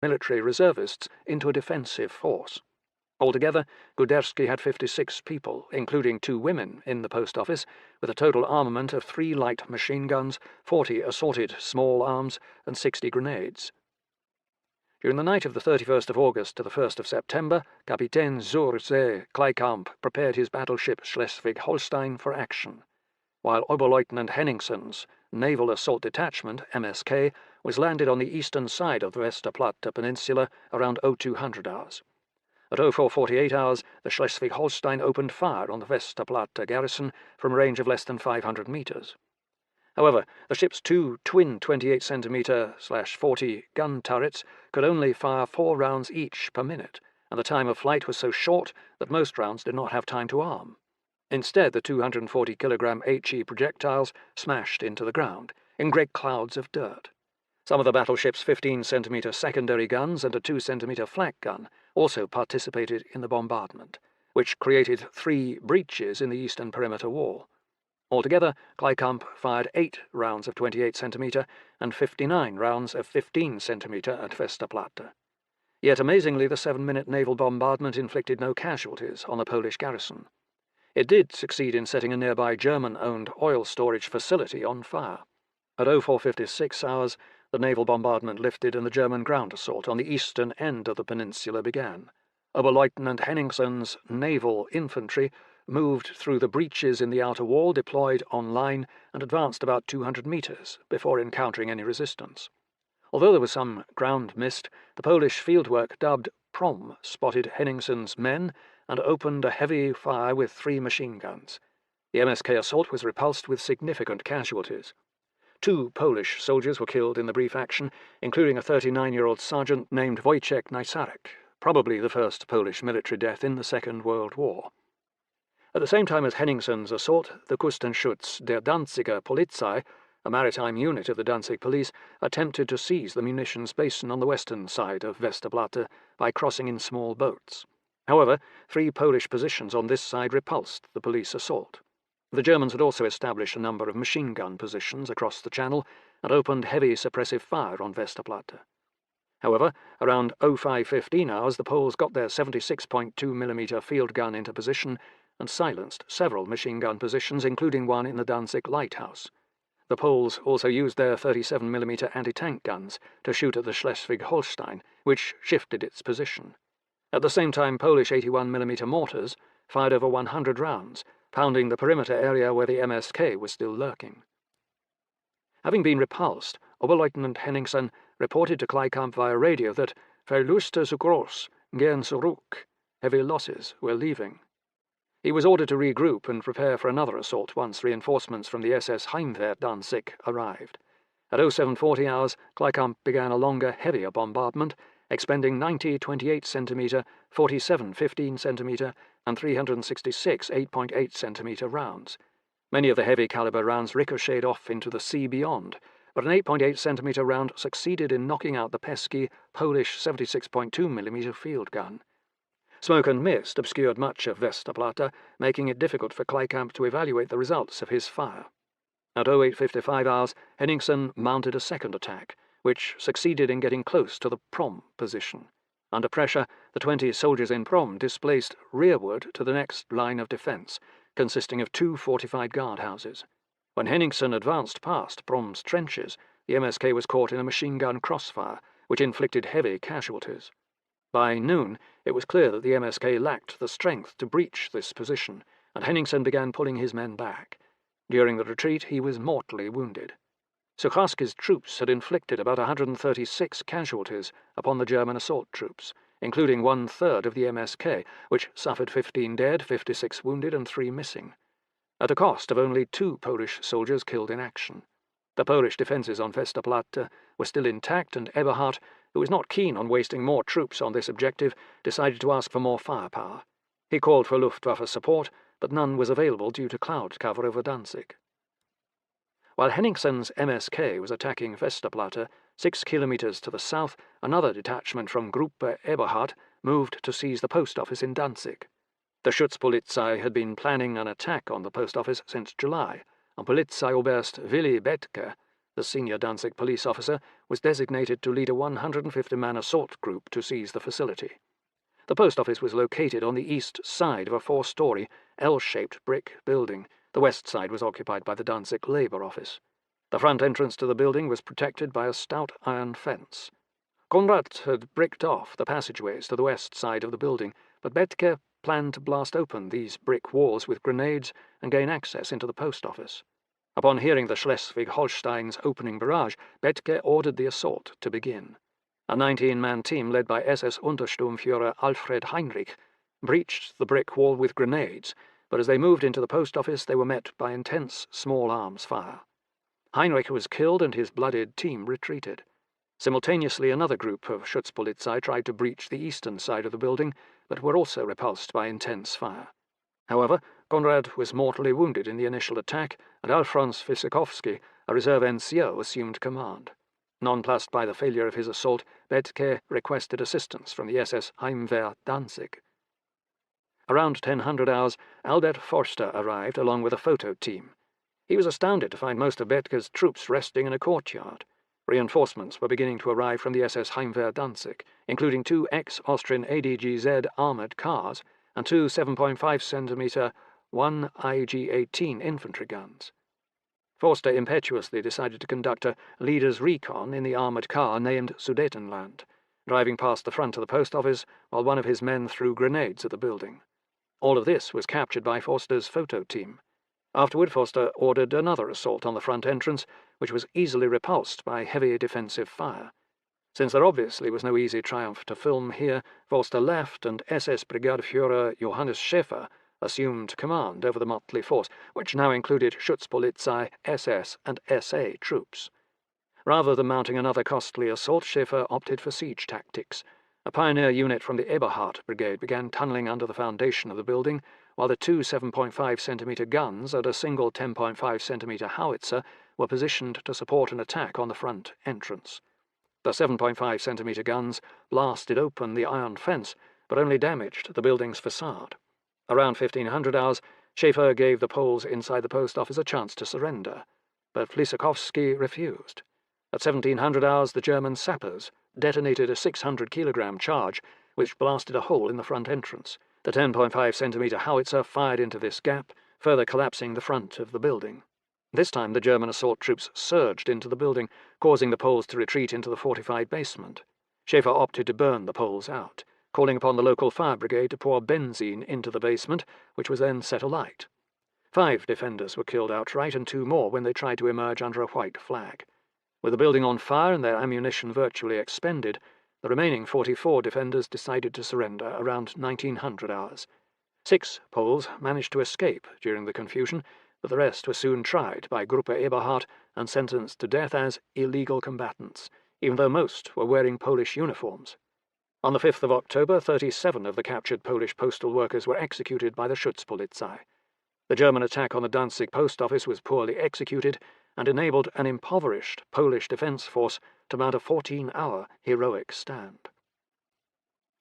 military reservists into a defensive force. Altogether, Guderski had 56 people, including 2 women, in the post office, with a total armament of 3 light machine guns, 40 assorted small arms, and 60 grenades. During the night of the 31st of August to the 1st of September, Kapitän Zurzee Kleikamp prepared his battleship Schleswig-Holstein for action, while Oberleutnant Henningsen's Naval Assault Detachment, MSK, was landed on the eastern side of the Westerplatte Peninsula around 0200 hours. At 0448 hours, the Schleswig-Holstein opened fire on the Westerplatte garrison from a range of less than 500 meters. However, the ship's 2 twin 28cm/40 gun turrets could only fire 4 rounds each per minute, and the time of flight was so short that most rounds did not have time to arm. Instead, the 240-kilogram HE projectiles smashed into the ground in great clouds of dirt. Some of the battleship's 15cm secondary guns and a 2cm flak gun also participated in the bombardment, which created 3 breaches in the eastern perimeter wall. Altogether, Kleikamp fired 8 rounds of 28cm and 59 rounds of 15cm at Westerplatte. Yet amazingly, the 7-minute naval bombardment inflicted no casualties on the Polish garrison. It did succeed in setting a nearby German-owned oil storage facility on fire. At 0456 hours, the naval bombardment lifted and the German ground assault on the eastern end of the peninsula began. Oberleutnant Henningsen's naval infantry moved through the breaches in the outer wall, deployed on line, and advanced about 200 meters before encountering any resistance. Although there was some ground mist, the Polish fieldwork dubbed Prom spotted Henningsen's men and opened a heavy fire with 3 machine guns. The MSK assault was repulsed with significant casualties. 2 Polish soldiers were killed in the brief action, including a 39-year-old sergeant named Wojciech Nysarek, probably the first Polish military death in the Second World War. At the same time as Henningsen's assault, the Küstenschutz der Danziger Polizei, a maritime unit of the Danzig police, attempted to seize the munitions basin on the western side of Westerplatte by crossing in small boats. However, 3 Polish positions on this side repulsed the police assault. The Germans had also established a number of machine gun positions across the channel and opened heavy suppressive fire on Westerplatte. However, around 0515 hours, the Poles got their 76.2mm field gun into position and silenced several machine gun positions, including one in the Danzig lighthouse. The Poles also used their 37mm anti-tank guns to shoot at the Schleswig-Holstein, which shifted its position. At the same time, Polish 81mm mortars fired over 100 rounds, pounding the perimeter area where the MSK was still lurking. Having been repulsed, Oberleutnant Henningsen reported to Kleikamp via radio that Verluste so groß, gehen zurück, heavy losses were leaving. He was ordered to regroup and prepare for another assault once reinforcements from the SS Heimwehr Danzig arrived. At 0740 hours, Kleikamp began a longer, heavier bombardment, expending 90 28cm, 47 15cm, and 366 8.8cm rounds. Many of the heavy caliber rounds ricocheted off into the sea beyond, but an 8.8cm round succeeded in knocking out the pesky Polish 76.2mm field gun. Smoke and mist obscured much of Westerplatte, making it difficult for Kleikamp to evaluate the results of his fire. At 0855 hours, Henningsen mounted a second attack, which succeeded in getting close to the Prom position. Under pressure, the 20 soldiers in Prom displaced rearward to the next line of defence, consisting of 2 fortified guardhouses. When Henningsen advanced past Prom's trenches, the MSK was caught in a machine gun crossfire, which inflicted heavy casualties. By noon, it was clear that the MSK lacked the strength to breach this position, and Henningsen began pulling his men back. During the retreat, he was mortally wounded. Suchalski's troops had inflicted about 136 casualties upon the German assault troops, including 1/3 of the MSK, which suffered 15 dead, 56 wounded, and 3 missing, at a cost of only 2 Polish soldiers killed in action. The Polish defences on Westerplatte were still intact, and Eberhard, who was not keen on wasting more troops on this objective, decided to ask for more firepower. He called for Luftwaffe support, but none was available due to cloud cover over Danzig. While Henningsen's MSK was attacking Westerplatte, 6 kilometers to the south, another detachment from Gruppe Eberhard moved to seize the post office in Danzig. The Schutzpolizei had been planning an attack on the post office since July, and Polizeioberst Willy Bethke, the senior Danzig police officer, was designated to lead a 150-man assault group to seize the facility. The post office was located on the east side of a 4-story, L-shaped brick building. The west side was occupied by the Danzig Labour Office. The front entrance to the building was protected by a stout iron fence. Konrad had bricked off the passageways to the west side of the building, but Bethke planned to blast open these brick walls with grenades and gain access into the post office. Upon hearing the Schleswig-Holstein's opening barrage, Bethke ordered the assault to begin. A 19-man team led by SS Untersturmführer Alfred Heinrich breached the brick wall with grenades, but as they moved into the post office they were met by intense small arms fire. Heinrich was killed and his blooded team retreated. Simultaneously, another group of Schutzpolizei tried to breach the eastern side of the building, but were also repulsed by intense fire. However, Konrad was mortally wounded in the initial attack, and Alfons Wysokovsky, a reserve NCO, assumed command. Nonplussed by the failure of his assault, Bethke requested assistance from the SS Heimwehr Danzig. Around 1000 hours, Albert Forster arrived along with a photo team. He was astounded to find most of Bethke's troops resting in a courtyard. Reinforcements were beginning to arrive from the SS Heimwehr Danzig, including 2 ex-Austrian ADGZ armoured cars and 2 7.5cm 1 IG-18 infantry guns. Forster impetuously decided to conduct a leader's recon in the armoured car named Sudetenland, driving past the front of the post office while one of his men threw grenades at the building. All of this was captured by Forster's photo team. Afterward, Forster ordered another assault on the front entrance, which was easily repulsed by heavy defensive fire. Since there obviously was no easy triumph to film here, Forster left and SS Brigadeführer Johannes Schäfer assumed command over the motley force, which now included Schutzpolizei, SS, and SA troops. Rather than mounting another costly assault, Schäfer opted for siege tactics. A pioneer unit from the Eberhardt Brigade began tunneling under the foundation of the building, while the 2 7.5cm guns and a single 10.5cm howitzer were positioned to support an attack on the front entrance. The 7.5cm guns blasted open the iron fence, but only damaged the building's facade. Around 1500 hours, Schäfer gave the Poles inside the post office a chance to surrender, but Wysokovsky refused. At 1700 hours, the German sappers detonated a 600-kilogram charge, which blasted a hole in the front entrance. The 10.5cm howitzer fired into this gap, further collapsing the front of the building. This time, the German assault troops surged into the building, causing the Poles to retreat into the fortified basement. Schäfer opted to burn the Poles out, calling upon the local fire brigade to pour benzene into the basement, which was then set alight. 5 defenders were killed outright and 2 more when they tried to emerge under a white flag. With the building on fire and their ammunition virtually expended, the remaining 44 defenders decided to surrender around 1900 hours. 6 Poles managed to escape during the confusion, but the rest were soon tried by Gruppe Eberhardt and sentenced to death as illegal combatants, even though most were wearing Polish uniforms. On the 5th of October, 37 of the captured Polish postal workers were executed by the Schutzpolizei. The German attack on the Danzig post office was poorly executed and enabled an impoverished Polish defence force to mount a 14-hour heroic stand.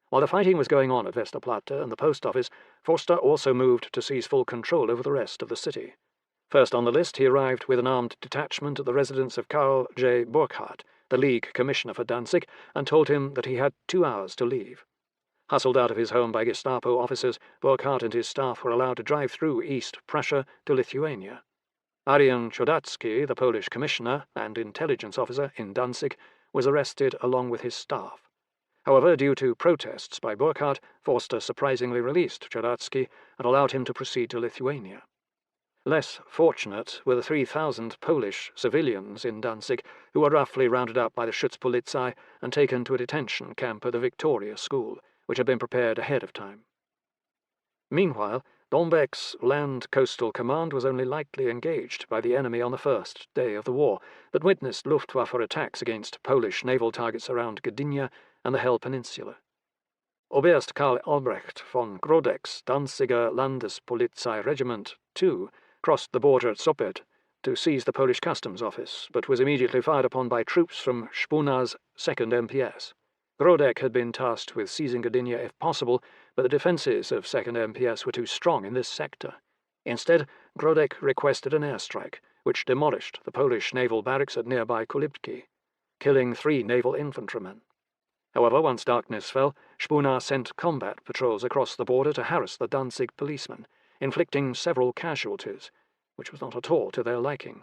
While the fighting was going on at Westerplatte and the post office, Forster also moved to seize full control over the rest of the city. First on the list, he arrived with an armed detachment at the residence of Karl J. Burkhardt, the League Commissioner for Danzig, and told him that he had 2 hours to leave. Hustled out of his home by Gestapo officers, Burkhardt and his staff were allowed to drive through East Prussia to Lithuania. Arian Chodatsky, the Polish commissioner and intelligence officer in Danzig, was arrested along with his staff. However, due to protests by Burkhardt, Forster surprisingly released Chodatsky and allowed him to proceed to Lithuania. Less fortunate were the 3,000 Polish civilians in Danzig who were roughly rounded up by the Schutzpolizei and taken to a detention camp at the Victoria School, which had been prepared ahead of time. Meanwhile, Dombeck's Land Coastal Command was only lightly engaged by the enemy on the first day of the war, but witnessed Luftwaffe attacks against Polish naval targets around Gdynia and the Hel Peninsula. Oberst Karl Albrecht von Grodeck's Danziger Landespolizei Regiment II crossed the border at Sopet to seize the Polish customs office, but was immediately fired upon by troops from Spuna's 2nd MPS. Grodeck had been tasked with seizing Gdynia if possible, but the defences of 2nd MPS were too strong in this sector. Instead, Grodeck requested an airstrike, which demolished the Polish naval barracks at nearby Kulybki, killing 3 naval infantrymen. However, once darkness fell, Spooner sent combat patrols across the border to harass the Danzig policemen, inflicting several casualties, which was not at all to their liking.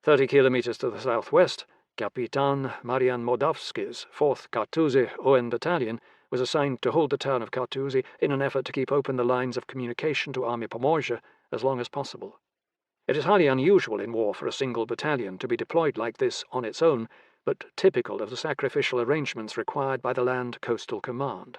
30 kilometers to the southwest, Kapitan Marian Moldavski's 4th Kartuzy ON Battalion was assigned to hold the town of Kartuzy in an effort to keep open the lines of communication to Army Pomorze as long as possible. It is highly unusual in war for a single battalion to be deployed like this on its own, but typical of the sacrificial arrangements required by the Land Coastal Command.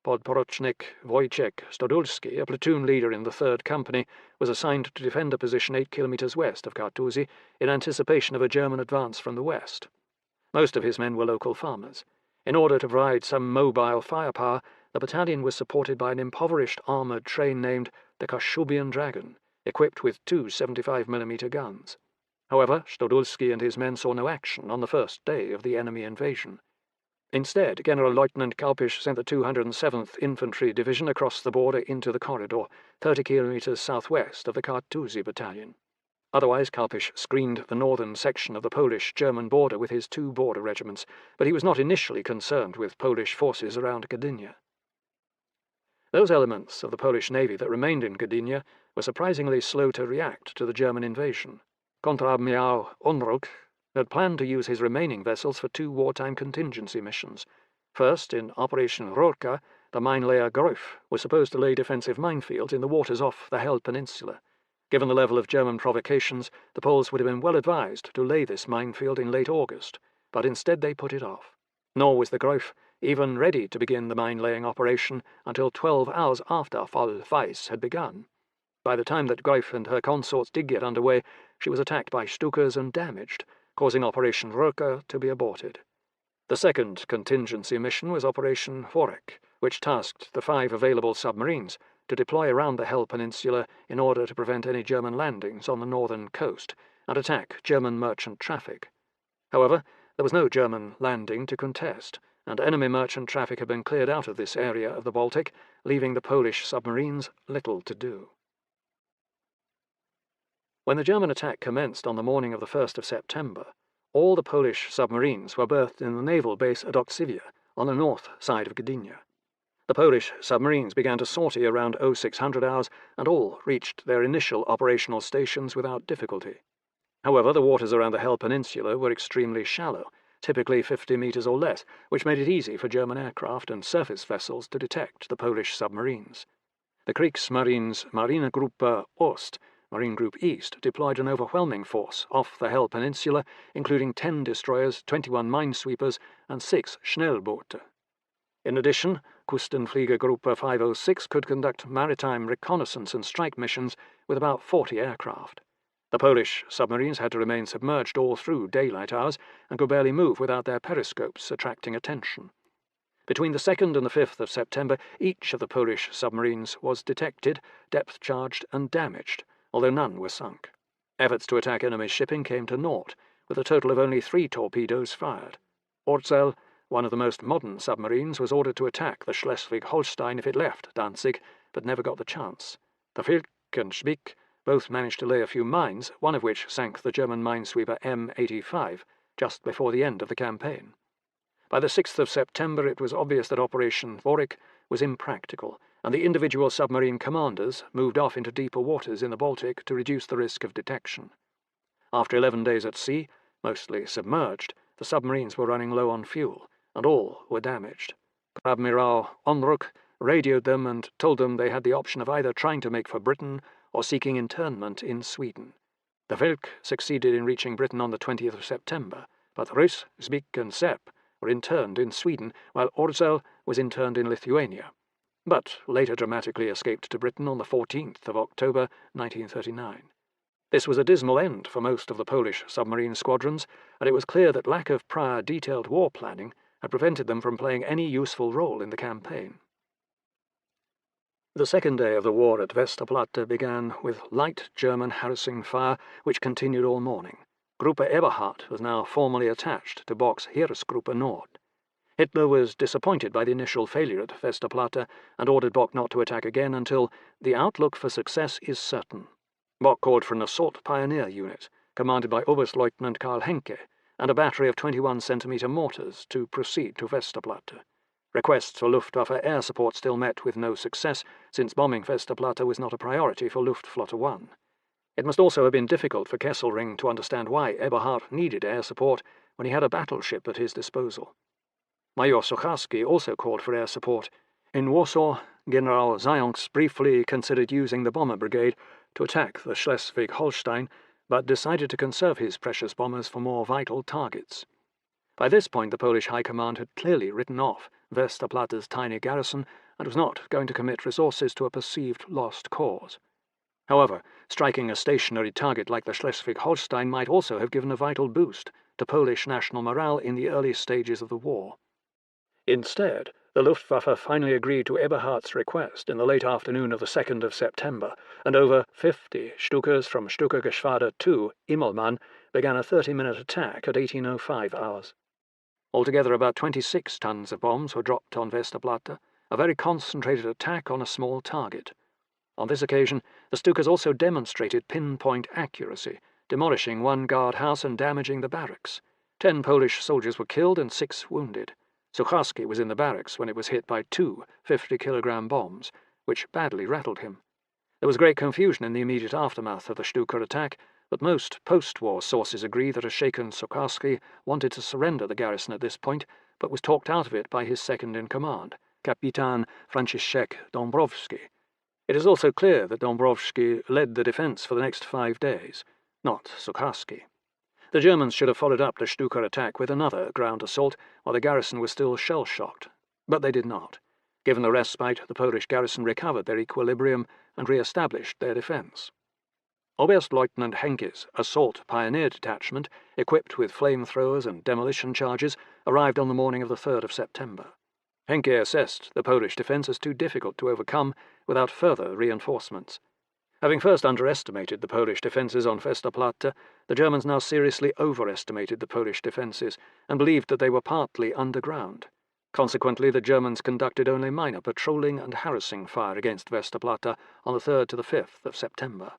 Podporucznik Wojciech Stodulski, a platoon leader in the 3rd Company, was assigned to defend a position 8 kilometers west of Kartuzy in anticipation of a German advance from the west. Most of his men were local farmers. In order to provide some mobile firepower, the battalion was supported by an impoverished armoured train named the Kashubian Dragon, equipped with 2 75mm guns. However, Stodulski and his men saw no action on the first day of the enemy invasion. Instead, General-Lieutenant Kalpisch sent the 207th Infantry Division across the border into the corridor, 30 kilometers southwest of the Kartuzy Battalion. Otherwise, Kalpisch screened the northern section of the Polish-German border with his 2 border regiments, but he was not initially concerned with Polish forces around Gdynia. Those elements of the Polish navy that remained in Gdynia were surprisingly slow to react to the German invasion. Kontradmiral Unruch had planned to use his remaining vessels for 2 wartime contingency missions. First, in Operation Rorka, the mine-layer Grof was supposed to lay defensive minefields in the waters off the Hel Peninsula. Given the level of German provocations, the Poles would have been well advised to lay this minefield in late August, but instead they put it off. Nor was the Grof even ready to begin the mine-laying operation until 12 hours after Fall Weiss had begun. By the time that Grof and her consorts did get underway, she was attacked by Stukas and damaged, causing Operation Rorka to be aborted. The second contingency mission was Operation Forczyk, which tasked the 5 available submarines to deploy around the Hel Peninsula in order to prevent any German landings on the northern coast and attack German merchant traffic. However, there was no German landing to contest, and enemy merchant traffic had been cleared out of this area of the Baltic, leaving the Polish submarines little to do. When the German attack commenced on the morning of the 1st of September, all the Polish submarines were berthed in the naval base at Oksivia, on the north side of Gdynia. The Polish submarines began to sortie around 0600 hours, and all reached their initial operational stations without difficulty. However, the waters around the Hel Peninsula were extremely shallow, typically 50 meters or less, which made it easy for German aircraft and surface vessels to detect the Polish submarines. The Kriegsmarine's Marinegruppe Ost, Marine Group East, deployed an overwhelming force off the Hel Peninsula, including 10 destroyers, 21 minesweepers, and 6 Schnellboote. In addition, Küstenfliegergruppe 506 could conduct maritime reconnaissance and strike missions with about 40 aircraft. The Polish submarines had to remain submerged all through daylight hours and could barely move without their periscopes attracting attention. Between the 2nd and the 5th of September, each of the Polish submarines was detected, depth-charged, and damaged, although none were sunk. Efforts to attack enemy shipping came to naught, with a total of only 3 torpedoes fired. Orzel, one of the most modern submarines, was ordered to attack the Schleswig-Holstein if it left Danzig, but never got the chance. The Filk and Schwick both managed to lay a few mines, one of which sank the German minesweeper M85 just before the end of the campaign. By the 6th of September, it was obvious that Operation Forczyk was impractical, and the individual submarine commanders moved off into deeper waters in the Baltic to reduce the risk of detection. After 11 days at sea, mostly submerged, the submarines were running low on fuel, and all were damaged. Admiral Unruch radioed them and told them they had the option of either trying to make for Britain or seeking internment in Sweden. The Velk succeeded in reaching Britain on the 20th of September, but Rus, Zbik, and Sepp were interned in Sweden, while Orzel was interned in Lithuania, but later dramatically escaped to Britain on the 14th of October 1939. This was a dismal end for most of the Polish submarine squadrons, and it was clear that lack of prior detailed war planning had prevented them from playing any useful role in the campaign. The second day of the war at Westerplatte began with light German harassing fire, which continued all morning. Gruppe Eberhard was now formally attached to Bock's Heeresgruppe Nord. Hitler was disappointed by the initial failure at Westerplatte and ordered Bock not to attack again until the outlook for success is certain. Bock called for an assault pioneer unit, commanded by Oberstleutnant Karl Henke, and a battery of 21-centimeter mortars to proceed to Westerplatte. Requests for Luftwaffe air support still met with no success, since bombing Westerplatte was not a priority for Luftflotte 1. It must also have been difficult for Kesselring to understand why Eberhard needed air support when he had a battleship at his disposal. Major Sucharski also called for air support. In Warsaw, General Zając briefly considered using the bomber brigade to attack the Schleswig-Holstein, but decided to conserve his precious bombers for more vital targets. By this point, the Polish High Command had clearly written off Westerplatte's tiny garrison and was not going to commit resources to a perceived lost cause. However, striking a stationary target like the Schleswig-Holstein might also have given a vital boost to Polish national morale in the early stages of the war. Instead, the Luftwaffe finally agreed to Eberhard's request in the late afternoon of the 2nd of September, and over 50 Stukas from Stuka-Geschwader 2, Immelmann, began a 30-minute attack at 18:05 hours. Altogether, about 26 tons of bombs were dropped on Westerplatte, a very concentrated attack on a small target. On this occasion, the Stukas also demonstrated pinpoint accuracy, demolishing one guardhouse and damaging the barracks. 10 Polish soldiers were killed and 6 wounded. Sucharski was in the barracks when it was hit by 2 50-kilogram bombs, which badly rattled him. There was great confusion in the immediate aftermath of the Stuka attack, but most post-war sources agree that a shaken Sucharski wanted to surrender the garrison at this point, but was talked out of it by his second-in-command, Kapitan Franciszek Dąbrowski. It is also clear that Dąbrowski led the defence for the next 5 days, not Sucharski. The Germans should have followed up the Stuka attack with another ground assault while the garrison was still shell-shocked, but they did not. Given the respite, the Polish garrison recovered their equilibrium and re-established their defence. Oberstleutnant Henke's assault pioneer detachment, equipped with flamethrowers and demolition charges, arrived on the morning of the 3rd of September. Henke assessed the Polish defence as too difficult to overcome without further reinforcements. Having first underestimated the Polish defences on Westerplatte, the Germans now seriously overestimated the Polish defences and believed that they were partly underground. Consequently, the Germans conducted only minor patrolling and harassing fire against Westerplatte on the 3rd to the 5th of September.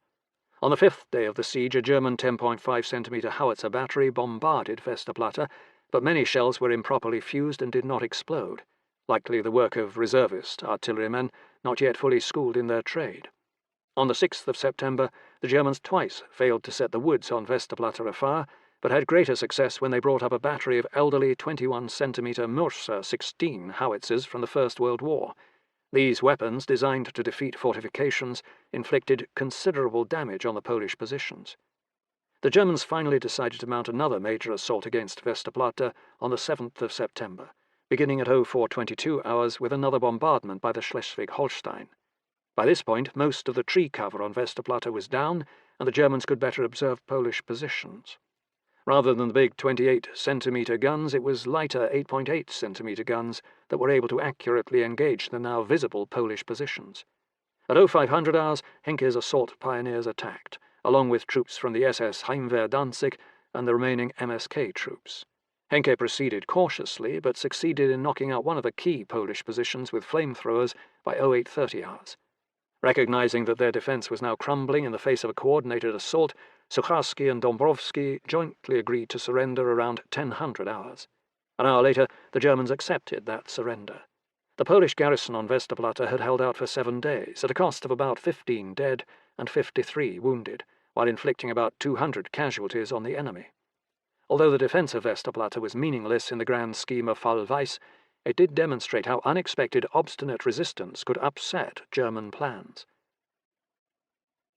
On the 5th day of the siege, a German 10.5-centimeter howitzer battery bombarded Westerplatte, but many shells were improperly fused and did not explode, likely the work of reservist artillerymen not yet fully schooled in their trade. On the 6th of September, the Germans twice failed to set the woods on Westerplatte afire, but had greater success when they brought up a battery of elderly 21-centimeter Mörser 16 howitzers from the First World War. These weapons, designed to defeat fortifications, inflicted considerable damage on the Polish positions. The Germans finally decided to mount another major assault against Westerplatte on the 7th of September, beginning at 04:22 hours with another bombardment by the Schleswig-Holstein. By this point, most of the tree cover on Westerplatte was down, and the Germans could better observe Polish positions. Rather than the big 28-centimeter guns, it was lighter 8.8-centimeter guns that were able to accurately engage the now visible Polish positions. At 0500 hours, Henke's assault pioneers attacked, along with troops from the SS Heimwehr Danzig and the remaining MSK troops. Henke proceeded cautiously, but succeeded in knocking out one of the key Polish positions with flamethrowers by 0830 hours. Recognizing that their defence was now crumbling in the face of a coordinated assault, Sucharski and Dąbrowski jointly agreed to surrender around 1000 hours. An hour later, the Germans accepted that surrender. The Polish garrison on Westerplatte had held out for 7 days, at a cost of about 15 dead and 53 wounded, while inflicting about 200 casualties on the enemy. Although the defence of Westerplatte was meaningless in the grand scheme of Fall Weiss, it did demonstrate how unexpected obstinate resistance could upset German plans.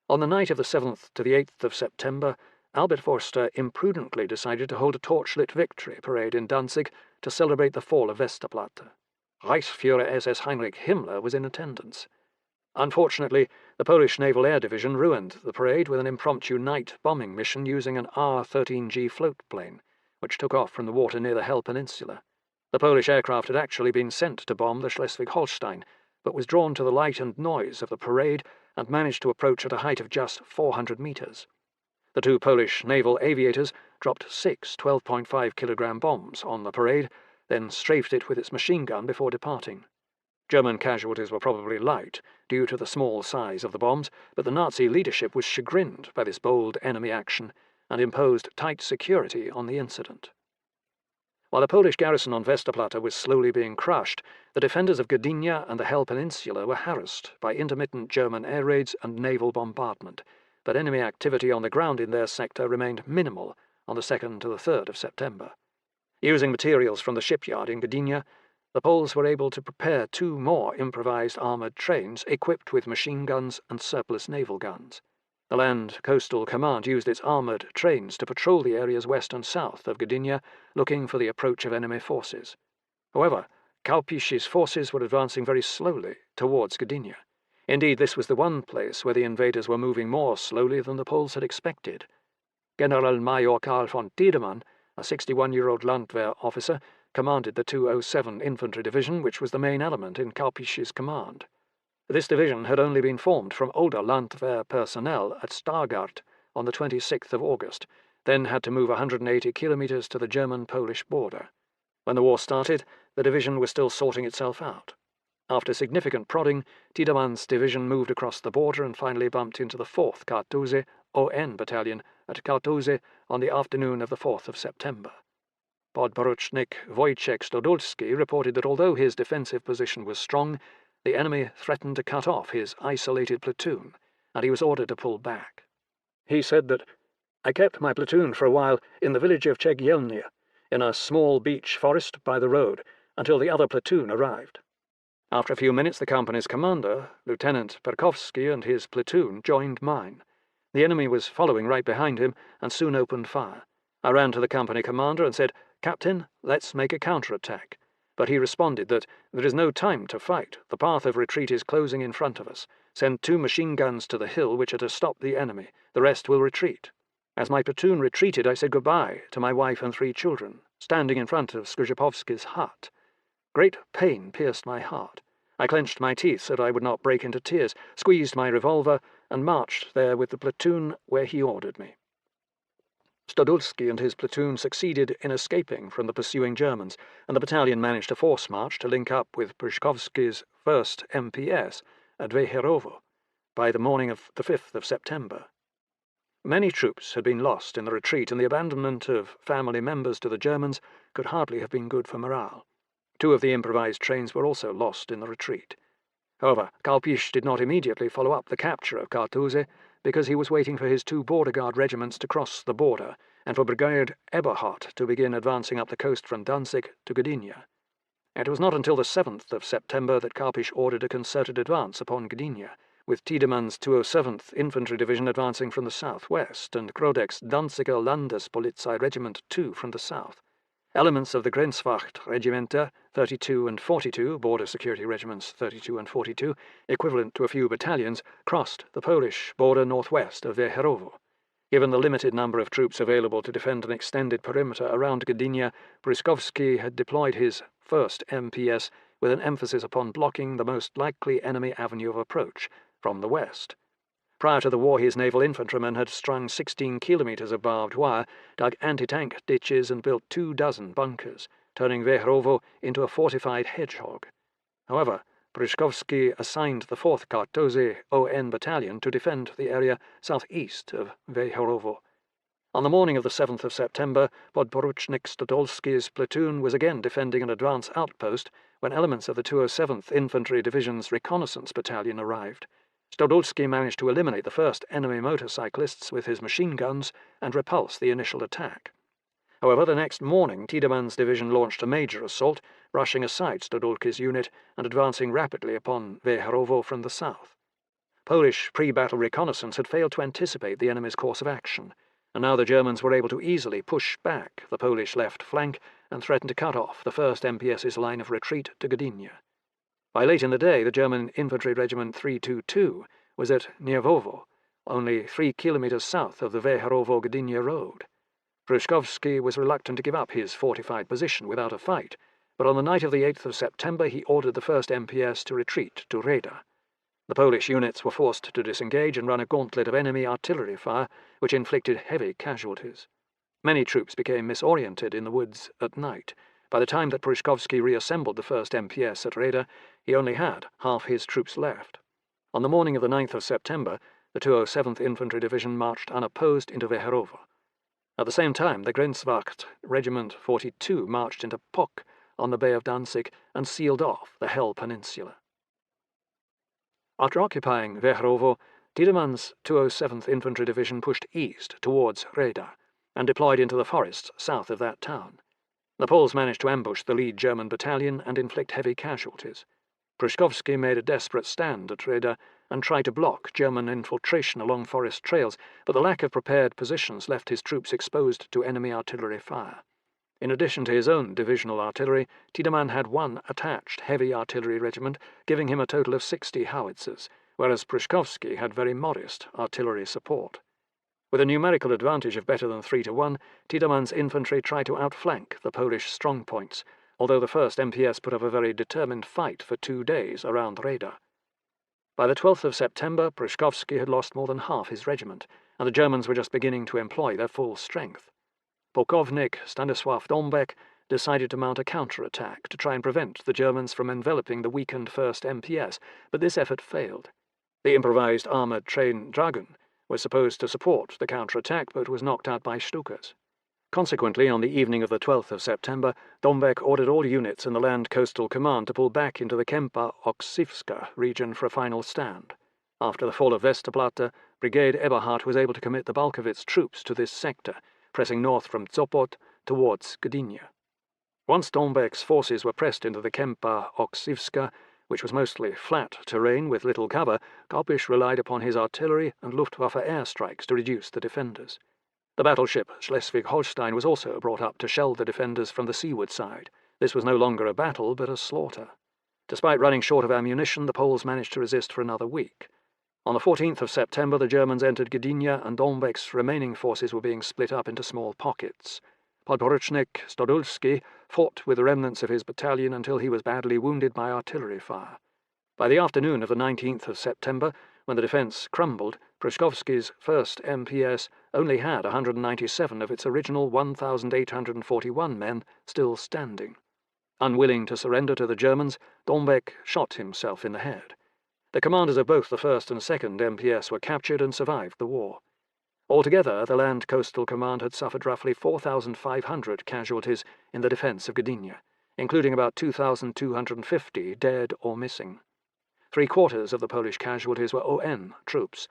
On the night of the 7th to the 8th of September, Albert Forster imprudently decided to hold a torchlit victory parade in Danzig to celebrate the fall of Westerplatte. Reichsführer SS Heinrich Himmler was in attendance. Unfortunately, the Polish Naval Air Division ruined the parade with an impromptu night bombing mission using an R-13G float plane, which took off from the water near the Hel Peninsula. The Polish aircraft had actually been sent to bomb the Schleswig-Holstein, but was drawn to the light and noise of the parade and managed to approach at a height of just 400 meters. The 2 Polish naval aviators dropped 6 12.5-kilogram bombs on the parade, then strafed it with its machine gun before departing. German casualties were probably light, due to the small size of the bombs, but the Nazi leadership was chagrined by this bold enemy action, and imposed tight security on the incident. While the Polish garrison on Westerplatte was slowly being crushed, the defenders of Gdynia and the Hel Peninsula were harassed by intermittent German air raids and naval bombardment, but enemy activity on the ground in their sector remained minimal on the 2nd to the 3rd of September. Using materials from the shipyard in Gdynia, the Poles were able to prepare 2 more improvised armoured trains equipped with machine guns and surplus naval guns. The Land Coastal Command used its armoured trains to patrol the areas west and south of Gdynia, looking for the approach of enemy forces. However, Kałpisz's forces were advancing very slowly towards Gdynia. Indeed, this was the one place where the invaders were moving more slowly than the Poles had expected. General-Major Karl von Tiedemann, a 61-year-old Landwehr officer, commanded the 207 Infantry Division, which was the main element in Kałpisz's command. This division had only been formed from older Landwehr personnel at Stargard on the 26th of August, then had to move 180 kilometers to the German-Polish border. When the war started, the division was still sorting itself out. After significant prodding, Tiedemann's division moved across the border and finally bumped into the 4th Kartuzy ON Battalion at Kartuzy on the afternoon of the 4th of September. Podporucznik Wojciech Stodulski reported that although his defensive position was strong, the enemy threatened to cut off his isolated platoon, and he was ordered to pull back. He said that, "I kept my platoon for a while in the village of Chegielnia, in a small beech forest by the road, until the other platoon arrived. After a few minutes, the company's commander, Lieutenant Perkowski, and his platoon joined mine. The enemy was following right behind him and soon opened fire. I ran to the company commander and said, 'Captain, let's make a counterattack.' But he responded that there is no time to fight. The path of retreat is closing in front of us. Send 2 machine guns to the hill which are to stop the enemy. The rest will retreat." As my platoon retreated, I said goodbye to my wife and 3 children, standing in front of Skrzypowski's hut. Great pain pierced my heart. I clenched my teeth so that I would not break into tears, squeezed my revolver, and marched there with the platoon where he ordered me. Stodulski and his platoon succeeded in escaping from the pursuing Germans, and the battalion managed a force march to link up with Pryszkowski's 1st MPS at Wejherowo by the morning of the 5th of September. Many troops had been lost in the retreat, and the abandonment of family members to the Germans could hardly have been good for morale. 2 of the improvised trains were also lost in the retreat. However, Kałpisz did not immediately follow up the capture of Kartuzy, because he was waiting for his 2 border guard regiments to cross the border, and for Brigade Eberhardt to begin advancing up the coast from Danzig to Gdynia. It was not until the 7th of September that Kałpisz ordered a concerted advance upon Gdynia, with Tiedemann's 207th Infantry Division advancing from the southwest, and Grodek's Danziger Landespolizei Regiment II from the south. Elements of the Grenzwacht Regimenter 32 and 42, Border Security Regiments 32 and 42, equivalent to a few battalions, crossed the Polish border northwest of Wejherowo. Given the limited number of troops available to defend an extended perimeter around Gdynia, Pryszkowski had deployed his 1st MPS with an emphasis upon blocking the most likely enemy avenue of approach from the west. Prior to the war, his naval infantrymen had strung 16 kilometers of barbed wire, dug anti-tank ditches, and built 24 bunkers, turning Wejherowo into a fortified hedgehog. However, Pryszkowski assigned the 4th Kartuzy ON Battalion to defend the area southeast of Wejherowo. On the morning of the 7th of September, Podporucznik Stodulski's platoon was again defending an advance outpost when elements of the 207th Infantry Division's reconnaissance battalion arrived. Stodulski managed to eliminate the first enemy motorcyclists with his machine guns and repulse the initial attack. However, the next morning, Tiedemann's division launched a major assault, brushing aside Stodulski's unit and advancing rapidly upon Wejherowo from the south. Polish pre-battle reconnaissance had failed to anticipate the enemy's course of action, and now the Germans were able to easily push back the Polish left flank and threaten to cut off the 1st MPS's line of retreat to Gdynia. By late in the day, the German Infantry Regiment 322 was at Niewowo, only 3 kilometers south of the Wejherowo-Gdynia road. Pryszkowski was reluctant to give up his fortified position without a fight, but on the night of the 8th of September he ordered the 1st MPS to retreat to Reda. The Polish units were forced to disengage and run a gauntlet of enemy artillery fire, which inflicted heavy casualties. Many troops became misoriented in the woods at night. By the time that Pryszkowski reassembled the 1st MPS at Reda, he only had half his troops left. On the morning of the 9th of September, the 207th Infantry Division marched unopposed into Wejherowo. At the same time, the Grenzwacht Regiment 42 marched into Pock on the Bay of Danzig and sealed off the Hel Peninsula. After occupying Vecherovo, Tiedeman's 207th Infantry Division pushed east towards Reda and deployed into the forests south of that town. The Poles managed to ambush the lead German battalion and inflict heavy casualties. Pruszkowski made a desperate stand at Reda and tried to block German infiltration along forest trails, but the lack of prepared positions left his troops exposed to enemy artillery fire. In addition to his own divisional artillery, Tiedemann had one attached heavy artillery regiment, giving him a total of 60 howitzers, whereas Pruszkowski had very modest artillery support. With a numerical advantage of better than 3 to 1, Tiedemann's infantry tried to outflank the Polish strongpoints, although the 1st MPS put up a very determined fight for 2 days around Reda. By the 12th of September, Pruszkowski had lost more than half his regiment, and the Germans were just beginning to employ their full strength. Pułkownik Stanisław Dąbek decided to mount a counter-attack to try and prevent the Germans from enveloping the weakened 1st MPS, but this effort failed. The improvised armoured train Dragon was supposed to support the counter-attack, but was knocked out by Stukas. Consequently, on the evening of the 12th of September, Dąbek ordered all units in the Land Coastal Command to pull back into the Kępa-Oksywska region for a final stand. After the fall of Westerplatte, Brigade Eberhardt was able to commit the bulk of its troops to this sector, pressing north from Sopot towards Gdynia. Once Dąbek's forces were pressed into the Kępa-Oksywska, which was mostly flat terrain with little cover, Kopisch relied upon his artillery and Luftwaffe airstrikes to reduce the defenders. The battleship Schleswig-Holstein was also brought up to shell the defenders from the seaward side. This was no longer a battle, but a slaughter. Despite running short of ammunition, the Poles managed to resist for another week. On the 14th of September, the Germans entered Gdynia, and Dąbek's remaining forces were being split up into small pockets. Podporucznik Stodulski fought with the remnants of his battalion until he was badly wounded by artillery fire. By the afternoon of the 19th of September, when the defence crumbled, Pruszkowski's 1st MPS only had 197 of its original 1,841 men still standing. Unwilling to surrender to the Germans, Dąbek shot himself in the head. The commanders of both the 1st and 2nd MPS were captured and survived the war. Altogether, the Land Coastal Command had suffered roughly 4,500 casualties in the defence of Gdynia, including about 2,250 dead or missing. 3/4 of the Polish casualties were ON troops.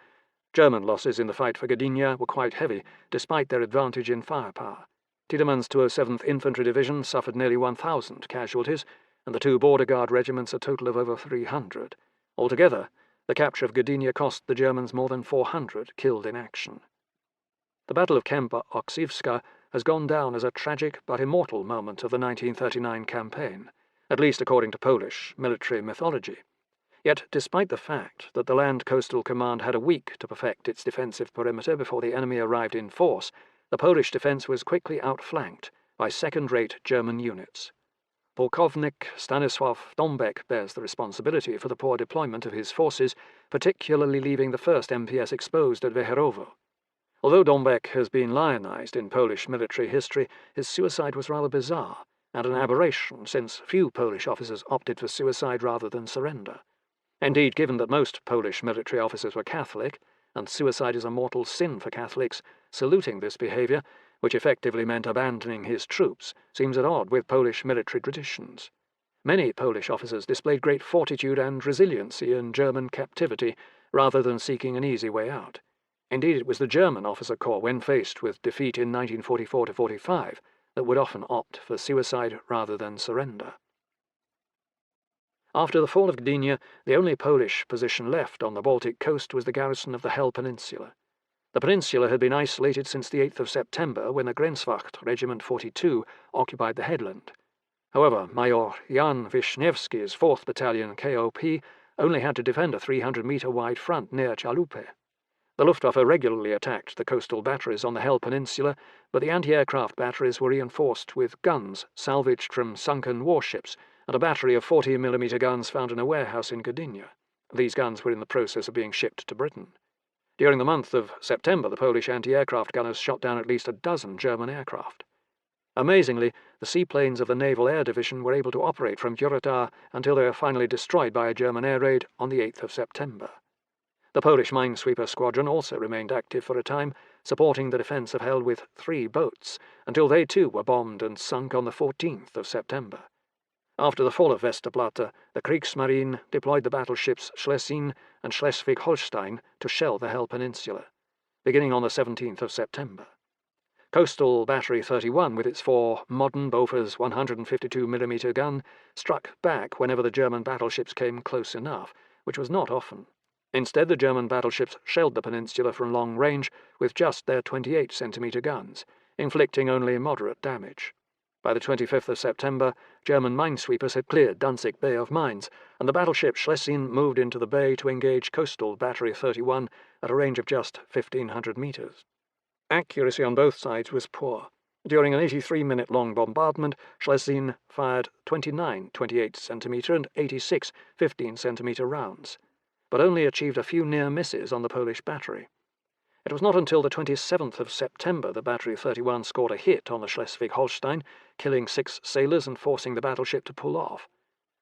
German losses in the fight for Gdynia were quite heavy, despite their advantage in firepower. Tiedemann's 207th Infantry Division suffered nearly 1,000 casualties, and the 2 Border Guard regiments a total of over 300. Altogether, the capture of Gdynia cost the Germans more than 400 killed in action. The Battle of Kępa-Oksywska has gone down as a tragic but immortal moment of the 1939 campaign, at least according to Polish military mythology. Yet, despite the fact that the Land Coastal Command had a week to perfect its defensive perimeter before the enemy arrived in force, the Polish defence was quickly outflanked by second-rate German units. Pułkownik Stanisław Dąbek bears the responsibility for the poor deployment of his forces, particularly leaving the 1st MPS exposed at Vecherovo. Although Dąbek has been lionized in Polish military history, his suicide was rather bizarre and an aberration, since few Polish officers opted for suicide rather than surrender. Indeed, given that most Polish military officers were Catholic, and suicide is a mortal sin for Catholics, saluting this behaviour, which effectively meant abandoning his troops, seems at odds with Polish military traditions. Many Polish officers displayed great fortitude and resiliency in German captivity, rather than seeking an easy way out. Indeed, it was the German officer corps, when faced with defeat in 1944-45, that would often opt for suicide rather than surrender. After the fall of Gdynia, the only Polish position left on the Baltic coast was the garrison of the Hel Peninsula. The peninsula had been isolated since the 8th of September, when the Grenzwacht Regiment 42 occupied the headland. However, Major Jan Wiśniewski's 4th Battalion KOP only had to defend a 300-metre wide front near Chalupe. The Luftwaffe regularly attacked the coastal batteries on the Hel Peninsula, but the anti-aircraft batteries were reinforced with guns salvaged from sunken warships and a battery of 40mm guns found in a warehouse in Gdynia. These guns were in the process of being shipped to Britain. During the month of September, the Polish anti-aircraft gunners shot down at least a dozen German aircraft. Amazingly, the seaplanes of the Naval Air Division were able to operate from Jureta until they were finally destroyed by a German air raid on the 8th of September. The Polish minesweeper squadron also remained active for a time, supporting the defence of Hell with 3 boats, until they too were bombed and sunk on the 14th of September. After the fall of Westerplatte, the Kriegsmarine deployed the battleships Schlesien and Schleswig-Holstein to shell the Hell Peninsula, beginning on the 17th of September. Coastal Battery 31, with its 4 modern Bofors 152mm gun, struck back whenever the German battleships came close enough, which was not often. Instead, the German battleships shelled the peninsula from long range with just their 28cm guns, inflicting only moderate damage. By the 25th of September, German minesweepers had cleared Danzig Bay of mines, and the battleship Schlesien moved into the bay to engage Coastal Battery 31 at a range of just 1,500 meters. Accuracy on both sides was poor. During an 83-minute-long bombardment, Schlesien fired 29 28cm and 86 15cm rounds, but only achieved a few near misses on the Polish battery. It was not until the 27th of September that Battery 31 scored a hit on the Schleswig-Holstein, killing 6 sailors and forcing the battleship to pull off.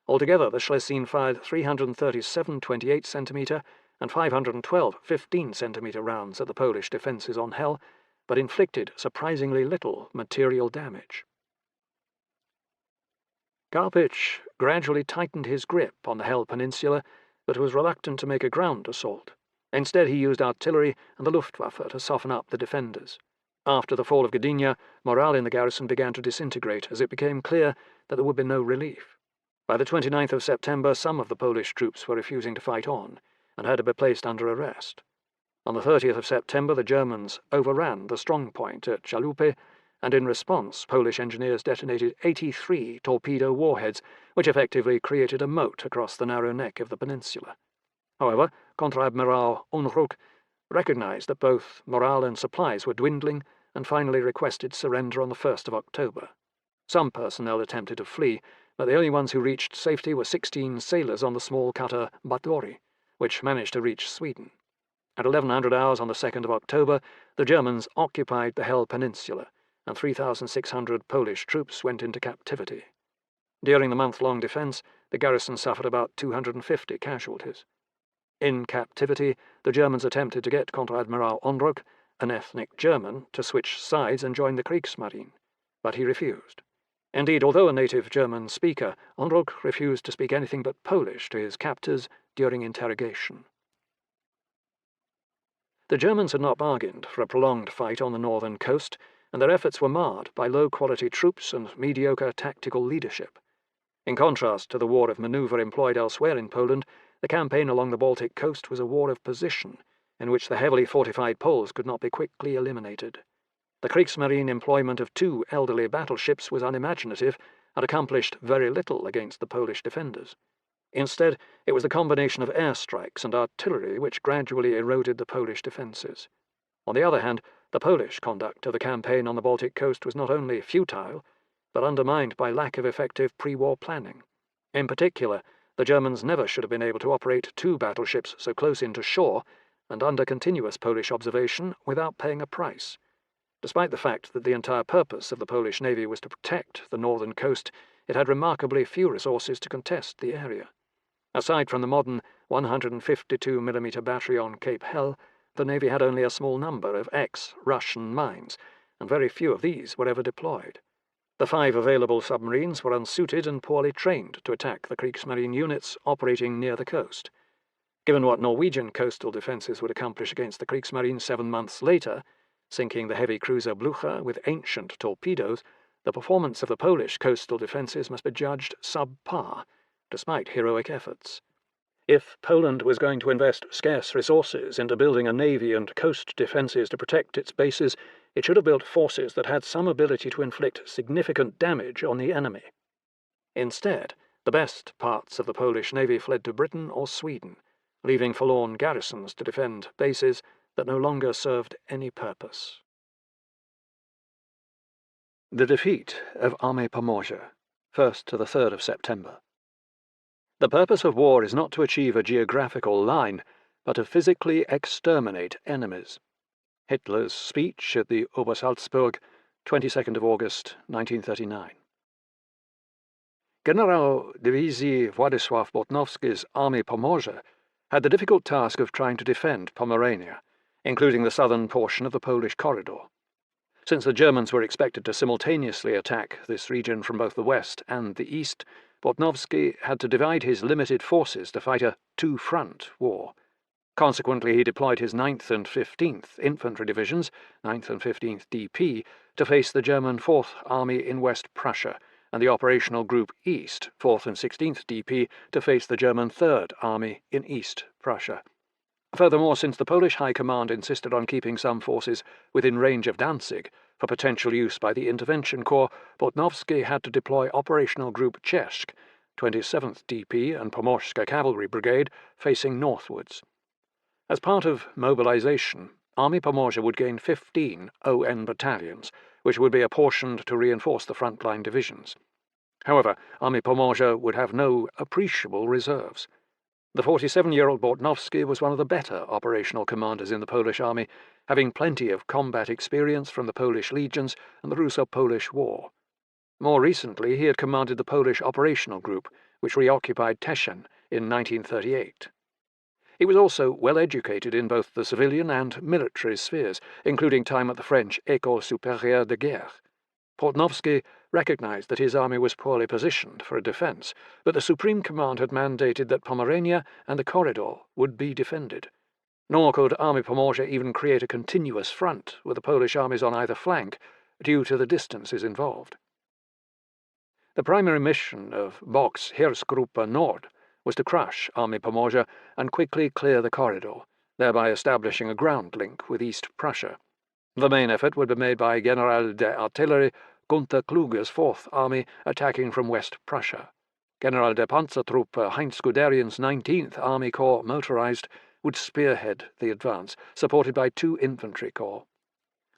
Altogether, the Schlesien fired 337 28cm and 512 15cm rounds at the Polish defences on Hell, but inflicted surprisingly little material damage. Garpich gradually tightened his grip on the Hell Peninsula, but was reluctant to make a ground assault. Instead, he used artillery and the Luftwaffe to soften up the defenders. After the fall of Gdynia, morale in the garrison began to disintegrate as it became clear that there would be no relief. By the 29th of September, some of the Polish troops were refusing to fight on and had to be placed under arrest. On the 30th of September, the Germans overran the strong point at Chalupe, and in response, Polish engineers detonated 83 torpedo warheads, which effectively created a moat across the narrow neck of the peninsula. However, Konteradmiral Unruch recognized that both morale and supplies were dwindling and finally requested surrender on the 1st of October. Some personnel attempted to flee, but the only ones who reached safety were 16 sailors on the small cutter Bathory, which managed to reach Sweden. At 1100 hours on the 2nd of October, the Germans occupied the Hell Peninsula, and 3,600 Polish troops went into captivity. During the month-long defence, the garrison suffered about 250 casualties. In captivity, the Germans attempted to get Konteradmiral Unruch, an ethnic German, to switch sides and join the Kriegsmarine, but he refused. Indeed, although a native German speaker, Unruch refused to speak anything but Polish to his captors during interrogation. The Germans had not bargained for a prolonged fight on the northern coast, and their efforts were marred by low-quality troops and mediocre tactical leadership. In contrast to the war of manoeuvre employed elsewhere in Poland, the campaign along the Baltic coast was a war of position, in which the heavily fortified Poles could not be quickly eliminated. The Kriegsmarine employment of 2 elderly battleships was unimaginative and accomplished very little against the Polish defenders. Instead, it was the combination of airstrikes and artillery which gradually eroded the Polish defences. On the other hand, the Polish conduct of the campaign on the Baltic coast was not only futile, but undermined by lack of effective pre-war planning. In particular, the Germans never should have been able to operate 2 battleships so close in to shore and under continuous Polish observation without paying a price. Despite the fact that the entire purpose of the Polish Navy was to protect the northern coast, it had remarkably few resources to contest the area. Aside from the modern 152mm battery on Cape Hell, the Navy had only a small number of ex-Russian mines, and very few of these were ever deployed. The 5 available submarines were unsuited and poorly trained to attack the Kriegsmarine units operating near the coast. Given what Norwegian coastal defences would accomplish against the Kriegsmarine 7 months later, sinking the heavy cruiser Blucher with ancient torpedoes, the performance of the Polish coastal defences must be judged subpar, despite heroic efforts. If Poland was going to invest scarce resources into building a navy and coast defences to protect its bases, it should have built forces that had some ability to inflict significant damage on the enemy. Instead, the best parts of the Polish navy fled to Britain or Sweden, leaving forlorn garrisons to defend bases that no longer served any purpose. The defeat of Armée Pomorze, 1st to the 3rd of September. The purpose of war is not to achieve a geographical line, but to physically exterminate enemies. Hitler's speech at the Obersalzberg, 22nd of August, 1939. General Dywizji Władysław Botnowski's Armée Pomorze had the difficult task of trying to defend Pomerania, including the southern portion of the Polish corridor. Since the Germans were expected to simultaneously attack this region from both the west and the east, Bortnowski had to divide his limited forces to fight a two-front war. Consequently, he deployed his 9th and 15th Infantry Divisions, 9th and 15th DP, to face the German 4th Army in West Prussia, and the Operational Group East, 4th and 16th DP, to face the German 3rd Army in East Prussia. Furthermore, since the Polish High Command insisted on keeping some forces within range of Danzig for potential use by the Intervention Corps, Bortnowski had to deploy Operational Group Czesk, 27th DP and Pomorska Cavalry Brigade, facing northwards. As part of mobilization, Army Pomorza would gain 15 ON battalions, which would be apportioned to reinforce the frontline divisions. However, Army Pomorza would have no appreciable reserves. The 47-year-old Bortnowski was one of the better operational commanders in the Polish army, having plenty of combat experience from the Polish legions and the Russo-Polish War. More recently, he had commanded the Polish Operational Group, which reoccupied Teschen in 1938. He was also well educated in both the civilian and military spheres, including time at the French École Supérieure de Guerre. Bortnowski recognized that his army was poorly positioned for a defense, but the Supreme Command had mandated that Pomerania and the corridor would be defended. Nor could Army Pomorza even create a continuous front with the Polish armies on either flank, due to the distances involved. The primary mission of Bock's Heeresgruppe Nord was to crush Army Pomorza and quickly clear the corridor, thereby establishing a ground link with East Prussia. The main effort would be made by General de Artillerie Gunther Kluge's 4th Army attacking from West Prussia. General de Panzertruppe Heinz Guderian's 19th Army Corps, motorized, would spearhead the advance, supported by 2 infantry corps.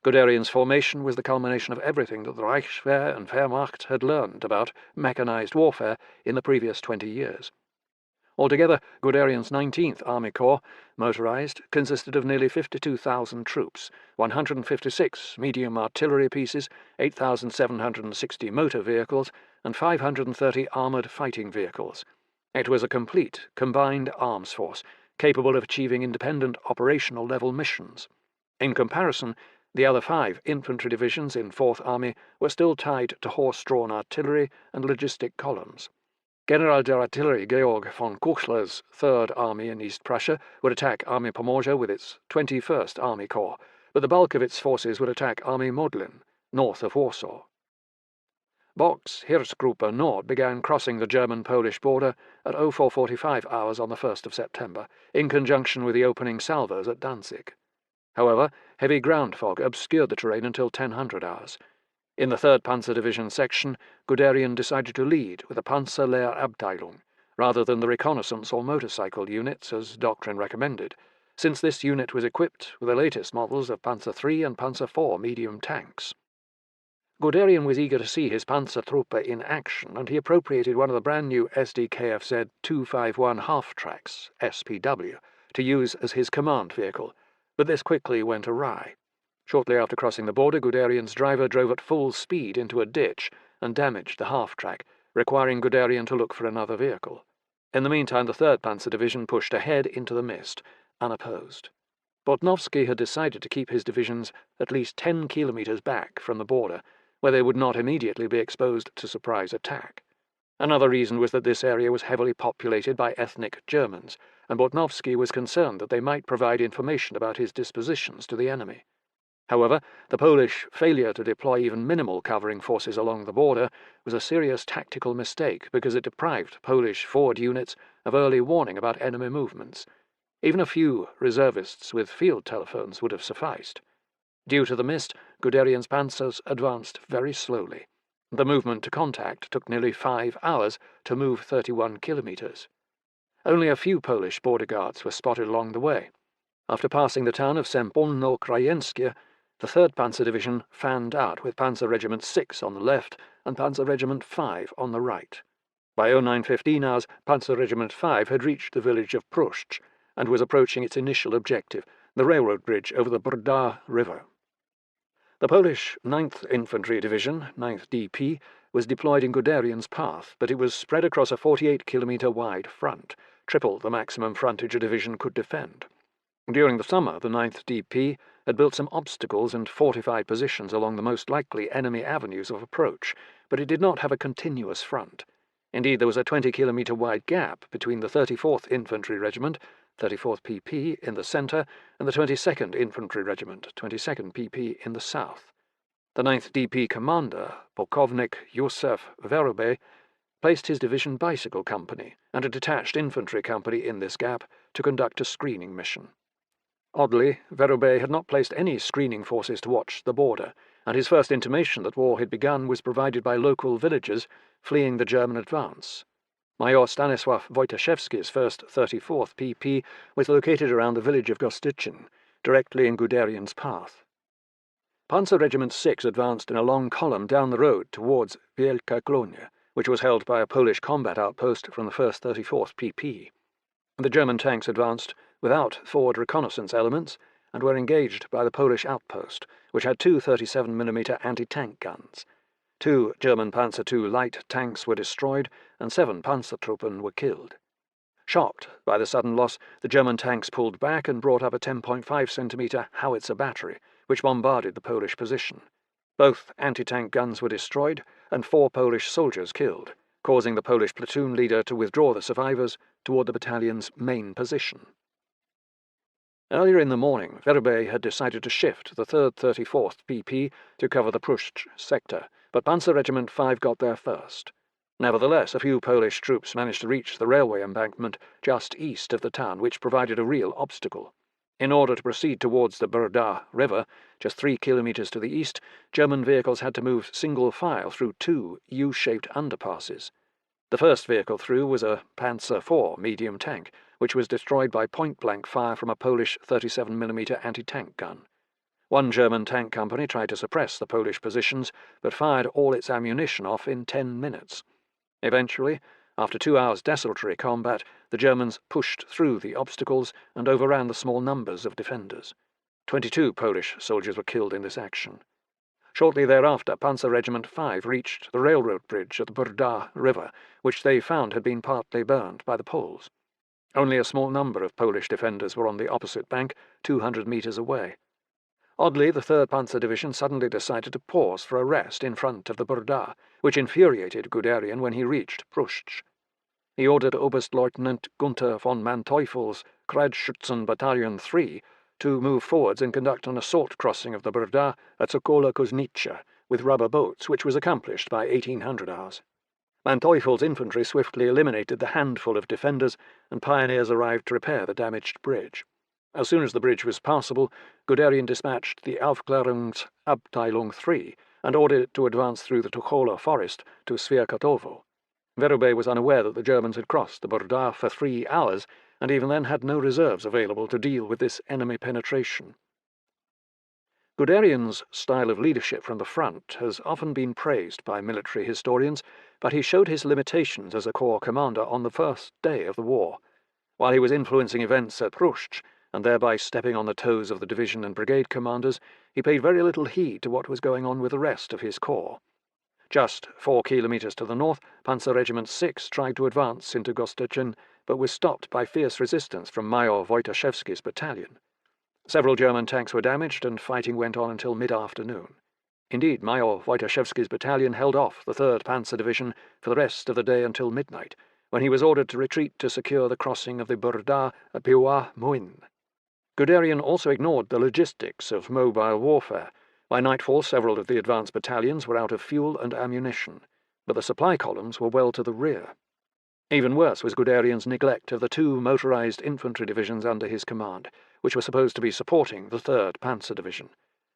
Guderian's formation was the culmination of everything that the Reichswehr and Wehrmacht had learned about mechanized warfare in the previous 20 years. Altogether, Guderian's 19th Army Corps, motorized, consisted of nearly 52,000 troops, 156 medium artillery pieces, 8,760 motor vehicles, and 530 armoured fighting vehicles. It was a complete, combined arms force, capable of achieving independent operational-level missions. In comparison, the other 5 infantry divisions in 4th Army were still tied to horse-drawn artillery and logistic columns. General der Artillerie Georg von Kuchler's 3rd Army in East Prussia would attack Army Pomorza with its 21st Army Corps, but the bulk of its forces would attack Army Modlin, north of Warsaw. Bock's Heeresgruppe Nord began crossing the German-Polish border at 04:45 hours on the 1st of September, in conjunction with the opening salvos at Danzig. However, heavy ground fog obscured the terrain until 1000 hours. In the 3rd Panzer Division section, Guderian decided to lead with a Panzerlehrabteilung, rather than the reconnaissance or motorcycle units as doctrine recommended, since this unit was equipped with the latest models of Panzer III and Panzer IV medium tanks. Guderian was eager to see his Panzertruppe in action, and he appropriated one of the brand-new SD-KFZ 251 half-tracks, SPW, to use as his command vehicle, but this quickly went awry. Shortly after crossing the border, Guderian's driver drove at full speed into a ditch and damaged the half-track, requiring Guderian to look for another vehicle. In the meantime, the 3rd Panzer Division pushed ahead into the mist, unopposed. Bortnowski had decided to keep his divisions at least 10 kilometers back from the border, where they would not immediately be exposed to surprise attack. Another reason was that this area was heavily populated by ethnic Germans, and Bortnowski was concerned that they might provide information about his dispositions to the enemy. However, the Polish failure to deploy even minimal covering forces along the border was a serious tactical mistake because it deprived Polish forward units of early warning about enemy movements. Even a few reservists with field telephones would have sufficed. Due to the mist, Guderian's panzers advanced very slowly. The movement to contact took nearly 5 hours to move 31 kilometers. Only a few Polish border guards were spotted along the way. After passing the town of Sempolno-Krajenskie, the 3rd Panzer Division fanned out with Panzer Regiment 6 on the left and Panzer Regiment 5 on the right. By 09:15 hours, Panzer Regiment 5 had reached the village of Pruszcz and was approaching its initial objective, the railroad bridge over the Brda River. The Polish 9th Infantry Division, 9th DP, was deployed in Guderian's path, but it was spread across a 48-kilometre-wide front, triple the maximum frontage a division could defend. During the summer, the 9th DP had built some obstacles and fortified positions along the most likely enemy avenues of approach, but it did not have a continuous front. Indeed, there was a 20-kilometre-wide gap between the 34th Infantry Regiment, 34th PP, in the centre, and the 22nd Infantry Regiment, 22nd PP, in the south. The 9th DP commander, Polkovnik Yusef Verubey, placed his division bicycle company and a detached infantry company in this gap to conduct a screening mission. Oddly, Verubey had not placed any screening forces to watch the border, and his first intimation that war had begun was provided by local villagers fleeing the German advance. Major Stanisław Wojciechowski's 1st 34th PP was located around the village of Gostycin, directly in Guderian's path. Panzer Regiment 6 advanced in a long column down the road towards Wielka Glonia, which was held by a Polish combat outpost from the 1st 34th PP. The German tanks advanced without forward reconnaissance elements and were engaged by the Polish outpost, which had two 37mm anti-tank guns. 2 German Panzer II light tanks were destroyed, and 7 Panzertruppen were killed. Shocked by the sudden loss, the German tanks pulled back and brought up a 10.5cm howitzer battery, which bombarded the Polish position. Both anti-tank guns were destroyed, and 4 Polish soldiers killed, causing the Polish platoon leader to withdraw the survivors toward the battalion's main position. Earlier in the morning, Verubey had decided to shift the 3rd 34th PP to cover the Pruszcz sector, but Panzer Regiment 5 got there first. Nevertheless, a few Polish troops managed to reach the railway embankment just east of the town, which provided a real obstacle. In order to proceed towards the Brda River, just 3 kilometres to the east, German vehicles had to move single file through 2 U-shaped underpasses. The first vehicle through was a Panzer IV medium tank, which was destroyed by point-blank fire from a Polish 37mm anti-tank gun. One German tank company tried to suppress the Polish positions, but fired all its ammunition off in 10 minutes. Eventually, after 2 hours' desultory combat, the Germans pushed through the obstacles and overran the small numbers of defenders. 22 Polish soldiers were killed in this action. Shortly thereafter, Panzer Regiment 5 reached the railroad bridge at the Brda River, which they found had been partly burned by the Poles. Only a small number of Polish defenders were on the opposite bank, 200 metres away. Oddly, the 3rd Panzer Division suddenly decided to pause for a rest in front of the Brda, which infuriated Guderian when he reached Pruszcz. He ordered Oberstleutnant Gunther von Manteuffel's Kreisschützen Battalion 3 to move forwards and conduct an assault crossing of the Brda at Sokola Kuznitsa with rubber boats, which was accomplished by 1800 hours. Manteufel's infantry swiftly eliminated the handful of defenders, and pioneers arrived to repair the damaged bridge. As soon as the bridge was passable, Guderian dispatched the Aufklärungsabteilung 3 and ordered it to advance through the Tuchola forest to Svierkotovo. Verubey was unaware that the Germans had crossed the Brda for 3 hours, and even then had no reserves available to deal with this enemy penetration. Guderian's style of leadership from the front has often been praised by military historians, but he showed his limitations as a corps commander on the first day of the war. While he was influencing events at Pruszcz, and thereby stepping on the toes of the division and brigade commanders, he paid very little heed to what was going on with the rest of his corps. Just 4 kilometres to the north, Panzer Regiment 6 tried to advance into Gostycin, but was stopped by fierce resistance from Major Wojciechowski's battalion. Several German tanks were damaged, and fighting went on until mid-afternoon. Indeed, Major Wojciechowski's battalion held off the 3rd Panzer Division for the rest of the day until midnight, when he was ordered to retreat to secure the crossing of the Brda at Biła Młyn. Guderian also ignored the logistics of mobile warfare. By nightfall, several of the advanced battalions were out of fuel and ammunition, but the supply columns were well to the rear. Even worse was Guderian's neglect of the 2 motorized infantry divisions under his command, which were supposed to be supporting the 3rd Panzer Division.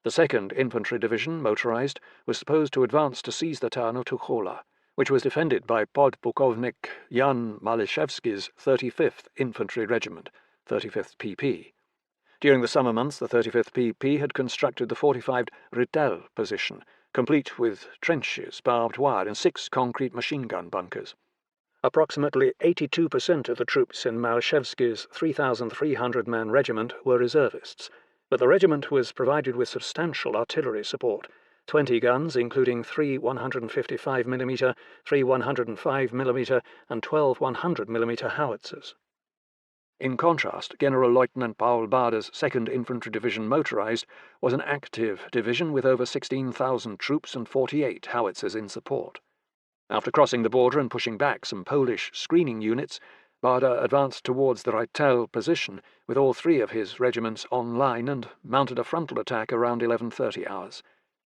The 2nd Infantry Division, motorized, was supposed to advance to seize the town of Tuchola, which was defended by Podpukovnik Jan Maliszewski's 35th Infantry Regiment, 35th PP. During the summer months, the 35th PP had constructed the fortified Rytel position, complete with trenches, barbed wire, and 6 concrete machine gun bunkers. Approximately 82% of the troops in Maliszewski's 3,300-man regiment were reservists, but the regiment was provided with substantial artillery support, 20 guns, including 3 155mm, 3 105mm, and 12 100mm howitzers. In contrast, General Lieutenant Paul Bader's 2nd Infantry Division motorized was an active division with over 16,000 troops and 48 howitzers in support. After crossing the border and pushing back some Polish screening units, Bader advanced towards the Reitel position with all 3 of his regiments on line and mounted a frontal attack around 11:30 hours.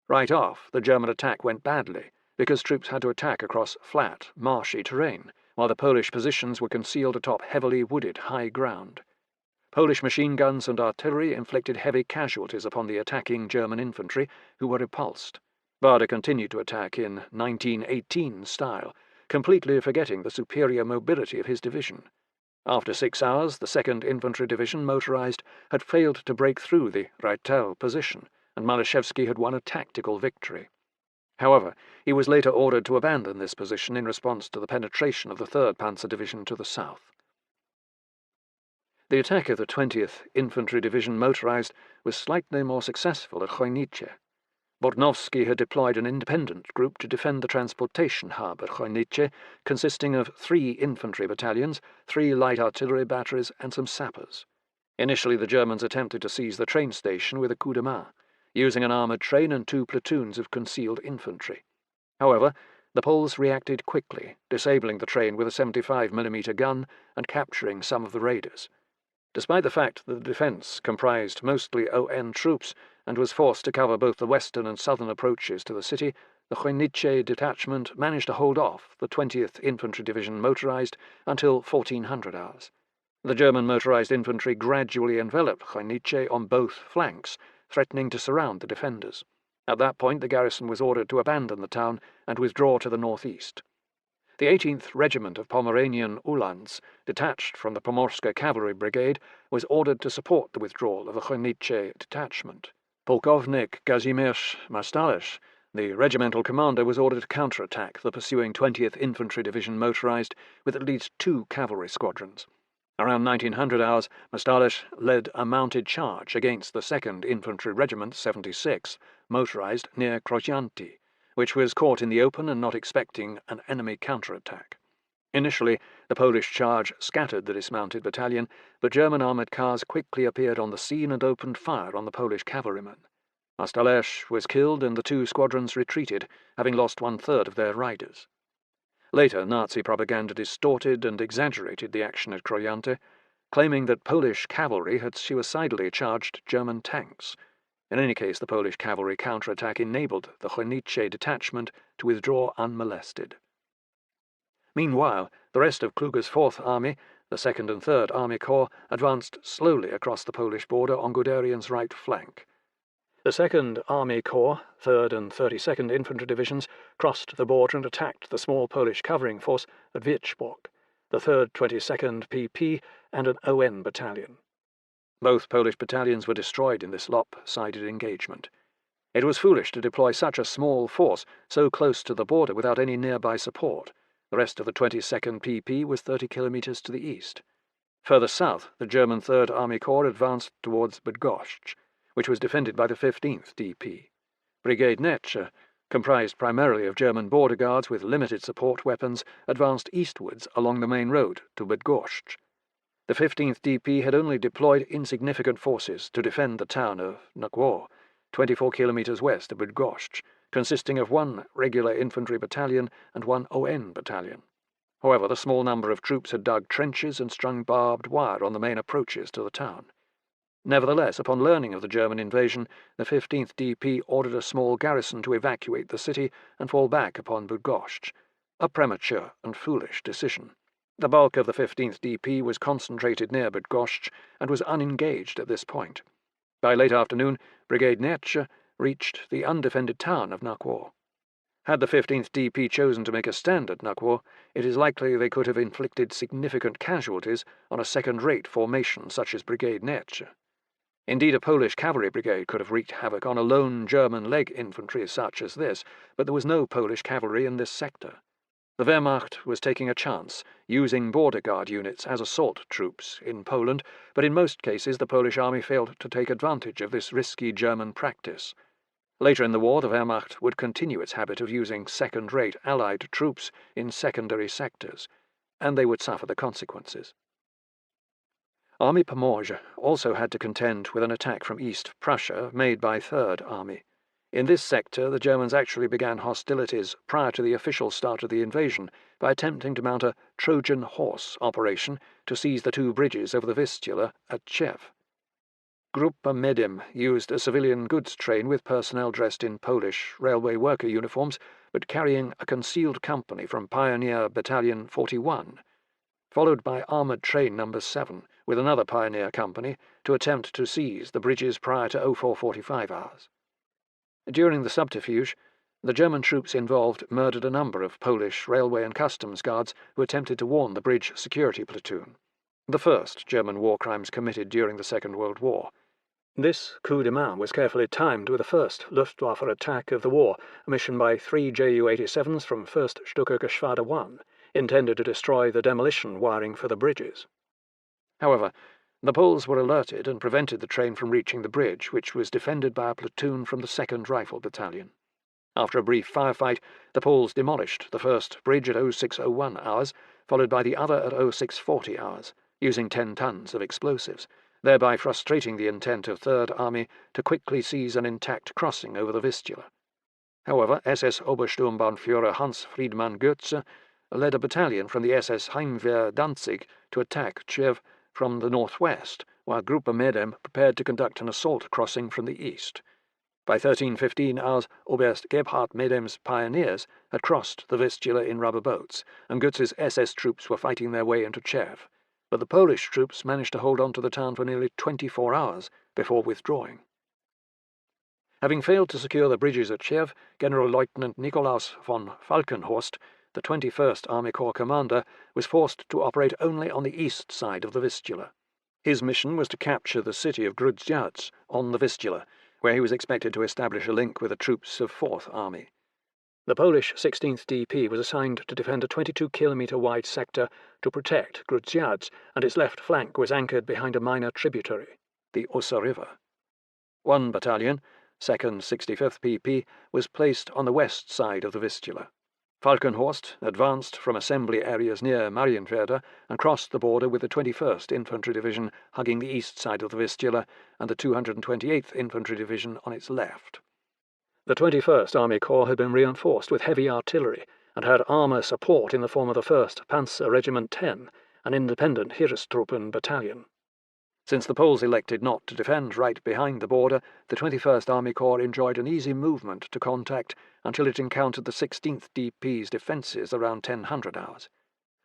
Right off, the German attack went badly, because troops had to attack across flat, marshy terrain, while the Polish positions were concealed atop heavily wooded high ground. Polish machine guns and artillery inflicted heavy casualties upon the attacking German infantry, who were repulsed. Bader continued to attack in 1918 style, completely forgetting the superior mobility of his division. After 6 hours, the 2nd Infantry Division motorized had failed to break through the Reitel position, and Malashevsky had won a tactical victory. However, he was later ordered to abandon this position in response to the penetration of the 3rd Panzer Division to the south. The attack of the 20th Infantry Division motorized was slightly more successful at Chojnice. Bortnowski had deployed an independent group to defend the transportation hub at Chojnice, consisting of 3 infantry battalions, 3 light artillery batteries, and some sappers. Initially, the Germans attempted to seize the train station with a coup de main, using an armoured train and 2 platoons of concealed infantry. However, the Poles reacted quickly, disabling the train with a 75mm gun and capturing some of the raiders. Despite the fact that the defence comprised mostly ON troops and was forced to cover both the western and southern approaches to the city, the Chojnice detachment managed to hold off the 20th Infantry Division motorized until 1400 hours. The German motorized infantry gradually enveloped Chojnice on both flanks, threatening to surround the defenders. At that point, the garrison was ordered to abandon the town and withdraw to the northeast. The 18th Regiment of Pomeranian Uhlans, detached from the Pomorska Cavalry Brigade, was ordered to support the withdrawal of the Chojnice detachment. Polkovnik Kazimierz Mastalerz, the regimental commander, was ordered to counterattack the pursuing 20th Infantry Division motorized with at least 2 cavalry squadrons. Around 1900 hours, Mastalerz led a mounted charge against the 2nd Infantry Regiment 76, motorized near Krojanty, which was caught in the open and not expecting an enemy counterattack. Initially, the Polish charge scattered the dismounted battalion, but German armoured cars quickly appeared on the scene and opened fire on the Polish cavalrymen. Mastalerz was killed and the 2 squadrons retreated, having lost 1/3 of their riders. Later, Nazi propaganda distorted and exaggerated the action at Krojanty, claiming that Polish cavalry had suicidally charged German tanks. In any case, the Polish cavalry counterattack enabled the Chojnice detachment to withdraw unmolested. Meanwhile, the rest of Kluge's 4th Army, the 2nd and 3rd Army Corps, advanced slowly across the Polish border on Guderian's right flank. The 2nd Army Corps, 3rd and 32nd Infantry Divisions crossed the border and attacked the small Polish covering force at Wierzbok, the 3rd 22nd PP, and an ON battalion. Both Polish battalions were destroyed in this lopsided engagement. It was foolish to deploy such a small force so close to the border without any nearby support. The rest of the 22nd PP was 30 kilometers to the east. Further south, the German 3rd Army Corps advanced towards Bydgoszcz, which was defended by the 15th DP. Brigade Netsche, comprised primarily of German border guards with limited support weapons, advanced eastwards along the main road to Bydgoszcz. The 15th DP had only deployed insignificant forces to defend the town of Nakło, 24 kilometers west of Bydgoszcz, consisting of 1 regular infantry battalion and 1 ON battalion. However, the small number of troops had dug trenches and strung barbed wire on the main approaches to the town. Nevertheless, upon learning of the German invasion, the 15th DP ordered a small garrison to evacuate the city and fall back upon Bydgoszcz, a premature and foolish decision. The bulk of the 15th DP was concentrated near Bydgoszcz and was unengaged at this point. By late afternoon, Brigade Netsche reached the undefended town of Nakło. Had the 15th DP chosen to make a stand at Nakło, it is likely they could have inflicted significant casualties on a second-rate formation such as Brigade Netsche. Indeed, a Polish cavalry brigade could have wreaked havoc on a lone German leg infantry such as this, but there was no Polish cavalry in this sector. The Wehrmacht was taking a chance, using border guard units as assault troops in Poland, but in most cases the Polish army failed to take advantage of this risky German practice. Later in the war, the Wehrmacht would continue its habit of using second-rate Allied troops in secondary sectors, and they would suffer the consequences. Army Pomorze also had to contend with an attack from East Prussia made by Third Army. In this sector, the Germans actually began hostilities prior to the official start of the invasion by attempting to mount a Trojan horse operation to seize the two bridges over the Vistula at Tchev. Grupa Medem used a civilian goods train with personnel dressed in Polish railway worker uniforms, but carrying a concealed company from Pioneer Battalion 41, followed by Armoured Train No. 7 with another Pioneer company to attempt to seize the bridges prior to 04:45 hours. During the subterfuge, the German troops involved murdered a number of Polish railway and customs guards who attempted to warn the bridge security platoon, the first German war crimes committed during the Second World War. This coup de main was carefully timed with the first Luftwaffe attack of the war, a mission by 3 Ju-87s from 1st Stuka-Geschwader 1, intended to destroy the demolition wiring for the bridges. However, the Poles were alerted and prevented the train from reaching the bridge, which was defended by a platoon from the 2nd Rifle Battalion. After a brief firefight, the Poles demolished the first bridge at 06:01 hours, followed by the other at 06:40 hours, using 10 tons of explosives, thereby frustrating the intent of Third Army to quickly seize an intact crossing over the Vistula. However, SS Obersturmbannführer Hans Friedmann Goetze led a battalion from the SS Heimwehr Danzig to attack Tchev from the northwest, while Grupa Medem prepared to conduct an assault crossing from the east. By 13:15 hours, Oberst Gebhard Medem's pioneers had crossed the Vistula in rubber boats, and Goetze's SS troops were fighting their way into Tchev, but the Polish troops managed to hold on to the town for nearly 24 hours before withdrawing. Having failed to secure the bridges at Tchev, General-Lieutenant Nikolaus von Falkenhorst, the 21st Army Corps commander, was forced to operate only on the east side of the Vistula. His mission was to capture the city of Grudziądz on the Vistula, where he was expected to establish a link with the troops of 4th Army. The Polish 16th DP was assigned to defend a 22-kilometre wide sector to protect Grudziądz, and its left flank was anchored behind a minor tributary, the Osa River. One battalion, 2nd 65th PP, was placed on the west side of the Vistula. Falkenhorst advanced from assembly areas near Marienwerder and crossed the border with the 21st Infantry Division hugging the east side of the Vistula and the 228th Infantry Division on its left. The 21st Army Corps had been reinforced with heavy artillery and had armour support in the form of the 1st Panzer Regiment 10, an independent Heerestruppen battalion. Since the Poles elected not to defend right behind the border, the 21st Army Corps enjoyed an easy movement to contact until it encountered the 16th DP's defences around 1000 hours.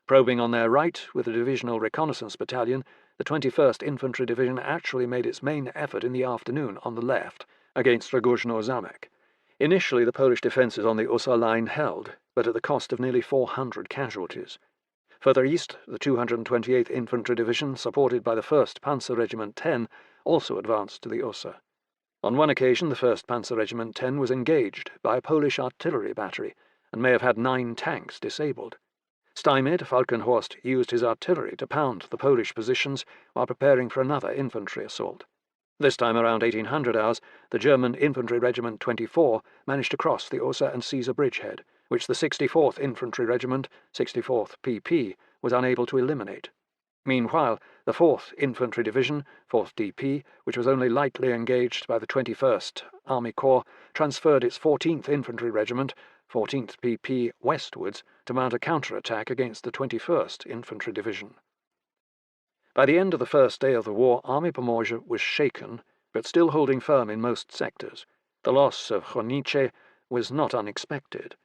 Probing on their right with the Divisional Reconnaissance Battalion, the 21st Infantry Division actually made its main effort in the afternoon on the left against Rogozno-Zamek. Initially, the Polish defences on the Osa line held, but at the cost of nearly 400 casualties. Further east, the 228th Infantry Division, supported by the 1st Panzer Regiment 10, also advanced to the Osa. On one occasion, the 1st Panzer Regiment 10 was engaged by a Polish artillery battery and may have had 9 tanks disabled. Stymied, Falkenhorst used his artillery to pound the Polish positions while preparing for another infantry assault. This time around 1800 hours, the German Infantry Regiment 24 managed to cross the Osa and seize a bridgehead, which the 64th Infantry Regiment, 64th PP, was unable to eliminate. Meanwhile, the 4th Infantry Division, 4th DP, which was only lightly engaged by the 21st Army Corps, transferred its 14th Infantry Regiment, 14th PP, westwards to mount a counter-attack against the 21st Infantry Division. By the end of the first day of the war, Army Pomorze was shaken, but still holding firm in most sectors. The loss of Chonice was not unexpected.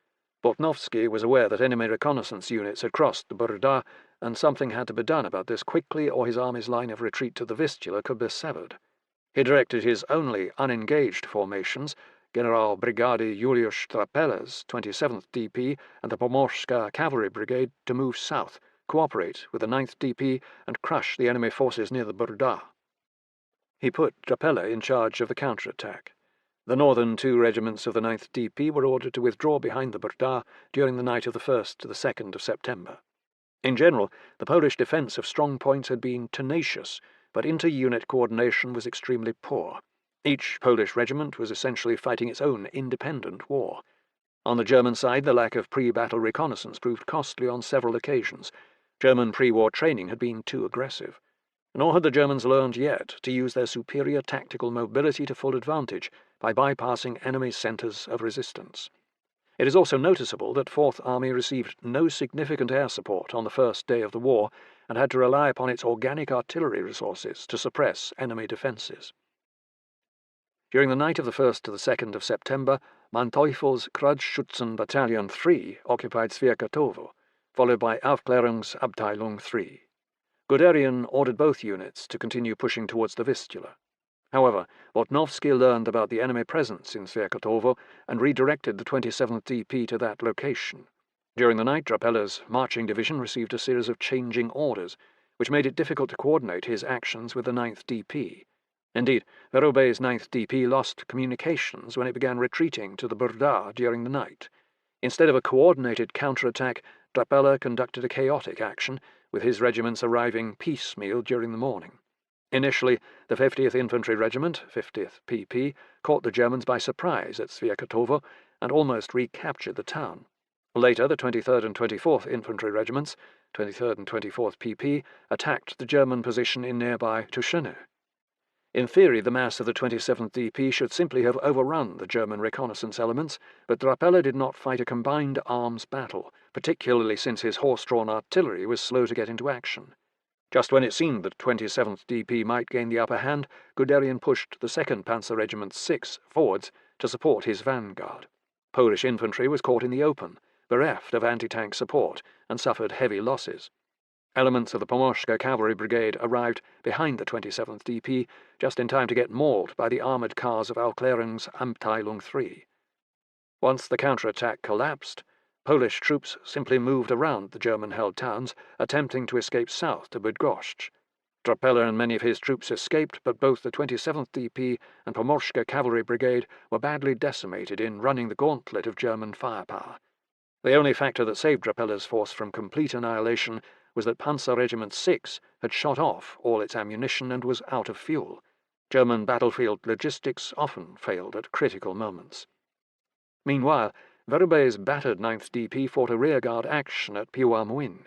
Bortnowski was aware that enemy reconnaissance units had crossed the Burda, and something had to be done about this quickly, or his army's line of retreat to the Vistula could be severed. He directed his only unengaged formations, General Brigade Juliusz Trapella's 27th DP and the Pomorska Cavalry Brigade, to move south, cooperate with the 9th DP, and crush the enemy forces near the Burda. He put Trapella in charge of the counterattack. The northern 2 regiments of the 9th DP were ordered to withdraw behind the Burda during the night of the 1st to the 2nd of September. In general, the Polish defence of strong points had been tenacious, but inter-unit coordination was extremely poor. Each Polish regiment was essentially fighting its own independent war. On the German side, the lack of pre-battle reconnaissance proved costly on several occasions. German pre-war training had been too aggressive. Nor had the Germans learned yet to use their superior tactical mobility to full advantage by bypassing enemy centres of resistance. It is also noticeable that Fourth Army received no significant air support on the first day of the war and had to rely upon its organic artillery resources to suppress enemy defences. During the night of the 1st to the 2nd of September, Manteuffel's Kreuzschützen Battalion 3 occupied Zwierkatowo, followed by Aufklärungsabteilung 3. Guderian ordered both units to continue pushing towards the Vistula. However, Botnowski learned about the enemy presence in Zwierkatowo and redirected the 27th DP to that location. During the night, Drapelle's marching division received a series of changing orders, which made it difficult to coordinate his actions with the 9th DP. Indeed, Verobey's 9th DP lost communications when it began retreating to the Burda during the night. Instead of a coordinated counterattack, Drapelle conducted a chaotic action, with his regiments arriving piecemeal during the morning. Initially, the 50th Infantry Regiment, 50th PP, caught the Germans by surprise at Zwierkatowo and almost recaptured the town. Later, the 23rd and 24th Infantry Regiments, 23rd and 24th PP, attacked the German position in nearby Tuschene. In theory, the mass of the 27th DP should simply have overrun the German reconnaissance elements, but Drapelle did not fight a combined arms battle, particularly since his horse-drawn artillery was slow to get into action. Just when it seemed that 27th DP might gain the upper hand, Guderian pushed the 2nd Panzer Regiment 6 forwards to support his vanguard. Polish infantry was caught in the open, bereft of anti-tank support, and suffered heavy losses. Elements of the Pomorska Cavalry Brigade arrived behind the 27th DP just in time to get mauled by the armoured cars of Aufklärungsabteilung 3. Once the counterattack collapsed, Polish troops simply moved around the German-held towns, attempting to escape south to Bydgoszcz. Drapelle and many of his troops escaped, but both the 27th DP and Pomorska Cavalry Brigade were badly decimated in running the gauntlet of German firepower. The only factor that saved Drapelle's force from complete annihilation was that Panzer Regiment 6 had shot off all its ammunition and was out of fuel. German battlefield logistics often failed at critical moments. Meanwhile, Verobey's battered 9th DP fought a rearguard action at Piła-Młyn,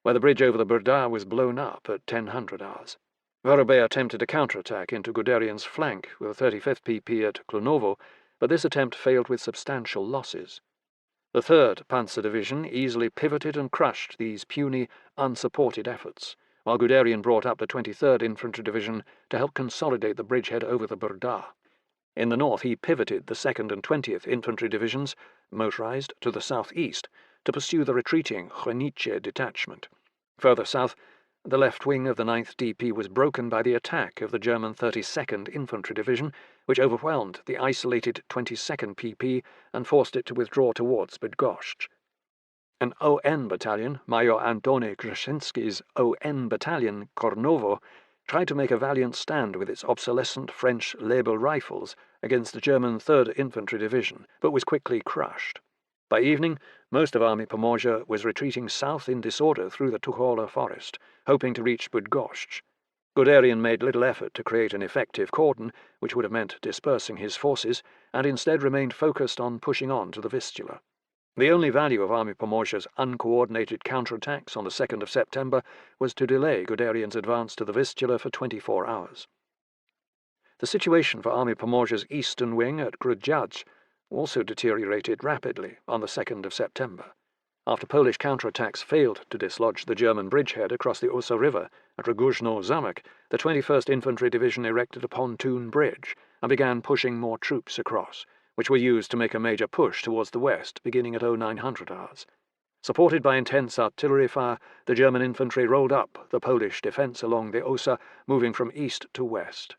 where the bridge over the Burda was blown up at 1000 hours. Verobey attempted a counterattack into Guderian's flank with the 35th PP at Klunowo, but this attempt failed with substantial losses. The 3rd Panzer Division easily pivoted and crushed these puny, unsupported efforts, while Guderian brought up the 23rd Infantry Division to help consolidate the bridgehead over the Burda. In the north, he pivoted the 2nd and 20th Infantry Divisions, motorized, to the southeast to pursue the retreating Chojnice detachment. Further south, the left wing of the 9th DP was broken by the attack of the German 32nd Infantry Division, which overwhelmed the isolated 22nd PP and forced it to withdraw towards Bydgoszcz. An ON battalion, Major Antoni Kraszynski's ON battalion, Kornowo, tried to make a valiant stand with its obsolescent French Lebel rifles against the German 3rd Infantry Division, but was quickly crushed. By evening, most of Army Pomorza was retreating south in disorder through the Tuchola forest, hoping to reach Bydgoszcz. Guderian made little effort to create an effective cordon, which would have meant dispersing his forces, and instead remained focused on pushing on to the Vistula. The only value of Army Pomorza's uncoordinated counterattacks on the 2nd of September was to delay Guderian's advance to the Vistula for 24 hours. The situation for Army Pomorza's eastern wing at Grudziądz also deteriorated rapidly on the 2nd of September. After Polish counterattacks failed to dislodge the German bridgehead across the Osa River at Rogóżno Zamek, the 21st Infantry Division erected a pontoon bridge and began pushing more troops across, which were used to make a major push towards the west beginning at 0900 hours. Supported by intense artillery fire, the German infantry rolled up the Polish defence along the Osa, moving from east to west.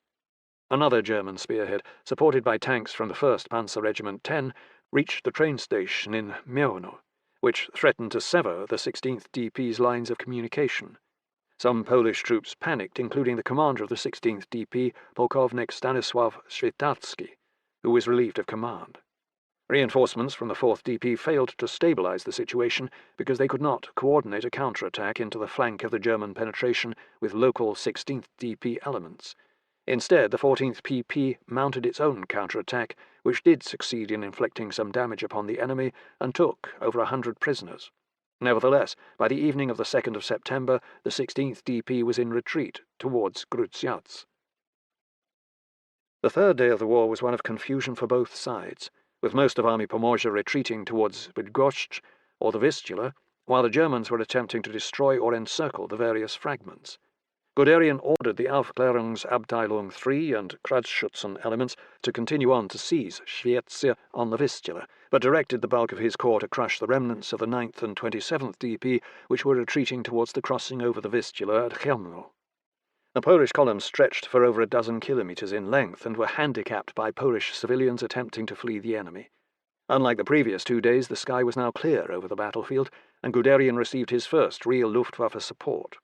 Another German spearhead, supported by tanks from the 1st Panzer Regiment 10, reached the train station in Mielno, which threatened to sever the 16th DP's lines of communication. Some Polish troops panicked, including the commander of the 16th DP, Pułkownik Stanisław Świtarski, who was relieved of command. Reinforcements from the 4th DP failed to stabilize the situation because they could not coordinate a counterattack into the flank of the German penetration with local 16th DP elements. Instead, the 14th PP mounted its own counterattack, which did succeed in inflicting some damage upon the enemy and took over 100 prisoners. Nevertheless, by the evening of the 2nd of September, the 16th DP was in retreat towards Grudziądz. The third day of the war was one of confusion for both sides, with most of Army Pomorze retreating towards Bydgoszcz or the Vistula, while the Germans were attempting to destroy or encircle the various fragments. Guderian ordered the Aufklärungsabteilung III and Kreuzschützen elements to continue on to seize Świecie on the Vistula, but directed the bulk of his corps to crush the remnants of the 9th and 27th DP, which were retreating towards the crossing over the Vistula at Chełmno. The Polish columns stretched for over a dozen kilometres in length and were handicapped by Polish civilians attempting to flee the enemy. Unlike the previous 2 days, the sky was now clear over the battlefield, and Guderian received his first real Luftwaffe support.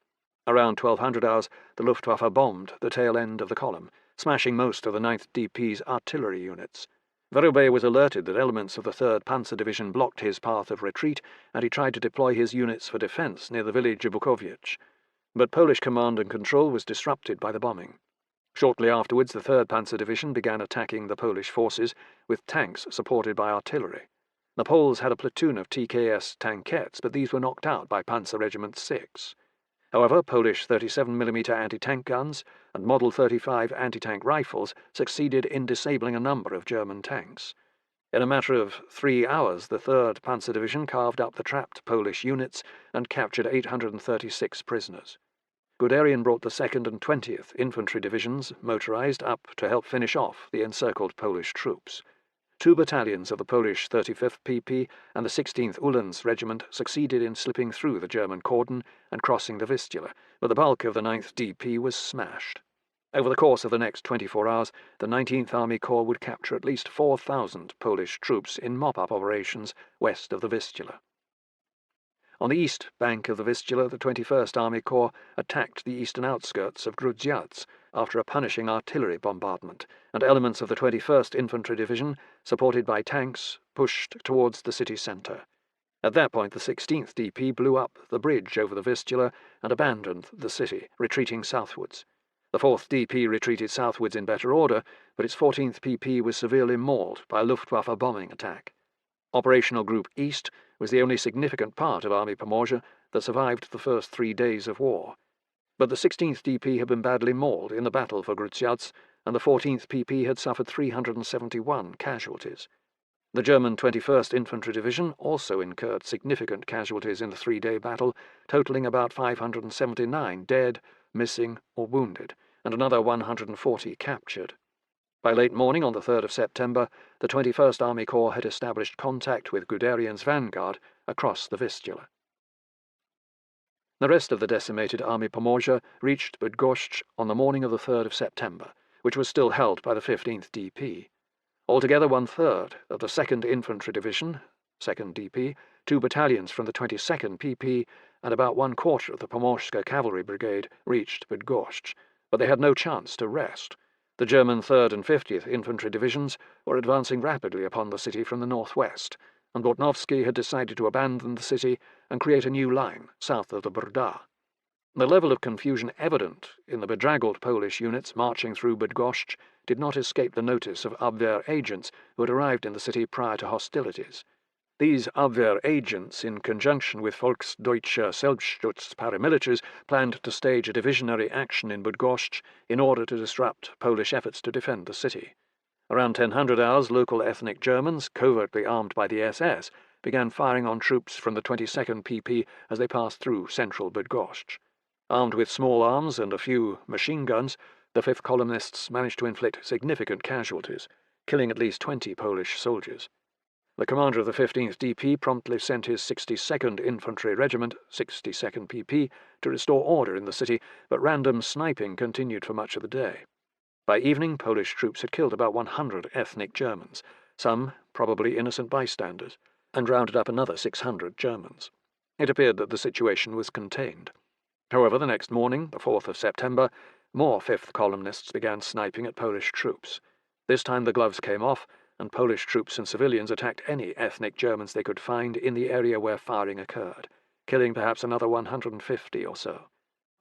Around 1200 hours, the Luftwaffe bombed the tail end of the column, smashing most of the 9th DP's artillery units. Verubey was alerted that elements of the 3rd Panzer Division blocked his path of retreat, and he tried to deploy his units for defence near the village of Bukowiec. But Polish command and control was disrupted by the bombing. Shortly afterwards, the 3rd Panzer Division began attacking the Polish forces, with tanks supported by artillery. The Poles had a platoon of TKS tankettes, but these were knocked out by Panzer Regiment 6. However, Polish 37mm anti-tank guns and Model 35 anti-tank rifles succeeded in disabling a number of German tanks. In a matter of 3 hours, the 3rd Panzer Division carved up the trapped Polish units and captured 836 prisoners. Guderian brought the 2nd and 20th Infantry Divisions, motorized, up to help finish off the encircled Polish troops. 2 battalions of the Polish 35th PP and the 16th Uhlans Regiment succeeded in slipping through the German cordon and crossing the Vistula, but the bulk of the 9th DP was smashed. Over the course of the next 24 hours, the 19th Army Corps would capture at least 4,000 Polish troops in mop-up operations west of the Vistula. On the east bank of the Vistula, the 21st Army Corps attacked the eastern outskirts of Grudziądz after a punishing artillery bombardment, and elements of the 21st Infantry Division, supported by tanks, pushed towards the city centre. At that point, the 16th DP blew up the bridge over the Vistula and abandoned the city, retreating southwards. The 4th DP retreated southwards in better order, but its 14th PP was severely mauled by a Luftwaffe bombing attack. Operational Group East was the only significant part of Army Pomorze that survived the first 3 days of war. But the 16th DP had been badly mauled in the battle for Grudziądz, and the 14th PP had suffered 371 casualties. The German 21st Infantry Division also incurred significant casualties in the 3-day battle, totaling about 579 dead, missing, or wounded, and another 140 captured. By late morning on the 3rd of September, the 21st Army Corps had established contact with Guderian's vanguard across the Vistula. The rest of the decimated Army Pomorze reached Bydgoszcz on the morning of the 3rd of September, which was still held by the 15th DP. Altogether, 1/3 of the 2nd Infantry Division, 2nd DP, 2 battalions from the 22nd PP, and about 1/4 of the Pomorska Cavalry Brigade reached Bydgoszcz, but they had no chance to rest. The German 3rd and 50th Infantry Divisions were advancing rapidly upon the city from the northwest, and Bortnowski had decided to abandon the city and create a new line south of the Brda. The level of confusion evident in the bedraggled Polish units marching through Bydgoszcz did not escape the notice of Abwehr agents who had arrived in the city prior to hostilities. These Abwehr agents, in conjunction with Volksdeutsche Selbstschutz paramilitaries, planned to stage a divisionary action in Bydgoszcz in order to disrupt Polish efforts to defend the city. Around 1000 hours, local ethnic Germans, covertly armed by the SS, began firing on troops from the 22nd PP as they passed through central Bydgoszcz. Armed with small arms and a few machine guns, the 5th columnists managed to inflict significant casualties, killing at least 20 Polish soldiers. The commander of the 15th DP promptly sent his 62nd Infantry Regiment, 62nd PP, to restore order in the city, but random sniping continued for much of the day. By evening, Polish troops had killed about 100 ethnic Germans, some probably innocent bystanders, and rounded up another 600 Germans. It appeared that the situation was contained. However, the next morning, the 4th of September, more 5th columnists began sniping at Polish troops. This time the gloves came off, and Polish troops and civilians attacked any ethnic Germans they could find in the area where firing occurred, killing perhaps another 150 or so.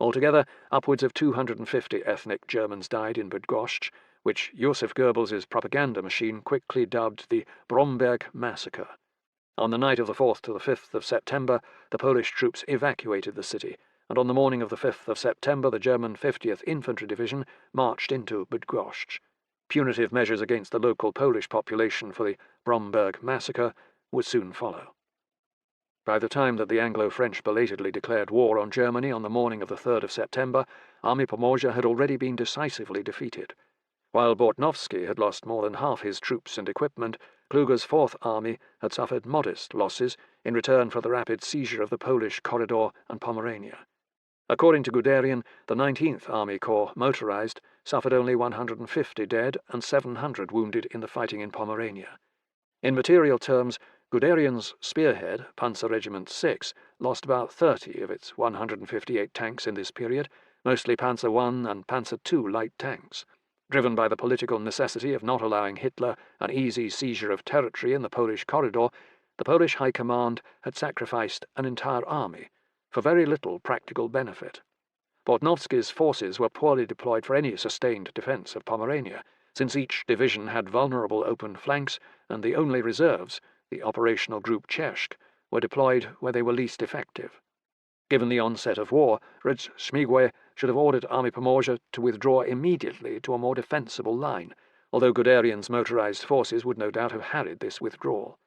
Altogether, upwards of 250 ethnic Germans died in Bydgoszcz, which Joseph Goebbels' propaganda machine quickly dubbed the Bromberg Massacre. On the night of the 4th to the 5th of September, the Polish troops evacuated the city, and on the morning of the 5th of September the German 50th Infantry Division marched into Bydgoszcz. Punitive measures against the local Polish population for the Bromberg Massacre would soon follow. By the time that the Anglo-French belatedly declared war on Germany on the morning of the 3rd of September, Army Pomorza had already been decisively defeated. While Bortnowski had lost more than half his troops and equipment, Kluger's Fourth Army had suffered modest losses in return for the rapid seizure of the Polish corridor and Pomerania. According to Guderian, the 19th Army Corps, motorized, suffered only 150 dead and 700 wounded in the fighting in Pomerania. In material terms, Guderian's spearhead, Panzer Regiment 6, lost about 30 of its 158 tanks in this period, mostly Panzer I and Panzer II light tanks. Driven by the political necessity of not allowing Hitler an easy seizure of territory in the Polish corridor, the Polish High Command had sacrificed an entire army for very little practical benefit. Bortnowski's forces were poorly deployed for any sustained defence of Pomerania, since each division had vulnerable open flanks, and the only reserves, the operational group Czech, were deployed where they were least effective. Given the onset of war, Reshaped should have ordered Army Pomorza to withdraw immediately to a more defensible line, although Guderian's motorized forces would no doubt have harried this withdrawal.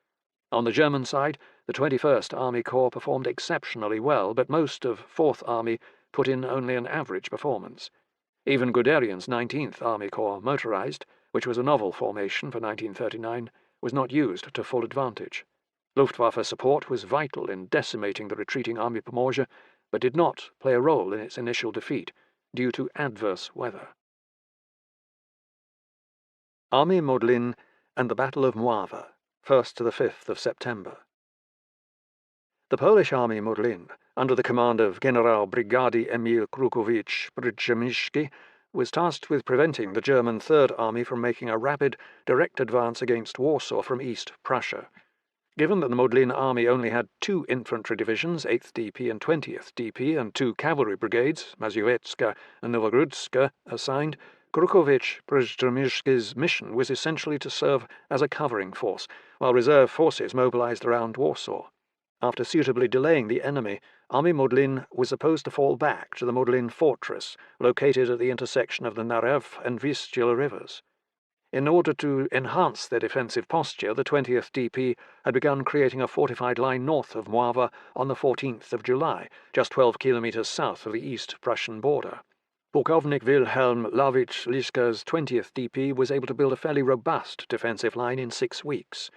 On the German side, the 21st Army Corps performed exceptionally well, but most of 4th Army put in only an average performance. Even Guderian's 19th Army Corps, motorized, which was a novel formation for 1939, was not used to full advantage. Luftwaffe support was vital in decimating the retreating Army Pomorza, but did not play a role in its initial defeat, due to adverse weather. Army Modlin and the Battle of Mława, 1st to the 5th of September. The Polish Army Modlin, under the command of General Brigady Emil Krukowicz-Przemyślski, was tasked with preventing the German Third Army from making a rapid, direct advance against Warsaw from East Prussia. Given that the Modlin Army only had 2 infantry divisions, 8th DP and 20th DP, and 2 cavalry brigades, Mazowiecka and Nowogródzka, assigned, Krukowicz-Przemyślski's mission was essentially to serve as a covering force, while reserve forces mobilized around Warsaw. After suitably delaying the enemy, Army Modlin was supposed to fall back to the Modlin Fortress, located at the intersection of the Narew and Vistula rivers. In order to enhance their defensive posture, the 20th DP had begun creating a fortified line north of Mława on the 14th of July, just 12 kilometers south of the East Prussian border. Pułkownik Wilhelm Lawicz-Lischka's 20th DP was able to build a fairly robust defensive line in 6 weeks,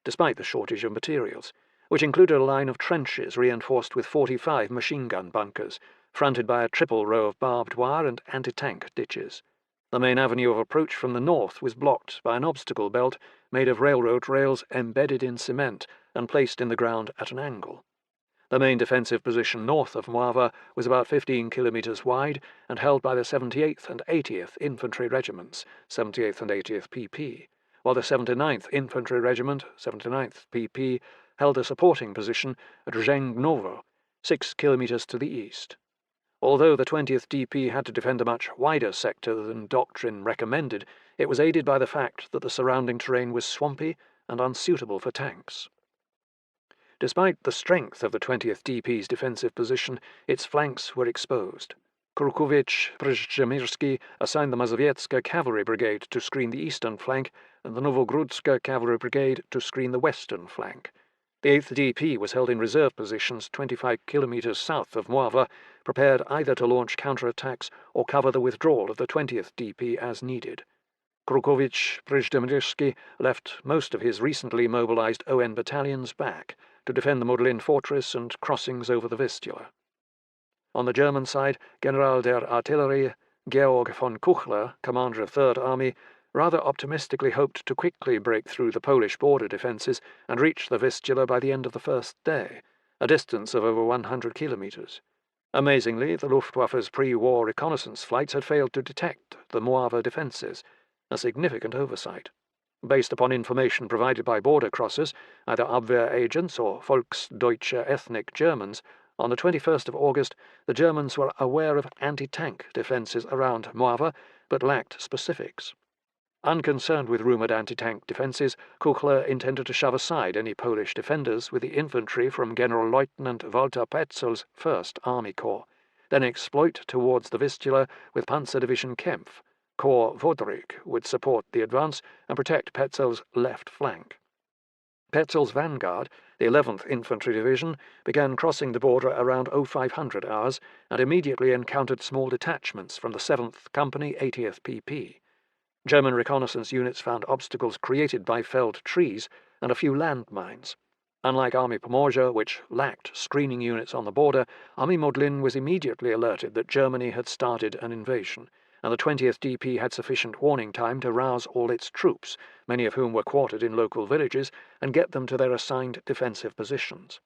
despite the shortage of materials, which included a line of trenches reinforced with 45 machine gun bunkers, fronted by a triple row of barbed wire and anti-tank ditches. The main avenue of approach from the north was blocked by an obstacle belt made of railroad rails embedded in cement and placed in the ground at an angle. The main defensive position north of Mława was about 15 kilometers wide and held by the 78th and 80th Infantry Regiments, 78th and 80th PP, while the 79th Infantry Regiment, 79th PP, held a supporting position at Rzęgnowo, 6 kilometers to the east. Although the 20th DP had to defend a much wider sector than doctrine recommended, it was aided by the fact that the surrounding terrain was swampy and unsuitable for tanks. Despite the strength of the 20th DP's defensive position, its flanks were exposed. Krukowicz-Przemyślski assigned the Mazowiecka Cavalry Brigade to screen the eastern flank and the Nowogródzka Cavalry Brigade to screen the western flank. The 8th DP was held in reserve positions 25 kilometers south of Mława, prepared either to launch counterattacks or cover the withdrawal of the 20th DP as needed. Krukowicz-Przemyślski left most of his recently mobilized ON battalions back to defend the Modlin fortress and crossings over the Vistula. On the German side, General der Artillerie Georg von Kuchler, commander of Third Army, rather optimistically hoped to quickly break through the Polish border defences and reach the Vistula by the end of the first day, a distance of over 100 kilometres. Amazingly, the Luftwaffe's pre-war reconnaissance flights had failed to detect the Mława defences, a significant oversight. Based upon information provided by border crossers, either Abwehr agents or Volksdeutsche ethnic Germans, On the 21st of August, the Germans were aware of anti-tank defences around Moivre, but lacked specifics. Unconcerned with rumoured anti-tank defences, Kuchler intended to shove aside any Polish defenders with the infantry from General-Lieutenant Walter Petzel's 1st Army Corps, then exploit towards the Vistula with Panzer Division Kempf. Corps Forczyk would support the advance and protect Petzel's left flank. Petzel's vanguard, the 11th Infantry Division, began crossing the border around 0500 hours and immediately encountered small detachments from the 7th Company 80th PP. German reconnaissance units found obstacles created by felled trees and a few landmines. Unlike Army Pomorze, which lacked screening units on the border, Army Modlin was immediately alerted that Germany had started an invasion, and the 20th DP had sufficient warning time to rouse all its troops, many of whom were quartered in local villages, and get them to their assigned defensive positions.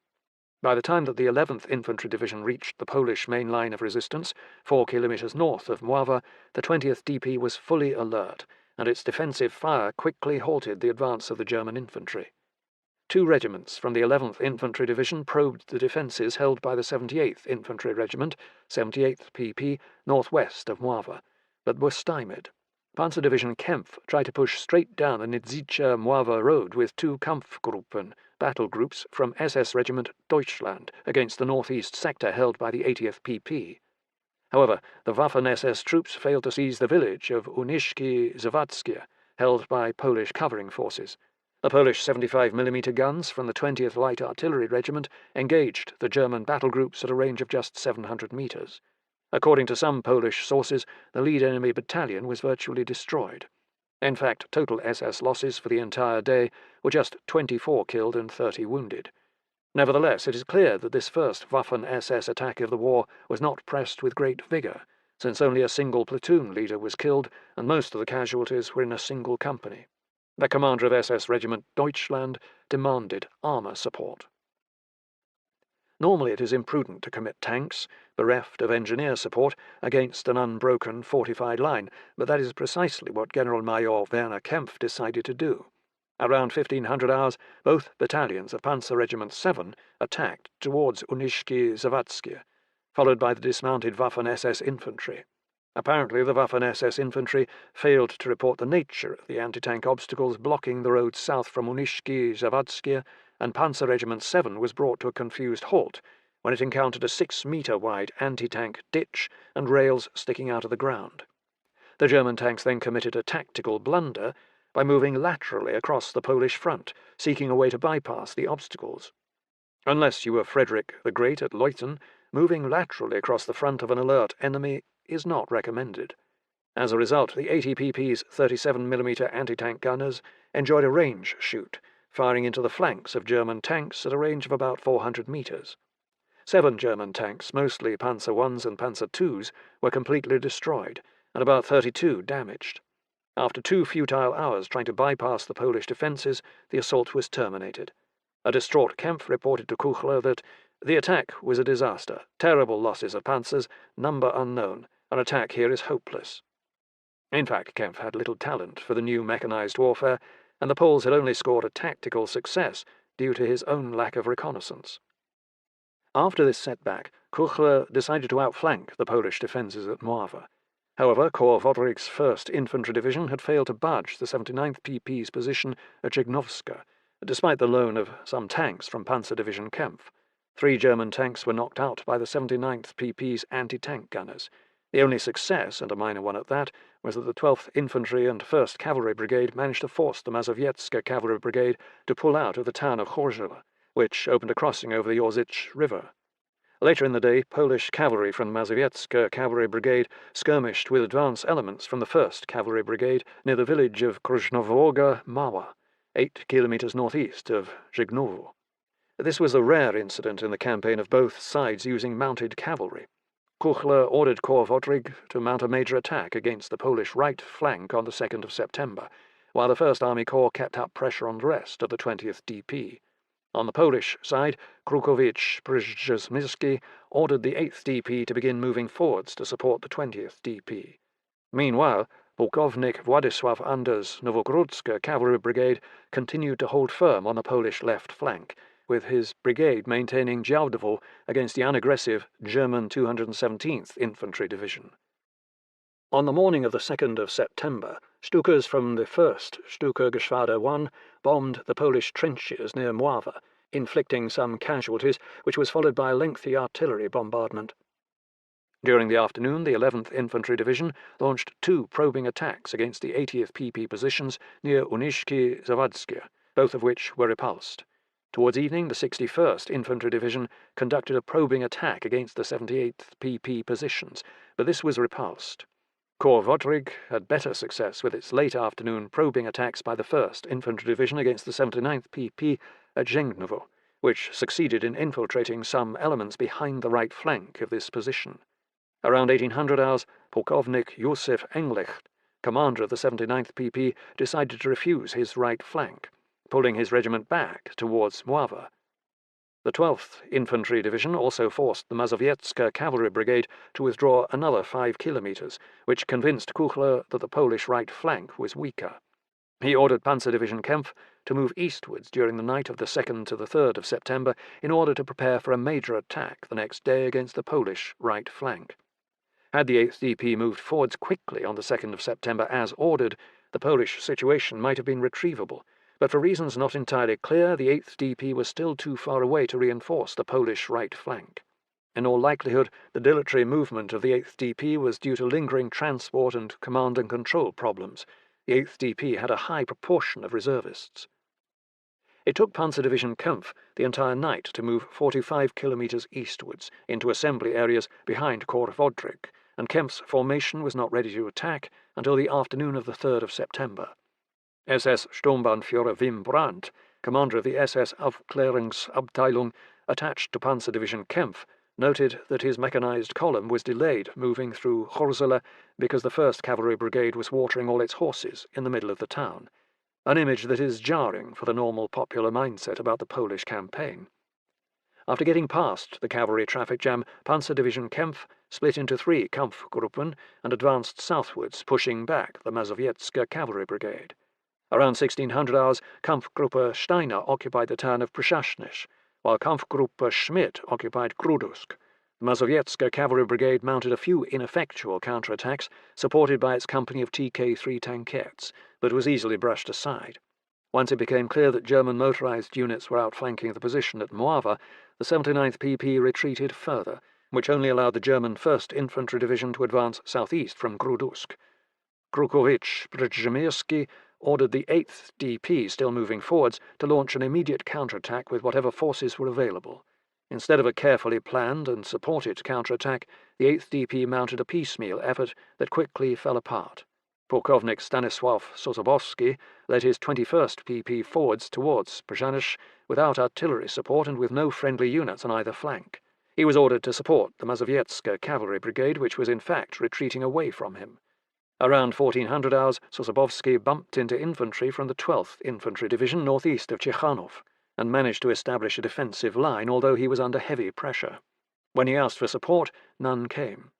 By the time that the 11th Infantry Division reached the Polish main line of resistance, 4 kilometres north of Moivre, the 20th DP was fully alert, and its defensive fire quickly halted the advance of the German infantry. 2 regiments from the 11th Infantry Division probed the defences held by the 78th Infantry Regiment, 78th PP, northwest of Moivre, but were stymied. Panzer Division Kempf tried to push straight down the Nidzice-Moivre road with 2 Kampfgruppen, battle groups from SS Regiment Deutschland against the northeast sector held by the 80th PP. However, the Waffen-SS troops failed to seize the village of Uniszki-Zawadzkie, held by Polish covering forces. The Polish 75mm guns from the 20th Light Artillery Regiment engaged the German battle groups at a range of just 700 metres. According to some Polish sources, the lead enemy battalion was virtually destroyed. In fact, total SS losses for the entire day were just 24 killed and 30 wounded. Nevertheless, it is clear that this first Waffen-SS attack of the war was not pressed with great vigour, since only a single platoon leader was killed and most of the casualties were in a single company. The commander of SS Regiment Deutschland demanded armour support. Normally it is imprudent to commit tanks, bereft of engineer support, against an unbroken fortified line, but that is precisely what General-Major Werner Kempf decided to do. Around 1500 hours, both battalions of Panzer Regiment 7 attacked towards Uniszki-Zawadzkie, followed by the dismounted Waffen-SS infantry. Apparently the Waffen-SS infantry failed to report the nature of the anti-tank obstacles blocking the road south from Uniszki-Zawadzkie, and Panzer Regiment 7 was brought to a confused halt when it encountered a 6-metre-wide anti-tank ditch and rails sticking out of the ground. The German tanks then committed a tactical blunder by moving laterally across the Polish front, seeking a way to bypass the obstacles. Unless you were Frederick the Great at Leuthen, moving laterally across the front of an alert enemy is not recommended. As a result, the 80pp's 37mm anti-tank gunners enjoyed a range shoot, firing into the flanks of German tanks at a range of about 400 metres. 7 German tanks, mostly Panzer Is and Panzer IIs, were completely destroyed, and about 32 damaged. After 2 futile hours trying to bypass the Polish defences, the assault was terminated. A distraught Kempf reported to Kuchler that the attack was a disaster, terrible losses of panzers, number unknown, an attack here is hopeless. In fact, Kempf had little talent for the new mechanized warfare, and the Poles had only scored a tactical success due to his own lack of reconnaissance. After this setback, Kuchler decided to outflank the Polish defences at Moivre. However, Corps Wodryk's 1st Infantry Division had failed to budge the 79th PP's position at Żegnowska, despite the loan of some tanks from Panzer Division Kempf. 3 German tanks were knocked out by the 79th PP's anti-tank gunners. The only success, and a minor one at that, was that the 12th Infantry and 1st Cavalry Brigade managed to force the Mazowiecka Cavalry Brigade to pull out of the town of Chorzów, which opened a crossing over the Jorzycz River. Later in the day, Polish cavalry from the Mazowiecka Cavalry Brigade skirmished with advance elements from the 1st Cavalry Brigade near the village of Krosnowoga Mała, 8 kilometres northeast of Żegnowo. This was a rare incident in the campaign of both sides using mounted cavalry. Kuchler ordered Corps Wodryk to mount a major attack against the Polish right flank on the 2nd of September, while the 1st Army Corps kept up pressure on the rest of the 20th DP. On the Polish side, Krukowicz-Przemyski ordered the 8th DP to begin moving forwards to support the 20th DP. Meanwhile, Pułkownik Władysław Ander's Nowogródzka Cavalry Brigade continued to hold firm on the Polish left flank, with his brigade maintaining Jiaodeval against the unaggressive German 217th Infantry Division. On the morning of the 2nd of September, Stukas from the 1st Stuka-Geschwader 1 bombed the Polish trenches near Mława, inflicting some casualties, which was followed by a lengthy artillery bombardment. During the afternoon, the 11th Infantry Division launched 2 probing attacks against the 80th PP positions near Uniszki-Zawadzkie, both of which were repulsed. Towards evening, the 61st Infantry Division conducted a probing attack against the 78th PP positions, but this was repulsed. Corps Forczyk had better success with its late afternoon probing attacks by the 1st Infantry Division against the 79th PP at Zhengnovo, which succeeded in infiltrating some elements behind the right flank of this position. Around 1800 hours, Pułkownik Józef Englicht, commander of the 79th PP, decided to refuse his right flank, pulling his regiment back towards Mława. The 12th Infantry Division also forced the Mazowiecka Cavalry Brigade to withdraw another 5 kilometers, which convinced Kuchler that the Polish right flank was weaker. He ordered Panzer Division Kempf to move eastwards during the night of the 2nd to the 3rd of September in order to prepare for a major attack the next day against the Polish right flank. Had the 8th DP moved forwards quickly on the 2nd of September as ordered, the Polish situation might have been retrievable, but for reasons not entirely clear, the 8th DP was still too far away to reinforce the Polish right flank. In all likelihood, the dilatory movement of the 8th DP was due to lingering transport and command and control problems. The 8th DP had a high proportion of reservists. It took Panzer Division Kempf the entire night to move 45 kilometers eastwards into assembly areas behind Corps Forczyk, and Kempf's formation was not ready to attack until the afternoon of the 3rd of September. SS Sturmbannführer Wim Brandt, commander of the SS Aufklärungsabteilung attached to Panzer Division Kempf, noted that his mechanized column was delayed moving through Horsele because the 1st Cavalry Brigade was watering all its horses in the middle of the town, an image that is jarring for the normal popular mindset about the Polish campaign. After getting past the cavalry traffic jam, Panzer Division Kempf split into 3 Kampfgruppen and advanced southwards, pushing back the Mazowiecka Cavalry Brigade. Around 1600 hours, Kampfgruppe Steiner occupied the town of Przasnysz, while Kampfgruppe Schmidt occupied Grudusk. The Mazowiecka Cavalry Brigade mounted a few ineffectual counterattacks, supported by its company of TK-3 tankettes, but was easily brushed aside. Once it became clear that German motorized units were outflanking the position at Mława, the 79th PP retreated further, which only allowed the German 1st Infantry Division to advance southeast from Grudusk. Krukowicz-Przemyrsky ordered the 8th DP, still moving forwards, to launch an immediate counterattack with whatever forces were available. Instead of a carefully planned and supported counterattack, the 8th DP mounted a piecemeal effort that quickly fell apart. Pułkownik Stanisław Sosabowski led his 21st PP forwards towards Przasnysz without artillery support and with no friendly units on either flank. He was ordered to support the Mazowiecka Cavalry Brigade, which was in fact retreating away from him. Around 1400 hours, Sosabowski bumped into infantry from the 12th Infantry Division northeast of Ciechanów and managed to establish a defensive line, although he was under heavy pressure. When he asked for support, none came.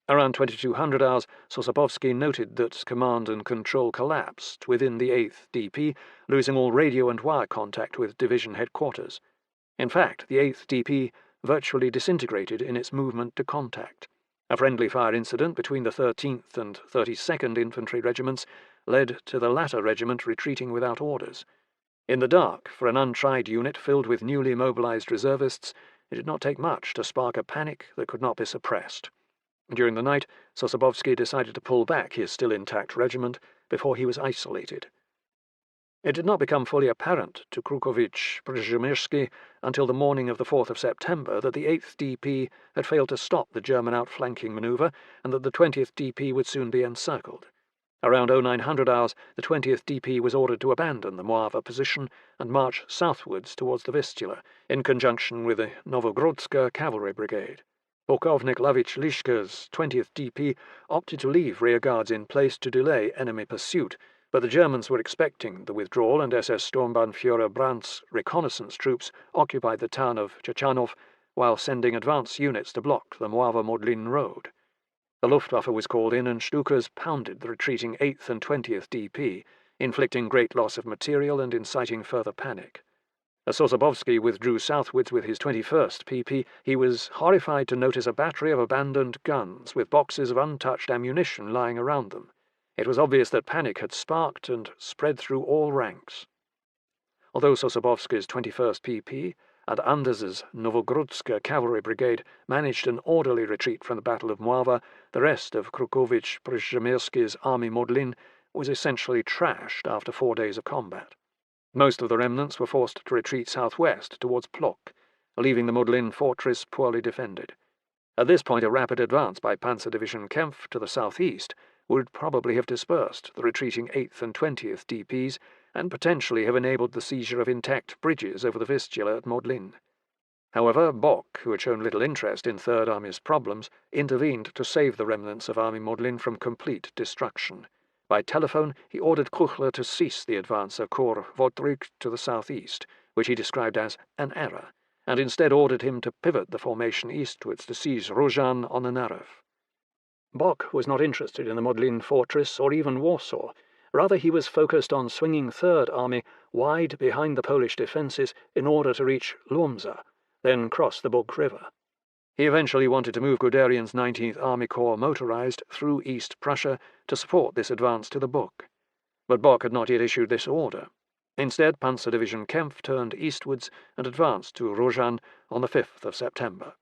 Around 2200 hours, Sosabowski noted that command and control collapsed within the 8th DP, losing all radio and wire contact with division headquarters. In fact, the 8th DP virtually disintegrated in its movement to contact. A friendly fire incident between the 13th and 32nd Infantry Regiments led to the latter regiment retreating without orders. In the dark, for an untried unit filled with newly mobilized reservists, it did not take much to spark a panic that could not be suppressed. During the night, Sosabowski decided to pull back his still intact regiment before he was isolated. It did not become fully apparent to Krukowicz-Przemyrsky until the morning of the 4th of September that the 8th DP had failed to stop the German outflanking maneuver and that the 20th DP would soon be encircled. Around 0900 hours, the 20th DP was ordered to abandon the Mława position and march southwards towards the Vistula, in conjunction with the Nowogrodzka Cavalry Brigade. Pułkownik Lawicz-Lischke's 20th DP opted to leave rearguards in place to delay enemy pursuit, but the Germans were expecting the withdrawal, and SS Sturmbannführer Brandt's reconnaissance troops occupied the town of Ciechanów while sending advance units to block the Mława-Modlin road. The Luftwaffe was called in, and Stukas pounded the retreating 8th and 20th DP, inflicting great loss of material and inciting further panic. As Sosabowski withdrew southwards with his 21st PP, he was horrified to notice a battery of abandoned guns with boxes of untouched ammunition lying around them. It was obvious that panic had sparked and spread through all ranks. Although Sosabowski's 21st PP and Anders's Novogrodska cavalry brigade managed an orderly retreat from the Battle of Mława, the rest of Krukowicz-Przemyrsky's army Modlin was essentially trashed after 4 days of combat. Most of the remnants were forced to retreat southwest towards Plock, leaving the Modlin fortress poorly defended. At this point, a rapid advance by Panzer Division Kempf to the southeast would probably have dispersed the retreating 8th and 20th DPs and potentially have enabled the seizure of intact bridges over the Vistula at Modlin. However, Bock, who had shown little interest in Third Army's problems, intervened to save the remnants of Army Modlin from complete destruction. By telephone, he ordered Kuchler to cease the advance of Korps Forczyk to the southeast, which he described as an error, and instead ordered him to pivot the formation eastwards to seize Rozhan on the Narew. Bock was not interested in the Modlin fortress or even Warsaw. Rather, he was focused on swinging Third Army wide behind the Polish defences in order to reach Łomża, then cross the Bug River. He eventually wanted to move Guderian's 19th Army Corps motorized through East Prussia to support this advance to the Bug. But Bock had not yet issued this order. Instead, Panzer Division Kempf turned eastwards and advanced to Rozhan on the 5th of September.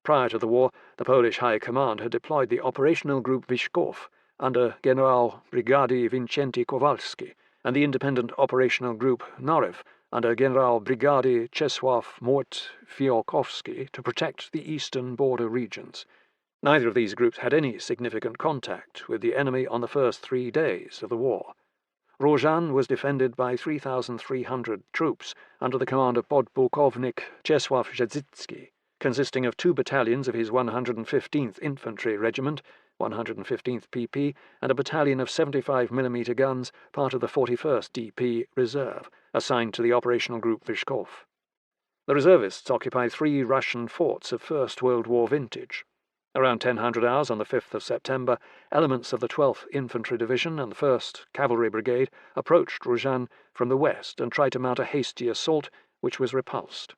Prior to the war, the Polish High Command had deployed the Operational Group Wyszków under General Brigady Wincenty Kowalski and the Independent Operational Group Narew under General Brigady Czesław Mort-Fiałkowski to protect the eastern border regions. Neither of these groups had any significant contact with the enemy on the first 3 days of the war. Rozhan was defended by 3,300 troops under the command of podpułkownik Czesław Rzeczycki, consisting of 2 battalions of his 115th Infantry Regiment, 115th PP, and a battalion of 75mm guns, part of the 41st DP Reserve, assigned to the Operational Group Wyszków. The reservists occupied 3 Russian forts of First World War vintage. Around 1000 hours on the 5th of September, elements of the 12th Infantry Division and the 1st Cavalry Brigade approached Rozhan from the west and tried to mount a hasty assault, which was repulsed.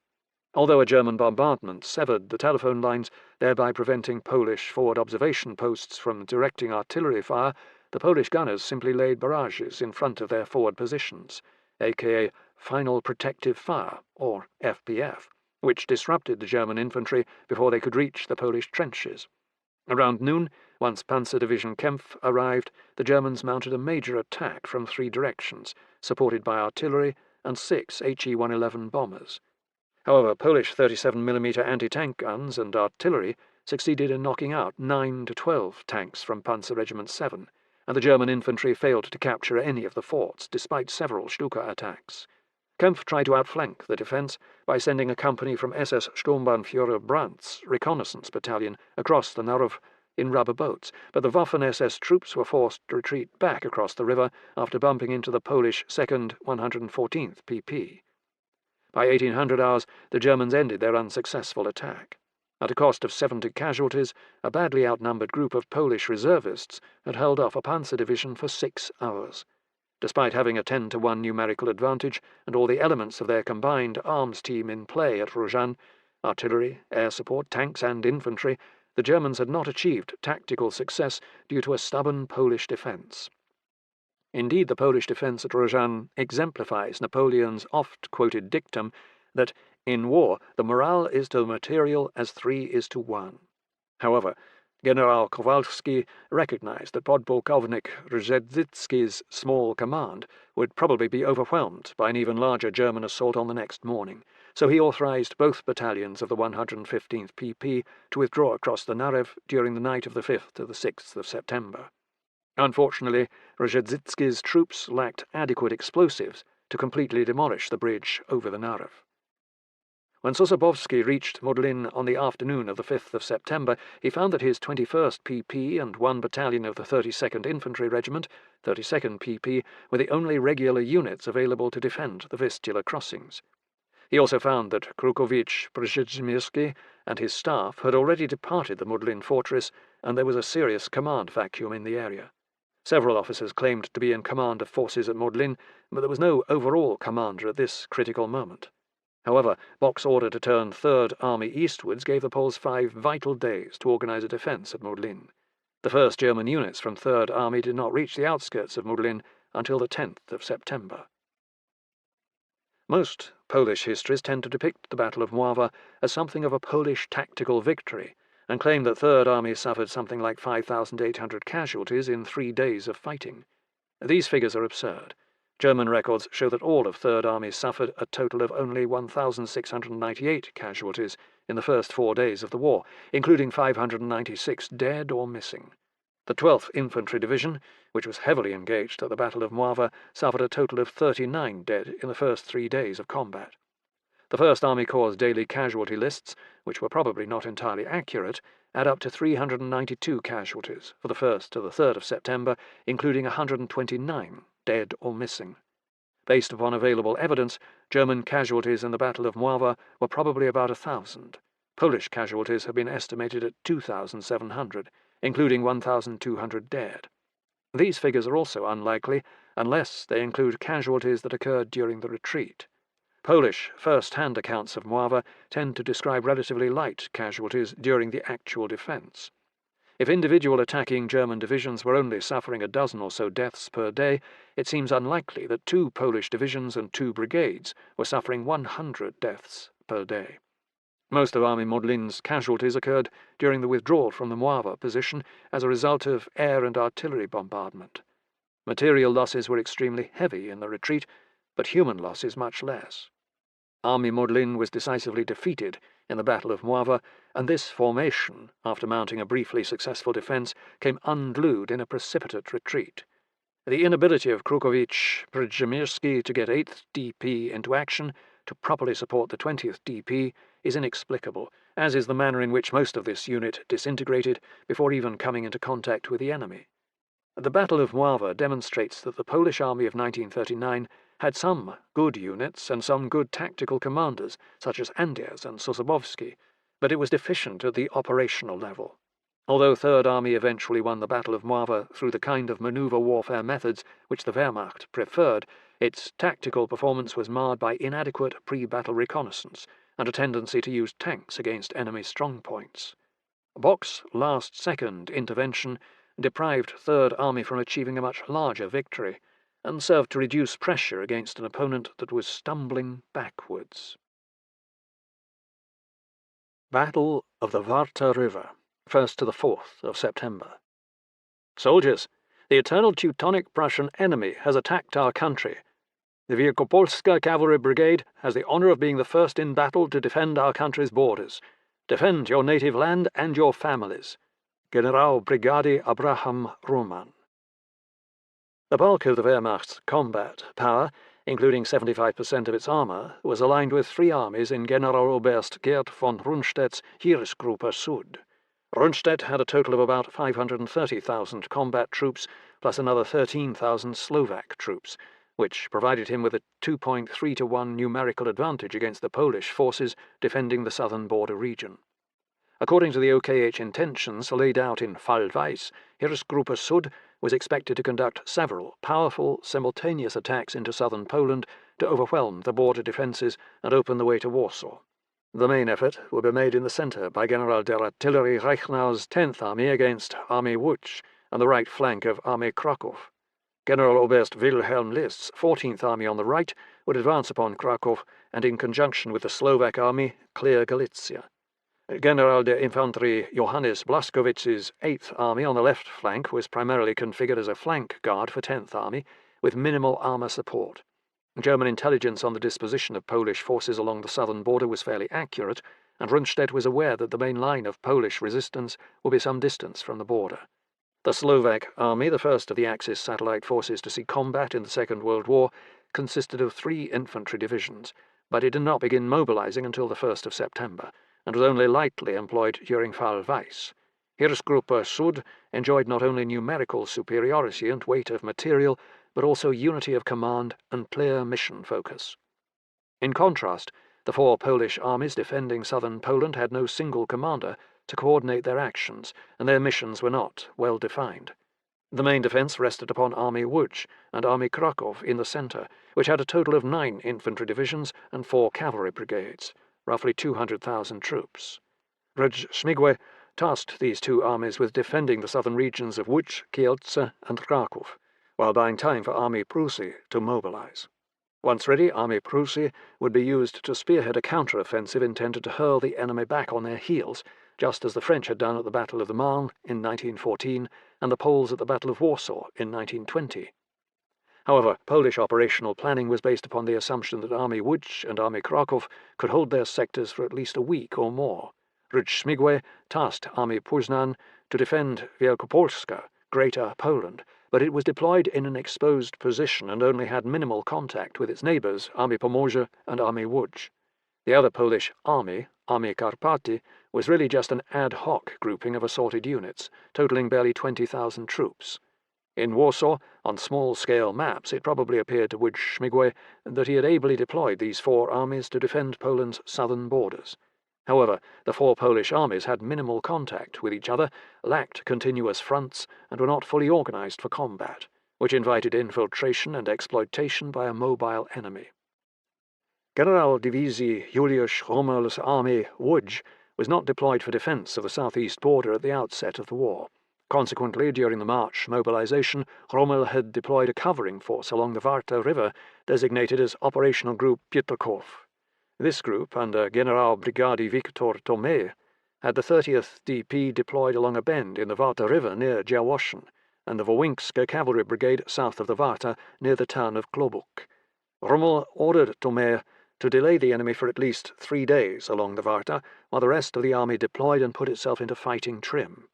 Although a German bombardment severed the telephone lines, thereby preventing Polish forward observation posts from directing artillery fire, the Polish gunners simply laid barrages in front of their forward positions, aka Final Protective Fire, or FPF, which disrupted the German infantry before they could reach the Polish trenches. Around noon, once Panzer Division Kempf arrived, the Germans mounted a major attack from 3 directions, supported by artillery and 6 HE-111 bombers. However, Polish 37mm anti-tank guns and artillery succeeded in knocking out 9 to 12 tanks from Panzer Regiment 7, and the German infantry failed to capture any of the forts, despite several Stuka attacks. Kempf tried to outflank the defence by sending a company from SS Sturmbannführer Brandt's reconnaissance battalion across the Narew in rubber boats, but the Waffen-SS troops were forced to retreat back across the river after bumping into the Polish 2nd 114th PP. By 1800 hours, the Germans ended their unsuccessful attack. At a cost of 70 casualties, a badly outnumbered group of Polish reservists had held off a panzer division for 6 hours. Despite having a 10-to-1 numerical advantage and all the elements of their combined arms team in play at Rozhan, artillery, air support, tanks and infantry, the Germans had not achieved tactical success due to a stubborn Polish defence. Indeed, the Polish defence at Rozhan exemplifies Napoleon's oft-quoted dictum that, in war, the morale is to the material as 3 is to 1. However, General Kowalski recognized that podpułkownik Rzeczycki's small command would probably be overwhelmed by an even larger German assault on the next morning, so he authorized both battalions of the 115th PP to withdraw across the Narew during the night of the 5th to the 6th of September. Unfortunately, Rzeczycki's troops lacked adequate explosives to completely demolish the bridge over the Narew. When Sosabowski reached Modlin on the afternoon of the 5th of September, he found that his 21st PP and 1 battalion of the 32nd Infantry Regiment, 32nd PP, were the only regular units available to defend the Vistula crossings. He also found that Krukowicz-Przemyrsky and his staff had already departed the Modlin fortress, and there was a serious command vacuum in the area. Several officers claimed to be in command of forces at Modlin, but there was no overall commander at this critical moment. However, Bock's order to turn Third Army eastwards gave the Poles 5 vital days to organize a defense of Modlin. The first German units from Third Army did not reach the outskirts of Modlin until the 10th of September. Most Polish histories tend to depict the Battle of Mława as something of a Polish tactical victory, and claim that Third Army suffered something like 5,800 casualties in 3 days of fighting. These figures are absurd. German records show that all of Third Army suffered a total of only 1,698 casualties in the first 4 days of the war, including 596 dead or missing. The 12th Infantry Division, which was heavily engaged at the Battle of Mława, suffered a total of 39 dead in the first 3 days of combat. The First Army Corps' daily casualty lists, which were probably not entirely accurate, add up to 392 casualties for the 1st to the 3rd of September, including 129 dead or missing. Based upon available evidence, German casualties in the Battle of Mława were probably about 1,000. Polish casualties have been estimated at 2,700, including 1,200 dead. These figures are also unlikely unless they include casualties that occurred during the retreat. Polish first-hand accounts of Mława tend to describe relatively light casualties during the actual defense. If individual attacking German divisions were only suffering a dozen or so deaths per day, it seems unlikely that 2 Polish divisions and 2 brigades were suffering 100 deaths per day. Most of Army Modlin's casualties occurred during the withdrawal from the Mława position as a result of air and artillery bombardment. Material losses were extremely heavy in the retreat, but human losses much less. Army Modlin was decisively defeated in the Battle of Mława, and this formation, after mounting a briefly successful defence, came unglued in a precipitate retreat. The inability of Krukowicz-Przemyrsky to get 8th DP into action to properly support the 20th DP is inexplicable, as is the manner in which most of this unit disintegrated before even coming into contact with the enemy. The Battle of Mława demonstrates that the Polish Army of 1939 had some good units and some good tactical commanders, such as Andias and Sosabowski, but it was deficient at the operational level. Although Third Army eventually won the Battle of Mława through the kind of maneuver warfare methods which the Wehrmacht preferred, its tactical performance was marred by inadequate pre-battle reconnaissance and a tendency to use tanks against enemy strongpoints. Bock's last-second intervention deprived Third Army from achieving a much larger victory, and served to reduce pressure against an opponent that was stumbling backwards. Battle of the Warta River, 1st to the 4th of September. Soldiers, the eternal Teutonic Prussian enemy has attacked our country. The Wielkopolska Cavalry Brigade has the honor of being the first in battle to defend our country's borders. Defend your native land and your families. General Brigady Abraham Roman. The bulk of the Wehrmacht's combat power, including 75% of its armour, was aligned with 3 armies in Generaloberst Gerd von Rundstedt's Heeresgruppe Süd. Rundstedt had a total of about 530,000 combat troops, plus another 13,000 Slovak troops, which provided him with a 2.3 to 1 numerical advantage against the Polish forces defending the southern border region. According to the OKH intentions laid out in Fall Weiss, Heeresgruppe Süd was expected to conduct several powerful, simultaneous attacks into southern Poland to overwhelm the border defences and open the way to Warsaw. The main effort would be made in the centre by General der Artillerie Reichnau's 10th Army against Army Łódź and the right flank of Army Kraków. General Oberst Wilhelm List's 14th Army on the right would advance upon Kraków and, in conjunction with the Slovak Army, clear Galicia. General de Infanterie Johannes Blaskowitz's 8th Army on the left flank was primarily configured as a flank guard for 10th Army, with minimal armour support. German intelligence on the disposition of Polish forces along the southern border was fairly accurate, and Rundstedt was aware that the main line of Polish resistance would be some distance from the border. The Slovak Army, the first of the Axis satellite forces to see combat in the Second World War, consisted of 3 infantry divisions, but it did not begin mobilizing until the 1st of September, and was only lightly employed during Fall Weiss. Heeresgruppe Süd enjoyed not only numerical superiority and weight of material, but also unity of command and clear mission focus. In contrast, the 4 Polish armies defending southern Poland had no single commander to coordinate their actions, and their missions were not well defined. The main defence rested upon Army Łódź and Army Kraków in the centre, which had a total of 9 infantry divisions and 4 cavalry brigades, roughly 200,000 troops. Reshaped tasked these two armies with defending the southern regions of Łódź, Kielce, and Kraków, while buying time for Army Prusy to mobilize. Once ready, Army Prusy would be used to spearhead a counter-offensive intended to hurl the enemy back on their heels, just as the French had done at the Battle of the Marne in 1914 and the Poles at the Battle of Warsaw in 1920. However, Polish operational planning was based upon the assumption that Army Łódź and Army Kraków could hold their sectors for at least a week or more. Reshaped tasked Army Poznan to defend Wielkopolska, Greater Poland, but it was deployed in an exposed position and only had minimal contact with its neighbours, Army Pomorze and Army Łódź. The other Polish army, Army Karpaty, was really just an ad hoc grouping of assorted units, totalling barely 20,000 troops. In Warsaw, on small-scale maps, it probably appeared to Reshaped that he had ably deployed these 4 armies to defend Poland's southern borders. However, the 4 Polish armies had minimal contact with each other, lacked continuous fronts, and were not fully organized for combat, which invited infiltration and exploitation by a mobile enemy. General Dywizji Juliusz Rommel's Army Łódź was not deployed for defense of the southeast border at the outset of the war. Consequently, during the March mobilization, Rommel had deployed a covering force along the Warta River, designated as Operational Group Piotrków. This group, under General Brigady Wiktor Tomé, had the 30th DP deployed along a bend in the Warta River near Działoshin, and the Wołyńska Cavalry Brigade south of the Warta near the town of Klobuk. Rommel ordered Tomé to delay the enemy for at least 3 days along the Warta, while the rest of the army deployed and put itself into fighting trim.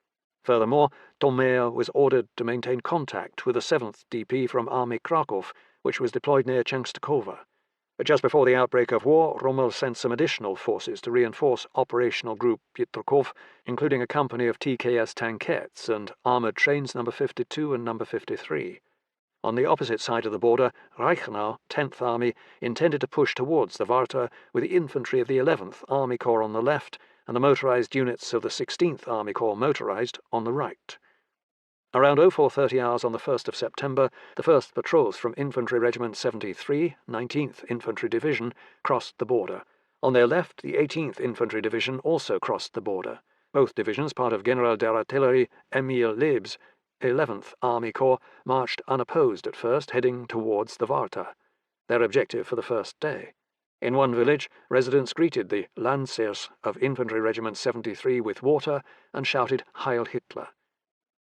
Furthermore, Tomé was ordered to maintain contact with the 7th DP from Army Kraków, which was deployed near Częstochowa. Just before the outbreak of war, Rommel sent some additional forces to reinforce Operational Group Piotrków, including a company of TKS tankettes and armoured trains No. 52 and No. 53. On the opposite side of the border, Reichenau, 10th Army, intended to push towards the Warta with the infantry of the 11th Army Corps on the left and the motorized units of the 16th Army Corps motorized on the right. Around 0430 hours on the 1st of September, the first patrols from Infantry Regiment 73, 19th Infantry Division, crossed the border. On their left, the 18th Infantry Division also crossed the border. Both divisions, part of General der Artillerie Emil Leb's 11th Army Corps, marched unopposed at first, heading towards the Warta, their objective for the first day. In one village, residents greeted the Lanciers of Infantry Regiment 73 with water and shouted Heil Hitler.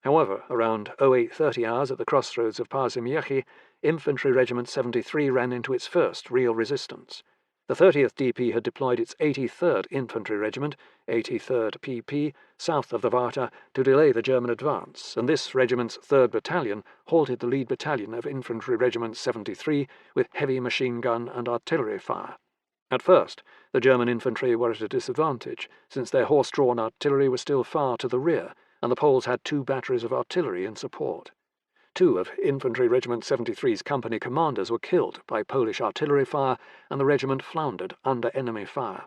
However, around 0830 hours at the crossroads of Paźmierzyce, Infantry Regiment 73 ran into its first real resistance. The 30th DP had deployed its 83rd Infantry Regiment, 83rd PP, south of the Warta to delay the German advance, and this regiment's 3rd Battalion halted the lead battalion of Infantry Regiment 73 with heavy machine gun and artillery fire. At first, the German infantry were at a disadvantage, since their horse-drawn artillery was still far to the rear, and the Poles had 2 batteries of artillery in support. 2 of Infantry Regiment 73's company commanders were killed by Polish artillery fire, and the regiment floundered under enemy fire.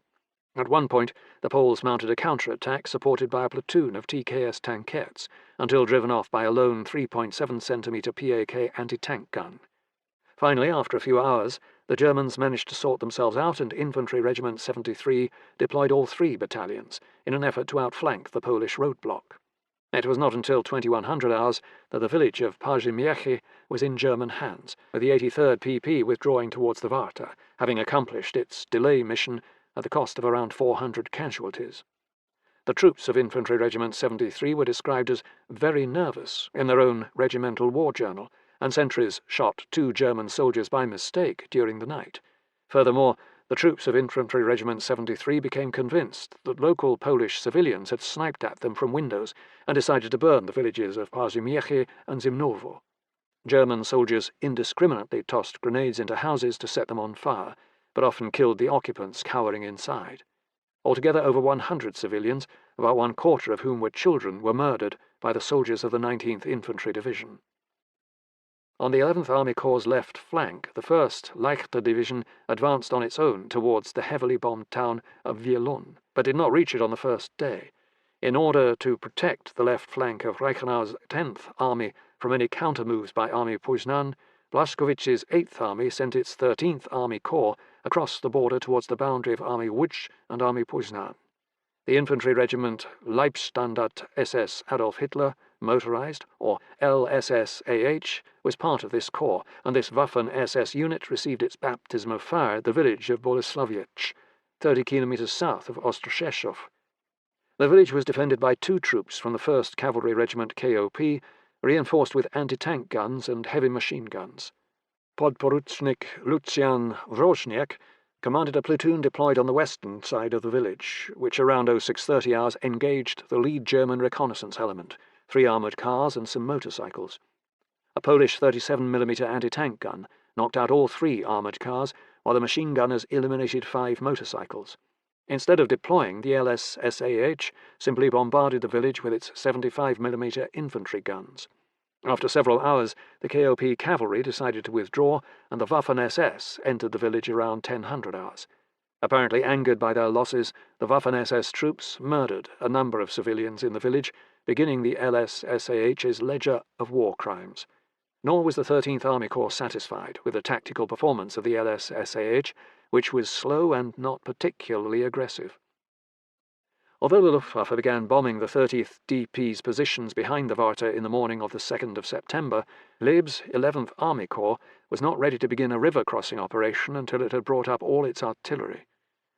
At one point, the Poles mounted a counter-attack supported by a platoon of TKS tankettes, until driven off by a lone 3.7cm PAK anti-tank gun. Finally, after a few hours, the Germans managed to sort themselves out, and Infantry Regiment 73 deployed all 3 battalions in an effort to outflank the Polish roadblock. It was not until 2100 hours that the village of Paźmierzyce was in German hands, with the 83rd PP withdrawing towards the Warta, having accomplished its delay mission at the cost of around 400 casualties. The troops of Infantry Regiment 73 were described as very nervous in their own regimental war journal, and sentries shot 2 German soldiers by mistake during the night. Furthermore, the troops of Infantry Regiment 73 became convinced that local Polish civilians had sniped at them from windows and decided to burn the villages of Paźmierzyce and Zimnowo. German soldiers indiscriminately tossed grenades into houses to set them on fire, but often killed the occupants cowering inside. Altogether, over 100 civilians, about 1/4 of whom were children, were murdered by the soldiers of the 19th Infantry Division. On the 11th Army Corps' left flank, the 1st Leichter Division advanced on its own towards the heavily bombed town of Wielun, but did not reach it on the first day. In order to protect the left flank of Reichenau's 10th Army from any counter-moves by Army Poznan, Blaskovic's 8th Army sent its 13th Army Corps across the border towards the boundary of Army Łódź and Army Poznan. The infantry regiment Leibstandart SS Adolf Hitler, motorized, or LSSAH, was part of this corps, and this Waffen-SS unit received its baptism of fire at the village of Bolesławiec, 30 kilometers south of Ostrzeszów. The village was defended by 2 troops from the 1st Cavalry Regiment KOP, reinforced with anti-tank guns and heavy machine guns. Podporucznik Lucjan Wrożniak commanded a platoon deployed on the western side of the village, which around 0630 hours engaged the lead German reconnaissance element, 3 armoured cars and some motorcycles. A Polish 37mm anti-tank gun knocked out all 3 armoured cars, while the machine gunners eliminated 5 motorcycles. Instead of deploying, the LSSAH simply bombarded the village with its 75mm infantry guns. After several hours, the KOP cavalry decided to withdraw, and the Waffen-SS entered the village around 1000 hours. Apparently angered by their losses, the Waffen-SS troops murdered a number of civilians in the village, beginning the LSSAH's ledger of war crimes. Nor was the 13th Army Corps satisfied with the tactical performance of the LSSAH, which was slow and not particularly aggressive. Although the Luftwaffe began bombing the 30th DP's positions behind the Warta in the morning of the 2nd of September, Leib's 11th Army Corps was not ready to begin a river-crossing operation until it had brought up all its artillery.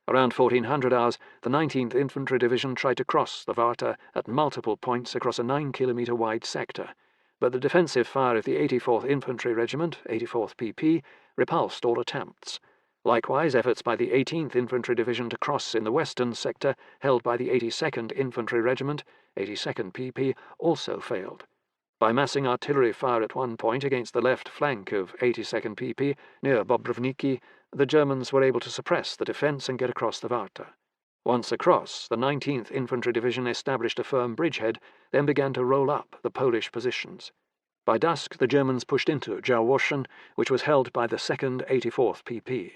Around 1400 hours, the 19th Infantry Division tried to cross the Warta at multiple points across a 9-kilometre wide sector, but the defensive fire of the 84th Infantry Regiment, 84th PP, repulsed all attempts. Likewise, efforts by the 18th Infantry Division to cross in the western sector, held by the 82nd Infantry Regiment, 82nd PP, also failed. By massing artillery fire at one point against the left flank of 82nd PP, near Bobrovniki, the Germans were able to suppress the defence and get across the Warta. Once across, the 19th Infantry Division established a firm bridgehead, then began to roll up the Polish positions. By dusk, the Germans pushed into Jałwoszyn, which was held by the 2nd 84th PP.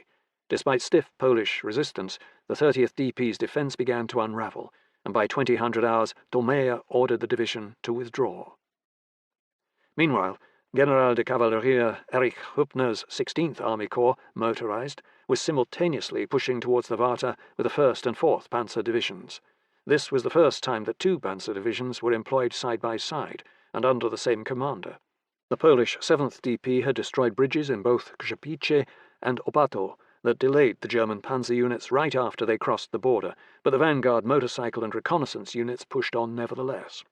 Despite stiff Polish resistance, the 30th DP's defence began to unravel, and by 2000 hours, Dolmeyer ordered the division to withdraw. Meanwhile, General de Cavaleria Erich Hübner's 16th Army Corps, motorized, was simultaneously pushing towards the Warta with the 1st and 4th Panzer Divisions. This was the first time that 2 Panzer Divisions were employed side by side and under the same commander. The Polish 7th DP had destroyed bridges in both Grzebice and Opato that delayed the German panzer units right after they crossed the border, but the vanguard motorcycle and reconnaissance units pushed on nevertheless.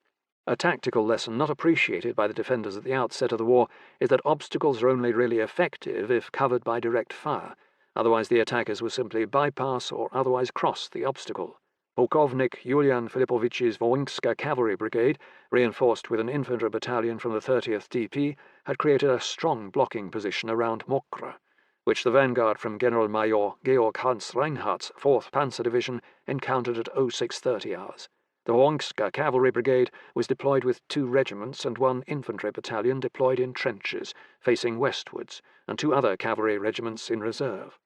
A tactical lesson not appreciated by the defenders at the outset of the war is that obstacles are only really effective if covered by direct fire, otherwise the attackers will simply bypass or otherwise cross the obstacle. Pułkownik Julian Filipovich's Wołyńska Cavalry Brigade, reinforced with an infantry battalion from the 30th DP, had created a strong blocking position around Mokra, which the vanguard from General-Major Georg Hans Reinhardt's 4th Panzer Division encountered at 0630 hours. The Wołyńska Cavalry Brigade was deployed with 2 regiments and 1 infantry battalion deployed in trenches, facing westwards, and 2 other cavalry regiments in reserve.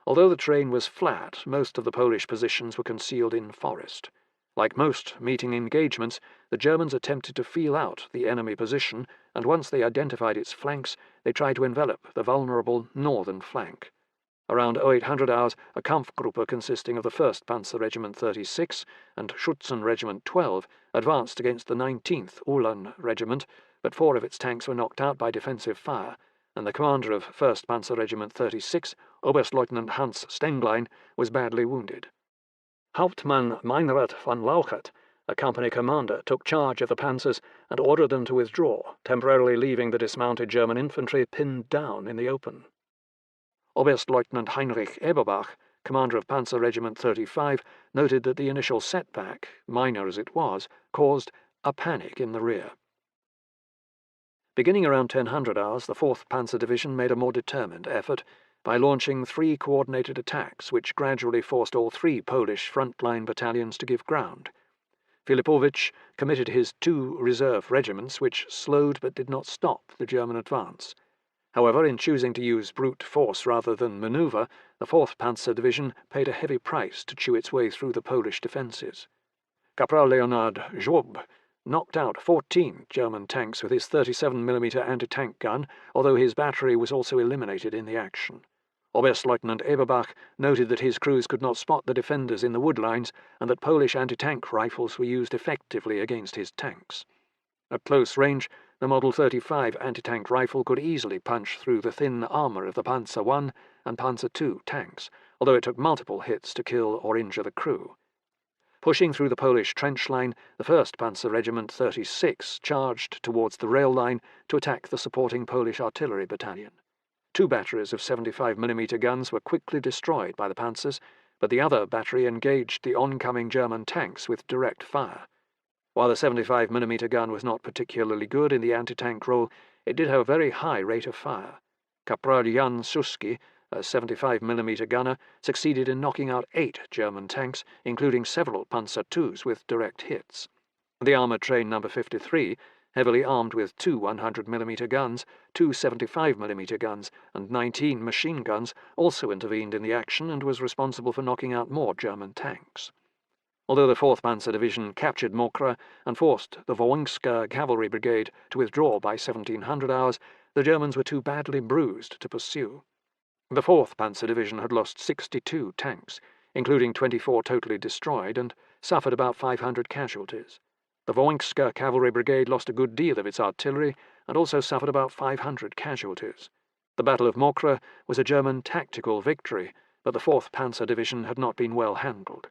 Although the terrain was flat, most of the Polish positions were concealed in forest. Like most meeting engagements, the Germans attempted to feel out the enemy position, and once they identified its flanks, they tried to envelop the vulnerable northern flank. Around 0800 hours, a Kampfgruppe consisting of the 1st Panzer Regiment 36 and Schützen Regiment 12 advanced against the 19th Uhlan Regiment, but 4 of its tanks were knocked out by defensive fire, and the commander of 1st Panzer Regiment 36, Oberstleutnant Hans Stenglein, was badly wounded. Hauptmann Meinrad von Lauchert, a company commander, took charge of the panzers and ordered them to withdraw, temporarily leaving the dismounted German infantry pinned down in the open. Oberstleutnant Heinrich Eberbach, commander of Panzer Regiment 35, noted that the initial setback, minor as it was, caused a panic in the rear. Beginning around 1000 hours, the 4th Panzer Division made a more determined effort by launching 3 coordinated attacks which gradually forced all 3 Polish front-line battalions to give ground. Filipovich committed his 2 reserve regiments, which slowed but did not stop the German advance. However, in choosing to use brute force rather than manoeuvre, the 4th Panzer Division paid a heavy price to chew its way through the Polish defences. Capral Leonard Job knocked out 14 German tanks with his 37mm anti-tank gun, although his battery was also eliminated in the action. Oberstleutnant Eberbach noted that his crews could not spot the defenders in the wood lines and that Polish anti-tank rifles were used effectively against his tanks. At close range, the Model 35 anti-tank rifle could easily punch through the thin armour of the Panzer I and Panzer II tanks, although it took multiple hits to kill or injure the crew. Pushing through the Polish trench line, the 1st Panzer Regiment 36 charged towards the rail line to attack the supporting Polish artillery battalion. 2 batteries of 75mm guns were quickly destroyed by the panzers, but the other battery engaged the oncoming German tanks with direct fire. While the 75mm gun was not particularly good in the anti-tank role, it did have a very high rate of fire. Kapral Jan Suski, a 75mm gunner, succeeded in knocking out 8 German tanks, including several Panzer IIs with direct hits. The armoured train No. 53, heavily armed with 2 100mm guns, 2 75mm guns, and 19 machine guns, also intervened in the action and was responsible for knocking out more German tanks. Although the 4th Panzer Division captured Mokra and forced the Wołyńska Cavalry Brigade to withdraw by 1700 hours, the Germans were too badly bruised to pursue. The 4th Panzer Division had lost 62 tanks, including 24 totally destroyed, and suffered about 500 casualties. The Wołyńska Cavalry Brigade lost a good deal of its artillery and also suffered about 500 casualties. The Battle of Mokra was a German tactical victory, but the 4th Panzer Division had not been well handled.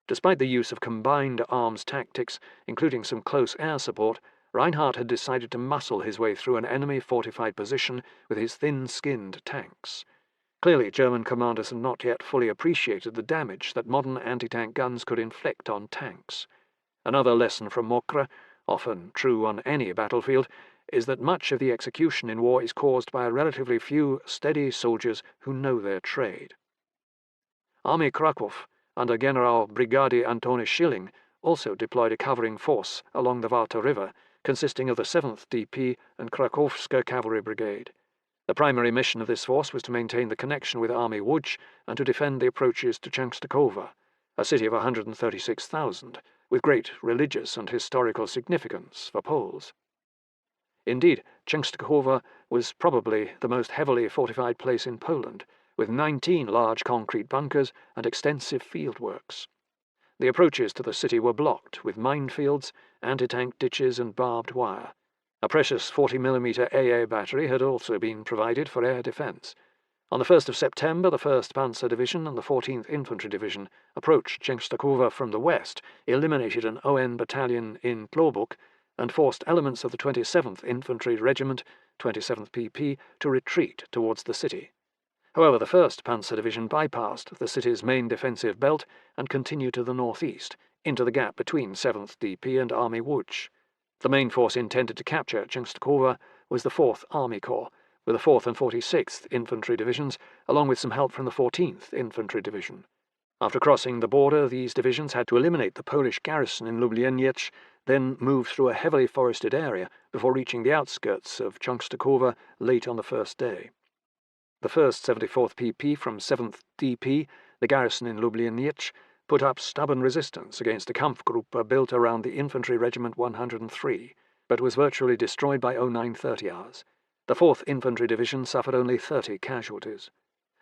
Despite the use of combined arms tactics, including some close air support, Reinhardt had decided to muscle his way through an enemy fortified position with his thin-skinned tanks. Clearly, German commanders had not yet fully appreciated the damage that modern anti-tank guns could inflict on tanks. Another lesson from Mokra, often true on any battlefield, is that much of the execution in war is caused by a relatively few steady soldiers who know their trade. Army Krakow, under General Brigadier Antoni Schilling, also deployed a covering force along the Warta River, consisting of the 7th DP and Krakowska Cavalry Brigade. The primary mission of this force was to maintain the connection with Army Łódź and to defend the approaches to Częstochowa, a city of 136,000, with great religious and historical significance for Poles. Indeed, Częstochowa was probably the most heavily fortified place in Poland, with 19 large concrete bunkers and extensive fieldworks. The approaches to the city were blocked with minefields, anti-tank ditches and barbed wire. A precious 40mm AA battery had also been provided for air defence. On the 1st of September, the 1st Panzer Division and the 14th Infantry Division approached Częstochowa from the west, eliminated an ON battalion in Klobuk, and forced elements of the 27th Infantry Regiment, 27th PP, to retreat towards the city. However, the 1st Panzer Division bypassed the city's main defensive belt and continued to the northeast, into the gap between 7th DP and Army Łódź. The main force intended to capture Częstochowa was the 4th Army Corps, with the 4th and 46th Infantry Divisions, along with some help from the 14th Infantry Division. After crossing the border, these divisions had to eliminate the Polish garrison in Lubliniec, then move through a heavily forested area before reaching the outskirts of Częstochowa late on the first day. The 1st 74th PP from 7th DP, the garrison in Lubliniec, put up stubborn resistance against a Kampfgruppe built around the Infantry Regiment 103, but was virtually destroyed by 0930 hours. The 4th Infantry Division suffered only 30 casualties.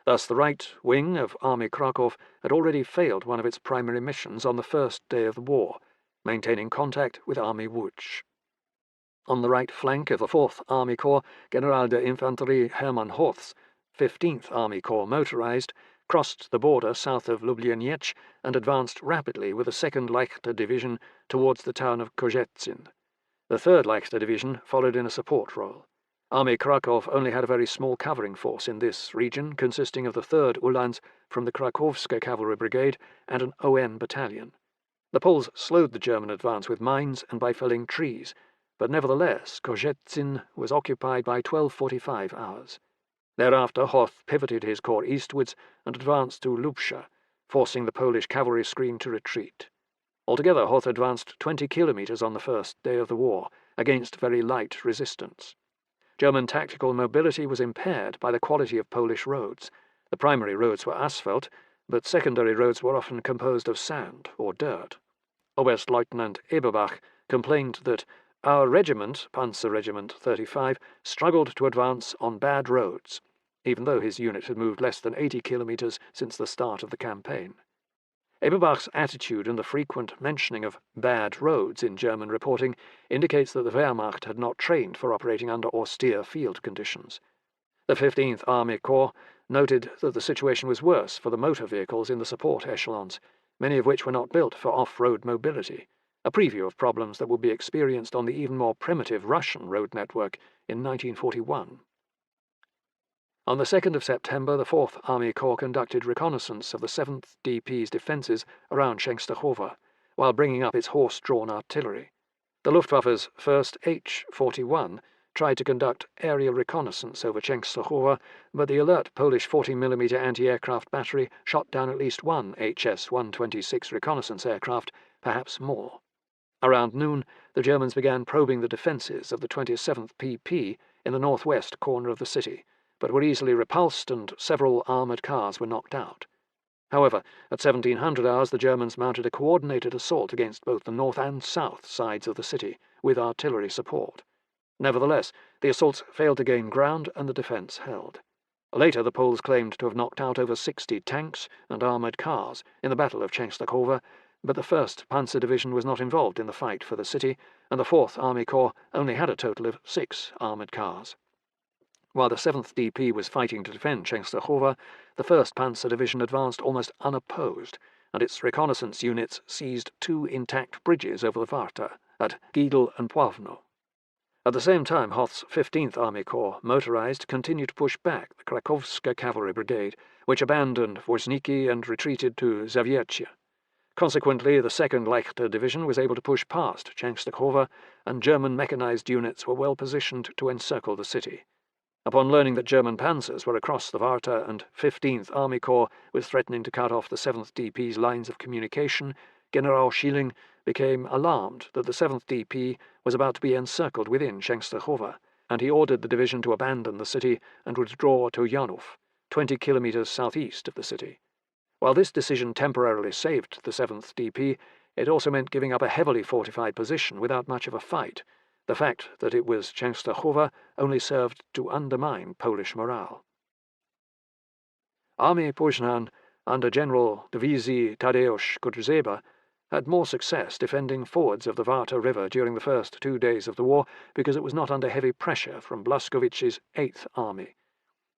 Thus the right wing of Army Krakow had already failed one of its primary missions on the first day of the war, maintaining contact with Army Łódź. On the right flank of the 4th Army Corps, General de Infanterie Hermann Horth's 15th Army Corps motorized, crossed the border south of Lubliniec and advanced rapidly with the 2nd Leichter Division towards the town of Koziecin. The 3rd Leichter Division followed in a support role. Army Krakow only had a very small covering force in this region, consisting of the 3rd Uhlans from the Krakowska Cavalry Brigade and an ON battalion. The Poles slowed the German advance with mines and by felling trees, but nevertheless Koziecin was occupied by 12:45 hours. Thereafter Hoth pivoted his corps eastwards and advanced to Lubsza, forcing the Polish cavalry screen to retreat. Altogether, Hoth advanced 20 kilometres on the first day of the war, against very light resistance. German tactical mobility was impaired by the quality of Polish roads. The primary roads were asphalt, but secondary roads were often composed of sand or dirt. Oberstleutnant Eberbach complained that our regiment, Panzer Regiment 35, struggled to advance on bad roads, even though his unit had moved less than 80 kilometers since the start of the campaign. Eberbach's attitude and the frequent mentioning of bad roads in German reporting indicates that the Wehrmacht had not trained for operating under austere field conditions. The 15th Army Corps noted that the situation was worse for the motor vehicles in the support echelons, many of which were not built for off-road mobility, a preview of problems that would be experienced on the even more primitive Russian road network in 1941. On the 2nd of September, the 4th Army Corps conducted reconnaissance of the 7th DP's defences around Częstochowa, while bringing up its horse-drawn artillery. The Luftwaffe's 1st H-41 tried to conduct aerial reconnaissance over Częstochowa, but the alert Polish 40mm anti-aircraft battery shot down at least one HS-126 reconnaissance aircraft, perhaps more. Around noon, the Germans began probing the defences of the 27th PP in the northwest corner of the city, but were easily repulsed and several armoured cars were knocked out. However, at 1700 hours the Germans mounted a coordinated assault against both the north and south sides of the city, with artillery support. Nevertheless, the assaults failed to gain ground and the defence held. Later the Poles claimed to have knocked out over 60 tanks and armoured cars in the Battle of Częstochowa, but the 1st Panzer Division was not involved in the fight for the city, and the 4th Army Corps only had a total of 6 armoured cars. While the 7th DP was fighting to defend Częstochowa, the 1st Panzer Division advanced almost unopposed, and its reconnaissance units seized 2 intact bridges over the Warta at Giedel and Pławno. At the same time, Hoth's 15th Army Corps, motorized, continued to push back the Krakowska Cavalry Brigade, which abandoned Woźniki and retreated to Zawiercie. Consequently, the 2nd Leichter Division was able to push past Częstochowa, and German mechanized units were well positioned to encircle the city. Upon learning that German panzers were across the Warta and 15th Army Corps was threatening to cut off the 7th DP's lines of communication, General Schilling became alarmed that the 7th DP was about to be encircled within Częstochowa, and he ordered the division to abandon the city and withdraw to Janów, 20 kilometers southeast of the city. While this decision temporarily saved the 7th DP, it also meant giving up a heavily fortified position without much of a fight. The fact that it was Częstochowa only served to undermine Polish morale. Army Poznan, under General Dywizji Tadeusz Kurzeba, had more success defending fords of the Warta River during the first 2 days of the war because it was not under heavy pressure from Błaskowiczi's 8th Army.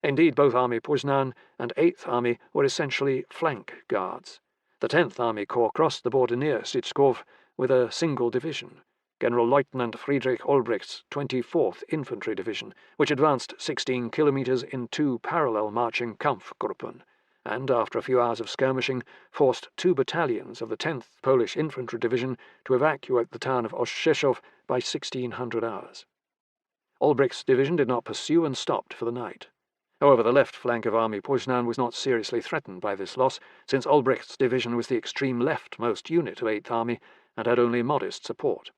Indeed, both Army Poznan and 8th Army were essentially flank guards. The 10th Army Corps crossed the border near Sitskov with a single division, General-Lieutenant Friedrich Olbricht's 24th Infantry Division, which advanced 16 kilometers in 2 parallel marching Kampfgruppen, and after a few hours of skirmishing, forced 2 battalions of the 10th Polish Infantry Division to evacuate the town of Oszczeszów by 1600 hours. Olbricht's division did not pursue and stopped for the night. However, the left flank of Army Poznan was not seriously threatened by this loss, since Olbricht's division was the extreme leftmost unit of 8th Army and had only modest support.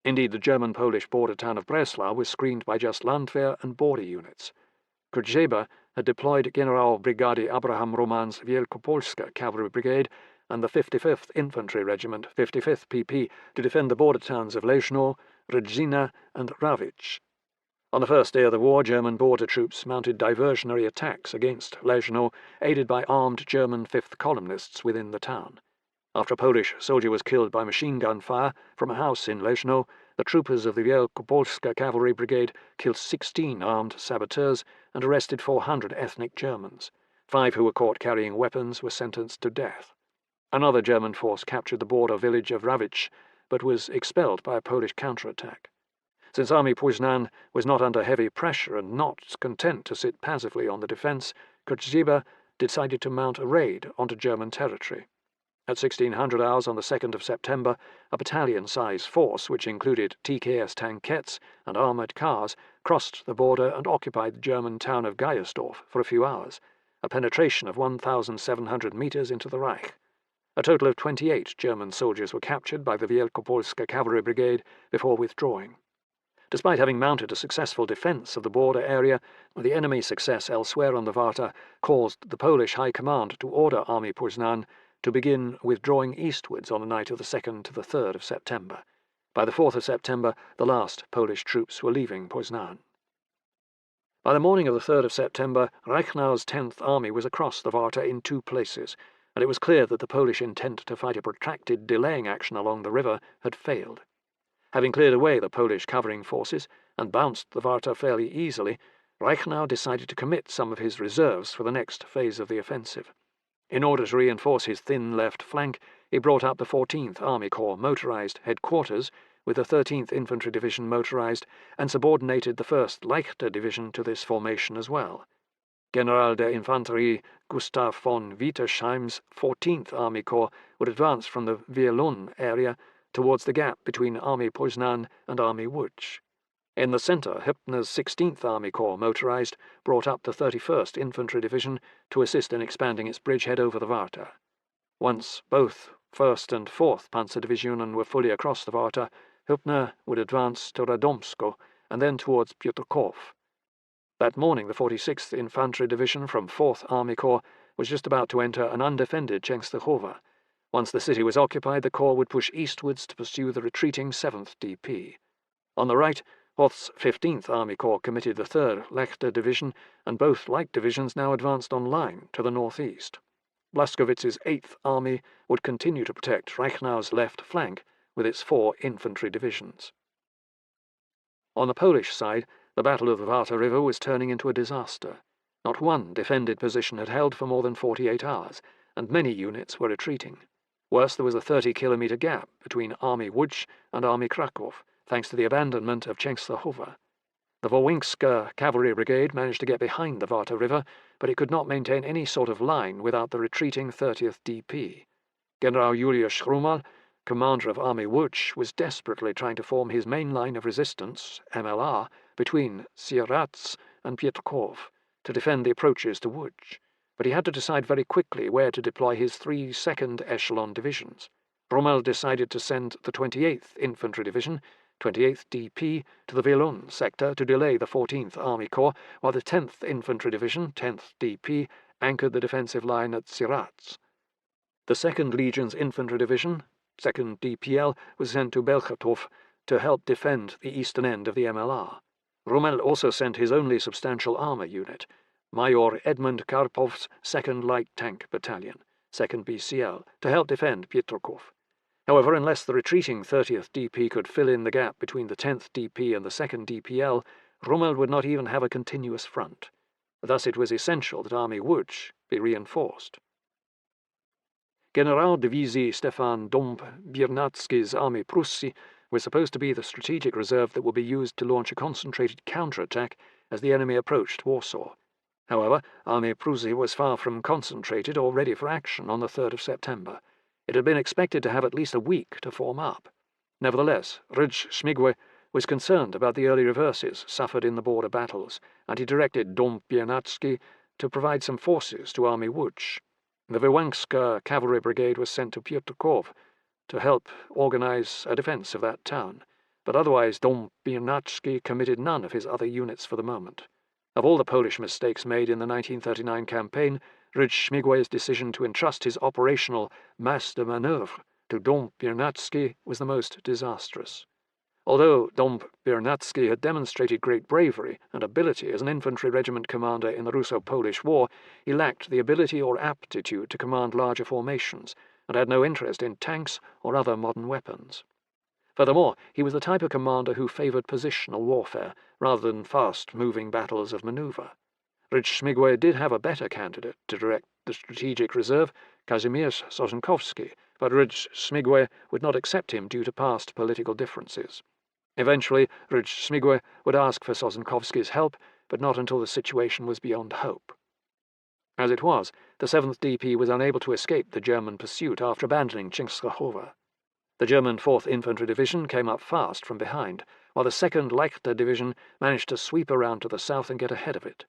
Indeed, the German-Polish border town of Breslau was screened by just Landwehr and border units. Kurzeba had deployed General Brigady Abraham Roman's Wielkopolska Cavalry Brigade and the 55th Infantry Regiment, 55th PP, to defend the border towns of Leszno, Radzina, and Rawicz. On the first day of the war, German border troops mounted diversionary attacks against Leszno, aided by armed German 5th columnists within the town. After a Polish soldier was killed by machine gun fire from a house in Leszno, the troopers of the Wielkopolska Cavalry Brigade killed 16 armed saboteurs and arrested 400 ethnic Germans. 5 who were caught carrying weapons were sentenced to death. Another German force captured the border village of Rawicz, but was expelled by a Polish counterattack. Since Army Poznan was not under heavy pressure and not content to sit passively on the defence, Kurzeba decided to mount a raid onto German territory. At 1600 hours on the 2nd of September, a battalion-size force, which included TKS tankettes and armoured cars, crossed the border and occupied the German town of Geiersdorf for a few hours, a penetration of 1,700 metres into the Reich. A total of 28 German soldiers were captured by the Wielkopolska Cavalry Brigade before withdrawing. Despite having mounted a successful defence of the border area, the enemy's success elsewhere on the Warta caused the Polish High Command to order Army Poznan to begin withdrawing eastwards on the night of the 2nd to the 3rd of September. By the 4th of September, the last Polish troops were leaving Poznan. By the morning of the 3rd of September, Reichenau's 10th Army was across the Warta in 2 places, and it was clear that the Polish intent to fight a protracted delaying action along the river had failed. Having cleared away the Polish covering forces and bounced the Warta fairly easily, Reichenau decided to commit some of his reserves for the next phase of the offensive. In order to reinforce his thin left flank, he brought up the 14th Army Corps motorized headquarters with the 13th Infantry Division motorized, and subordinated the 1st Leichter Division to this formation as well. General der Infanterie Gustav von Wietersheim's 14th Army Corps would advance from the Wielun area towards the gap between Army Poznan and Army Łódź. In the centre, Hübner's 16th Army Corps motorized brought up the 31st Infantry Division to assist in expanding its bridgehead over the Warta. Once both 1st and 4th Panzerdivisionen were fully across the Warta, Hübner would advance to Radomsko and then towards Piotrków. That morning, the 46th Infantry Division from 4th Army Corps was just about to enter an undefended Częstochowa. Once the city was occupied, the corps would push eastwards to pursue the retreating 7th DP. On the right, Hoth's 15th Army Corps committed the 3rd Leichter Division, and both light divisions now advanced on line to the northeast. Blaskowitz's 8th Army would continue to protect Reichenau's left flank with its 4 infantry divisions. On the Polish side, the Battle of the Warta River was turning into a disaster. Not one defended position had held for more than 48 hours, and many units were retreating. Worse, there was a 30-kilometre gap between Army Łódź and Army Kraków, thanks to the abandonment of Częstochowa. The Wołyńska Cavalry Brigade managed to get behind the Warta River, but it could not maintain any sort of line without the retreating 30th DP. General Juliusz Rumal, commander of Army Łódź, was desperately trying to form his main line of resistance, MLR, between Sieradz and Piotrków to defend the approaches to Łódź, but he had to decide very quickly where to deploy his 3 second echelon divisions. Rommel decided to send the 28th Infantry Division, 28th DP, to the Wielun sector to delay the 14th Army Corps, while the 10th Infantry Division, 10th DP, anchored the defensive line at Sieradz. The 2nd Legion's Infantry Division, 2nd DPL, was sent to Bełchatów to help defend the eastern end of the MLR. Rommel also sent his only substantial armour unit, Major Edmund Karpov's 2nd Light Tank Battalion, 2nd BCL, to help defend Piotrków. However, unless the retreating 30th DP could fill in the gap between the 10th DP and the 2nd DPL, Rommel would not even have a continuous front. Thus it was essential that Army Łódź be reinforced. Generaldivisie Stefan Dąb-Biernacki's Army Prusy was supposed to be the strategic reserve that would be used to launch a concentrated counterattack as the enemy approached Warsaw. However, Army Prusy was far from concentrated or ready for action on the 3rd of September. It had been expected to have at least a week to form up. Nevertheless, Rydz-Śmigły was concerned about the early reverses suffered in the border battles, and he directed Dąb-Biernacki to provide some forces to Army Łódź. The Wołyńska Cavalry Brigade was sent to Piotrków to help organize a defense of that town, but otherwise Dąb-Biernacki committed none of his other units for the moment. Of all the Polish mistakes made in the 1939 campaign, Rydz-Śmigły's decision to entrust his operational masse de manœuvre to Dąb-Biernacki was the most disastrous. Although Dąb-Biernacki had demonstrated great bravery and ability as an infantry regiment commander in the Russo-Polish War, he lacked the ability or aptitude to command larger formations, and had no interest in tanks or other modern weapons. Furthermore, he was the type of commander who favoured positional warfare rather than fast-moving battles of manoeuvre. Rydz-Śmigły did have a better candidate to direct the strategic reserve, Kazimierz Sosnkowski, but Rydz-Śmigły would not accept him due to past political differences. Eventually, Rydz-Śmigły would ask for Sosnkowski's help, but not until the situation was beyond hope. As it was, the 7th DP was unable to escape the German pursuit after abandoning Częstochowa. The German 4th Infantry Division came up fast from behind, while the 2nd Leichter Division managed to sweep around to the south and get ahead of it.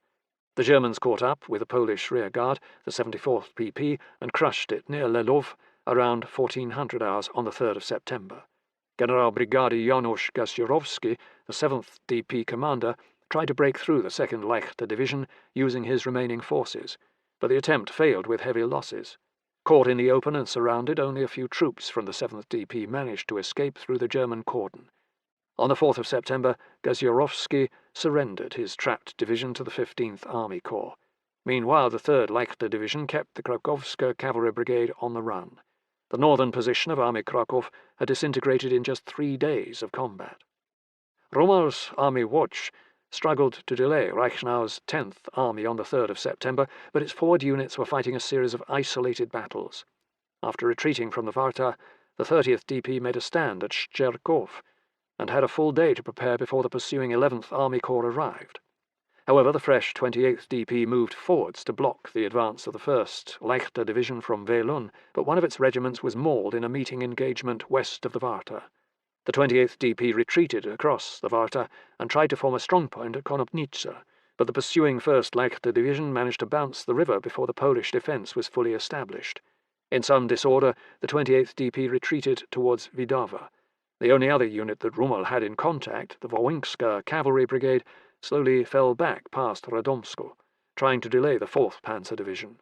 The Germans caught up with the Polish rearguard, the 74th PP, and crushed it near Lelów around 1400 hours on the 3rd of September. General Brigady Janusz Gasiorowski, the 7th DP commander, tried to break through the 2nd Leichter Division using his remaining forces, but the attempt failed with heavy losses. Caught in the open and surrounded, only a few troops from the 7th DP managed to escape through the German cordon. On the 4th of September, Gazierovsky surrendered his trapped division to the 15th Army Corps. Meanwhile, the 3rd Leichter Division kept the Krakowska Cavalry Brigade on the run. The northern position of Army Krakow had disintegrated in just 3 days of combat. Rommel's Army Łódź struggled to delay Reichenau's 10th Army on the 3rd of September, but its forward units were fighting a series of isolated battles. After retreating from the Warta, the 30th DP made a stand at Szczerków and had a full day to prepare before the pursuing 11th Army Corps arrived. However, the fresh 28th DP moved forwards to block the advance of the 1st Leichter Division from Velun, but one of its regiments was mauled in a meeting engagement west of the Warta. The 28th DP retreated across the Warta and tried to form a strongpoint at Konopnica, but the pursuing 1st Leichter Division managed to bounce the river before the Polish defence was fully established. In some disorder, the 28th DP retreated towards Widowa. The only other unit that Rommel had in contact, the Wołyńska Cavalry Brigade, slowly fell back past Radomsko, trying to delay the 4th Panzer Division.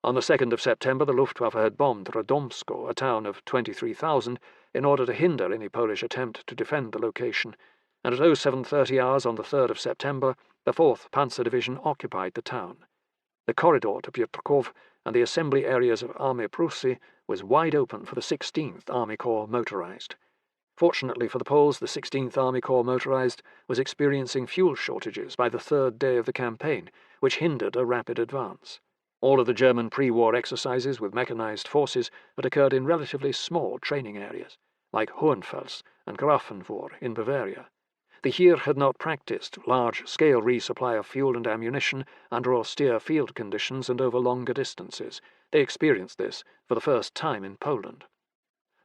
On the 2nd of September, the Luftwaffe had bombed Radomsko, a town of 23,000, in order to hinder any Polish attempt to defend the location, and at 0730 hours on the 3rd of September, the 4th Panzer Division occupied the town. The corridor to Piotrków and the assembly areas of Armée Prusy was wide open for the 16th Army Corps motorized. Fortunately for the Poles, the 16th Army Corps motorized was experiencing fuel shortages by the 3rd day of the campaign, which hindered a rapid advance. All of the German pre-war exercises with mechanized forces had occurred in relatively small training areas, like Hohenfels and Grafenwohr in Bavaria. The Heer had not practiced large-scale resupply of fuel and ammunition under austere field conditions and over longer distances. They experienced this for the first time in Poland.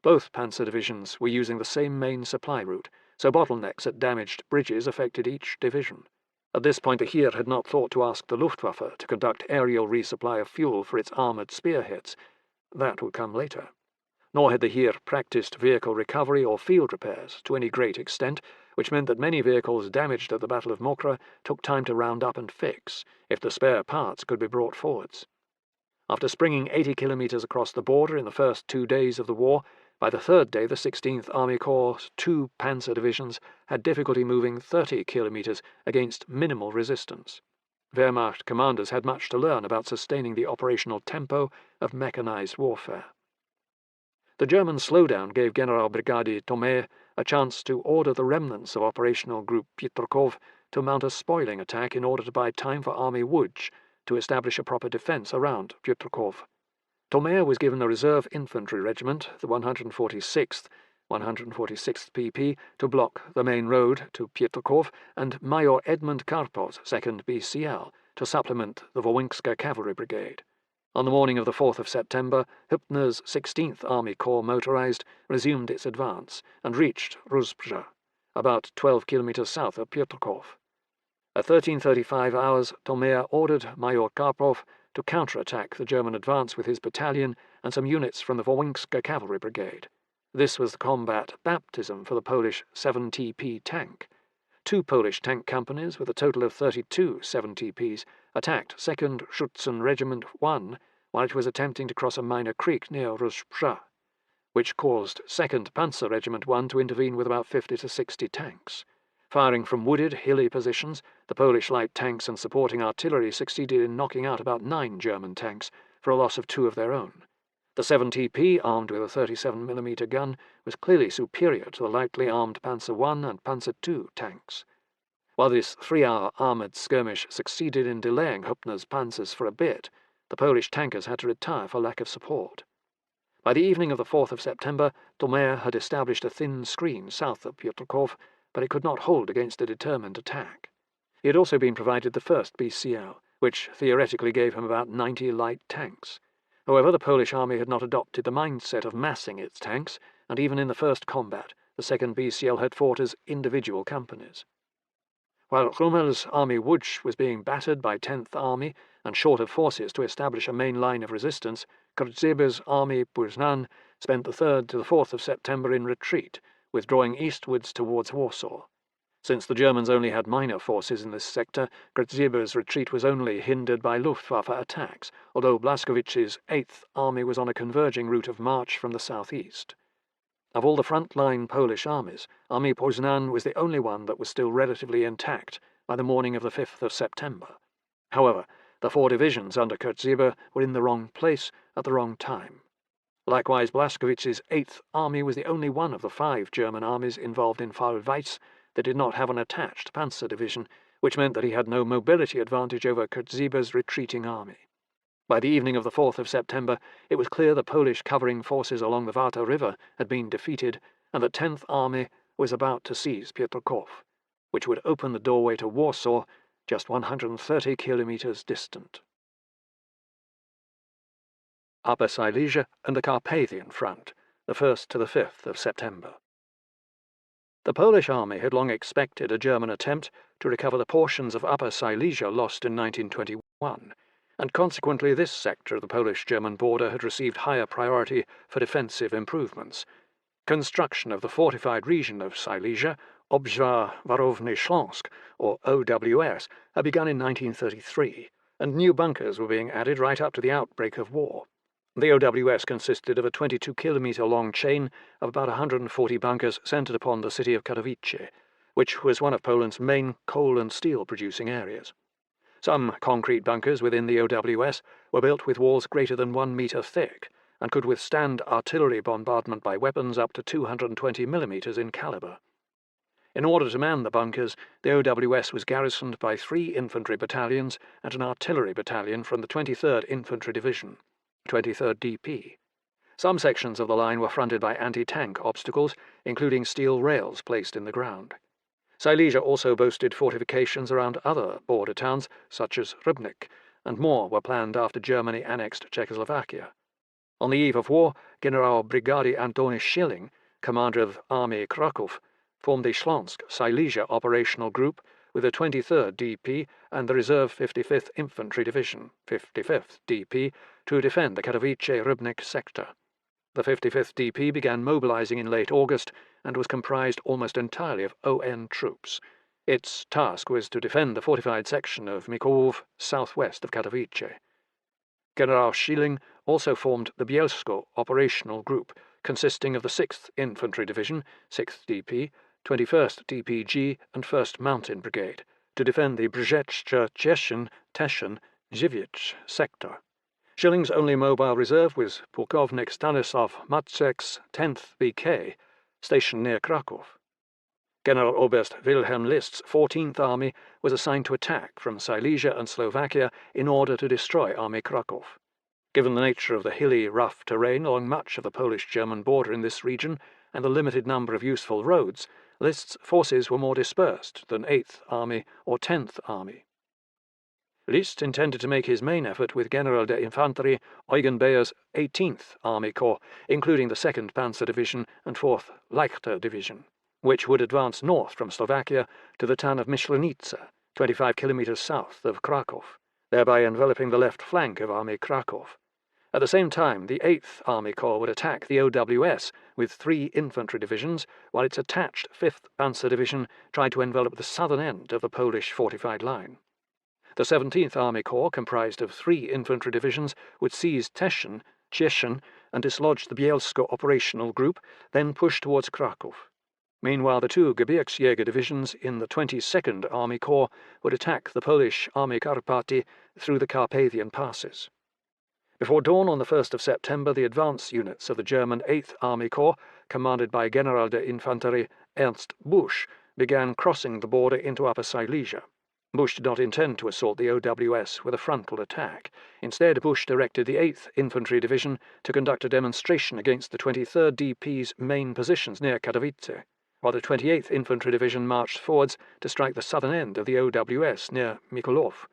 Both panzer divisions were using the same main supply route, so bottlenecks at damaged bridges affected each division. At this point, the Heer had not thought to ask the Luftwaffe to conduct aerial resupply of fuel for its armoured spearheads. That would come later. Nor had the Heer practiced vehicle recovery or field repairs to any great extent, which meant that many vehicles damaged at the Battle of Mokra took time to round up and fix, if the spare parts could be brought forwards. After springing 80 kilometres across the border in the first 2 days of the war, by the 3rd day the 16th Army Corps' 2 panzer divisions had difficulty moving 30 kilometres against minimal resistance. Wehrmacht commanders had much to learn about sustaining the operational tempo of mechanized warfare. The German slowdown gave Generalbrigadier Thomé a chance to order the remnants of Operational Group Piotrków to mount a spoiling attack in order to buy time for Army Łódź to establish a proper defence around Piotrków. Thomé was given a reserve infantry regiment, the 146th PP, to block the main road to Piotrków, and Major Edmund Karpow's 2nd BCL to supplement the Wołyńska Cavalry Brigade. On the morning of the 4th of September, Hübner's 16th Army Corps motorized resumed its advance and reached Rozbrze, about 12 kilometres south of Piotrków. At 13:35 hours, Thomé ordered Major Karpow to counterattack the German advance with his battalion and some units from the Wołyńska Cavalry Brigade. This was the combat baptism for the Polish 7TP tank. 2 Polish tank companies, with a total of 32 7TPs, attacked 2nd Schutzen Regiment 1 while it was attempting to cross a minor creek near Rozbrze, which caused 2nd Panzer Regiment 1 to intervene with about 50 to 60 tanks. Firing from wooded, hilly positions, the Polish light tanks and supporting artillery succeeded in knocking out about 9 German tanks, for a loss of 2 of their own. The 7TP, armed with a 37mm gun, was clearly superior to the lightly armed Panzer I and Panzer II tanks. While this 3-hour armoured skirmish succeeded in delaying Hübner's panzers for a bit, the Polish tankers had to retire for lack of support. By the evening of the 4th of September, Thomé had established a thin screen south of Piotrków, but it could not hold against a determined attack. He had also been provided the 1st BCL, which theoretically gave him about 90 light tanks. However, the Polish army had not adopted the mindset of massing its tanks, and even in the first combat, the 2nd BCL had fought as individual companies. While Rommel's Army Łódź was being battered by 10th Army and short of forces to establish a main line of resistance, Kordzebe's Army Poznan spent the 3rd to the 4th of September in retreat, withdrawing eastwards towards Warsaw. Since the Germans only had minor forces in this sector, Krzieber's retreat was only hindered by Luftwaffe attacks, although Błaskowicz' 8th Army was on a converging route of march from the southeast. Of all the front-line Polish armies, Armée Poznan was the only one that was still relatively intact by the morning of the 5th of September. However, the 4 divisions under Krzieber were in the wrong place at the wrong time. Likewise, Błaskowicz' 8th Army was the only one of the 5 German armies involved in Fall Weiss that did not have an attached panzer division, which meant that he had no mobility advantage over Krzieber's retreating army. By the evening of the 4th of September, it was clear the Polish covering forces along the Warta River had been defeated, and the 10th Army was about to seize Piotrków, which would open the doorway to Warsaw, just 130 kilometers distant. Upper Silesia and the Carpathian Front, the 1st to the 5th of September. The Polish army had long expected a German attempt to recover the portions of Upper Silesia lost in 1921, and consequently this sector of the Polish-German border had received higher priority for defensive improvements. Construction of the fortified region of Silesia, Obszar Warowny Śląsk, or OWS, had begun in 1933, and new bunkers were being added right up to the outbreak of war. The OWS consisted of a 22-kilometre-long chain of about 140 bunkers centred upon the city of Katowice, which was one of Poland's main coal and steel-producing areas. Some concrete bunkers within the OWS were built with walls greater than 1 metre thick and could withstand artillery bombardment by weapons up to 220 millimetres in calibre. In order to man the bunkers, the OWS was garrisoned by 3 infantry battalions and an artillery battalion from the 23rd Infantry Division, 23rd DP. Some sections of the line were fronted by anti-tank obstacles, including steel rails placed in the ground. Silesia also boasted fortifications around other border towns, such as Rybnik, and more were planned after Germany annexed Czechoslovakia. On the eve of war, General Brigady Antoni Schilling, commander of Army Kraków, formed the Śląsk-Silesia operational group with the 23rd DP and the reserve 55th Infantry Division, 55th DP, to defend the Katowice-Rybnik sector. The 55th DP began mobilizing in late August and was comprised almost entirely of ON troops. Its task was to defend the fortified section of Mikołów, southwest of Katowice. General Schilling also formed the Bielsko operational group, consisting of the 6th Infantry Division, 6th DP, 21st DPG and 1st Mountain Brigade, to defend the Brześć-Cieszyn-Teschen-Żywiec sector. Schilling's only mobile reserve was Pułkownik Stanisław Maczek's 10th BK, stationed near Kraków. General Oberst Wilhelm List's 14th Army was assigned to attack from Silesia and Slovakia in order to destroy Army Kraków. Given the nature of the hilly, rough terrain along much of the Polish-German border in this region and the limited number of useful roads, List's forces were more dispersed than 8th Army or 10th Army. List intended to make his main effort with General de Infanterie Eugen Bayer's 18th Army Corps, including the 2nd Panzer Division and 4th Leichter Division, which would advance north from Slovakia to the town of Myślenica, 25 kilometers south of Kraków, thereby enveloping the left flank of Army Kraków. At the same time, the 8th Army Corps would attack the OWS with 3 infantry divisions, while its attached 5th Panzer Division tried to envelop the southern end of the Polish fortified line. The 17th Army Corps, comprised of 3 infantry divisions, would seize Teschen, Cieszyn, and dislodge the Bielsko operational group, then push towards Kraków. Meanwhile, the 2 Gebirgsjäger divisions in the 22nd Army Corps would attack the Polish Army Karpaty through the Carpathian passes. Before dawn on the 1st of September, the advance units of the German 8th Army Corps, commanded by General de Infanterie Ernst Busch, began crossing the border into Upper Silesia. Busch did not intend to assault the OWS with a frontal attack. Instead, Busch directed the 8th Infantry Division to conduct a demonstration against the 23rd DP's main positions near Katowice, while the 28th Infantry Division marched forwards to strike the southern end of the OWS near Mikołów,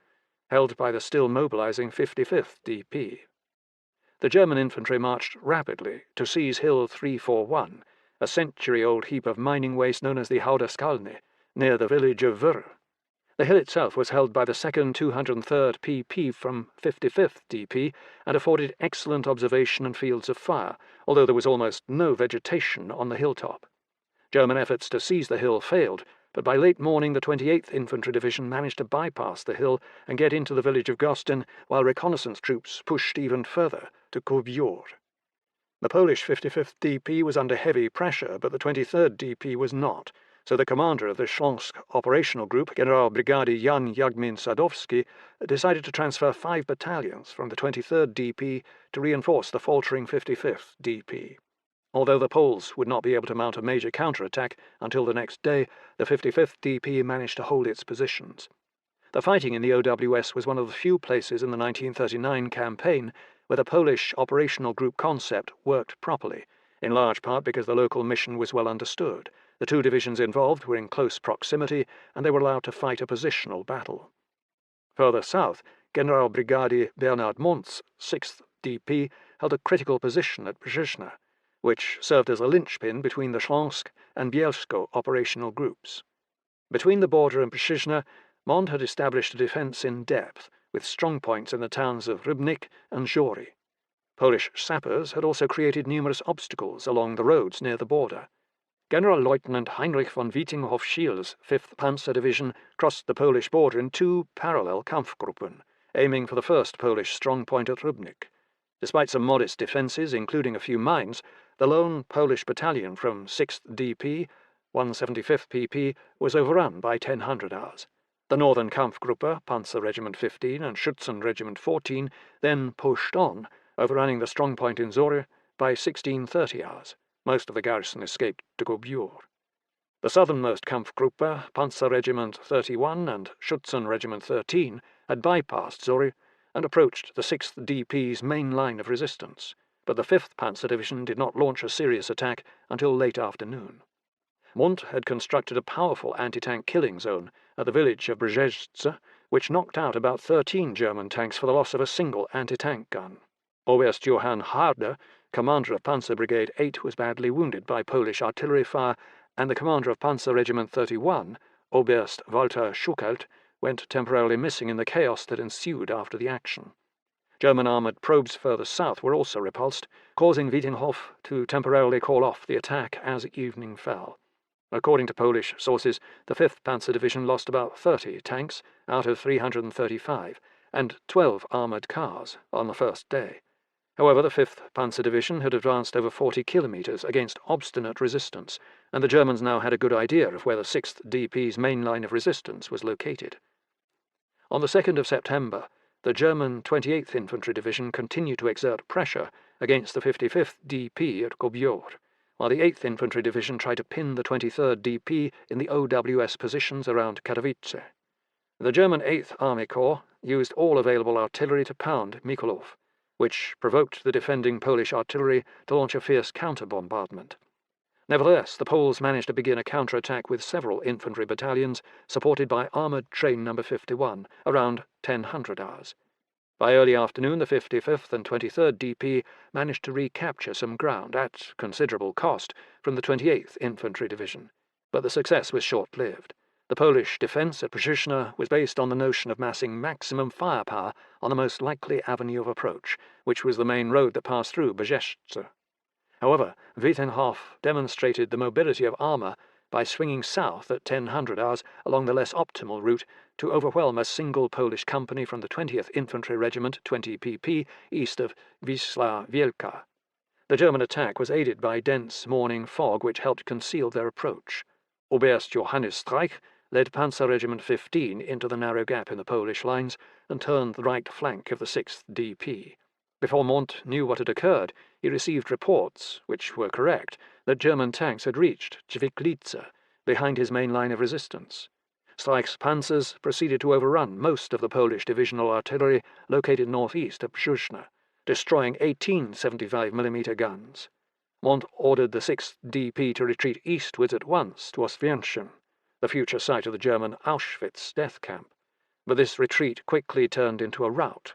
held by the still mobilizing 55th DP. The German infantry marched rapidly to seize Hill 341, a century-old heap of mining waste known as the Haudaskalny, near the village of Wr. The hill itself was held by the 2nd 203rd PP from 55th DP and afforded excellent observation and fields of fire, although there was almost no vegetation on the hilltop. German efforts to seize the hill failed, but by late morning the 28th Infantry Division managed to bypass the hill and get into the village of Gostin, while reconnaissance troops pushed even further to Kobyur. The Polish 55th DP was under heavy pressure, but the 23rd DP was not, so the commander of the Śląsk operational group, General Brigady Jan Jagmin Sadowski, decided to transfer 5 battalions from the 23rd DP to reinforce the faltering 55th DP. Although the Poles would not be able to mount a major counterattack until the next day, the 55th DP managed to hold its positions. The fighting in the OWS was one of the few places in the 1939 campaign where the Polish operational group concept worked properly, in large part because the local mission was well understood. The 2 divisions involved were in close proximity, and they were allowed to fight a positional battle. Further south, General Brigady Bernard Mont's 6th DP held a critical position at Brzeźna, which served as a linchpin between the Śląsk and Bielsko operational groups. Between the border and Brzeźna, Mont had established a defence in depth, with strong points in the towns of Rybnik and Jory. Polish sappers had also created numerous obstacles along the roads near the border. General-Lieutenant Heinrich von Witinghoff-Schiele's 5th Panzer Division crossed the Polish border in 2 parallel Kampfgruppen, aiming for the first Polish strongpoint at Rybnik. Despite some modest defences, including a few mines, the lone Polish battalion from 6th DP, 175th PP, was overrun by 1000 hours. The Northern Kampfgruppe, Panzer Regiment 15 and Schützen Regiment 14, then pushed on, overrunning the strongpoint in Zory by 1630 hours. Most of the garrison escaped to Kobyur. The southernmost Kampfgruppe, Panzer Regiment 31 and Schützen Regiment 13, had bypassed Zory and approached the 6th DP's main line of resistance, but the 5th Panzer Division did not launch a serious attack until late afternoon. Mont had constructed a powerful anti-tank killing zone at the village of Brzeźce, which knocked out about 13 German tanks for the loss of a single anti-tank gun. Oberst Johann Harder, commander of Panzer Brigade 8, was badly wounded by Polish artillery fire, and the commander of Panzer Regiment 31, Oberst Walter Schuckelt, went temporarily missing in the chaos that ensued after the action. German armoured probes further south were also repulsed, causing Witinghoff to temporarily call off the attack as evening fell. According to Polish sources, the 5th Panzer Division lost about 30 tanks out of 335 and 12 armoured cars on the first day. However, the 5th Panzer Division had advanced over 40 kilometres against obstinate resistance, and the Germans now had a good idea of where the 6th DP's main line of resistance was located. On the 2nd of September, the German 28th Infantry Division continued to exert pressure against the 55th DP at Kobyur, while the 8th Infantry Division tried to pin the 23rd DP in the OWS positions around Katowice. The German 8th Army Corps used all available artillery to pound Mikolov, which provoked the defending Polish artillery to launch a fierce counter-bombardment. Nevertheless, the Poles managed to begin a counterattack with several infantry battalions, supported by Armoured Train No. 51, around 1000 hours. By early afternoon, the 55th and 23rd DP managed to recapture some ground, at considerable cost, from the 28th Infantry Division, but the success was short-lived. The Polish defence at Brzeźna was based on the notion of massing maximum firepower on the most likely avenue of approach, which was the main road that passed through Brzeźce. However, Witinghoff demonstrated the mobility of armour by swinging south at 1000 hours along the less optimal route to overwhelm a single Polish company from the 20th Infantry Regiment 20 PP east of Wisła Wielka. The German attack was aided by dense morning fog which helped conceal their approach. Oberst Johannes Streich led Panzer Regiment 15 into the narrow gap in the Polish lines and turned the right flank of the 6th DP. Before Mont knew what had occurred, he received reports, which were correct, that German tanks had reached Ćwiklice, behind his main line of resistance. Streich's panzers proceeded to overrun most of the Polish divisional artillery located northeast of Brzeźna, destroying 18 75mm guns. Mont ordered the 6th DP to retreat eastwards at once to Oswięcim, the future site of the German Auschwitz death camp, but this retreat quickly turned into a rout.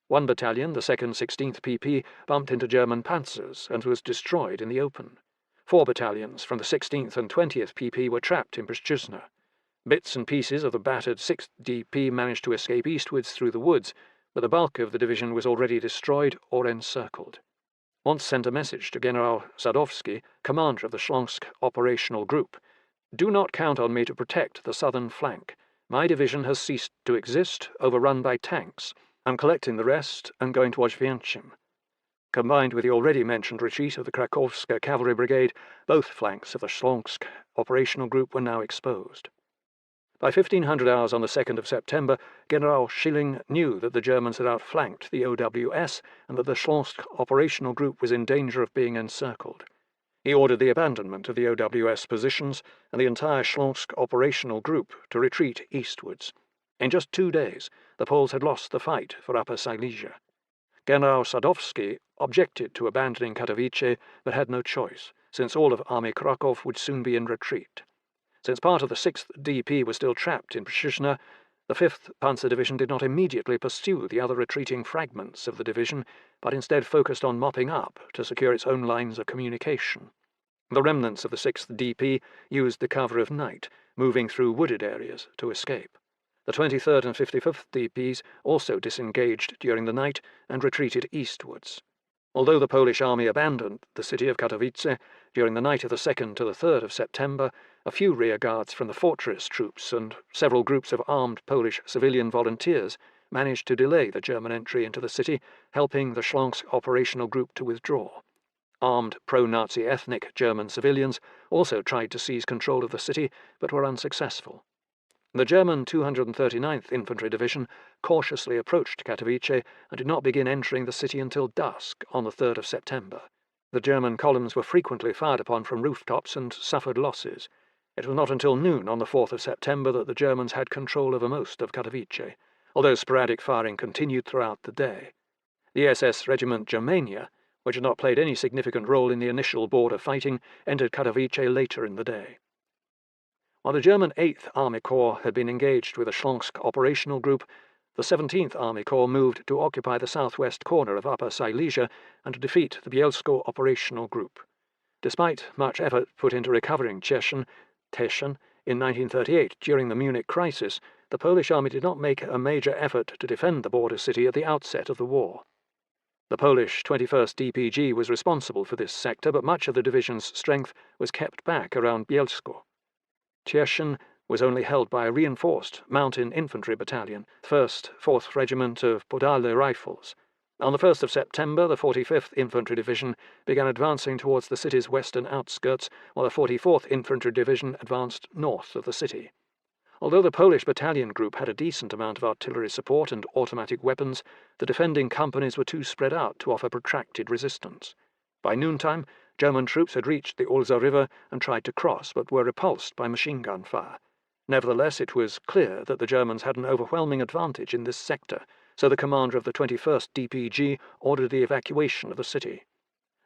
One battalion, the 2nd 16th PP, bumped into German panzers and was destroyed in the open. 4 battalions from the 16th and 20th PP were trapped in Brzeźna. Bits and pieces of the battered 6th DP managed to escape eastwards through the woods, but the bulk of the division was already destroyed or encircled. Mont sent a message to General Sadowski, commander of the Śląsk operational group. Do not count on me to protect the southern flank. My division has ceased to exist, overrun by tanks. I'm collecting the rest and going towards Wienczym. Combined with the already mentioned retreat of the Krakowska Cavalry Brigade, both flanks of the Śląsk operational group were now exposed. By 1500 hours on the 2nd of September, General Schilling knew that the Germans had outflanked the OWS and that the Śląsk operational group was in danger of being encircled. He ordered the abandonment of the OWS positions and the entire Śląsk operational group to retreat eastwards. In just 2 days, the Poles had lost the fight for Upper Silesia. General Sadowski objected to abandoning Katowice, but had no choice, since all of Army Krakow would soon be in retreat. Since part of the 6th DP was still trapped in Przyszna, the 5th Panzer Division did not immediately pursue the other retreating fragments of the division, but instead focused on mopping up to secure its own lines of communication. The remnants of the 6th DP used the cover of night, moving through wooded areas to escape. The 23rd and 55th DPs also disengaged during the night and retreated eastwards. Although the Polish army abandoned the city of Katowice during the night of the 2nd to the 3rd of September, a few rearguards from the fortress troops and several groups of armed Polish civilian volunteers managed to delay the German entry into the city, helping the Śląsk operational group to withdraw. Armed pro-Nazi ethnic German civilians also tried to seize control of the city, but were unsuccessful. The German 239th Infantry Division cautiously approached Katowice and did not begin entering the city until dusk on the 3rd of September. The German columns were frequently fired upon from rooftops and suffered losses. It was not until noon on the 4th of September that the Germans had control over most of Katowice, although sporadic firing continued throughout the day. The SS Regiment Germania, which had not played any significant role in the initial border fighting, entered Katowice later in the day. While the German 8th Army Corps had been engaged with the Śląsk operational group, the 17th Army Corps moved to occupy the southwest corner of Upper Silesia and to defeat the Bielsko operational group. Despite much effort put into recovering Teschen in 1938 during the Munich crisis, the Polish army did not make a major effort to defend the border city at the outset of the war. The Polish 21st DPG was responsible for this sector, but much of the division's strength was kept back around Bielsko. Teschen was only held by a reinforced mountain infantry battalion, 1st 4th Regiment of Podale Rifles. On the 1st of September, the 45th Infantry Division began advancing towards the city's western outskirts, while the 44th Infantry Division advanced north of the city. Although the Polish battalion group had a decent amount of artillery support and automatic weapons, the defending companies were too spread out to offer protracted resistance. By noontime, German troops had reached the Olza River and tried to cross, but were repulsed by machine gun fire. Nevertheless, it was clear that the Germans had an overwhelming advantage in this sector, so the commander of the 21st DPG ordered the evacuation of the city.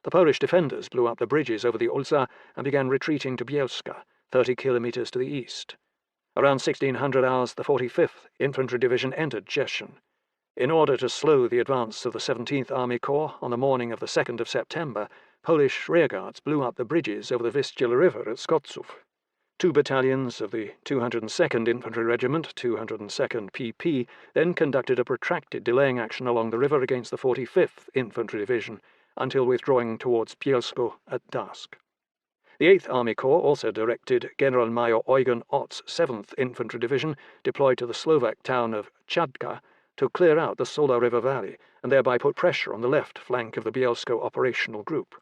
The Polish defenders blew up the bridges over the Olza and began retreating to Bielska, 30 kilometers to the east. Around 1600 hours, the 45th Infantry Division entered Teschen. In order to slow the advance of the 17th Army Corps on the morning of the 2nd of September, Polish rearguards blew up the bridges over the Vistula River at Skoczów. 2 battalions of the 202nd Infantry Regiment, 202nd PP, then conducted a protracted delaying action along the river against the 45th Infantry Division, until withdrawing towards Bielsko at dusk. The 8th Army Corps also directed General-Major Eugen Ott's 7th Infantry Division, deployed to the Slovak town of Chadka, to clear out the Sola River Valley and thereby put pressure on the left flank of the Bielsko operational group.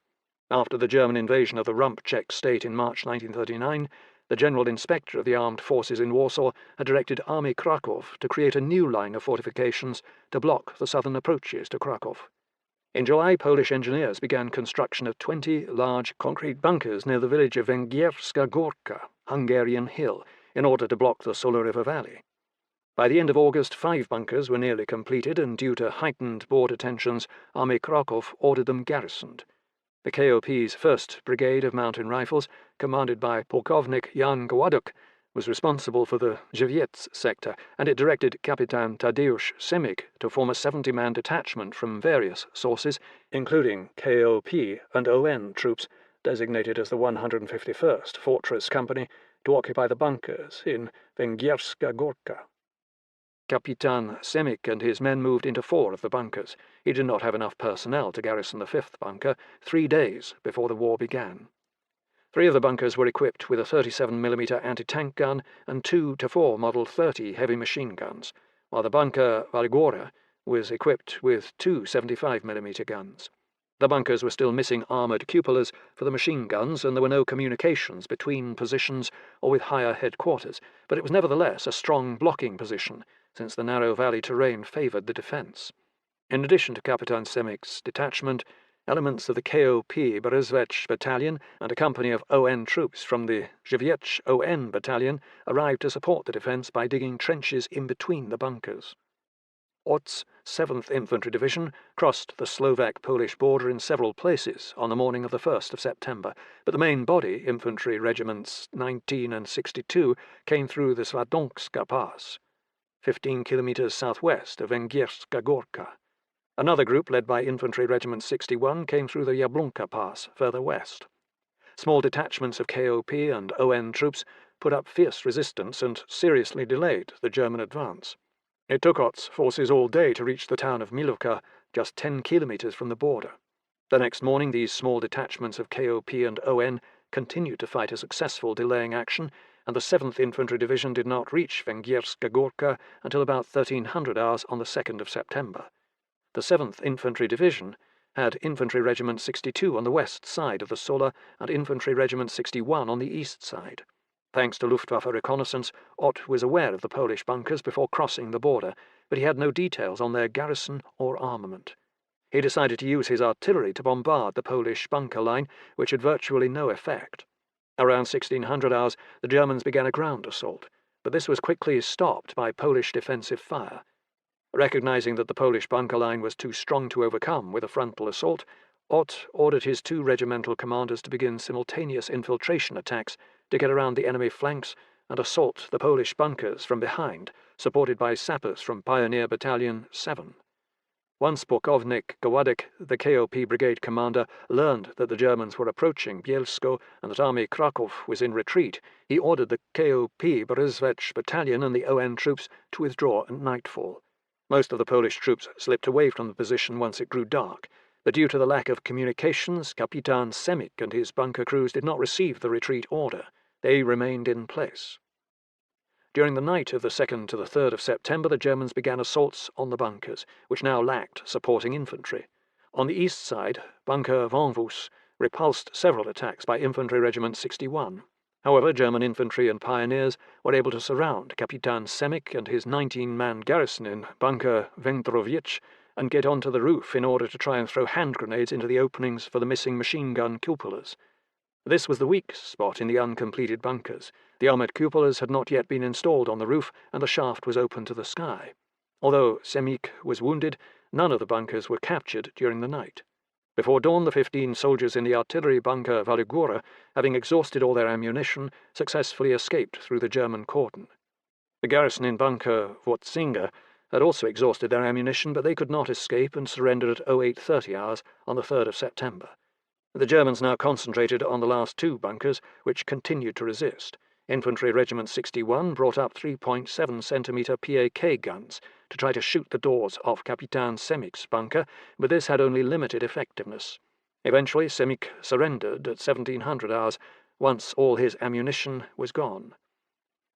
After the German invasion of the Rump Czech state in March 1939, the General Inspector of the Armed Forces in Warsaw had directed Army Krakow to create a new line of fortifications to block the southern approaches to Krakow. In July, Polish engineers began construction of 20 large concrete bunkers near the village of Węgierska Górka, Hungarian Hill, in order to block the Sola River Valley. By the end of August, 5 bunkers were nearly completed, and due to heightened border tensions, Army Krakow ordered them garrisoned. The KOP's 1st Brigade of Mountain Rifles, commanded by Pułkownik Jan Gładok, was responsible for the Żywiec sector, and it directed Kapitan Tadeusz Semik to form a 70-man detachment from various sources, including KOP and ON troops, designated as the 151st Fortress Company, to occupy the bunkers in Węgierska Górka. Kapitan Semik and his men moved into 4 of the bunkers. He did not have enough personnel to garrison the 5th bunker 3 days before the war began. 3 of the bunkers were equipped with a 37mm anti-tank gun and 2 to 4 Model 30 heavy machine guns, while the bunker Valgora was equipped with 2 75mm guns. The bunkers were still missing armoured cupolas for the machine guns, and there were no communications between positions or with higher headquarters, but it was nevertheless a strong blocking position, since the narrow valley terrain favoured the defence. In addition to Kapitan Semik's detachment, elements of the KOP Berezvech Battalion and a company of ON troops from the Zhivyech ON Battalion arrived to support the defence by digging trenches in between the bunkers. Ott's 7th Infantry Division crossed the Slovak-Polish border in several places on the morning of the 1st of September, but the main body, Infantry Regiments 19 and 62, came through the Svadonska Pass, 15 kilometres southwest of Węgierska Gorka. Another group, led by Infantry Regiment 61, came through the Jablonka Pass further west. Small detachments of KOP and ON troops put up fierce resistance and seriously delayed the German advance. It took Ott's forces all day to reach the town of Milovka, just 10 kilometres from the border. The next morning, these small detachments of KOP and ON continued to fight a successful delaying action, and the 7th Infantry Division did not reach Węgierska Gorka until about 1300 hours on the 2nd of September. The 7th Infantry Division had Infantry Regiment 62 on the west side of the Sola and Infantry Regiment 61 on the east side. Thanks to Luftwaffe reconnaissance, Ott was aware of the Polish bunkers before crossing the border, but he had no details on their garrison or armament. He decided to use his artillery to bombard the Polish bunker line, which had virtually no effect. Around 1600 hours, the Germans began a ground assault, but this was quickly stopped by Polish defensive fire. Recognizing that the Polish bunker line was too strong to overcome with a frontal assault, Ott ordered his 2 regimental commanders to begin simultaneous infiltration attacks to get around the enemy flanks and assault the Polish bunkers from behind, supported by sappers from Pioneer Battalion 7. Once Pułkownik Gładek, the KOP brigade commander, learned that the Germans were approaching Bielsko and that Army Kraków was in retreat, he ordered the KOP Berezvech Battalion and the ON troops to withdraw at nightfall. Most of the Polish troops slipped away from the position once it grew dark, but due to the lack of communications, Kapitan Semik and his bunker crews did not receive the retreat order. They remained in place. During the night of the 2nd to the 3rd of September, the Germans began assaults on the bunkers, which now lacked supporting infantry. On the east side, Bunker Vanvus repulsed several attacks by Infantry Regiment 61. However, German infantry and pioneers were able to surround Kapitan Semik and his 19-man garrison in Bunker Wędrowicz and get onto the roof in order to try and throw hand grenades into the openings for the missing machine gun cupolas. This was the weak spot in the uncompleted bunkers. The armoured cupolas had not yet been installed on the roof, and the shaft was open to the sky. Although Semik was wounded, none of the bunkers were captured during the night. Before dawn, the 15 soldiers in the artillery bunker Valgora, having exhausted all their ammunition, successfully escaped through the German cordon. The garrison in bunker Wotzinga had also exhausted their ammunition, but they could not escape and surrendered at 0830 hours on the 3rd of September. The Germans now concentrated on the last 2 bunkers, which continued to resist. Infantry Regiment 61 brought up 3.7 centimetre PAK guns to try to shoot the doors off Kapitan Semik's bunker, but this had only limited effectiveness. Eventually, Semik surrendered at 1700 hours, once all his ammunition was gone.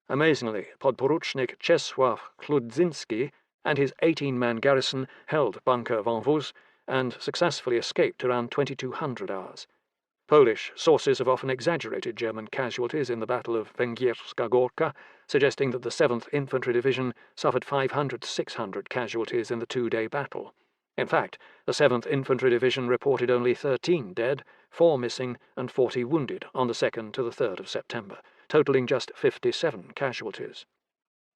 Amazingly, Podporucznik Czesław Kludzinski and his 18-man garrison held Bunker Vanvus and successfully escaped around 2200 hours. Polish sources have often exaggerated German casualties in the Battle of Węgierska Gorka, suggesting that the 7th Infantry Division suffered 500 to 600 casualties in the 2-day battle. In fact, the 7th Infantry Division reported only 13 dead, 4 missing, and 40 wounded on the 2nd to the 3rd of September, totaling just 57 casualties.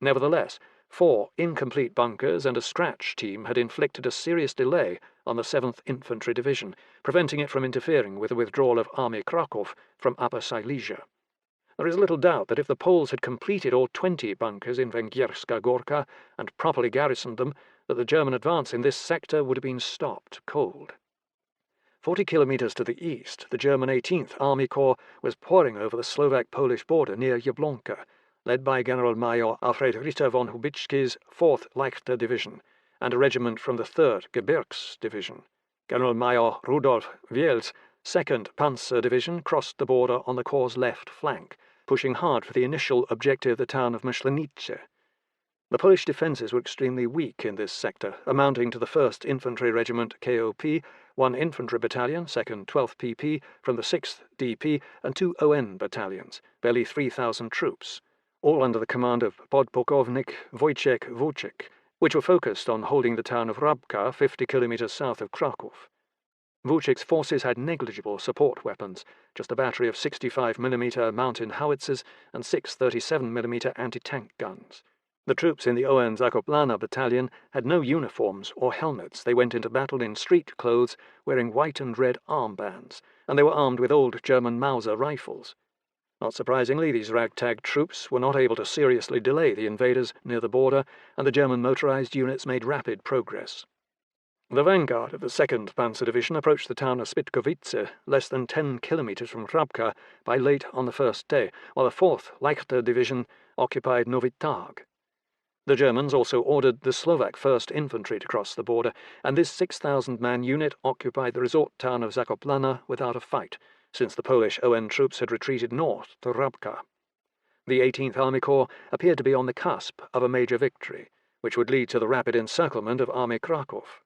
Nevertheless, 4 incomplete bunkers and a scratch team had inflicted a serious delay on the 7th Infantry Division, preventing it from interfering with the withdrawal of Army Kraków from Upper Silesia. There is little doubt that if the Poles had completed all 20 bunkers in Węgierska Gorka and properly garrisoned them, that the German advance in this sector would have been stopped cold. 40 kilometres to the east, the German 18th Army Corps was pouring over the Slovak-Polish border near Jablonka, led by General-Major Alfred Ritter von Hubicki's 4th Leichter Division and a regiment from the 3rd Gebirgs Division. General-Major Rudolf Wielz 2nd Panzer Division crossed the border on the Corps' left flank, pushing hard for the initial objective, the town of Myślenice. The Polish defences were extremely weak in this sector, amounting to the 1st Infantry Regiment KOP, 1 Infantry Battalion, 2nd 12th PP, from the 6th DP, and 2 ON battalions, barely 3,000 troops, all under the command of podpułkownik Wojciech Forczyk, which were focused on holding the town of Rabka, 50 kilometres south of Kraków. Wojciech's forces had negligible support weapons, just a battery of 65mm mountain howitzers and 6 37mm anti-tank guns. The troops in the ON Zakoplana battalion had no uniforms or helmets. They went into battle in street clothes, wearing white and red armbands, and they were armed with old German Mauser rifles. Not surprisingly, these ragtag troops were not able to seriously delay the invaders near the border, and the German motorized units made rapid progress. The vanguard of the 2nd Panzer Division approached the town of Spitkowice, less than 10 kilometres from Rabka, by late on the first day, while the 4th Leichter Division occupied Nowy Targ. The Germans also ordered the Slovak 1st Infantry to cross the border, and this 6,000-man unit occupied the resort town of Zakoplana without a fight, since the Polish ON troops had retreated north to Rabka. The 18th Army Corps appeared to be on the cusp of a major victory, which would lead to the rapid encirclement of Army Kraków.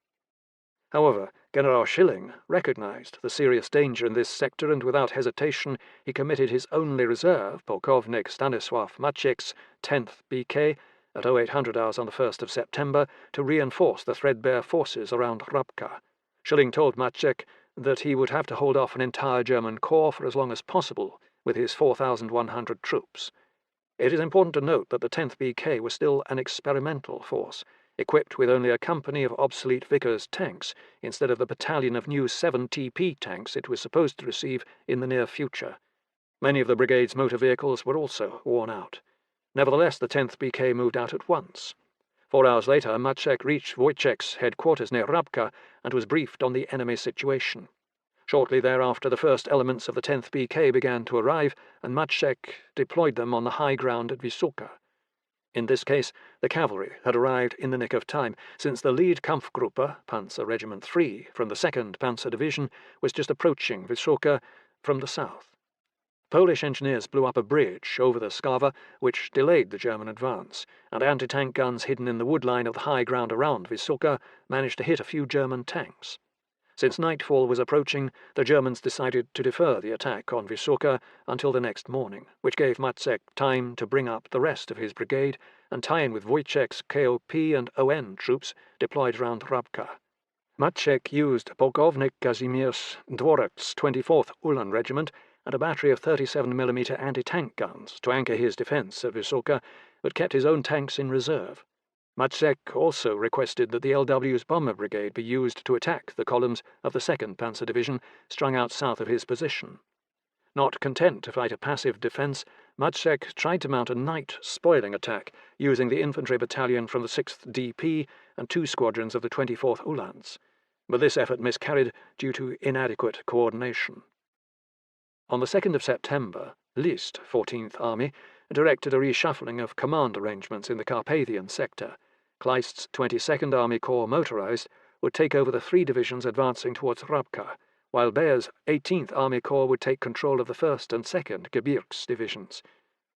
However, General Schilling recognized the serious danger in this sector, and without hesitation he committed his only reserve, Pułkownik Stanisław Maciek's 10th BK, at 0800 hours on the 1st of September, to reinforce the threadbare forces around Rabka. Schilling told Maciek that he would have to hold off an entire German corps for as long as possible with his 4,100 troops. It is important to note that the 10th BK was still an experimental force, equipped with only a company of obsolete Vickers tanks instead of the battalion of new 7 TP tanks it was supposed to receive in the near future. Many of the brigade's motor vehicles were also worn out. Nevertheless, the 10th BK moved out at once. 4 hours later, Maciek reached Wojciech's headquarters near Rabka and was briefed on the enemy situation. Shortly thereafter, the first elements of the 10th BK began to arrive, and Maciek deployed them on the high ground at Wysoka. In this case, the cavalry had arrived in the nick of time, since the lead Kampfgruppe, Panzer Regiment 3, from the 2nd Panzer Division, was just approaching Wysoka from the south. Polish engineers blew up a bridge over the Skava, which delayed the German advance, and anti-tank guns hidden in the woodline of the high ground around Wysoka managed to hit a few German tanks. Since nightfall was approaching, the Germans decided to defer the attack on Wysoka until the next morning, which gave Maciek time to bring up the rest of his brigade and tie in with Wojciech's KOP and ON troops deployed around Rabka. Maciek used Pułkownik Kazimierz Dworak's 24th Ulan Regiment and a battery of 37mm anti-tank guns to anchor his defence at Wysoka, but kept his own tanks in reserve. Maciek also requested that the LW's bomber brigade be used to attack the columns of the 2nd Panzer Division strung out south of his position. Not content to fight a passive defence, Maciek tried to mount a night spoiling attack using the infantry battalion from the 6th DP and 2 squadrons of the 24th Uhlans, but this effort miscarried due to inadequate coordination. On the 2nd of September, List, 14th Army, directed a reshuffling of command arrangements in the Carpathian sector. Kleist's 22nd Army Corps motorized would take over the 3 divisions advancing towards Rabka, while Bayer's 18th Army Corps would take control of the 1st and 2nd Gebirgs divisions.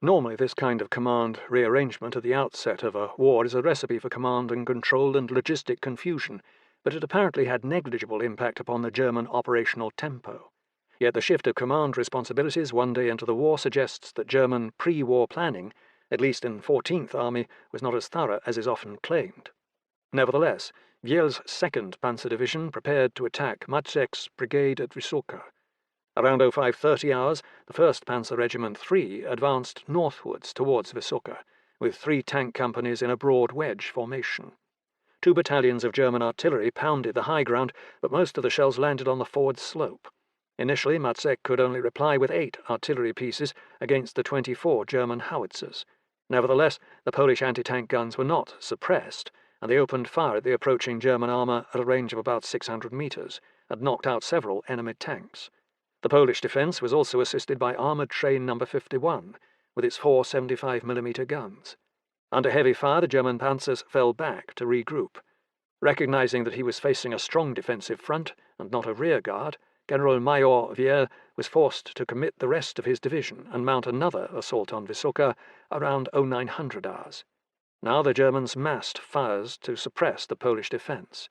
Normally, this kind of command rearrangement at the outset of a war is a recipe for command and control and logistic confusion, but it apparently had negligible impact upon the German operational tempo. Yet the shift of command responsibilities one day into the war suggests that German pre-war planning, at least in 14th Army, was not as thorough as is often claimed. Nevertheless, Wiel's 2nd Panzer Division prepared to attack Maciek's brigade at Wysoka. Around 0530 hours, the 1st Panzer Regiment 3 advanced northwards towards Wysoka, with 3 tank companies in a broad wedge formation. 2 battalions of German artillery pounded the high ground, but most of the shells landed on the forward slope. Initially, Maciek could only reply with 8 artillery pieces against the 24 German howitzers. Nevertheless, the Polish anti-tank guns were not suppressed, and they opened fire at the approaching German armour at a range of about 600 metres, and knocked out several enemy tanks. The Polish defence was also assisted by Armoured Train No. 51, with its 4 75mm guns. Under heavy fire, the German panzers fell back to regroup. Recognizing that he was facing a strong defensive front and not a rear guard, General-Major Viel was forced to commit the rest of his division and mount another assault on Wysoka around 0900 hours. Now the Germans massed fires to suppress the Polish defence.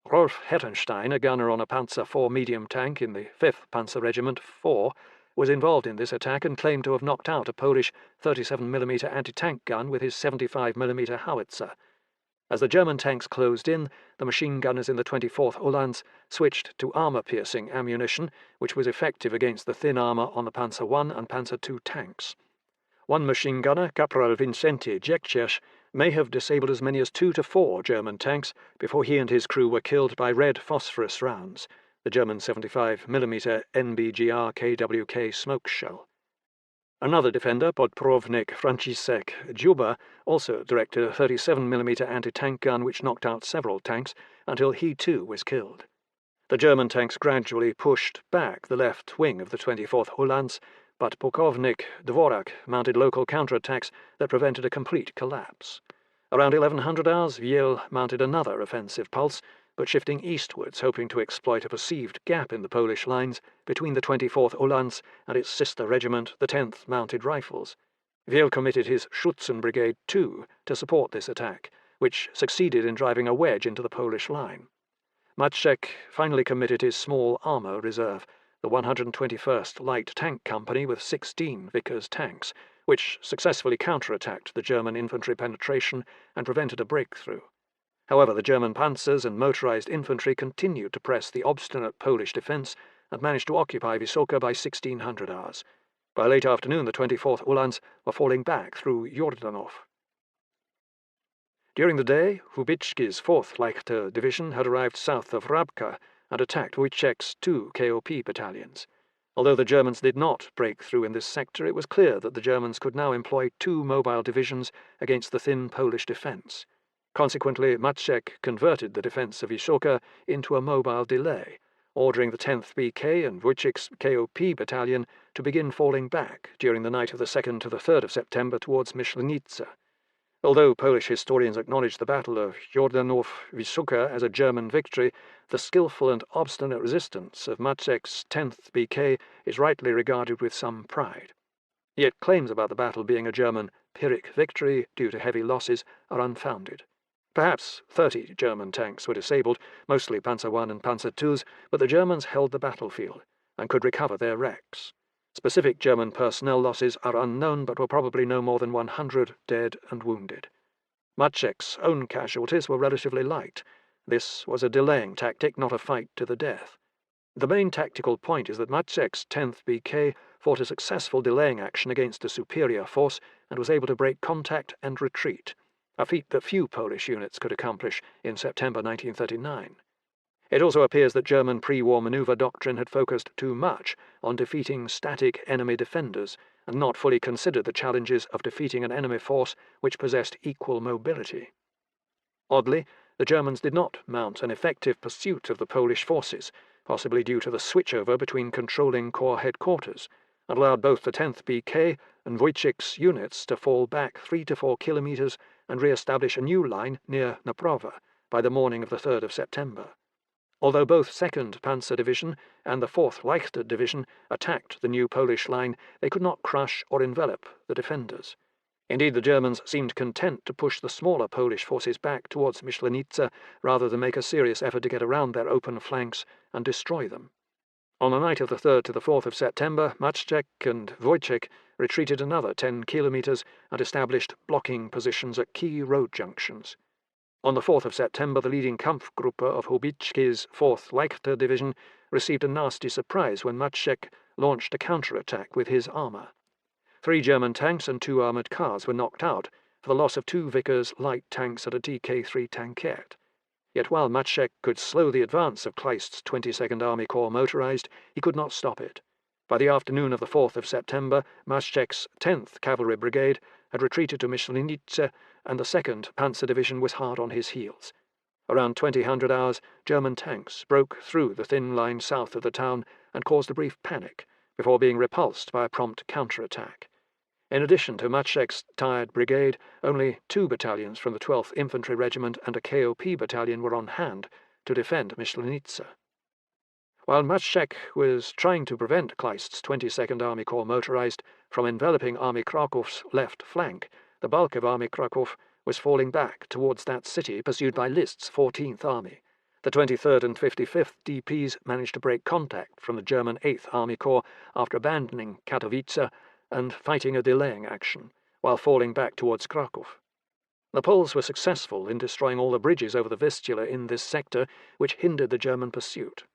Rolf Herrenstein, a gunner on a Panzer IV medium tank in the 5th Panzer Regiment 4, was involved in this attack and claimed to have knocked out a Polish 37mm anti-tank gun with his 75mm howitzer. As the German tanks closed in, the machine gunners in the 24th Uhlans switched to armour-piercing ammunition, which was effective against the thin armour on the Panzer I and Panzer II tanks. One machine gunner, Caporal Vincenti Jekciarz, may have disabled as many as 2 to 4 German tanks before he and his crew were killed by red phosphorus rounds, the German 75mm NBGR KWK smoke shell. Another defender, podporovnik Franciszek Dziuba, also directed a 37mm anti-tank gun which knocked out several tanks until he too was killed. The German tanks gradually pushed back the left wing of the 24th Uhlans, but Pukovnik Dvorak mounted local counterattacks that prevented a complete collapse. Around 1100 hours, Viel mounted another offensive pulse, but shifting eastwards, hoping to exploit a perceived gap in the Polish lines between the 24th Uhlans and its sister regiment, the 10th Mounted Rifles. Viel committed his Schutzen Brigade too to support this attack, which succeeded in driving a wedge into the Polish line. Maciek finally committed his small armour reserve, the 121st Light Tank Company with 16 Vickers tanks, which successfully counterattacked the German infantry penetration and prevented a breakthrough. However, the German panzers and motorized infantry continued to press the obstinate Polish defence and managed to occupy Wysoka by 1600 hours. By late afternoon, the 24th Uhlans were falling back through Jordanov. During the day, Hubitschky's 4th Leichter Division had arrived south of Rabka and attacked Wojciech's 2 KOP battalions. Although the Germans did not break through in this sector, it was clear that the Germans could now employ 2 mobile divisions against the thin Polish defence. Consequently, Maciek converted the defence of Wysoka into a mobile delay, ordering the 10th BK and Wojciech's KOP battalion to begin falling back during the night of the 2nd to the 3rd of September towards Myślenica. Although Polish historians acknowledge the Battle of Jordanów-Wysoka as a German victory, the skillful and obstinate resistance of Maciek's 10th BK is rightly regarded with some pride. Yet claims about the battle being a German Pyrrhic victory due to heavy losses are unfounded. Perhaps 30 German tanks were disabled, mostly Panzer I and Panzer IIs, but the Germans held the battlefield and could recover their wrecks. Specific German personnel losses are unknown, but were probably no more than 100 dead and wounded. Maciek's own casualties were relatively light. This was a delaying tactic, not a fight to the death. The main tactical point is that Maciek's 10th BK fought a successful delaying action against a superior force and was able to break contact and retreat, a feat that few Polish units could accomplish in September 1939. It also appears that German pre-war maneuver doctrine had focused too much on defeating static enemy defenders and not fully considered the challenges of defeating an enemy force which possessed equal mobility. Oddly, the Germans did not mount an effective pursuit of the Polish forces, possibly due to the switchover between controlling corps headquarters, and allowed both the 10th BK and Wojciech's units to fall back 3 to 4 kilometers and re-establish a new line near Naprowa by the morning of the 3rd of September. Although both 2nd Panzer Division and the 4th Leichter Division attacked the new Polish line, they could not crush or envelop the defenders. Indeed, the Germans seemed content to push the smaller Polish forces back towards Myślenica rather than make a serious effort to get around their open flanks and destroy them. On the night of the 3rd to the 4th of September, Maciek and Wojciech retreated another 10 kilometers and established blocking positions at key road junctions. On the 4th of September, the leading Kampfgruppe of Hubitschky's 4th Leichter Division received a nasty surprise when Maciek launched a counterattack with his armour. 3 German tanks and 2 armoured cars were knocked out for the loss of 2 Vickers light tanks and a TK3 tankette. Yet while Maciek could slow the advance of Kleist's 22nd Army Corps motorized, he could not stop it. By the afternoon of the 4th of September, Maciek's 10th Cavalry Brigade had retreated to Myślenica, and the 2nd Panzer Division was hard on his heels. Around 2000 hours, German tanks broke through the thin line south of the town and caused a brief panic, before being repulsed by a prompt counterattack. In addition to Maciek's tired brigade, only 2 battalions from the 12th Infantry Regiment and a KOP battalion were on hand to defend Myślenica. While Maciek was trying to prevent Kleist's 22nd Army Corps Motorized from enveloping Army Krakow's left flank, the bulk of Army Krakow was falling back towards that city, pursued by List's 14th Army. The 23rd and 55th DPs managed to break contact from the German 8th Army Corps after abandoning Katowice and fighting a delaying action, while falling back towards Krakow. The Poles were successful in destroying all the bridges over the Vistula in this sector, which hindered the German pursuit.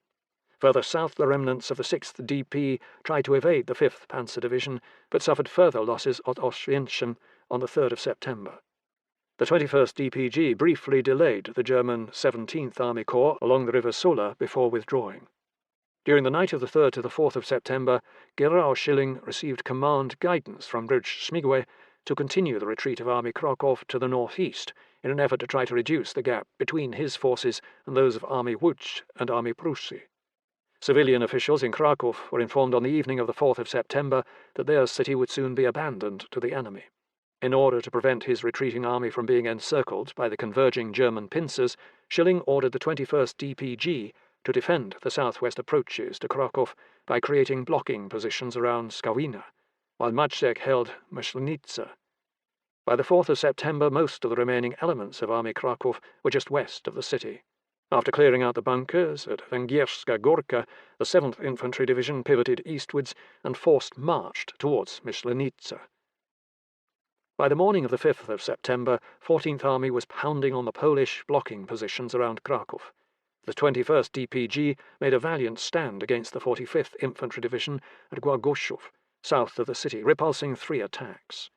Further south, the remnants of the 6th DP tried to evade the 5th Panzer Division, but suffered further losses at Oświęcim on the 3rd of September. The 21st DPG briefly delayed the German 17th Army Corps along the river Sola before withdrawing. During the night of the 3rd to the 4th of September, General Schilling received command guidance from Brzeźmigłe to continue the retreat of Army Krakow to the northeast in an effort to try to reduce the gap between his forces and those of Army Łódź and Army Prusy. Civilian officials in Krakow were informed on the evening of the 4th of September that their city would soon be abandoned to the enemy. In order to prevent his retreating army from being encircled by the converging German pincers, Schilling ordered the 21st DPG to defend the southwest approaches to Krakow by creating blocking positions around Skawina, while Maciek held Myślenice. By the 4th of September, most of the remaining elements of Army Krakow were just west of the city. After clearing out the bunkers at Węgierska Górka, the 7th Infantry Division pivoted eastwards and forced marched towards Myślenice. By the morning of the 5th of September, 14th Army was pounding on the Polish blocking positions around Krakow. The 21st DPG made a valiant stand against the 45th Infantry Division at Głogoszów, south of the city, repulsing 3 attacks.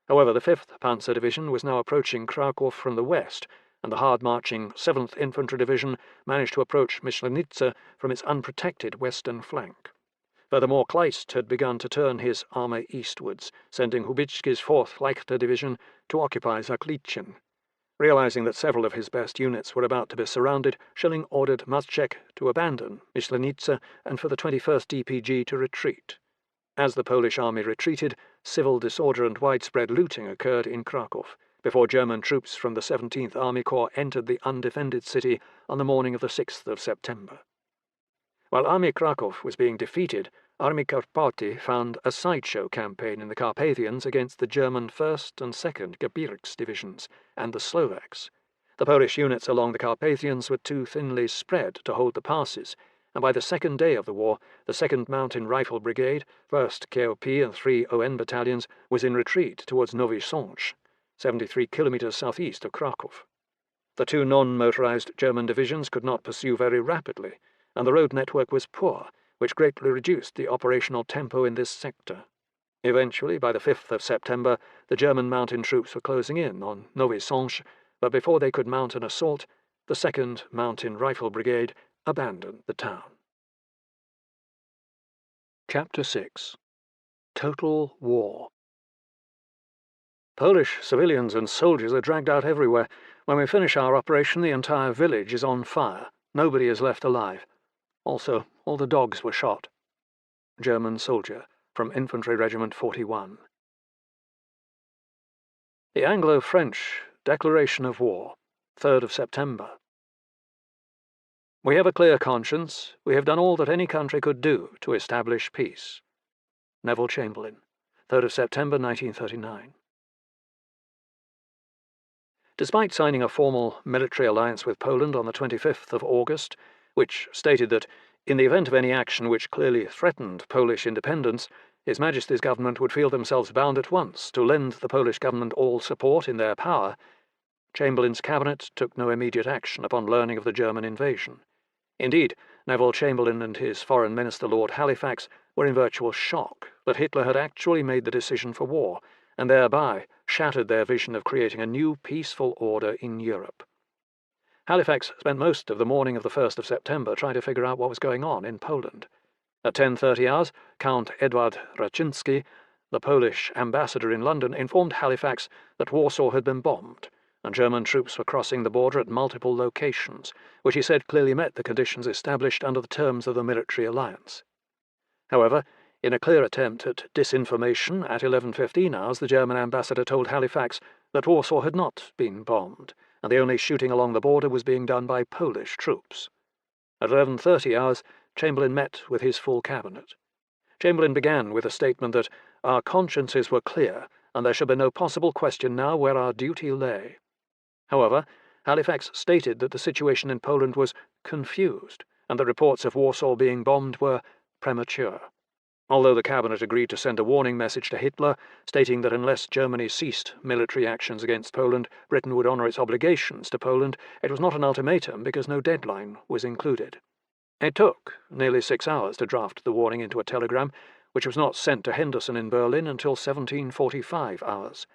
However, the 5th Panzer Division was now approaching Krakow from the west, and the hard-marching 7th Infantry Division managed to approach Myślenice from its unprotected western flank. Furthermore, Kleist had begun to turn his army eastwards, sending Hubicki's 4th Leichter Division to occupy Zaklichin. Realizing that several of his best units were about to be surrounded, Schilling ordered Maciek to abandon Myślenice and for the 21st DPG to retreat. As the Polish army retreated, civil disorder and widespread looting occurred in Krakow, before German troops from the 17th Army Corps entered the undefended city on the morning of the 6th of September. While Army Krakow was being defeated, Army Karpaty found a sideshow campaign in the Carpathians against the German 1st and 2nd Gebirgs divisions and the Slovaks. The Polish units along the Carpathians were too thinly spread to hold the passes, and by the second day of the war, the 2nd Mountain Rifle Brigade, 1st KOP and 3 ON battalions was in retreat towards Nowy Sącz, 73 kilometers southeast of Krakow. The 2 non-motorized German divisions could not pursue very rapidly, and the road network was poor, which greatly reduced the operational tempo in this sector. Eventually, by the 5th of September, the German mountain troops were closing in on Nowy Sącz, but before they could mount an assault, the 2nd Mountain Rifle Brigade abandoned the town. Chapter 6. Total War. Polish civilians and soldiers are dragged out everywhere. When we finish our operation, the entire village is on fire. Nobody is left alive. Also, all the dogs were shot. German soldier from Infantry Regiment 41. The Anglo-French Declaration of War, 3rd of September. We have a clear conscience. We have done all that any country could do to establish peace. Neville Chamberlain, 3rd of September 1939. Despite signing a formal military alliance with Poland on the 25th of August, which stated that, in the event of any action which clearly threatened Polish independence, His Majesty's government would feel themselves bound at once to lend the Polish government all support in their power, Chamberlain's cabinet took no immediate action upon learning of the German invasion. Indeed, Neville Chamberlain and his Foreign Minister Lord Halifax were in virtual shock that Hitler had actually made the decision for war, and thereby shattered their vision of creating a new peaceful order in Europe. Halifax spent most of the morning of the 1st of September trying to figure out what was going on in Poland. At 10:30 hours, Count Edward Raczyński, the Polish ambassador in London, informed Halifax that Warsaw had been bombed, and German troops were crossing the border at multiple locations, which he said clearly met the conditions established under the terms of the military alliance. However, in a clear attempt at disinformation, at 11:15 hours the German ambassador told Halifax that Warsaw had not been bombed, and the only shooting along the border was being done by Polish troops. At 11:30 hours, Chamberlain met with his full cabinet. Chamberlain began with a statement that our consciences were clear, and there should be no possible question now where our duty lay. However, Halifax stated that the situation in Poland was confused, and that reports of Warsaw being bombed were premature. Although the cabinet agreed to send a warning message to Hitler, stating that unless Germany ceased military actions against Poland, Britain would honour its obligations to Poland, it was not an ultimatum because no deadline was included. It took nearly 6 hours to draft the warning into a telegram, which was not sent to Henderson in Berlin until 1745 hours.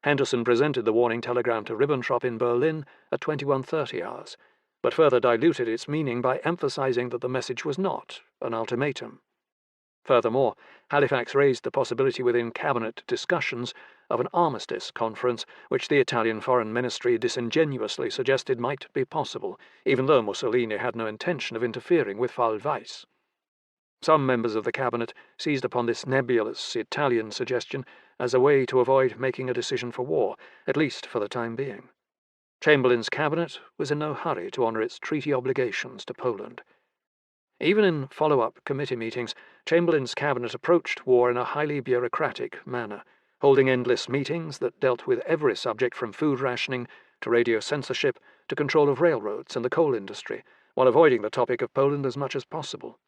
Henderson presented the warning telegram to Ribbentrop in Berlin at 21:30 hours, but further diluted its meaning by emphasizing that the message was not an ultimatum. Furthermore, Halifax raised the possibility within cabinet discussions of an armistice conference, which the Italian Foreign Ministry disingenuously suggested might be possible, even though Mussolini had no intention of interfering with Fall Weiss. Some members of the cabinet seized upon this nebulous Italian suggestion as a way to avoid making a decision for war, at least for the time being. Chamberlain's cabinet was in no hurry to honour its treaty obligations to Poland. Even in follow-up committee meetings, Chamberlain's cabinet approached war in a highly bureaucratic manner, holding endless meetings that dealt with every subject from food rationing to radio censorship to control of railroads and the coal industry, while avoiding the topic of Poland as much as possible.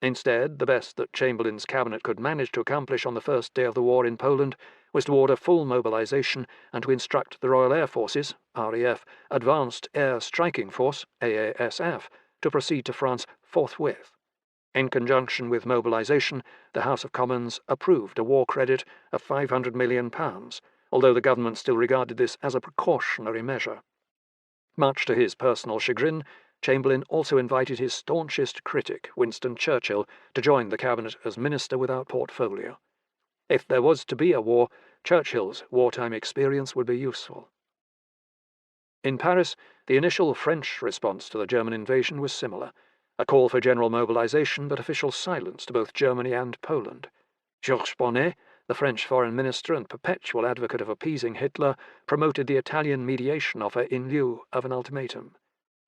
Instead, the best that Chamberlain's cabinet could manage to accomplish on the first day of the war in Poland was to order full mobilization and to instruct the Royal Air Forces, RAF, Advanced Air Striking Force, AASF, to proceed to France forthwith. In conjunction with mobilization, the House of Commons approved a war credit of £500 million, although the government still regarded this as a precautionary measure. Much to his personal chagrin, Chamberlain also invited his staunchest critic, Winston Churchill, to join the cabinet as minister without portfolio. If there was to be a war, Churchill's wartime experience would be useful. In Paris, the initial French response to the German invasion was similar, a call for general mobilization but official silence to both Germany and Poland. Georges Bonnet, the French foreign minister and perpetual advocate of appeasing Hitler, promoted the Italian mediation offer in lieu of an ultimatum.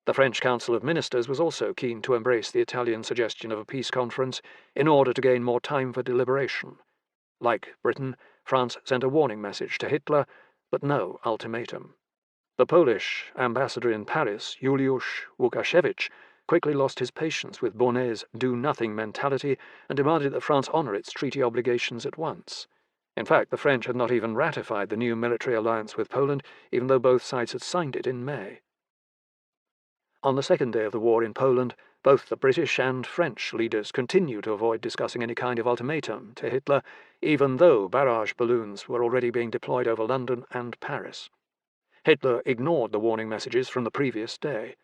The French Council of Ministers was also keen to embrace the Italian suggestion of a peace conference in order to gain more time for deliberation. Like Britain, France sent a warning message to Hitler, but no ultimatum. The Polish ambassador in Paris, Juliusz Łukasiewicz, quickly lost his patience with Bonnet's do-nothing mentality and demanded that France honour its treaty obligations at once. In fact, the French had not even ratified the new military alliance with Poland, even though both sides had signed it in May. On the second day of the war in Poland, both the British and French leaders continued to avoid discussing any kind of ultimatum to Hitler, even though barrage balloons were already being deployed over London and Paris. Hitler ignored the warning messages from the previous day.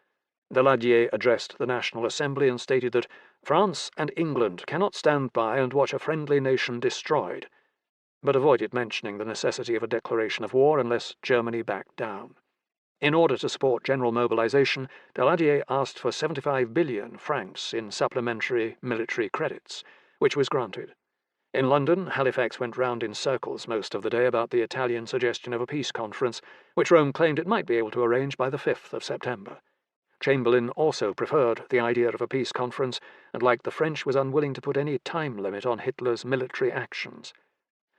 Daladier addressed the National Assembly and stated that France and England cannot stand by and watch a friendly nation destroyed, but avoided mentioning the necessity of a declaration of war unless Germany backed down. In order to support general mobilization, Daladier asked for 75 billion francs in supplementary military credits, which was granted. In London, Halifax went round in circles most of the day about the Italian suggestion of a peace conference, which Rome claimed it might be able to arrange by the 5th of September. Chamberlain also preferred the idea of a peace conference, and like the French was unwilling to put any time limit on Hitler's military actions.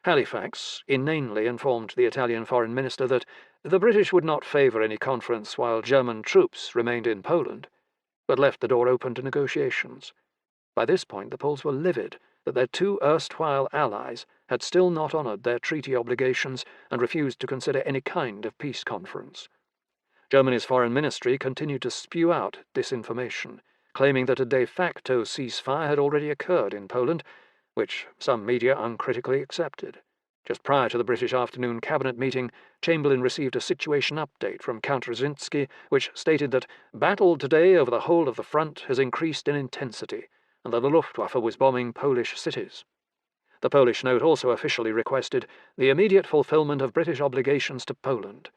Halifax inanely informed the Italian foreign minister that the British would not favour any conference while German troops remained in Poland, but left the door open to negotiations. By this point the Poles were livid that their two erstwhile allies had still not honoured their treaty obligations and refused to consider any kind of peace conference. Germany's foreign ministry continued to spew out disinformation, claiming that a de facto ceasefire had already occurred in Poland, which some media uncritically accepted. Just prior to the British afternoon cabinet meeting, Chamberlain received a situation update from Count Rzyński, which stated that battle today over the whole of the front has increased in intensity, and that the Luftwaffe was bombing Polish cities. The Polish note also officially requested the immediate fulfilment of British obligations to Poland.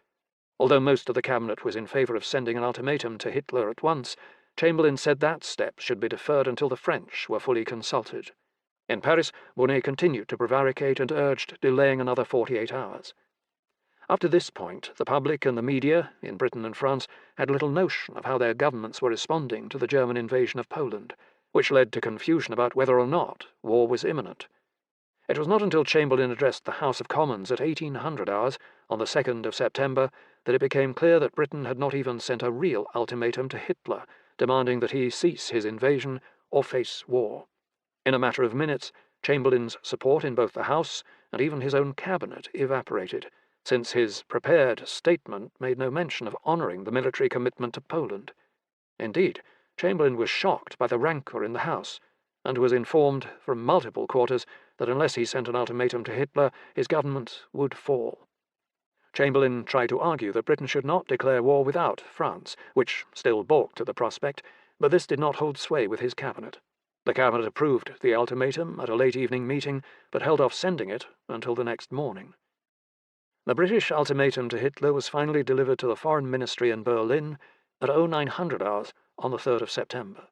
Although most of the cabinet was in favour of sending an ultimatum to Hitler at once, Chamberlain said that step should be deferred until the French were fully consulted. In Paris, Bonnet continued to prevaricate and urged delaying another 48 hours. Up to this point, the public and the media, in Britain and France, had little notion of how their governments were responding to the German invasion of Poland. which led to confusion about whether or not war was imminent. It was not until Chamberlain addressed the House of Commons at 1800 hours on the 2nd of September that it became clear that Britain had not even sent a real ultimatum to Hitler, demanding that he cease his invasion or face war. In a matter of minutes, Chamberlain's support in both the House and even his own cabinet evaporated, since his prepared statement made no mention of honouring the military commitment to Poland. Indeed, Chamberlain was shocked by the rancour in the House, and was informed from multiple quarters that unless he sent an ultimatum to Hitler, his government would fall. Chamberlain tried to argue that Britain should not declare war without France, which still balked at the prospect, but this did not hold sway with his cabinet. The cabinet approved the ultimatum at a late evening meeting, but held off sending it until the next morning. The British ultimatum to Hitler was finally delivered to the Foreign Ministry in Berlin at 0900 hours on the 3rd of September.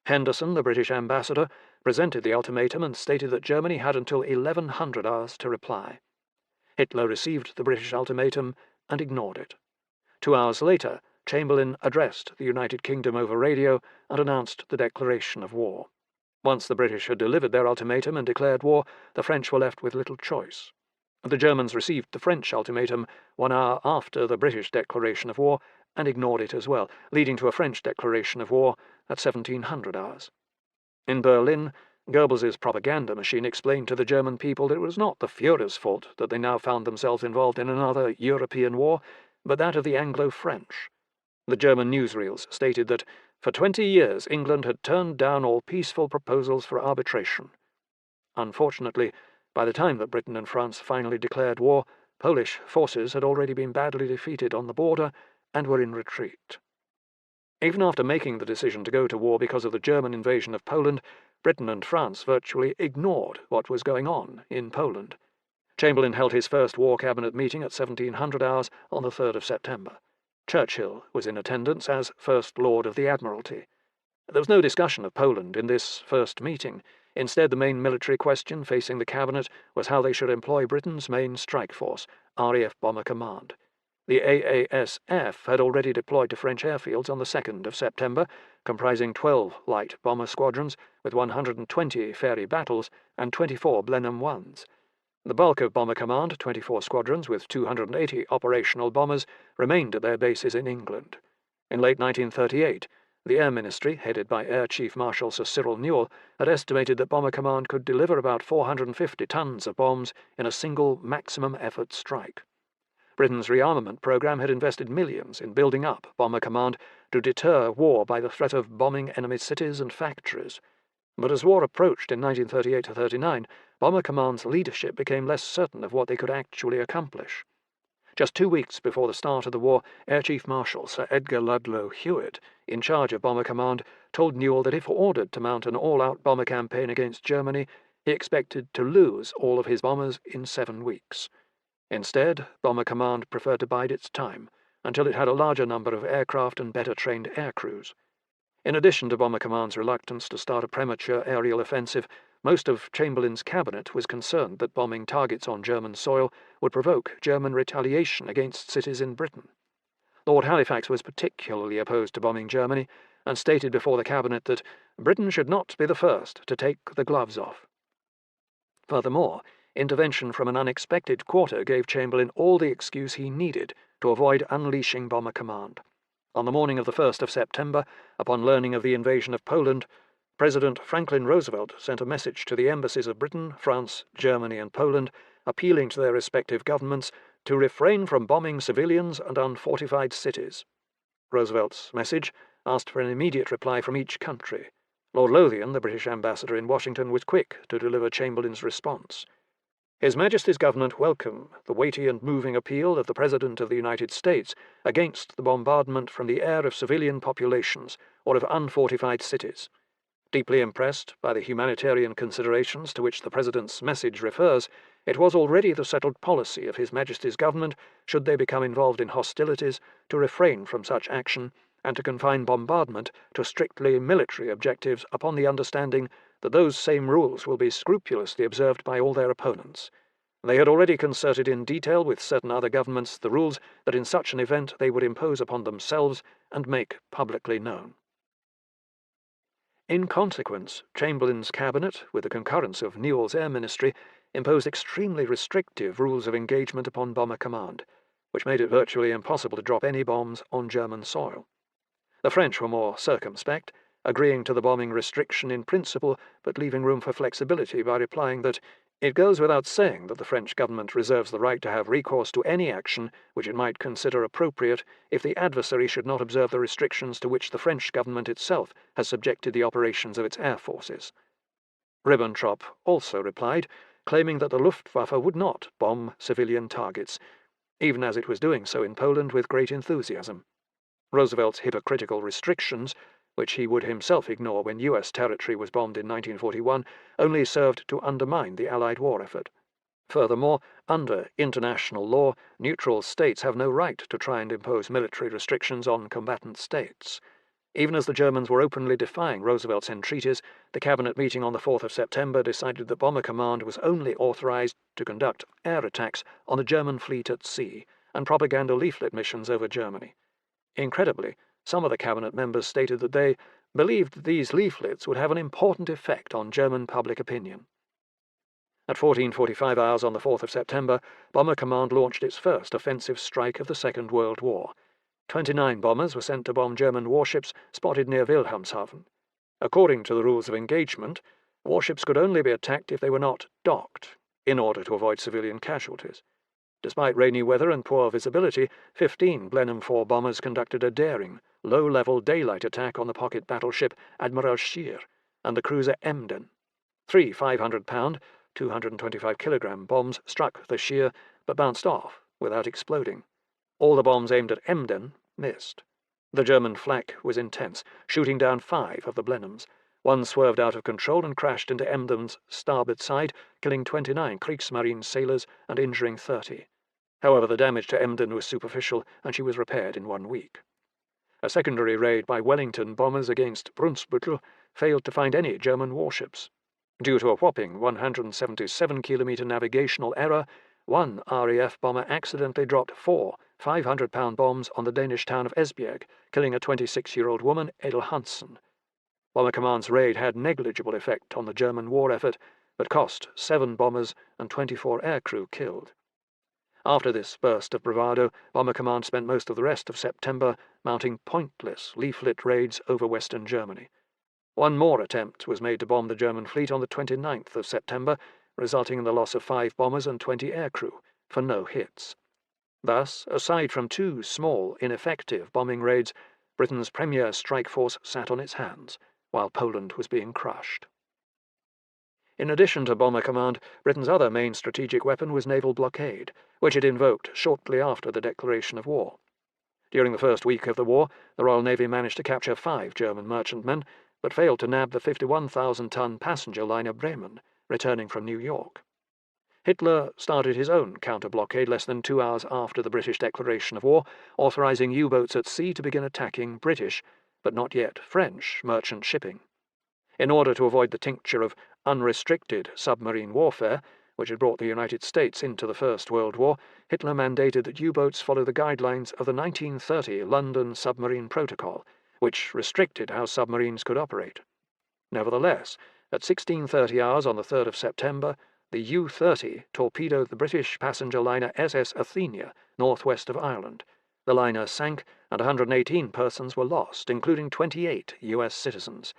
Henderson, the British ambassador, presented the ultimatum and stated that Germany had until 1100 hours to reply. Hitler received the British ultimatum and ignored it. 2 hours later, Chamberlain addressed the United Kingdom over radio and announced the declaration of war. Once the British had delivered their ultimatum and declared war, the French were left with little choice. The Germans received the French ultimatum 1 hour after the British declaration of war and ignored it as well, leading to a French declaration of war at 1700 hours. In Berlin, Goebbels's propaganda machine explained to the German people that it was not the Führer's fault that they now found themselves involved in another European war, but that of the Anglo-French. The German newsreels stated that for 20 years England had turned down all peaceful proposals for arbitration. Unfortunately, by the time that Britain and France finally declared war, Polish forces had already been badly defeated on the border and were in retreat. Even after making the decision to go to war because of the German invasion of Poland, Britain and France virtually ignored what was going on in Poland. Chamberlain held his first war cabinet meeting at 1700 hours on the 3rd of September. Churchill was in attendance as First Lord of the Admiralty. There was no discussion of Poland in this first meeting. Instead, the main military question facing the cabinet was how they should employ Britain's main strike force, RAF Bomber Command. The AASF had already deployed to French airfields on the 2nd of September, comprising 12 light bomber squadrons with 120 Fairey battles and 24 Blenheim 1s. The bulk of Bomber Command, 24 squadrons with 280 operational bombers, remained at their bases in England. In late 1938, the Air Ministry, headed by Air Chief Marshal Sir Cyril Newall, had estimated that Bomber Command could deliver about 450 tons of bombs in a single maximum effort strike. Britain's rearmament programme had invested millions in building up Bomber Command to deter war by the threat of bombing enemy cities and factories. But as war approached in 1938-39, Bomber Command's leadership became less certain of what they could actually accomplish. Just 2 weeks before the start of the war, Air Chief Marshal Sir Edgar Ludlow Hewitt, in charge of Bomber Command, told Newall that if ordered to mount an all-out bomber campaign against Germany, he expected to lose all of his bombers in 7 weeks. Instead, Bomber Command preferred to bide its time until it had a larger number of aircraft and better-trained aircrews. In addition to Bomber Command's reluctance to start a premature aerial offensive, most of Chamberlain's cabinet was concerned that bombing targets on German soil would provoke German retaliation against cities in Britain. Lord Halifax was particularly opposed to bombing Germany, and stated before the cabinet that Britain should not be the first to take the gloves off. Furthermore, intervention from an unexpected quarter gave Chamberlain all the excuse he needed to avoid unleashing Bomber Command. On the morning of the 1st of September, upon learning of the invasion of Poland, President Franklin Roosevelt sent a message to the embassies of Britain, France, Germany, and Poland, appealing to their respective governments to refrain from bombing civilians and unfortified cities. Roosevelt's message asked for an immediate reply from each country. Lord Lothian, the British ambassador in Washington, was quick to deliver Chamberlain's response. His Majesty's government welcome the weighty and moving appeal of the President of the United States against the bombardment from the air of civilian populations or of unfortified cities. Deeply impressed by the humanitarian considerations to which the President's message refers, it was already the settled policy of His Majesty's government, should they become involved in hostilities, to refrain from such action and to confine bombardment to strictly military objectives upon the understanding that those same rules will be scrupulously observed by all their opponents. They had already concerted in detail with certain other governments the rules that in such an event they would impose upon themselves and make publicly known. In consequence, Chamberlain's cabinet, with the concurrence of Newell's Air Ministry, imposed extremely restrictive rules of engagement upon Bomber Command, which made it virtually impossible to drop any bombs on German soil. The French were more circumspect, agreeing to the bombing restriction in principle, but leaving room for flexibility by replying that it goes without saying that the French government reserves the right to have recourse to any action which it might consider appropriate if the adversary should not observe the restrictions to which the French government itself has subjected the operations of its air forces. Ribbentrop also replied, claiming that the Luftwaffe would not bomb civilian targets, even as it was doing so in Poland with great enthusiasm. Roosevelt's hypocritical restrictions, which he would himself ignore when U.S. territory was bombed in 1941, only served to undermine the Allied war effort. Furthermore, under international law, neutral states have no right to try and impose military restrictions on combatant states. Even as the Germans were openly defying Roosevelt's entreaties, the cabinet meeting on the 4th of September decided that Bomber Command was only authorized to conduct air attacks on the German fleet at sea and propaganda leaflet missions over Germany. Incredibly, some of the cabinet members stated that they believed that these leaflets would have an important effect on German public opinion. At 14:45 hours on the 4th of September, Bomber Command launched its first offensive strike of the Second World War. 29 bombers were sent to bomb German warships spotted near Wilhelmshaven. According to the rules of engagement, warships could only be attacked if they were not docked, in order to avoid civilian casualties. Despite rainy weather and poor visibility, 15 Blenheim 4 bombers conducted a daring, low-level daylight attack on the pocket battleship Admiral Scheer and the cruiser Emden. 3 500-pound, 225-kilogram bombs struck the Scheer but bounced off without exploding. All the bombs aimed at Emden missed. The German flak was intense, shooting down 5 of the Blenheims. One swerved out of control and crashed into Emden's starboard side, killing 29 Kriegsmarine sailors and injuring 30. However, the damage to Emden was superficial, and she was repaired in 1 week. A secondary raid by Wellington bombers against Brunsbüttel failed to find any German warships. Due to a whopping 177-kilometer navigational error, one RAF bomber accidentally dropped 4 500-pound bombs on the Danish town of Esbjerg, killing a 26-year-old woman, Edel Hansen. Bomber Command's raid had negligible effect on the German war effort, but cost 7 bombers and 24 aircrew killed. After this burst of bravado, Bomber Command spent most of the rest of September mounting pointless leaflet raids over western Germany. One more attempt was made to bomb the German fleet on the 29th of September, resulting in the loss of 5 bombers and 20 aircrew, for no hits. Thus, aside from 2 small, ineffective bombing raids, Britain's premier strike force sat on its hands, while Poland was being crushed. In addition to Bomber Command, Britain's other main strategic weapon was naval blockade, which it invoked shortly after the declaration of war. During the first week of the war, the Royal Navy managed to capture 5 German merchantmen, but failed to nab the 51,000-ton passenger liner Bremen, returning from New York. Hitler started his own counter-blockade less than 2 hours after the British declaration of war, authorizing U-boats at sea to begin attacking British, but not yet French, merchant shipping. In order to avoid the tincture of unrestricted submarine warfare, which had brought the United States into the First World War, Hitler mandated that U-boats follow the guidelines of the 1930 London Submarine Protocol, which restricted how submarines could operate. Nevertheless, at 16:30 hours on the 3rd of September, the U-30 torpedoed the British passenger liner SS Athenia, northwest of Ireland. The liner sank, and 118 persons were lost, including 28 U.S. citizens.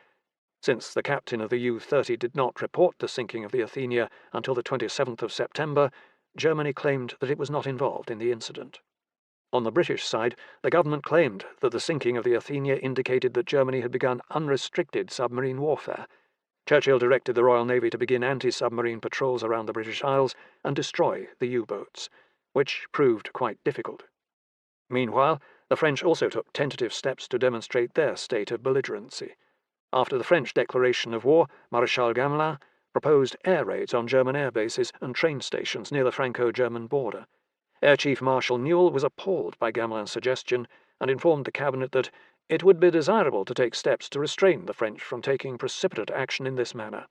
Since the captain of the U-30 did not report the sinking of the Athenia until the 27th of September, Germany claimed that it was not involved in the incident. On the British side, the government claimed that the sinking of the Athenia indicated that Germany had begun unrestricted submarine warfare. Churchill directed the Royal Navy to begin anti-submarine patrols around the British Isles and destroy the U-boats, which proved quite difficult. Meanwhile, the French also took tentative steps to demonstrate their state of belligerency. After the French declaration of war, Marshal Gamelin proposed air raids on German air bases and train stations near the Franco-German border. Air Chief Marshal Newell was appalled by Gamelin's suggestion and informed the cabinet that it would be desirable to take steps to restrain the French from taking precipitate action in this manner.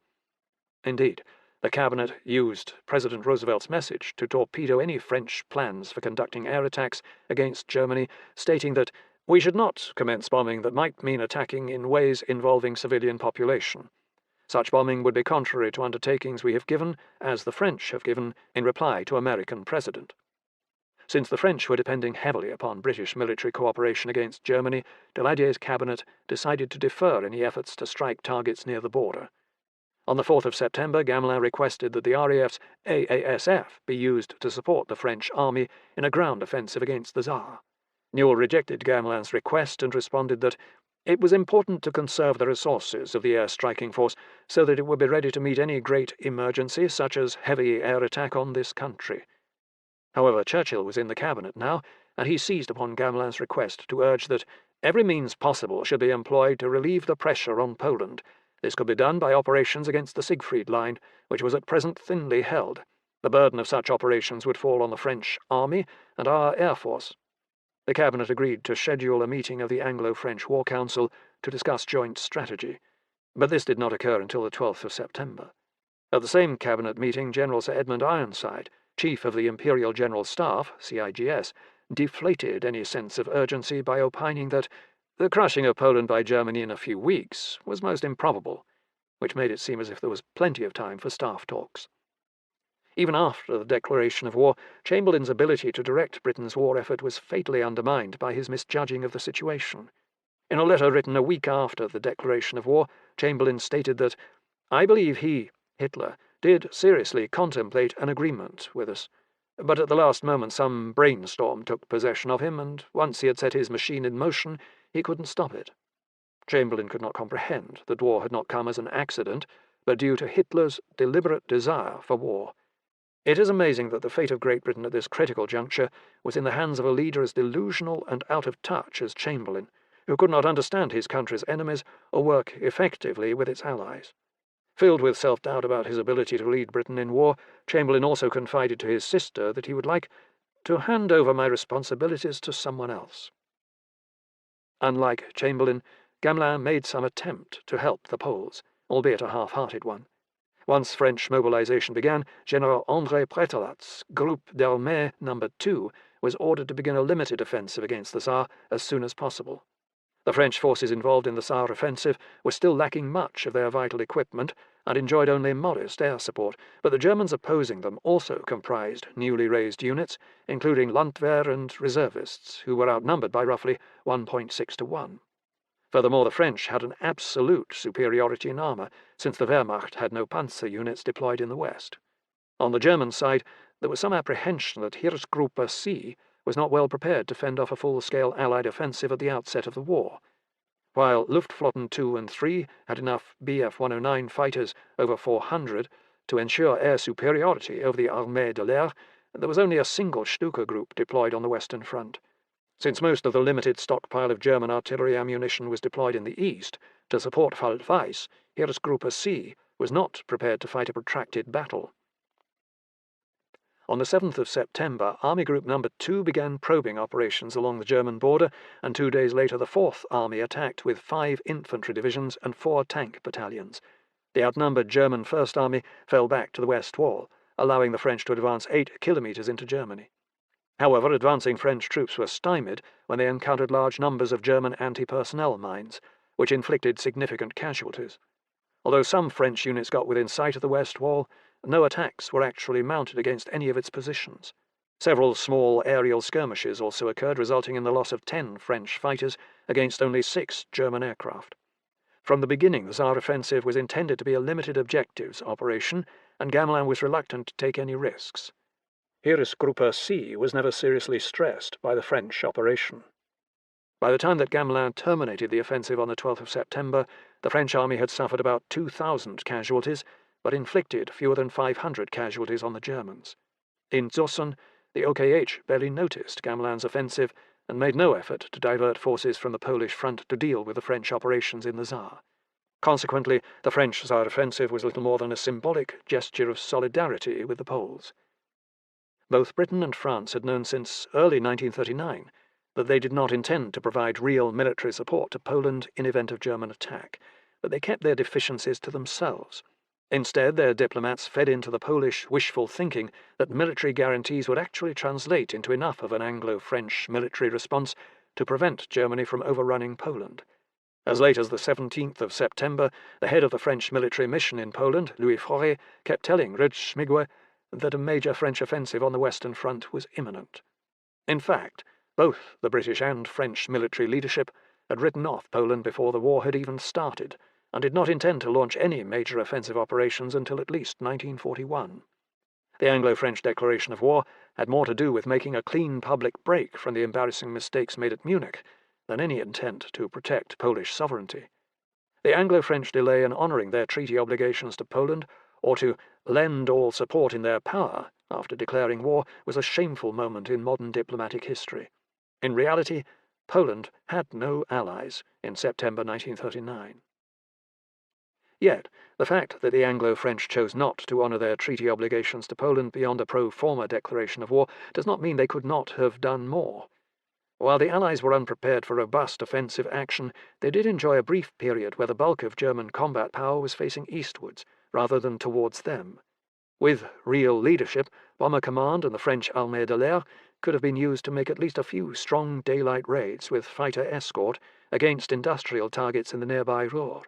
Indeed, the cabinet used President Roosevelt's message to torpedo any French plans for conducting air attacks against Germany, stating that We should not commence bombing that might mean attacking in ways involving civilian population. Such bombing would be contrary to undertakings we have given, as the French have given, in reply to American precedent. Since the French were depending heavily upon British military cooperation against Germany, Daladier's cabinet decided to defer any efforts to strike targets near the border. On the 4th of September, Gamelin requested that the RAF's AASF be used to support the French army in a ground offensive against the Tsar. Newell rejected Gamelin's request and responded that it was important to conserve the resources of the air striking force so that it would be ready to meet any great emergency, such as heavy air attack on this country. However, Churchill was in the cabinet now, and he seized upon Gamelin's request to urge that every means possible should be employed to relieve the pressure on Poland. This could be done by operations against the Siegfried Line, which was at present thinly held. The burden of such operations would fall on the French army and our air force. The cabinet agreed to schedule a meeting of the Anglo-French War Council to discuss joint strategy, but this did not occur until the 12th of September. At the same cabinet meeting, General Sir Edmund Ironside, Chief of the Imperial General Staff, CIGS, deflated any sense of urgency by opining that the crushing of Poland by Germany in a few weeks was most improbable, which made it seem as if there was plenty of time for staff talks. Even after the declaration of war, Chamberlain's ability to direct Britain's war effort was fatally undermined by his misjudging of the situation. In a letter written a week after the declaration of war, Chamberlain stated that, "I believe he, Hitler, did seriously contemplate an agreement with us, but at the last moment some brainstorm took possession of him, and once he had set his machine in motion, he couldn't stop it." Chamberlain could not comprehend that war had not come as an accident, but due to Hitler's deliberate desire for war. It is amazing that the fate of Great Britain at this critical juncture was in the hands of a leader as delusional and out of touch as Chamberlain, who could not understand his country's enemies or work effectively with its allies. Filled with self-doubt about his ability to lead Britain in war, Chamberlain also confided to his sister that he would like to hand over my responsibilities to someone else. Unlike Chamberlain, Gamelin made some attempt to help the Poles, albeit a half-hearted one. Once French mobilization began, General André Prétalat's Groupe d'Armée No. 2 was ordered to begin a limited offensive against the Tsar as soon as possible. The French forces involved in the Tsar offensive were still lacking much of their vital equipment and enjoyed only modest air support, but the Germans opposing them also comprised newly raised units, including Landwehr and reservists, who were outnumbered by roughly 1.6 to 1. Furthermore, the French had an absolute superiority in armour, since the Wehrmacht had no panzer units deployed in the west. On the German side, there was some apprehension that Heeresgruppe C was not well prepared to fend off a full-scale Allied offensive at the outset of the war. While Luftflotten 2 and 3 had enough Bf-109 fighters, over 400, to ensure air superiority over the Armée de l'Air, there was only a single Stuka group deployed on the Western Front. Since most of the limited stockpile of German artillery ammunition was deployed in the east to support Pfalz-Weiss, Heeresgruppe C was not prepared to fight a protracted battle. On the 7th of September, Army Group No. 2 began probing operations along the German border, and 2 days later the 4th Army attacked with 5 infantry divisions and 4 tank battalions. The outnumbered German First Army fell back to the west wall, allowing the French to advance 8 kilometres into Germany. However, advancing French troops were stymied when they encountered large numbers of German anti-personnel mines, which inflicted significant casualties. Although some French units got within sight of the west wall, no attacks were actually mounted against any of its positions. Several small aerial skirmishes also occurred, resulting in the loss of 10 French fighters against only 6 German aircraft. From the beginning, the Tsar offensive was intended to be a limited objectives operation, and Gamelin was reluctant to take any risks. Heeresgruppe C was never seriously stressed by the French operation. By the time that Gamelin terminated the offensive on the 12th of September, the French army had suffered about 2,000 casualties, but inflicted fewer than 500 casualties on the Germans. In Zossen, the OKH barely noticed Gamelin's offensive and made no effort to divert forces from the Polish front to deal with the French operations in the Saar. Consequently, the French Saar offensive was little more than a symbolic gesture of solidarity with the Poles. Both Britain and France had known since early 1939 that they did not intend to provide real military support to Poland in event of German attack, but they kept their deficiencies to themselves. Instead, their diplomats fed into the Polish wishful thinking that military guarantees would actually translate into enough of an Anglo-French military response to prevent Germany from overrunning Poland. As late as the 17th of September, the head of the French military mission in Poland, Louis Forczyk, kept telling reshaped that a major French offensive on the Western Front was imminent. In fact, both the British and French military leadership had written off Poland before the war had even started, and did not intend to launch any major offensive operations until at least 1941. The Anglo-French declaration of war had more to do with making a clean public break from the embarrassing mistakes made at Munich than any intent to protect Polish sovereignty. The Anglo-French delay in honouring their treaty obligations to Poland, or to lend all support in their power after declaring war, was a shameful moment in modern diplomatic history. In reality, Poland had no allies in September 1939. Yet, the fact that the Anglo-French chose not to honour their treaty obligations to Poland beyond a pro forma declaration of war does not mean they could not have done more. While the Allies were unprepared for robust offensive action, they did enjoy a brief period where the bulk of German combat power was facing eastwards, rather than towards them. With real leadership, Bomber Command and the French Armée de l'Air could have been used to make at least a few strong daylight raids with fighter escort against industrial targets in the nearby Ruhr.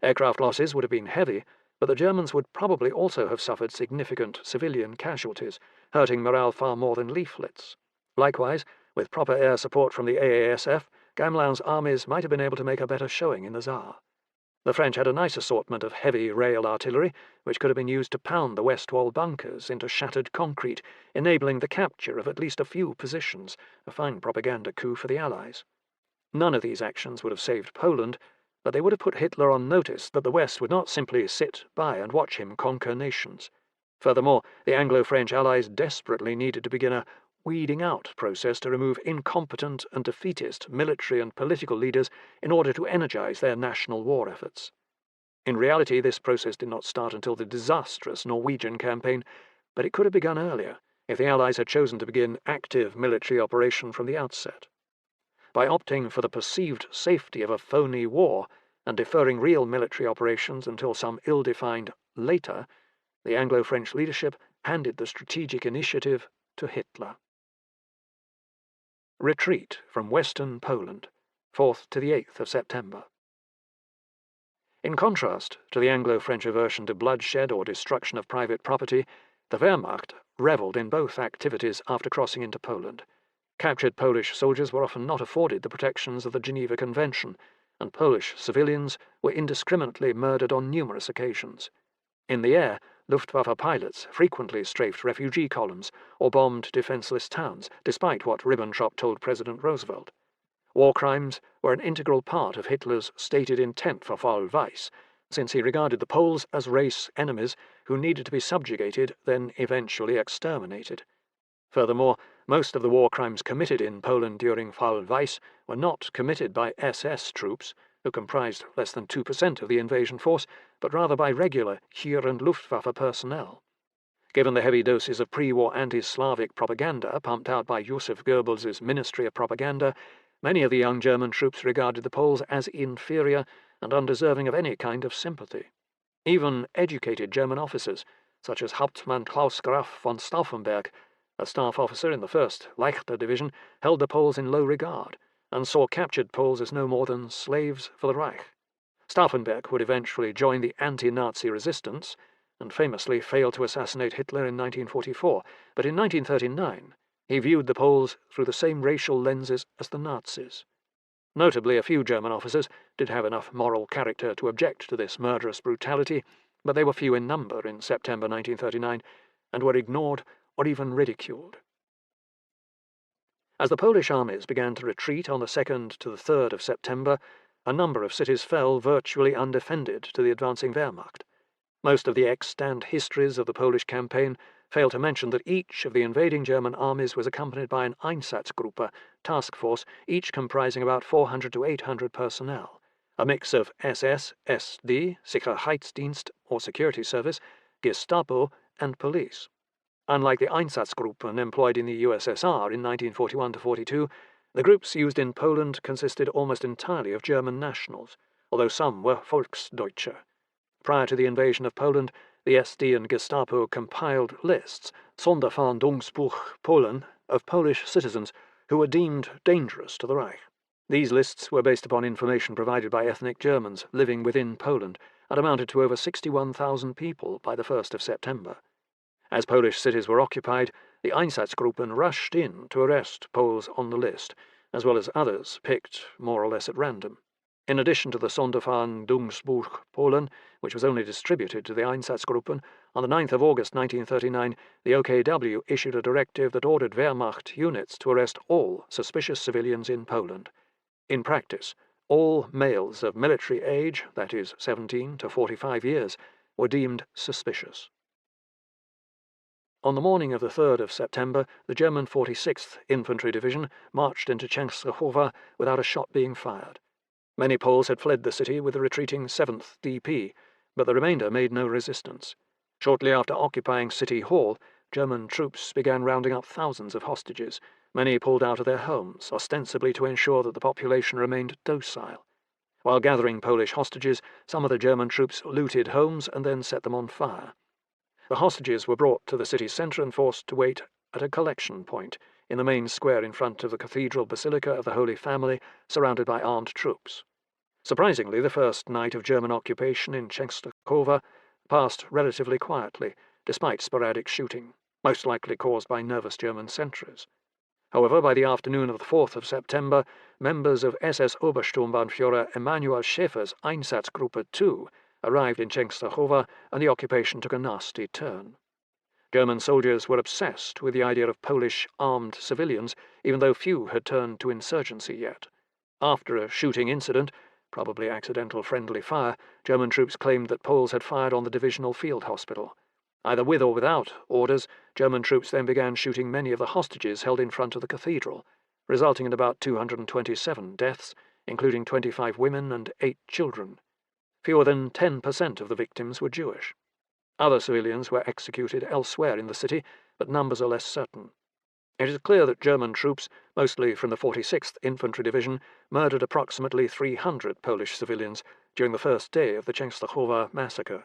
Aircraft losses would have been heavy, but the Germans would probably also have suffered significant civilian casualties, hurting morale far more than leaflets. Likewise, with proper air support from the AASF, Gamelin's armies might have been able to make a better showing in the Saar. The French had a nice assortment of heavy rail artillery, which could have been used to pound the West Wall bunkers into shattered concrete, enabling the capture of at least a few positions, a fine propaganda coup for the Allies. None of these actions would have saved Poland, but they would have put Hitler on notice that the West would not simply sit by and watch him conquer nations. Furthermore, the Anglo-French Allies desperately needed to begin a weeding out process to remove incompetent and defeatist military and political leaders in order to energize their national war efforts. In reality, this process did not start until the disastrous Norwegian campaign, but it could have begun earlier if the Allies had chosen to begin active military operation from the outset. By opting for the perceived safety of a phony war and deferring real military operations until some ill-defined later, the Anglo-French leadership handed the strategic initiative to Hitler. Retreat from Western Poland, 4th to the 8th of September. In contrast to the Anglo-French aversion to bloodshed or destruction of private property, the Wehrmacht revelled in both activities after crossing into Poland. Captured Polish soldiers were often not afforded the protections of the Geneva Convention, and Polish civilians were indiscriminately murdered on numerous occasions. In the air, Luftwaffe pilots frequently strafed refugee columns or bombed defenseless towns, despite what Ribbentrop told President Roosevelt. War crimes were an integral part of Hitler's stated intent for Fall Weiss, since he regarded the Poles as race enemies who needed to be subjugated, then eventually exterminated. Furthermore, most of the war crimes committed in Poland during Fall Weiss were not committed by SS troops, who comprised less than 2% of the invasion force, but rather by regular Heer and Luftwaffe personnel. Given the heavy doses of pre-war anti-Slavic propaganda pumped out by Joseph Goebbels' Ministry of Propaganda, many of the young German troops regarded the Poles as inferior and undeserving of any kind of sympathy. Even educated German officers, such as Hauptmann Klaus Graf von Stauffenberg, a staff officer in the 1st Leichter Division, held the Poles in low regard, and saw captured Poles as no more than slaves for the Reich. Stauffenberg would eventually join the anti-Nazi resistance, and famously failed to assassinate Hitler in 1944, but in 1939 he viewed the Poles through the same racial lenses as the Nazis. Notably, a few German officers did have enough moral character to object to this murderous brutality, but they were few in number in September 1939, and were ignored or even ridiculed. As the Polish armies began to retreat on the 2nd to the 3rd of September, a number of cities fell virtually undefended to the advancing Wehrmacht. Most of the extant histories of the Polish campaign fail to mention that each of the invading German armies was accompanied by an Einsatzgruppe, task force, each comprising about 400 to 800 personnel, a mix of SS, SD, Sicherheitsdienst or security service, Gestapo, and police. Unlike the Einsatzgruppen employed in the USSR in 1941–42, the groups used in Poland consisted almost entirely of German nationals, although some were Volksdeutsche. Prior to the invasion of Poland, the SD and Gestapo compiled lists, Sonderfahndungsbuch Polen, of Polish citizens who were deemed dangerous to the Reich. These lists were based upon information provided by ethnic Germans living within Poland and amounted to over 61,000 people by the 1st of September. As Polish cities were occupied, the Einsatzgruppen rushed in to arrest Poles on the list, as well as others picked more or less at random. In addition to the Sonderfahndungsbuch Polen, which was only distributed to the Einsatzgruppen, on the 9th of August 1939, the OKW issued a directive that ordered Wehrmacht units to arrest all suspicious civilians in Poland. In practice, all males of military age, that is 17 to 45 years, were deemed suspicious. On the morning of the 3rd of September, the German 46th Infantry Division marched into Częstochowa without a shot being fired. Many Poles had fled the city with the retreating 7th DP, but the remainder made no resistance. Shortly after occupying City Hall, German troops began rounding up thousands of hostages, many pulled out of their homes, ostensibly to ensure that the population remained docile. While gathering Polish hostages, some of the German troops looted homes and then set them on fire. The hostages were brought to the city centre and forced to wait at a collection point in the main square in front of the Cathedral Basilica of the Holy Family, surrounded by armed troops. Surprisingly, the first night of German occupation in Częstochowa passed relatively quietly, despite sporadic shooting, most likely caused by nervous German sentries. However, by the afternoon of the 4th of September, members of SS Obersturmbannführer Emanuel Schäfer's Einsatzgruppe II arrived in Częstochowa, and the occupation took a nasty turn. German soldiers were obsessed with the idea of Polish armed civilians, even though few had turned to insurgency yet. After a shooting incident, probably accidental friendly fire, German troops claimed that Poles had fired on the divisional field hospital. Either with or without orders, German troops then began shooting many of the hostages held in front of the cathedral, resulting in about 227 deaths, including 25 women and 8 children. Fewer than 10% of the victims were Jewish. Other civilians were executed elsewhere in the city, but numbers are less certain. It is clear that German troops, mostly from the 46th Infantry Division, murdered approximately 300 Polish civilians during the first day of the Częstochowa massacre.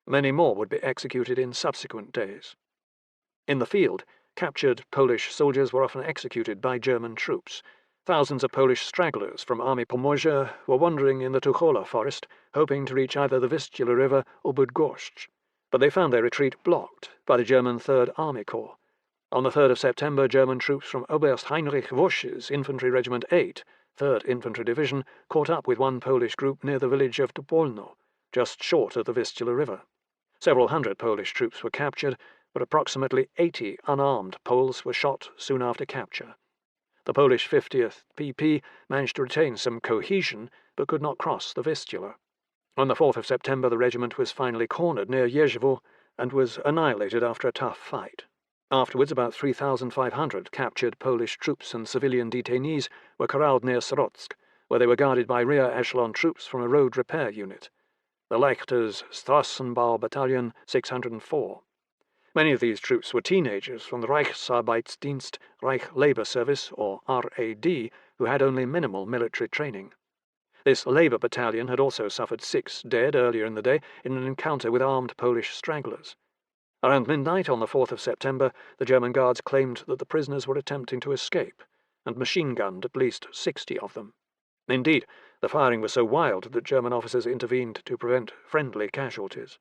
Many more would be executed in subsequent days. In the field, captured Polish soldiers were often executed by German troops. Thousands of Polish stragglers from Army Pomorza were wandering in the Tuchola forest, hoping to reach either the Vistula River or Bydgoszcz, but they found their retreat blocked by the German 3rd Army Corps. On the 3rd of September, German troops from Oberst Heinrich Wosch's Infantry Regiment 8, 3rd Infantry Division, caught up with one Polish group near the village of Topolno, just short of the Vistula River. Several hundred Polish troops were captured, but approximately 80 unarmed Poles were shot soon after capture. The Polish 50th PP managed to retain some cohesion, but could not cross the Vistula. On the 4th of September, the regiment was finally cornered near Jeżewo and was annihilated after a tough fight. Afterwards, about 3,500 captured Polish troops and civilian detainees were corralled near Srock, where they were guarded by rear echelon troops from a road repair unit, the Leichter's Strassenbau Battalion 604. Many of these troops were teenagers from the Reichsarbeitsdienst, Reich Labour Service, or RAD, who had only minimal military training. This Labour Battalion had also suffered 6 dead earlier in the day in an encounter with armed Polish stragglers. Around midnight on the 4th of September, the German guards claimed that the prisoners were attempting to escape, and machine-gunned at least 60 of them. Indeed, the firing was so wild that German officers intervened to prevent friendly casualties.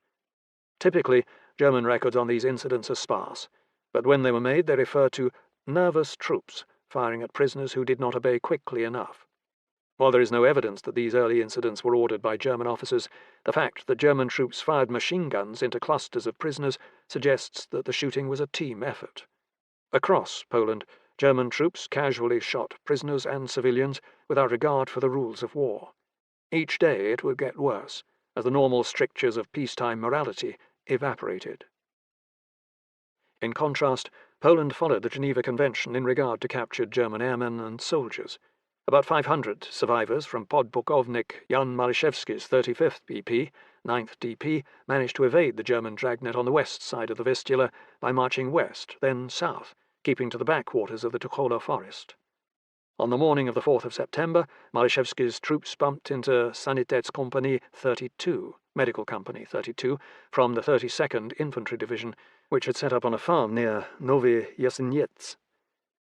Typically, German records on these incidents are sparse, but when they were made, they refer to nervous troops firing at prisoners who did not obey quickly enough. While there is no evidence that these early incidents were ordered by German officers, the fact that German troops fired machine guns into clusters of prisoners suggests that the shooting was a team effort. Across Poland, German troops casually shot prisoners and civilians without regard for the rules of war. Each day it would get worse, as the normal strictures of peacetime morality evaporated. In contrast, Poland followed the Geneva Convention in regard to captured German airmen and soldiers. About 500 survivors from Podpułkownik Jan Maliszewski's 35th BP, 9th DP, managed to evade the German dragnet on the west side of the Vistula by marching west, then south, keeping to the backwaters of the Tuchola forest. On the morning of the 4th of September, Maliszewski's troops bumped into Sanitetskompanie 32, Medical Company 32, from the 32nd Infantry Division, which had set up on a farm near Nowy Jaseniec.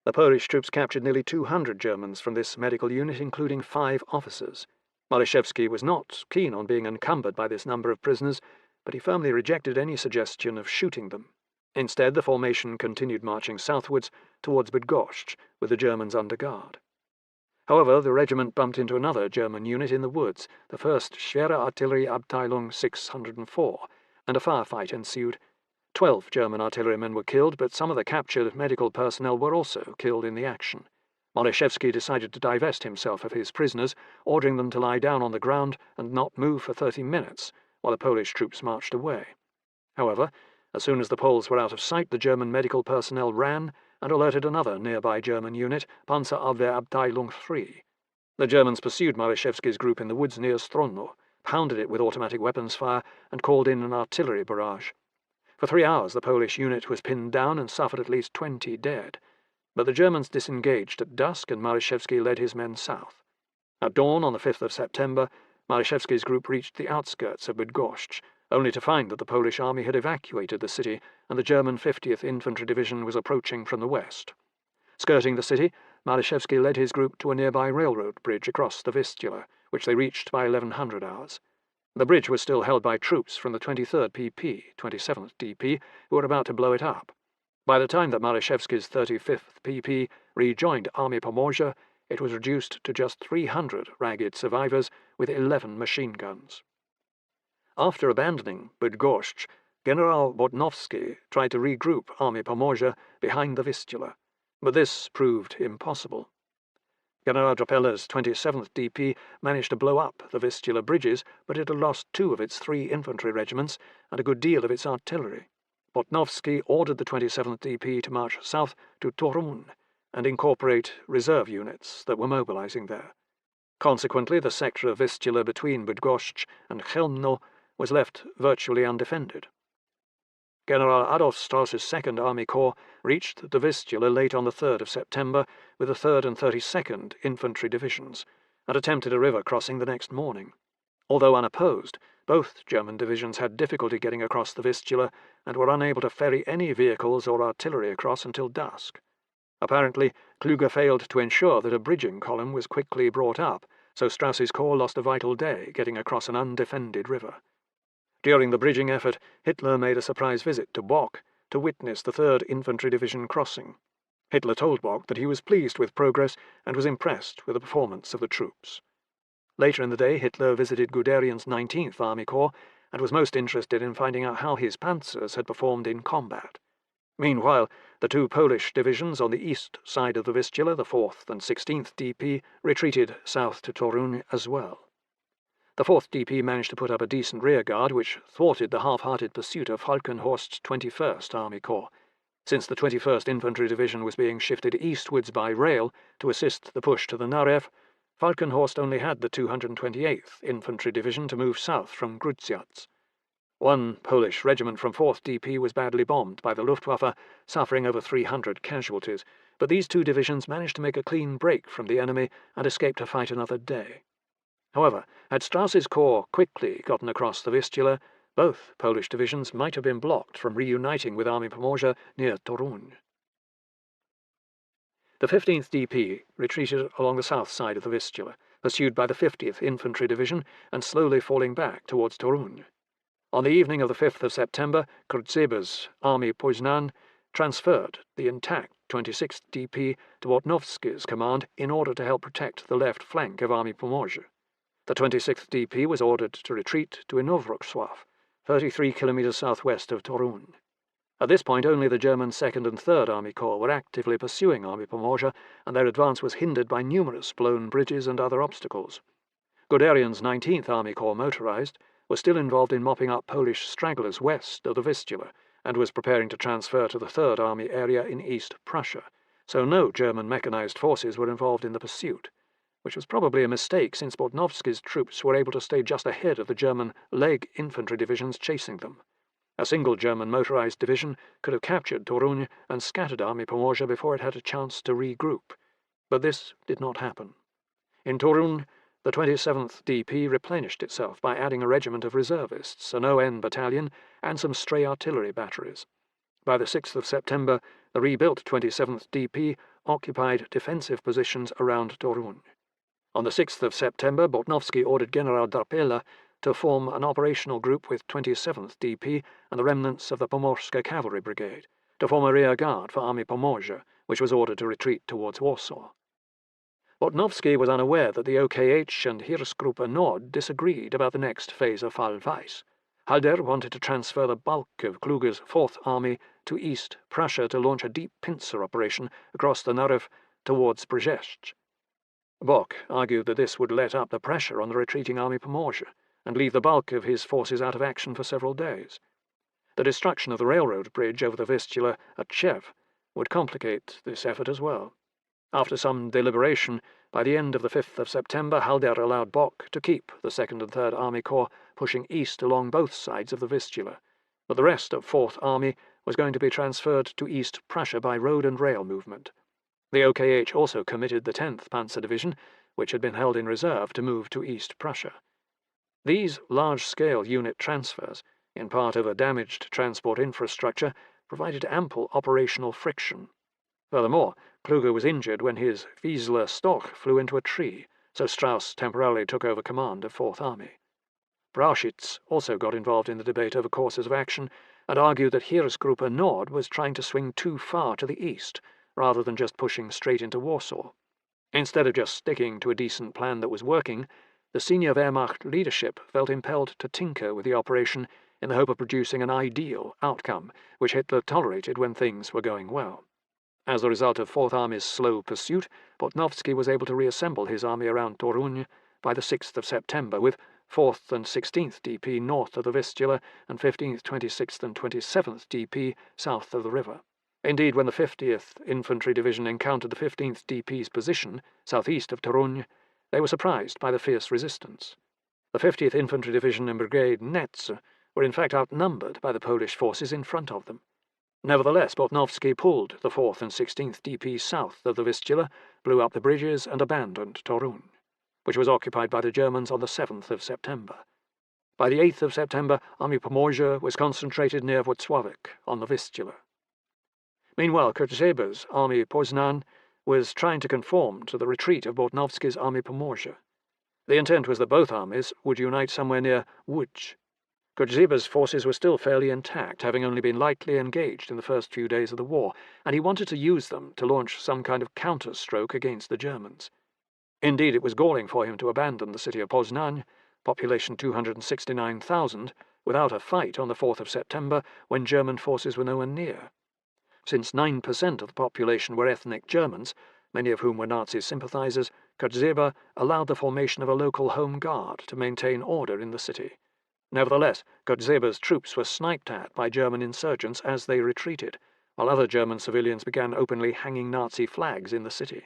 The Polish troops captured nearly 200 Germans from this medical unit, including 5 officers. Maliszewski was not keen on being encumbered by this number of prisoners, but he firmly rejected any suggestion of shooting them. Instead, the formation continued marching southwards towards Bydgoszcz, with the Germans under guard. However, the regiment bumped into another German unit in the woods, the 1st Schwere Artillerieabteilung 604, and a firefight ensued. 12 German artillerymen were killed, but some of the captured medical personnel were also killed in the action. Maliszewski decided to divest himself of his prisoners, ordering them to lie down on the ground and not move for 30 minutes, while the Polish troops marched away. However, as soon as the Poles were out of sight, the German medical personnel ran and alerted another nearby German unit, Panzerabwehrabteilung 3. The Germans pursued Maliszewski's group in the woods near Stronno, pounded it with automatic weapons fire, and called in an artillery barrage. For 3 hours the Polish unit was pinned down and suffered at least 20 dead. But the Germans disengaged at dusk, and Maliszewski led his men south. At dawn on the 5th of September, Maliszewski's group reached the outskirts of Bydgoszcz, only to find that the Polish army had evacuated the city and the German 50th Infantry Division was approaching from the west. Skirting the city, Maliszewski led his group to a nearby railroad bridge across the Vistula, which they reached by 1100 hours. The bridge was still held by troops from the 23rd PP, 27th DP, who were about to blow it up. By the time that Maliszewski's 35th PP rejoined Army Pomorze, it was reduced to just 300 ragged survivors with 11 machine guns. After abandoning Bydgoszcz, General Bodnowski tried to regroup Army Pomorze behind the Vistula, but this proved impossible. General Drapella's 27th DP managed to blow up the Vistula bridges, but it had lost 2 of its 3 infantry regiments and a good deal of its artillery. Bodnowski ordered the 27th DP to march south to Torun and incorporate reserve units that were mobilizing there. Consequently, the sector of Vistula between Bydgoszcz and Chełmno was left virtually undefended. General Adolf Strauss's 2nd Army Corps reached the Vistula late on the 3rd of September with the 3rd and 32nd Infantry Divisions, and attempted a river crossing the next morning. Although unopposed, both German divisions had difficulty getting across the Vistula and were unable to ferry any vehicles or artillery across until dusk. Apparently, Kluge failed to ensure that a bridging column was quickly brought up, so Strauss's corps lost a vital day getting across an undefended river. During the bridging effort, Hitler made a surprise visit to Bock to witness the 3rd Infantry Division crossing. Hitler told Bock that he was pleased with progress and was impressed with the performance of the troops. Later in the day, Hitler visited Guderian's 19th Army Corps and was most interested in finding out how his panzers had performed in combat. Meanwhile, the 2 Polish divisions on the east side of the Vistula, the 4th and 16th DP, retreated south to Torun as well. The 4th DP managed to put up a decent rearguard, which thwarted the half-hearted pursuit of Falkenhorst's 21st Army Corps. Since the 21st Infantry Division was being shifted eastwards by rail to assist the push to the Narew, Falkenhorst only had the 228th Infantry Division to move south from Grudziądz. One Polish regiment from 4th DP was badly bombed by the Luftwaffe, suffering over 300 casualties, but these 2 divisions managed to make a clean break from the enemy and escape to fight another day. However, had Strauss's corps quickly gotten across the Vistula, both Polish divisions might have been blocked from reuniting with Army Pomorze near Torun. The 15th DP retreated along the south side of the Vistula, pursued by the 50th Infantry Division and slowly falling back towards Torun. On the evening of the 5th of September, Kurzebe's Army Poznan transferred the intact 26th DP to Bodnowski's command in order to help protect the left flank of Army Pomorze. The 26th DP was ordered to retreat to Inowrocław, 33 kilometers southwest of Torun. At this point, only the German 2nd and 3rd Army Corps were actively pursuing Army Pomorze, and their advance was hindered by numerous blown bridges and other obstacles. Guderian's 19th Army Corps, motorized, was still involved in mopping up Polish stragglers west of the Vistula, and was preparing to transfer to the 3rd Army area in East Prussia, so no German mechanized forces were involved in the pursuit, which was probably a mistake since Bodnowski's troops were able to stay just ahead of the German leg infantry divisions chasing them. A single German motorized division could have captured Torun and scattered Army Pomorze before it had a chance to regroup, but this did not happen. In Torun, the 27th DP replenished itself by adding a regiment of reservists, an ON battalion, and some stray artillery batteries. By the 6th of September, the rebuilt 27th DP occupied defensive positions around Toruń. On the 6th of September, Boltnowski ordered General Drapela to form an operational group with 27th DP and the remnants of the Pomorska Cavalry Brigade to form a rear guard for Army Pomorze, which was ordered to retreat towards Warsaw. Boltnowski was unaware that the OKH and Heeresgruppe Nord disagreed about the next phase of Fall Weiss. Halder wanted to transfer the bulk of Kluge's 4th Army to East Prussia to launch a deep pincer operation across the Narew towards Brześć. Bock argued that this would let up the pressure on the retreating Army Pomorze and leave the bulk of his forces out of action for several days. The destruction of the railroad bridge over the Vistula at Tchev would complicate this effort as well. After some deliberation, by the end of the 5th of September, Halder allowed Bock to keep the 2nd and 3rd Army Corps pushing east along both sides of the Vistula, but the rest of 4th Army was going to be transferred to East Prussia by road and rail movement. The OKH also committed the 10th Panzer Division, which had been held in reserve, to move to East Prussia. These large-scale unit transfers, in part over damaged transport infrastructure, provided ample operational friction. Furthermore, Kluge was injured when his Wiesler Stock flew into a tree, so Strauss temporarily took over command of 4th Army. Brauchitz also got involved in the debate over courses of action and argued that Heeresgruppe Nord was trying to swing too far to the east, rather than just pushing straight into Warsaw. Instead of just sticking to a decent plan that was working, the senior Wehrmacht leadership felt impelled to tinker with the operation in the hope of producing an ideal outcome, which Hitler tolerated when things were going well. As a result of 4th Army's slow pursuit, Boltnowski was able to reassemble his army around Toruń by the 6th of September, with 4th and 16th DP north of the Vistula and 15th, 26th and 27th DP south of the river. Indeed, when the 50th Infantry Division encountered the 15th DP's position, southeast of Toruń, they were surprised by the fierce resistance. The 50th Infantry Division and Brigade Netze were in fact outnumbered by the Polish forces in front of them. Nevertheless, Boltnowski pulled the 4th and 16th DP south of the Vistula, blew up the bridges and abandoned Toruń, which was occupied by the Germans on the 7th of September. By the 8th of September, Army Pomorze was concentrated near Włocławek on the Vistula. Meanwhile, Kotzebe's Army Poznan was trying to conform to the retreat of Boltnowski's Army Pomorze. The intent was that both armies would unite somewhere near Łódź. Kotzebe's forces were still fairly intact, having only been lightly engaged in the first few days of the war, and he wanted to use them to launch some kind of counterstroke against the Germans. Indeed, it was galling for him to abandon the city of Poznan, population 269,000, without a fight on the 4th of September, when German forces were nowhere near. Since 9% of the population were ethnic Germans, many of whom were Nazi sympathizers, Kotzebue allowed the formation of a local home guard to maintain order in the city. Nevertheless, Kotzebe's troops were sniped at by German insurgents as they retreated, while other German civilians began openly hanging Nazi flags in the city.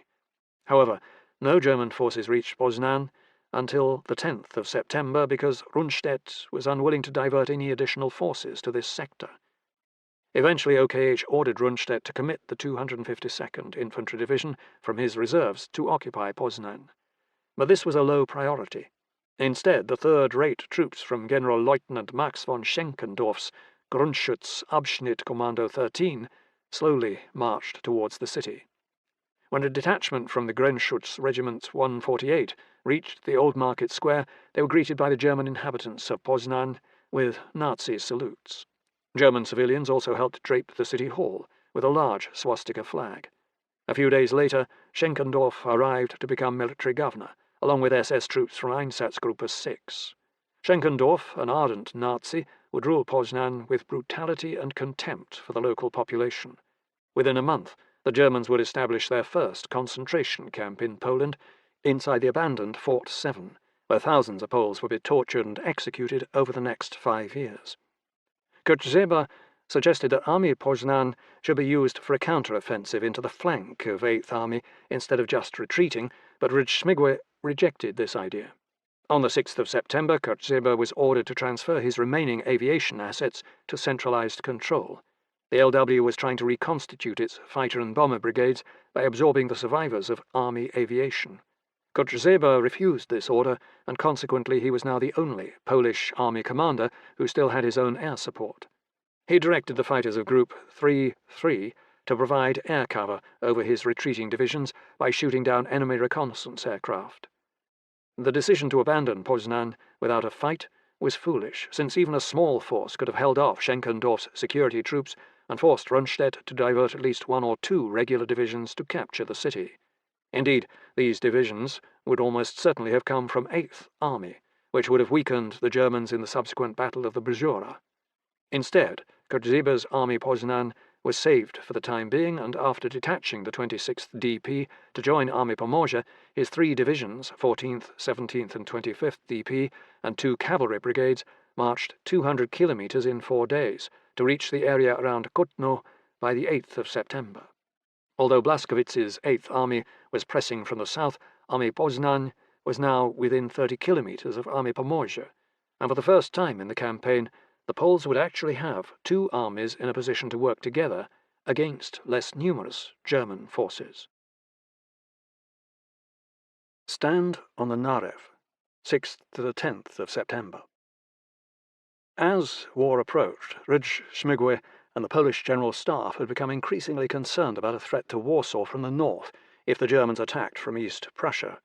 However, no German forces reached Poznan until the 10th of September because Rundstedt was unwilling to divert any additional forces to this sector. Eventually, OKH ordered Rundstedt to commit the 252nd Infantry Division from his reserves to occupy Poznan. But this was a low priority. Instead, the third-rate troops from General-Leutnant Max von Schenkendorf's Grundschutz Abschnitt Kommando 13 slowly marched towards the city. When a detachment from the Grenzschutz Regiment 148 reached the Old Market Square, they were greeted by the German inhabitants of Poznan with Nazi salutes. German civilians also helped drape the city hall with a large swastika flag. A few days later, Schenkendorf arrived to become military governor, along with SS troops from Einsatzgruppe 6. Schenkendorf, an ardent Nazi, would rule Poznan with brutality and contempt for the local population. Within a month, the Germans would establish their first concentration camp in Poland, inside the abandoned Fort 7, where thousands of Poles would be tortured and executed over the next 5 years. Kotzebue suggested that Army Poznan should be used for a counter-offensive into the flank of 8th Army instead of just retreating, but Rydschmigwe rejected this idea. On the 6th of September, Kotzebue was ordered to transfer his remaining aviation assets to centralized control. The LW was trying to reconstitute its fighter and bomber brigades by absorbing the survivors of Army aviation. Kotzebue refused this order, and consequently he was now the only Polish Army commander who still had his own air support. He directed the fighters of Group 3-3 to provide air cover over his retreating divisions by shooting down enemy reconnaissance aircraft. The decision to abandon Poznan without a fight was foolish, since even a small force could have held off Schenkendorf's security troops and forced Rundstedt to divert at least 1 or 2 regular divisions to capture the city. Indeed, these divisions would almost certainly have come from 8th Army, which would have weakened the Germans in the subsequent Battle of the Brzura. Instead, Kotzebe's Army Poznan was saved for the time being, and after detaching the 26th DP to join Army Pomorze, his 3 divisions, 14th, 17th and 25th DP, and 2 cavalry brigades, marched 200 kilometers in 4 days to reach the area around Kutno by the 8th of September. Although Blaskewitz's 8th Army was pressing from the south, Army Poznan was now within 30 kilometers of Army Pomorze, and for the first time in the campaign, the Poles would actually have 2 armies in a position to work together against less numerous German forces. Stand on the Narew, 6th to the 10th of September. As war approached, Reshaped and the Polish General Staff had become increasingly concerned about a threat to Warsaw from the north if the Germans attacked from East Prussia.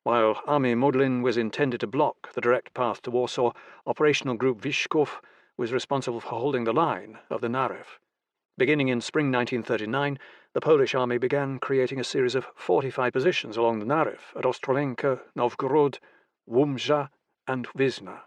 While Army Modlin was intended to block the direct path to Warsaw, Operational Group Wyszków was responsible for holding the line of the Narew. Beginning in spring 1939, the Polish army began creating a series of fortified positions along the Narew at Ostrolenka, Novgorod, Łomża, and Wisna.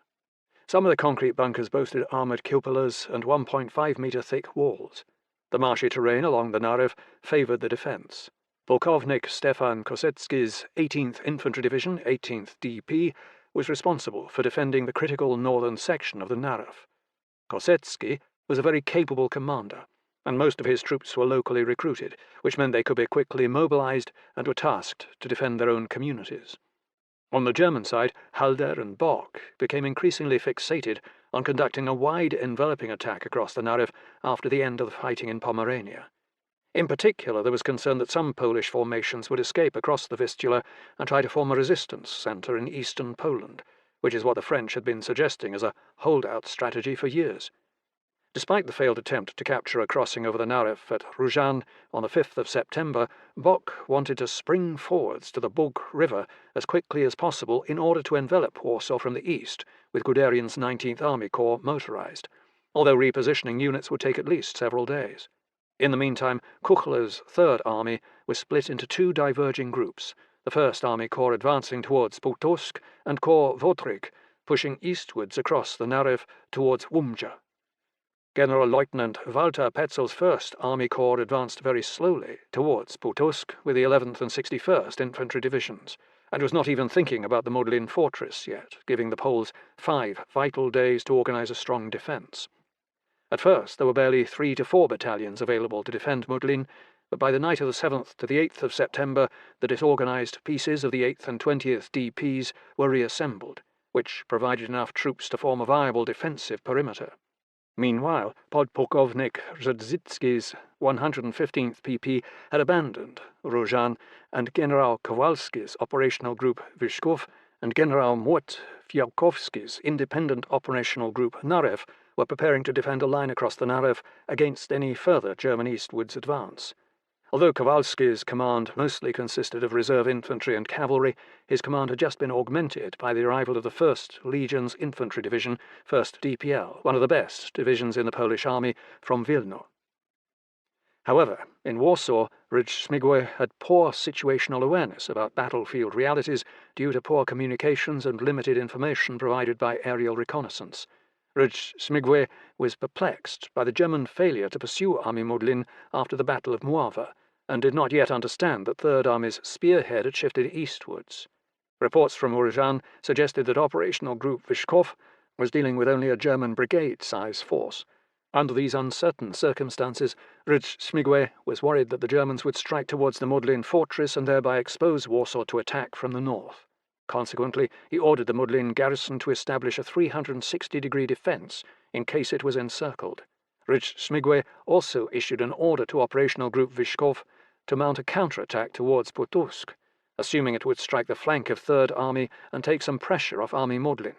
Some of the concrete bunkers boasted armoured cupolas and 1.5-metre thick walls. The marshy terrain along the Narew favoured the defence. Pułkownik Stefan Kosecki's 18th Infantry Division, 18th DP, was responsible for defending the critical northern section of the Narew. Kosecki was a very capable commander, and most of his troops were locally recruited, which meant they could be quickly mobilized and were tasked to defend their own communities. On the German side, Halder and Bock became increasingly fixated on conducting a wide enveloping attack across the Narew after the end of the fighting in Pomerania. In particular, there was concern that some Polish formations would escape across the Vistula and try to form a resistance centre in eastern Poland, which is what the French had been suggesting as a holdout strategy for years. Despite the failed attempt to capture a crossing over the Narew at Różan on the 5th of September, Bock wanted to spring forwards to the Bug River as quickly as possible in order to envelop Warsaw from the east, with Guderian's 19th Army Corps motorized, although repositioning units would take at least several days. In the meantime, Kuchler's 3rd Army was split into 2 diverging groups, the 1st Army Corps advancing towards Putusk and Corps Forczyk pushing eastwards across the Narew towards Łomża. General-Lieutenant Walter Petzel's 1st Army Corps advanced very slowly towards Putusk with the 11th and 61st Infantry Divisions, and was not even thinking about the Modlin fortress yet, giving the Poles 5 vital days to organize a strong defence. At first, there were barely 3 to 4 battalions available to defend Modlin, but by the night of the 7th to the 8th of September, the disorganized pieces of the 8th and 20th DPs were reassembled, which provided enough troops to form a viable defensive perimeter. Meanwhile, Podpułkownik Radzicki's 115th PP had abandoned Różan, and General Kowalski's operational group Wyszków and General Młot Fiałkowski's independent operational group Narew were preparing to defend a line across the Narew against any further German eastwards advance. Although Kowalski's command mostly consisted of reserve infantry and cavalry, his command had just been augmented by the arrival of the 1st Legion's Infantry Division, 1st DPL, one of the best divisions in the Polish army, from Wilno. However, in Warsaw, Reshaped had poor situational awareness about battlefield realities due to poor communications and limited information provided by aerial reconnaissance. Reshaped was perplexed by the German failure to pursue Army Modlin after the Battle of Mława, and did not yet understand that 3rd Army's spearhead had shifted eastwards. Reports from Różan suggested that Operational Group Wyszków was dealing with only a German brigade-size force. Under these uncertain circumstances, Reshaped was worried that the Germans would strike towards the Modlin fortress and thereby expose Warsaw to attack from the north. Consequently, he ordered the Modlin garrison to establish a 360-degree defence in case it was encircled. Reshaped also issued an order to Operational Group Wyszków to mount a counterattack towards Putusk, assuming it would strike the flank of 3rd Army and take some pressure off Army Modlin.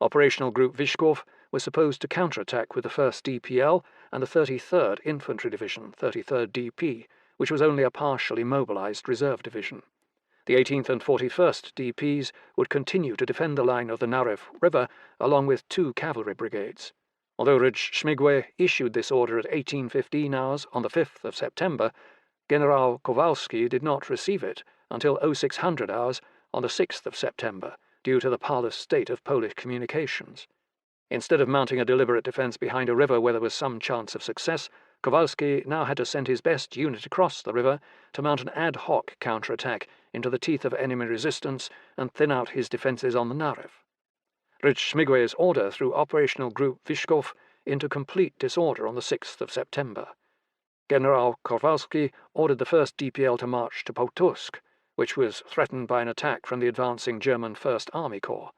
Operational Group Wyszków was supposed to counterattack with the 1st DPL and the 33rd Infantry Division, 33rd DP, which was only a partially mobilized reserve division. The 18th and 41st DPs would continue to defend the line of the Narew River along with 2 cavalry brigades. Although Reshaped issued this order at 18:15 hours on the 5th of September, General Kowalski did not receive it until 0600 hours on the 6th of September, due to the parlous state of Polish communications. Instead of mounting a deliberate defense behind a river where there was some chance of success, Kowalski now had to send his best unit across the river to mount an ad hoc counterattack into the teeth of enemy resistance and thin out his defences on the Narew. Reshaped's order threw Operational Group Vyshkov into complete disorder on the 6th of September. General Kowalski ordered the 1st DPL to march to Pultusk, which was threatened by an attack from the advancing German 1st Army Corps.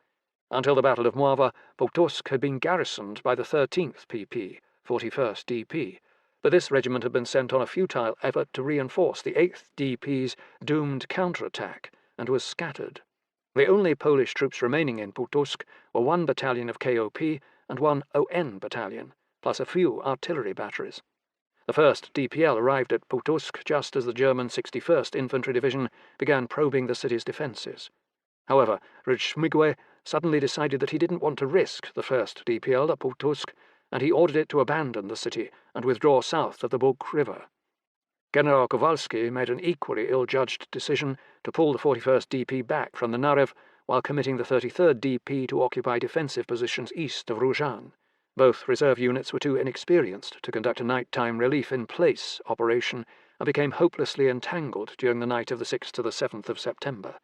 Until the Battle of Moava, Pultusk had been garrisoned by the 13th PP, 41st DP, but this regiment had been sent on a futile effort to reinforce the 8th DP's doomed counterattack and was scattered. The only Polish troops remaining in Pultusk were 1 battalion of KOP and 1 ON battalion, plus a few artillery batteries. The 1st DPL arrived at Pultusk just as the German 61st Infantry Division began probing the city's defences. However, Reshaped suddenly decided that he didn't want to risk the 1st DPL at Pultusk, and he ordered it to abandon the city and withdraw south of the Bug River. General Kowalski made an equally ill-judged decision to pull the 41st DP back from the Narew while committing the 33rd DP to occupy defensive positions east of Rozhan. Both reserve units were too inexperienced to conduct a nighttime relief-in-place operation and became hopelessly entangled during the night of the 6th to the 7th of September.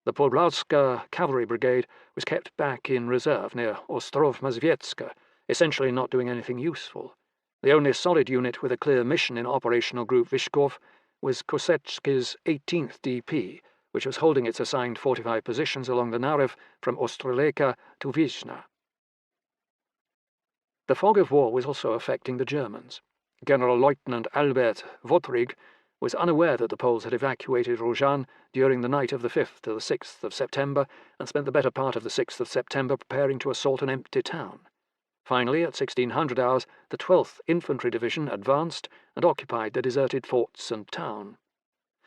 The Podlaska Cavalry Brigade was kept back in reserve near Ostrov Mazowiecka, essentially not doing anything useful. The only solid unit with a clear mission in Operational Group Vyshkov was Kosecki's 18th DP, which was holding its assigned fortified positions along the Narew from Ostroleka to Vizhna. The fog of war was also affecting the Germans. General-Lieutenant Albert Forczyk was unaware that the Poles had evacuated Rozhan during the night of the 5th to the 6th of September and spent the better part of the 6th of September preparing to assault an empty town. Finally, at 1600 hours, the 12th Infantry Division advanced and occupied the deserted forts and town.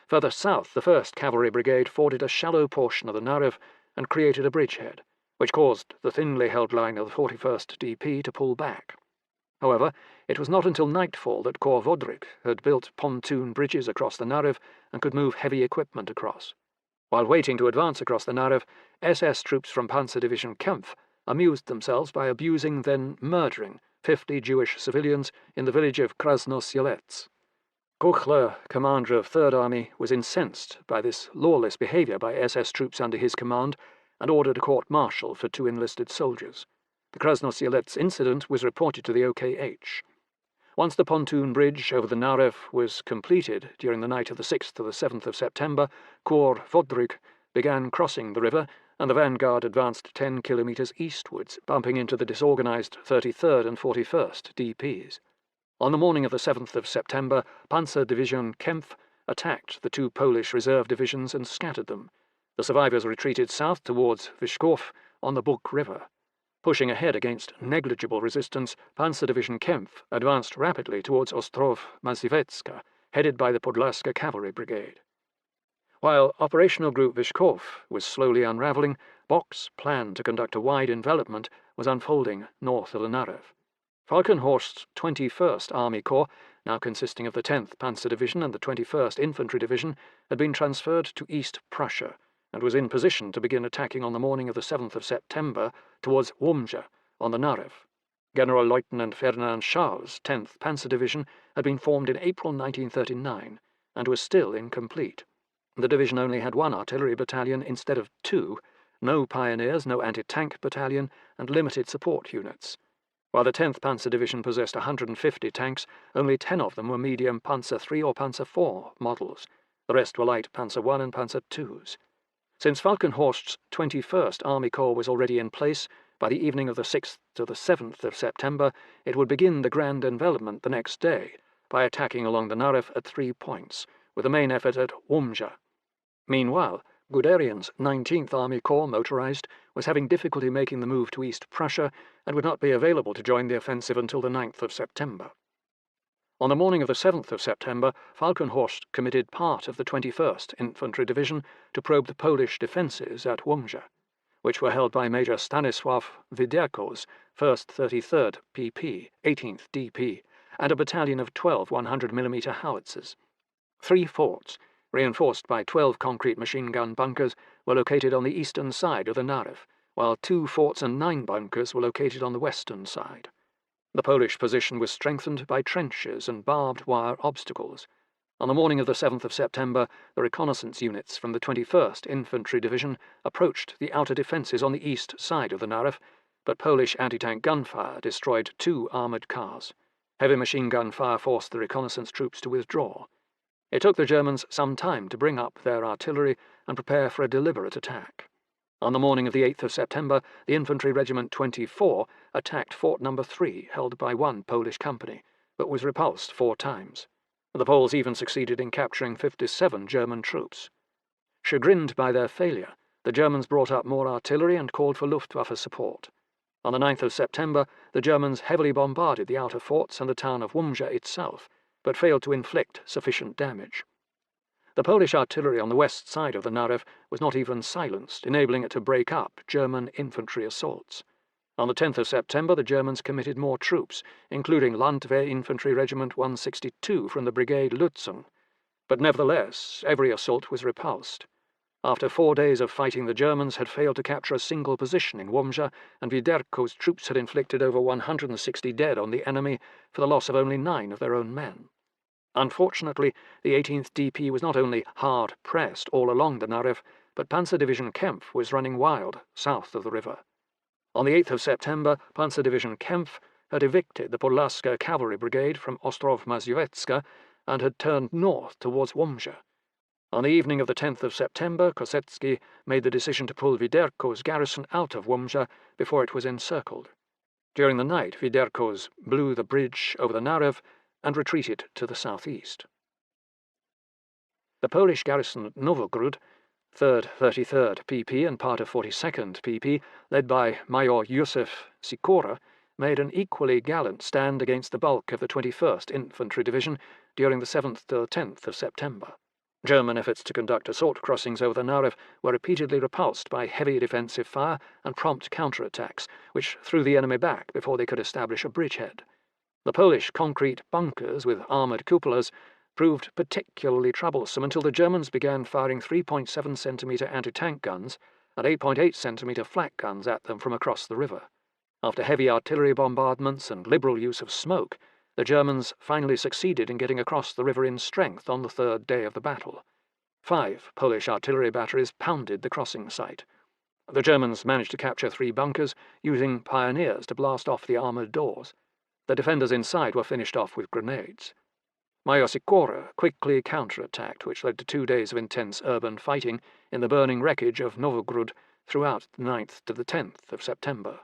Further south, the 1st Cavalry Brigade forded a shallow portion of the Narew and created a bridgehead, which caused the thinly held line of the 41st DP to pull back. However, it was not until nightfall that Corps Forczyk had built pontoon bridges across the Narew and could move heavy equipment across. While waiting to advance across the Narew, SS troops from Panzer Division Kempf amused themselves by abusing, then murdering, 50 Jewish civilians in the village of Krasnoselets. Kochler, commander of 3rd Army, was incensed by this lawless behaviour by SS troops under his command and ordered a court-martial for 2 enlisted soldiers. The Krasnoselets incident was reported to the OKH. Once the pontoon bridge over the Narew was completed during the night of the 6th to the 7th of September, Corps Forczyk began crossing the river, and the vanguard advanced 10 kilometres eastwards, bumping into the disorganised 33rd and 41st DPs. On the morning of the 7th of September, Panzer Division Kempf attacked the 2 Polish reserve divisions and scattered them. The survivors retreated south towards Vyshkov on the Bug River. Pushing ahead against negligible resistance, Panzer Division Kempf advanced rapidly towards Ostrov Mazowiecka, headed by the Podlaska Cavalry Brigade. While Operational Group Vyshkov was slowly unravelling, Bock's plan to conduct a wide envelopment was unfolding north of the Narew. Falkenhorst's 21st Army Corps, now consisting of the 10th Panzer Division and the 21st Infantry Division, had been transferred to East Prussia and was in position to begin attacking on the morning of the 7th of September towards Łomża on the Narew. General-Lieutenant Ferdinand Charles' 10th Panzer Division had been formed in April 1939 and was still incomplete. The division only had 1 artillery battalion instead of 2, no pioneers, no anti-tank battalion, and limited support units. While the 10th Panzer Division possessed 150 tanks, only 10 of them were medium Panzer III or Panzer IV models. The rest were light Panzer I and Panzer IIs. Since Falkenhorst's 21st Army Corps was already in place, by the evening of the 6th to the 7th of September, it would begin the grand envelopment the next day by attacking along the Narew at 3 points, with the main effort at Łomża. Meanwhile, Guderian's 19th Army Corps, motorized, was having difficulty making the move to East Prussia and would not be available to join the offensive until the 9th of September. On the morning of the 7th of September, Falkenhorst committed part of the 21st Infantry Division to probe the Polish defences at Łomża, which were held by Major Stanisław Widerko's 1st 33rd PP, 18th DP, and a battalion of 12 100mm howitzers. 3 forts, reinforced by 12 concrete machine gun bunkers, were located on the eastern side of the Narew, while 2 forts and 9 bunkers were located on the western side. The Polish position was strengthened by trenches and barbed wire obstacles. On the morning of the 7th of September, the reconnaissance units from the 21st Infantry Division approached the outer defences on the east side of the Narew, but Polish anti-tank gunfire destroyed 2 armoured cars. Heavy machine gun fire forced the reconnaissance troops to withdraw. It took the Germans some time to bring up their artillery and prepare for a deliberate attack. On the morning of the 8th of September, the Infantry Regiment 24 attacked Fort No. 3, held by 1 Polish company, but was repulsed 4 times. The Poles even succeeded in capturing 57 German troops. Chagrined by their failure, the Germans brought up more artillery and called for Luftwaffe support. On the 9th of September, the Germans heavily bombarded the outer forts and the town of Łomża itself, but failed to inflict sufficient damage. The Polish artillery on the west side of the Narew was not even silenced, enabling it to break up German infantry assaults. On the 10th of September, the Germans committed more troops, including Landwehr Infantry Regiment 162 from the Brigade Lützen, but nevertheless every assault was repulsed. After 4 days of fighting, the Germans had failed to capture a single position in Łomża, and Widerko's troops had inflicted over 160 dead on the enemy for the loss of only 9 of their own men. Unfortunately, the 18th DP was not only hard-pressed all along the Narew, but Panzer Division Kempf was running wild south of the river. On the 8th of September, Panzer Division Kempf had evicted the Podlaska Cavalry Brigade from Ostrów-Mazowiecka and had turned north towards Łomża. On the evening of the 10th of September, Kosecki made the decision to pull Widerko's garrison out of Łomża before it was encircled. During the night, Widerko's blew the bridge over the Narew and retreated to the southeast. The Polish garrison at Nowogród, 3rd 33rd PP and part of 42nd PP, led by Major Józef Sikora, made an equally gallant stand against the bulk of the 21st Infantry Division during the 7th to the 10th of September. German efforts to conduct assault crossings over the Narew were repeatedly repulsed by heavy defensive fire and prompt counterattacks, which threw the enemy back before they could establish a bridgehead. The Polish concrete bunkers with armoured cupolas proved particularly troublesome until the Germans began firing 3.7 centimetre anti-tank guns and 8.8 centimetre flak guns at them from across the river. After heavy artillery bombardments and liberal use of smoke, the Germans finally succeeded in getting across the river in strength on the 3rd day of the battle. 5 Polish artillery batteries pounded the crossing site. The Germans managed to capture 3 bunkers, using pioneers to blast off the armoured doors. The defenders inside were finished off with grenades. Major Sikora quickly counterattacked, which led to 2 days of intense urban fighting in the burning wreckage of Nowogród throughout the 9th to the 10th of September.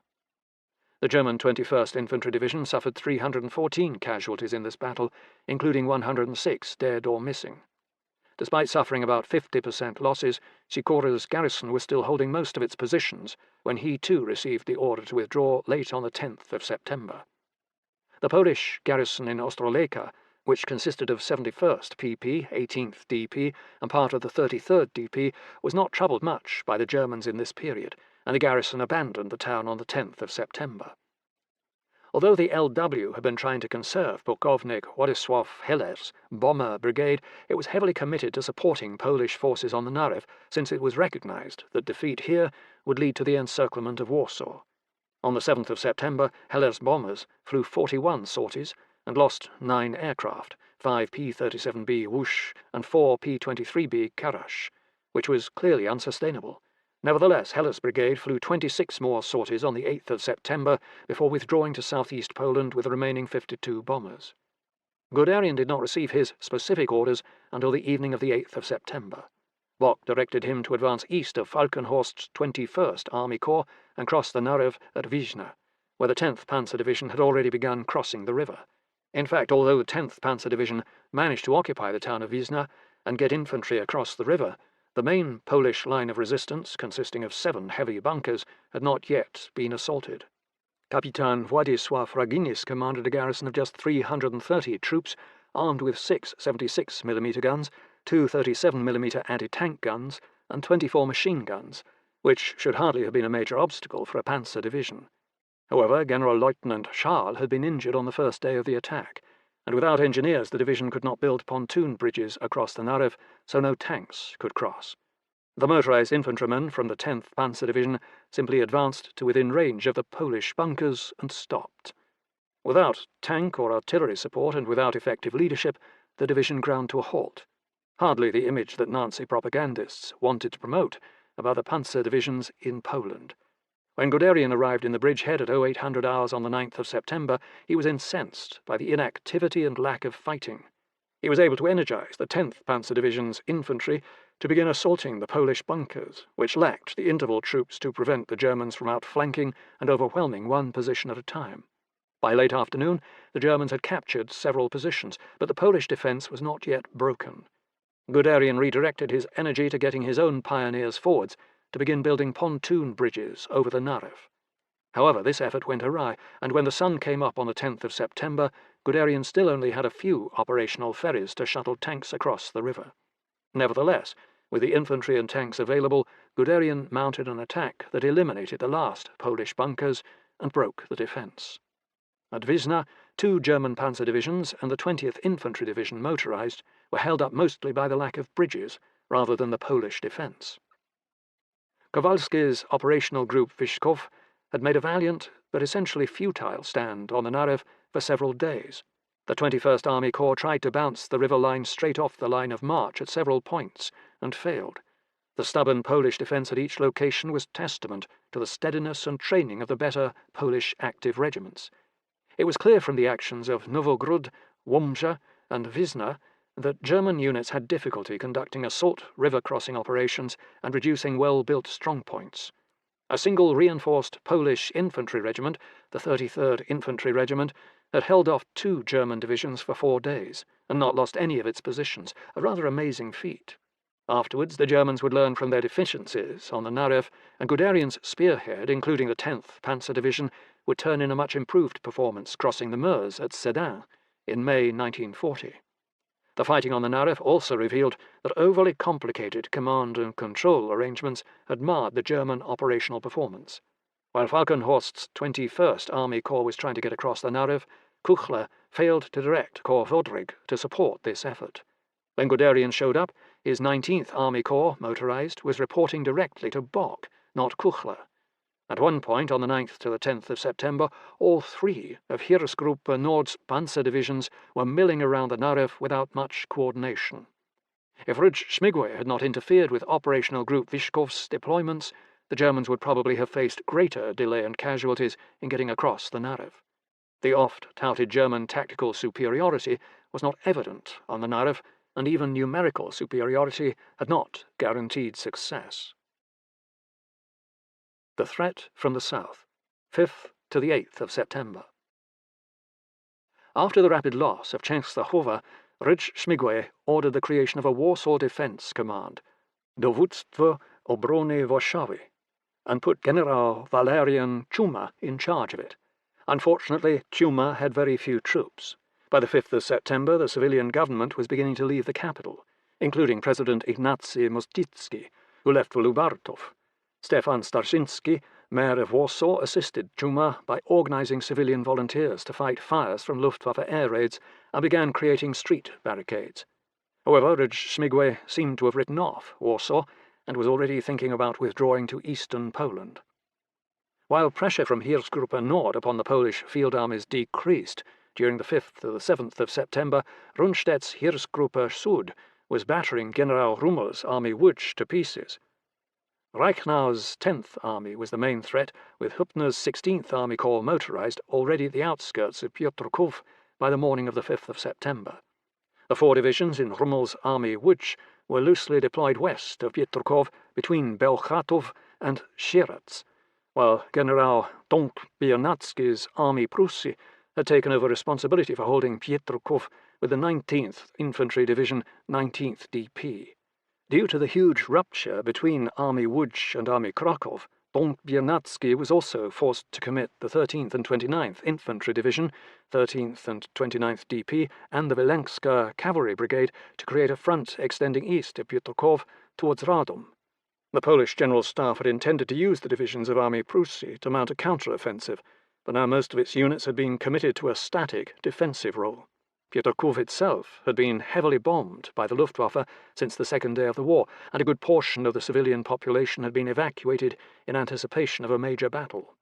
The German 21st Infantry Division suffered 314 casualties in this battle, including 106 dead or missing. Despite suffering about 50% losses, Sikora's garrison was still holding most of its positions when he too received the order to withdraw late on the 10th of September. The Polish garrison in Ostroleka, which consisted of 71st PP, 18th DP, and part of the 33rd DP, was not troubled much by the Germans in this period, and the garrison abandoned the town on the 10th of September. Although the LW had been trying to conserve Pułkownik Władysław Heller's bomber brigade, it was heavily committed to supporting Polish forces on the Narew, since it was recognized that defeat here would lead to the encirclement of Warsaw. On the 7th of September, Heller's bombers flew 41 sorties and lost 9 aircraft, 5 P-37B Łódź and 4 P-23B Karasz, which was clearly unsustainable. Nevertheless, Heller's brigade flew 26 more sorties on the 8th of September before withdrawing to southeast Poland with the remaining 52 bombers. Guderian did not receive his specific orders until the evening of the 8th of September. Bock directed him to advance east of Falkenhorst's 21st Army Corps and cross the Narew at Wijna, where the 10th Panzer Division had already begun crossing the river. In fact, although the 10th Panzer Division managed to occupy the town of Wijna and get infantry across the river, The main Polish line of resistance, consisting of 7 heavy bunkers, had not yet been assaulted. Kapitan Władysław Raginis commanded a garrison of just 330 troops, armed with 6 76mm guns, 2 37mm anti-tank guns, and 24 machine guns, which should hardly have been a major obstacle for a panzer division. However, General-Lieutenant Schall had been injured on the first day of the attack, and without engineers the division could not build pontoon bridges across the Narew, so no tanks could cross. The motorized infantrymen from the 10th Panzer Division simply advanced to within range of the Polish bunkers and stopped. Without tank or artillery support and without effective leadership, the division ground to a halt. Hardly the image that Nazi propagandists wanted to promote about the Panzer divisions in Poland. When Guderian arrived in the bridgehead at 0800 hours on the 9th of September, he was incensed by the inactivity and lack of fighting. He was able to energize the 10th Panzer Division's infantry to begin assaulting the Polish bunkers, which lacked the interval troops to prevent the Germans from outflanking and overwhelming one position at a time. By late afternoon, the Germans had captured several positions, but the Polish defence was not yet broken. Guderian redirected his energy to getting his own pioneers forwards to begin building pontoon bridges over the Narew. However, this effort went awry, and when the sun came up on the 10th of September, Guderian still only had a few operational ferries to shuttle tanks across the river. Nevertheless, with the infantry and tanks available, Guderian mounted an attack that eliminated the last Polish bunkers and broke the defence. At Wisna, 2 German panzer divisions and the 20th Infantry Division motorized were held up mostly by the lack of bridges rather than the Polish defence. Kowalski's operational group Wyszków had made a valiant but essentially futile stand on the Narew for several days. The 21st Army Corps tried to bounce the river line straight off the line of march at several points and failed. The stubborn Polish defence at each location was testament to the steadiness and training of the better Polish active regiments. It was clear from the actions of Nowogród, Łomża, and Wisna that German units had difficulty conducting assault river-crossing operations and reducing well-built strongpoints. A single reinforced Polish infantry regiment, the 33rd Infantry Regiment, had held off 2 German divisions for 4 days and not lost any of its positions, a rather amazing feat. Afterwards, the Germans would learn from their deficiencies on the Narew, and Guderian's spearhead, including the 10th Panzer Division, would turn in a much improved performance crossing the Meuse at Sedan in May 1940. The fighting on the Narew also revealed that overly complicated command and control arrangements had marred the German operational performance. While Falkenhorst's 21st Army Corps was trying to get across the Narew, Kuchler failed to direct Corps Forczyk to support this effort. When Guderian showed up, his 19th Army Corps, motorized, was reporting directly to Bock, not Kuchler. At one point, on the 9th to the 10th of September, all 3 of Heeresgruppe Nord's panzer divisions were milling around the Narew without much coordination. If Rudge-Śmigły had not interfered with Operational Group Wyszkow's deployments, the Germans would probably have faced greater delay and casualties in getting across the Narew. The oft-touted German tactical superiority was not evident on the Narew, and even numerical superiority had not guaranteed success. The threat from the south, 5th to the 8th of September. After the rapid loss of Częstochowa, Rudge-Śmigły ordered the creation of a Warsaw Defence Command, Dowództwo Obrony Warszawy, and put General Walerian Czuma in charge of it. Unfortunately, Czuma had very few troops. By the 5th of September, the civilian government was beginning to leave the capital, including President Ignacy Mościcki, who left for Lubartów. Stefan Starszyński, mayor of Warsaw, assisted Czuma by organizing civilian volunteers to fight fires from Luftwaffe air raids and began creating street barricades. However, Rudge-Śmigły seemed to have written off Warsaw and was already thinking about withdrawing to eastern Poland. While pressure from Heeresgruppe Nord upon the Polish field armies decreased, during the 5th to the 7th of September, Rundstedt's Heeresgruppe Süd was battering General Rummel's Army Łódź to pieces. Reichnau's 10th Army was the main threat, with Hübner's 16th Army Corps motorized already at the outskirts of Piotrków by the morning of the 5th of September. The 4 divisions in Rummel's Army Łódź were loosely deployed west of Piotrków between Bełchatów and Sieradz, while General Dąb-Biernacki's Army Prusy had taken over responsibility for holding Piotrków with the 19th Infantry Division, 19th DP. Due to the huge rupture between Army Łódź and Army Krakow, Biernacki was also forced to commit the 13th and 29th Infantry Division, 13th and 29th DP, and the Wileńska Cavalry Brigade to create a front extending east of Piotrków towards Radom. The Polish General Staff had intended to use the divisions of Army Prusy to mount a counter-offensive, but now most of its units had been committed to a static, defensive role. Piotrków itself had been heavily bombed by the Luftwaffe since the second day of the war, and a good portion of the civilian population had been evacuated in anticipation of a major battle.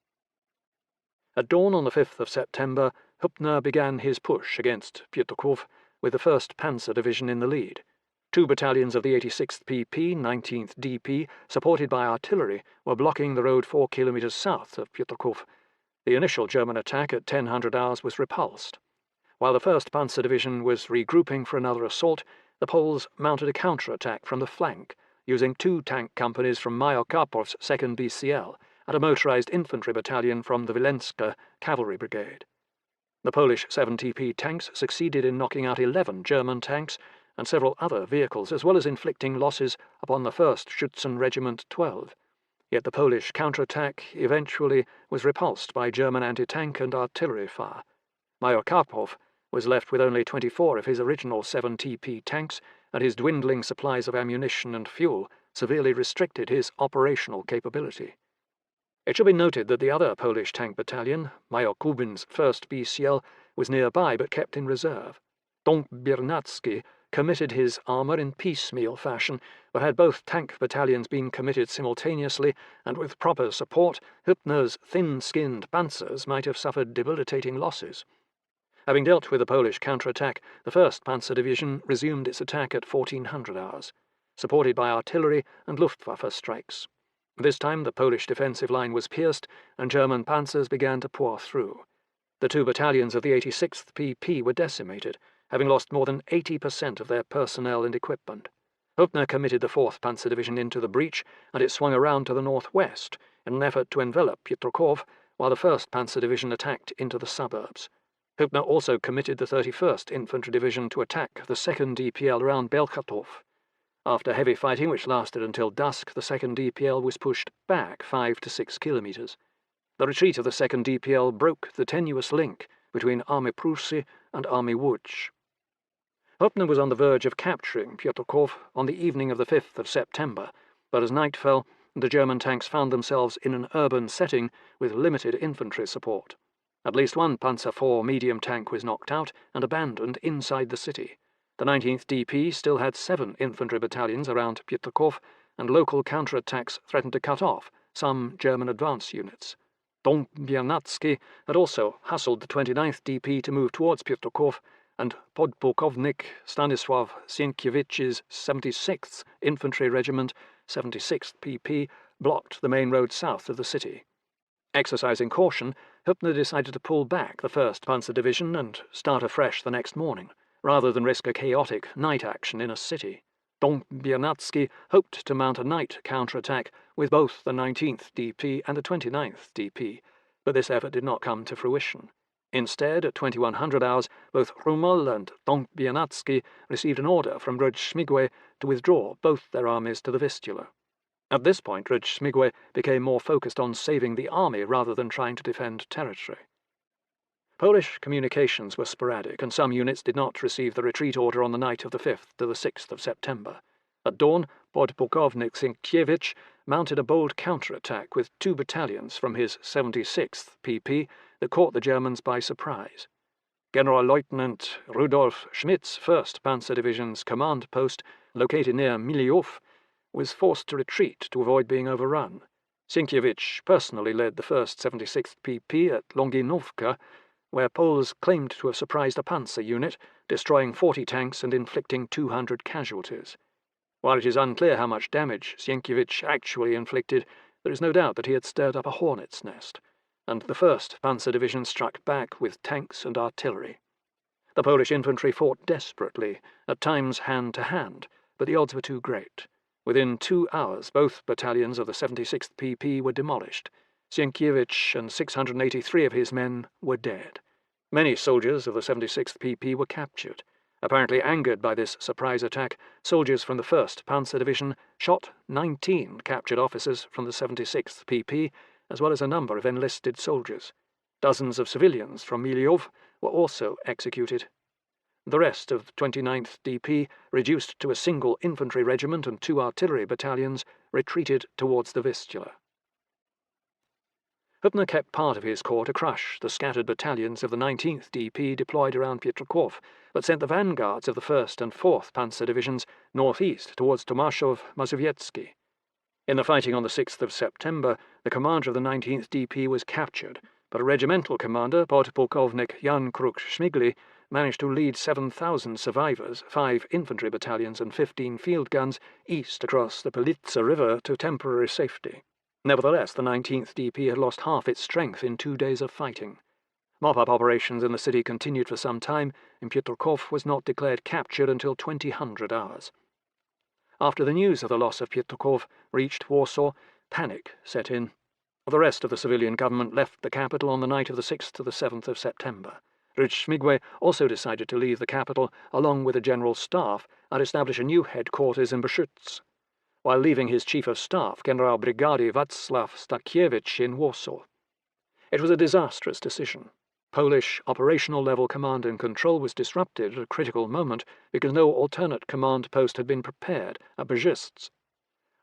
At dawn on the 5th of September, Hübner began his push against Piotrków, with the 1st Panzer Division in the lead. 2 battalions of the 86th PP, 19th DP, supported by artillery, were blocking the road 4 kilometres south of Piotrków. The initial German attack at 1000 hours was repulsed. While the 1st Panzer Division was regrouping for another assault, the Poles mounted a counter-attack from the flank, using 2 tank companies from Major Karpow's 2nd BCL and a motorized infantry battalion from the Wileńska Cavalry Brigade. The Polish 7TP tanks succeeded in knocking out 11 German tanks and several other vehicles, as well as inflicting losses upon the 1st Schützen Regiment 12. Yet the Polish counter-attack eventually was repulsed by German anti-tank and artillery fire. Major Karpow was left with only 24 of his original 7TP tanks, and his dwindling supplies of ammunition and fuel severely restricted his operational capability. It should be noted that the other Polish tank battalion, Major Kubin's 1st BCL, was nearby but kept in reserve. Biernacki committed his armour in piecemeal fashion, but had both tank battalions been committed simultaneously and with proper support, Hübner's thin-skinned panzers might have suffered debilitating losses. Having dealt with the Polish counter-attack, the 1st Panzer Division resumed its attack at 1400 hours, supported by artillery and Luftwaffe strikes. This time the Polish defensive line was pierced, and German panzers began to pour through. The 2 battalions of the 86th PP were decimated, having lost more than 80% of their personnel and equipment. Hübner committed the 4th Panzer Division into the breach, and it swung around to the northwest in an effort to envelop Piotrków, while the 1st Panzer Division attacked into the suburbs. Hübner also committed the 31st Infantry Division to attack the 2nd DPL around Belchatov. After heavy fighting, which lasted until dusk, the 2nd DPL was pushed back 5 to 6 kilometres. The retreat of the 2nd DPL broke the tenuous link between Army Prusy and Army Łódź. Hübner was on the verge of capturing Piotrków on the evening of the 5th of September, but as night fell, the German tanks found themselves in an urban setting with limited infantry support. At least 1 Panzer IV medium tank was knocked out and abandoned inside the city. The 19th DP still had 7 infantry battalions around Piotrków, and local counterattacks threatened to cut off some German advance units. Biernacki had also hustled the 29th DP to move towards Piotrków, and Podpułkownik Stanisław Sienkiewicz's 76th Infantry Regiment, 76th PP, blocked the main road south of the city. Exercising caution, Hübner decided to pull back the 1st Panzer Division and start afresh the next morning, rather than risk a chaotic night action in a city. Biernacki hoped to mount a night counterattack with both the 19th DP and the 29th DP, but this effort did not come to fruition. Instead, at 2100 hours, both Hummel and Biernacki received an order from Rudź-Śmigłe to withdraw both their armies to the Vistula. At this point, Rudź-Śmigłe became more focused on saving the army rather than trying to defend territory. Polish communications were sporadic, and some units did not receive the retreat order on the night of the 5th to the 6th of September. At dawn, Podpułkownik Sienkiewicz mounted a bold counterattack with 2 battalions from his 76th PP that caught the Germans by surprise. General-Lieutenant Rudolf Schmidt's 1st Panzer Division's command post, located near Miliów, was forced to retreat to avoid being overrun. Sienkiewicz personally led the 1st 76th PP at Longinówka, where Poles claimed to have surprised a panzer unit, destroying 40 tanks and inflicting 200 casualties. While it is unclear how much damage Sienkiewicz actually inflicted, there is no doubt that he had stirred up a hornet's nest, and the 1st Panzer Division struck back with tanks and artillery. The Polish infantry fought desperately, at times hand to hand, but the odds were too great. Within 2 hours, both battalions of the 76th PP were demolished. Sienkiewicz and 683 of his men were dead. Many soldiers of the 76th PP were captured. Apparently angered by this surprise attack, soldiers from the 1st Panzer Division shot 19 captured officers from the 76th PP, as well as a number of enlisted soldiers. Dozens of civilians from Miliov were also executed. The rest of 29th DP, reduced to a single infantry regiment and 2 artillery battalions, retreated towards the Vistula. Hübner kept part of his corps to crush the scattered battalions of the 19th DP deployed around Pietrkov, but sent the vanguards of the 1st and 4th Panzer Divisions northeast towards Tomaszów-Mazowiecki. In the fighting on the 6th of September, the commander of the 19th DP was captured, but a regimental commander, Podpułkownik Jan Kruk-Szmigli, managed to lead 7,000 survivors, 5 infantry battalions and 15 field guns east across the Politsa River to temporary safety. Nevertheless, the 19th DP had lost half its strength in 2 days of fighting. Mop-up operations in the city continued for some time, and Pietrkov was not declared captured until 2000 hours. After the news of the loss of Pietrkov reached Warsaw, panic set in. The rest of the civilian government left the capital on the night of the 6th to the 7th of September. Rycz-Śmigły also decided to leave the capital along with the general staff and establish a new headquarters in Brzydz, while leaving his chief of staff, General Brigady Wacław Stakiewicz, in Warsaw. It was a disastrous decision. Polish operational-level command and control was disrupted at a critical moment because no alternate command post had been prepared at Brzydz.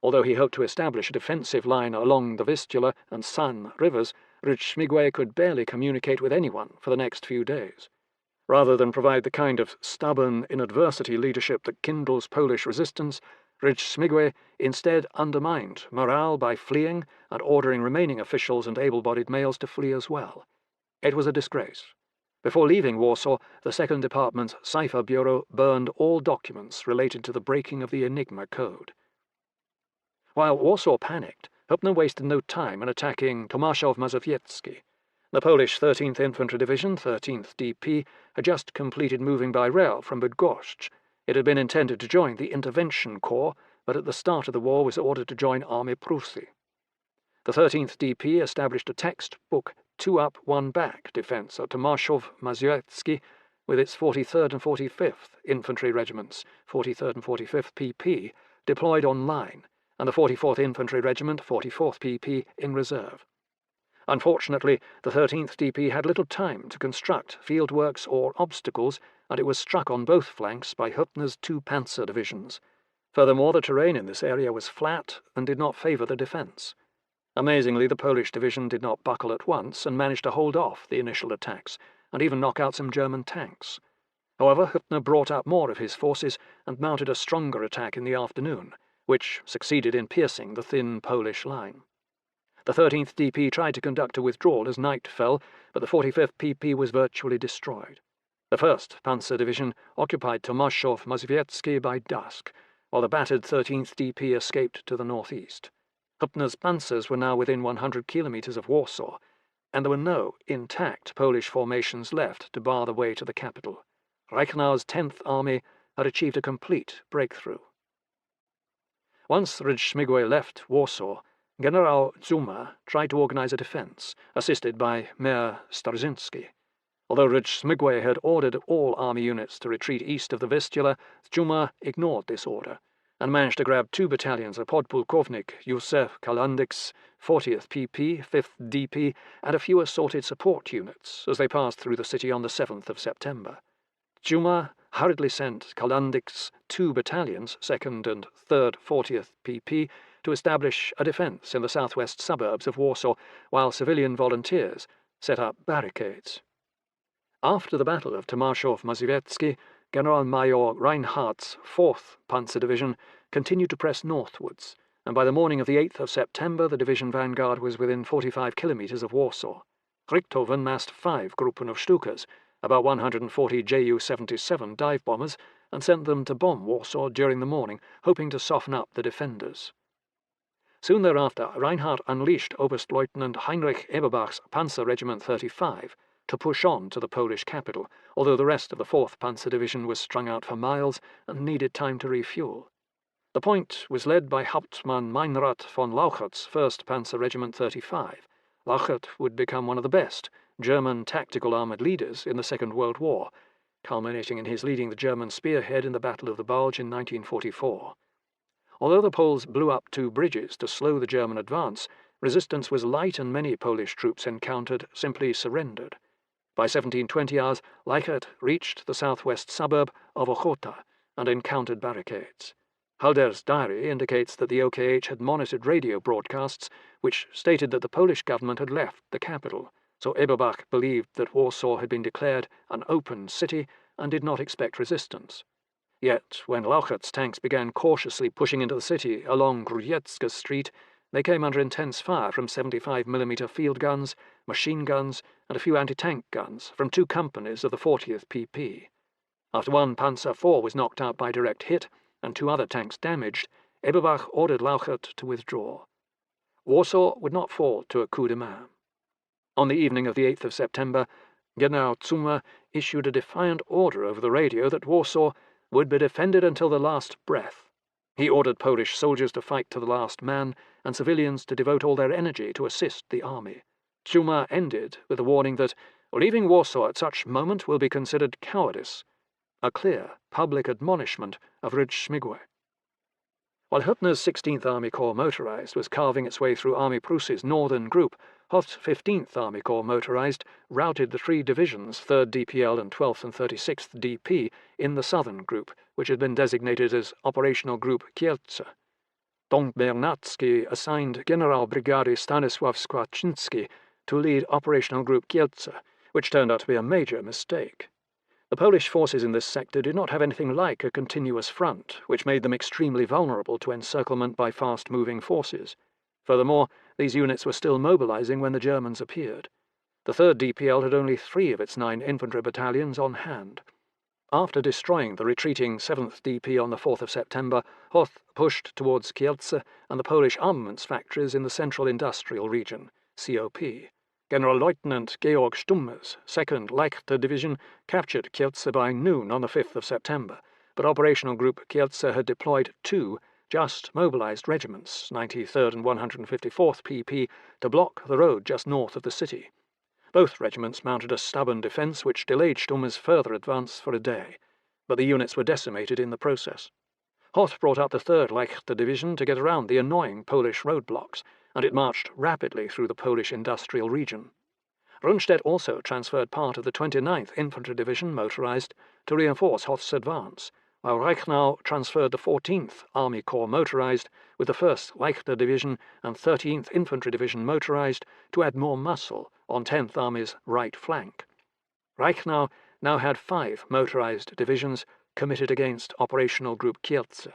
Although he hoped to establish a defensive line along the Vistula and San rivers, Rycz-Śmigły could barely communicate with anyone for the next few days. Rather than provide the kind of stubborn, in-adversity leadership that kindles Polish resistance, Rycz-Śmigły instead undermined morale by fleeing and ordering remaining officials and able-bodied males to flee as well. It was a disgrace. Before leaving Warsaw, the 2nd Department's Cipher Bureau burned all documents related to the breaking of the Enigma Code. While Warsaw panicked, Hübner wasted no time in attacking Tomaszów-Mazowiecki. The Polish 13th Infantry Division, 13th DP, had just completed moving by rail from Bydgoszcz. It had been intended to join the Intervention Corps, but at the start of the war was ordered to join Army Prusy. The 13th DP established a textbook 2-up, 1-back defence at Tomaszów-Mazowiecki with its 43rd and 45th Infantry Regiments, 43rd and 45th PP, deployed on line, and the 44th Infantry Regiment, 44th PP, in reserve. Unfortunately, the 13th DP had little time to construct fieldworks or obstacles, and it was struck on both flanks by Hübner's 2 Panzer divisions. Furthermore, the terrain in this area was flat and did not favour the defence. Amazingly, the Polish division did not buckle at once and managed to hold off the initial attacks, and even knock out some German tanks. However, Hübner brought up more of his forces and mounted a stronger attack in the afternoon, which succeeded in piercing the thin Polish line. The 13th DP tried to conduct a withdrawal as night fell, but the 45th PP was virtually destroyed. The 1st Panzer Division occupied Tomaszów-Mazowiecki by dusk, while the battered 13th DP escaped to the northeast. Hübner's panzers were now within 100 kilometres of Warsaw, and there were no intact Polish formations left to bar the way to the capital. Reichenau's 10th Army had achieved a complete breakthrough. Once Rycz-Śmigły left Warsaw, General Zuma tried to organize a defense, assisted by Mayor Starzyński. Although Rycz-Śmigły had ordered all army units to retreat east of the Vistula, Zuma ignored this order and managed to grab 2 battalions of Podpułkownik Józef Kalandyk's 40th PP, 5th DP, and a few assorted support units as they passed through the city on the 7th of September. Zuma hurriedly sent Kalandyk's 2 battalions, 2nd and 3rd 40th PP, to establish a defence in the southwest suburbs of Warsaw, while civilian volunteers set up barricades. After the Battle of Tomaszów-Mazowiecki, General-Major Reinhardt's 4th Panzer Division continued to press northwards, and by the morning of the 8th of September the division vanguard was within 45 kilometres of Warsaw. Richthofen massed 5 Gruppen of Stukas, about 140 Ju-77 dive bombers, and sent them to bomb Warsaw during the morning, hoping to soften up the defenders. Soon thereafter, Reinhardt unleashed Oberstleutnant Heinrich Eberbach's Panzer Regiment 35 to push on to the Polish capital, although the rest of the 4th Panzer Division was strung out for miles and needed time to refuel. The point was led by Hauptmann Meinrad von Lauchert's 1st Panzer Regiment 35. Lauchert would become one of the best German tactical armoured leaders in the Second World War, culminating in his leading the German spearhead in the Battle of the Bulge in 1944. Although the Poles blew up 2 bridges to slow the German advance, resistance was light and many Polish troops encountered simply surrendered. By 1720 hours, Leichhardt reached the southwest suburb of Ochota and encountered barricades. Halder's diary indicates that the OKH had monitored radio broadcasts which stated that the Polish government had left the capital, so Eberbach believed that Warsaw had been declared an open city and did not expect resistance. Yet, when Lauchert's tanks began cautiously pushing into the city along Grudziecka Street, they came under intense fire from 75mm field guns, machine guns, and a few anti-tank guns from 2 companies of the 40th PP. After 1 Panzer IV was knocked out by direct hit and 2 other tanks damaged, Eberbach ordered Lauchert to withdraw. Warsaw would not fall to a coup de main. On the evening of the 8th of September, General Zuma issued a defiant order over the radio that Warsaw would be defended until the last breath. He ordered Polish soldiers to fight to the last man and civilians to devote all their energy to assist the army. Zuma ended with a warning that leaving Warsaw at such moment will be considered cowardice, a clear public admonishment of Rudschmigwe. While Hübner's 16th Army Corps Motorized was carving its way through Army Prussia's northern group, Hoth's 15th Army Corps Motorized routed the 3 divisions, 3rd DPL and 12th and 36th DP, in the southern group, which had been designated as Operational Group Kielce. Don Bernatsky assigned Generalbrigade Stanisław Skłaczynski to lead Operational Group Kielce, which turned out to be a major mistake. The Polish forces in this sector did not have anything like a continuous front, which made them extremely vulnerable to encirclement by fast-moving forces. Furthermore, these units were still mobilizing when the Germans appeared. The 3rd DPL had only 3 of its 9 infantry battalions on hand. After destroying the retreating 7th DP on the 4th of September, Hoth pushed towards Kielce and the Polish armaments factories in the Central Industrial Region, COP. Generalleutnant Georg Stummer's 2nd Leichter Division captured Kielce by noon on the 5th of September, but Operational Group Kielce had deployed 2 just mobilized regiments, 93rd and 154th PP, to block the road just north of the city. Both regiments mounted a stubborn defence which delayed Stummer's further advance for a day, but the units were decimated in the process. Hoth brought up the 3rd Leichter Division to get around the annoying Polish roadblocks, and it marched rapidly through the Polish industrial region. Rundstedt also transferred part of the 29th Infantry Division motorized to reinforce Hoth's advance, while Reichenau transferred the 14th Army Corps motorized with the 1st Leichter Division and 13th Infantry Division motorized to add more muscle on 10th Army's right flank. Reichenau now had 5 motorized divisions committed against Operational Group Kielce.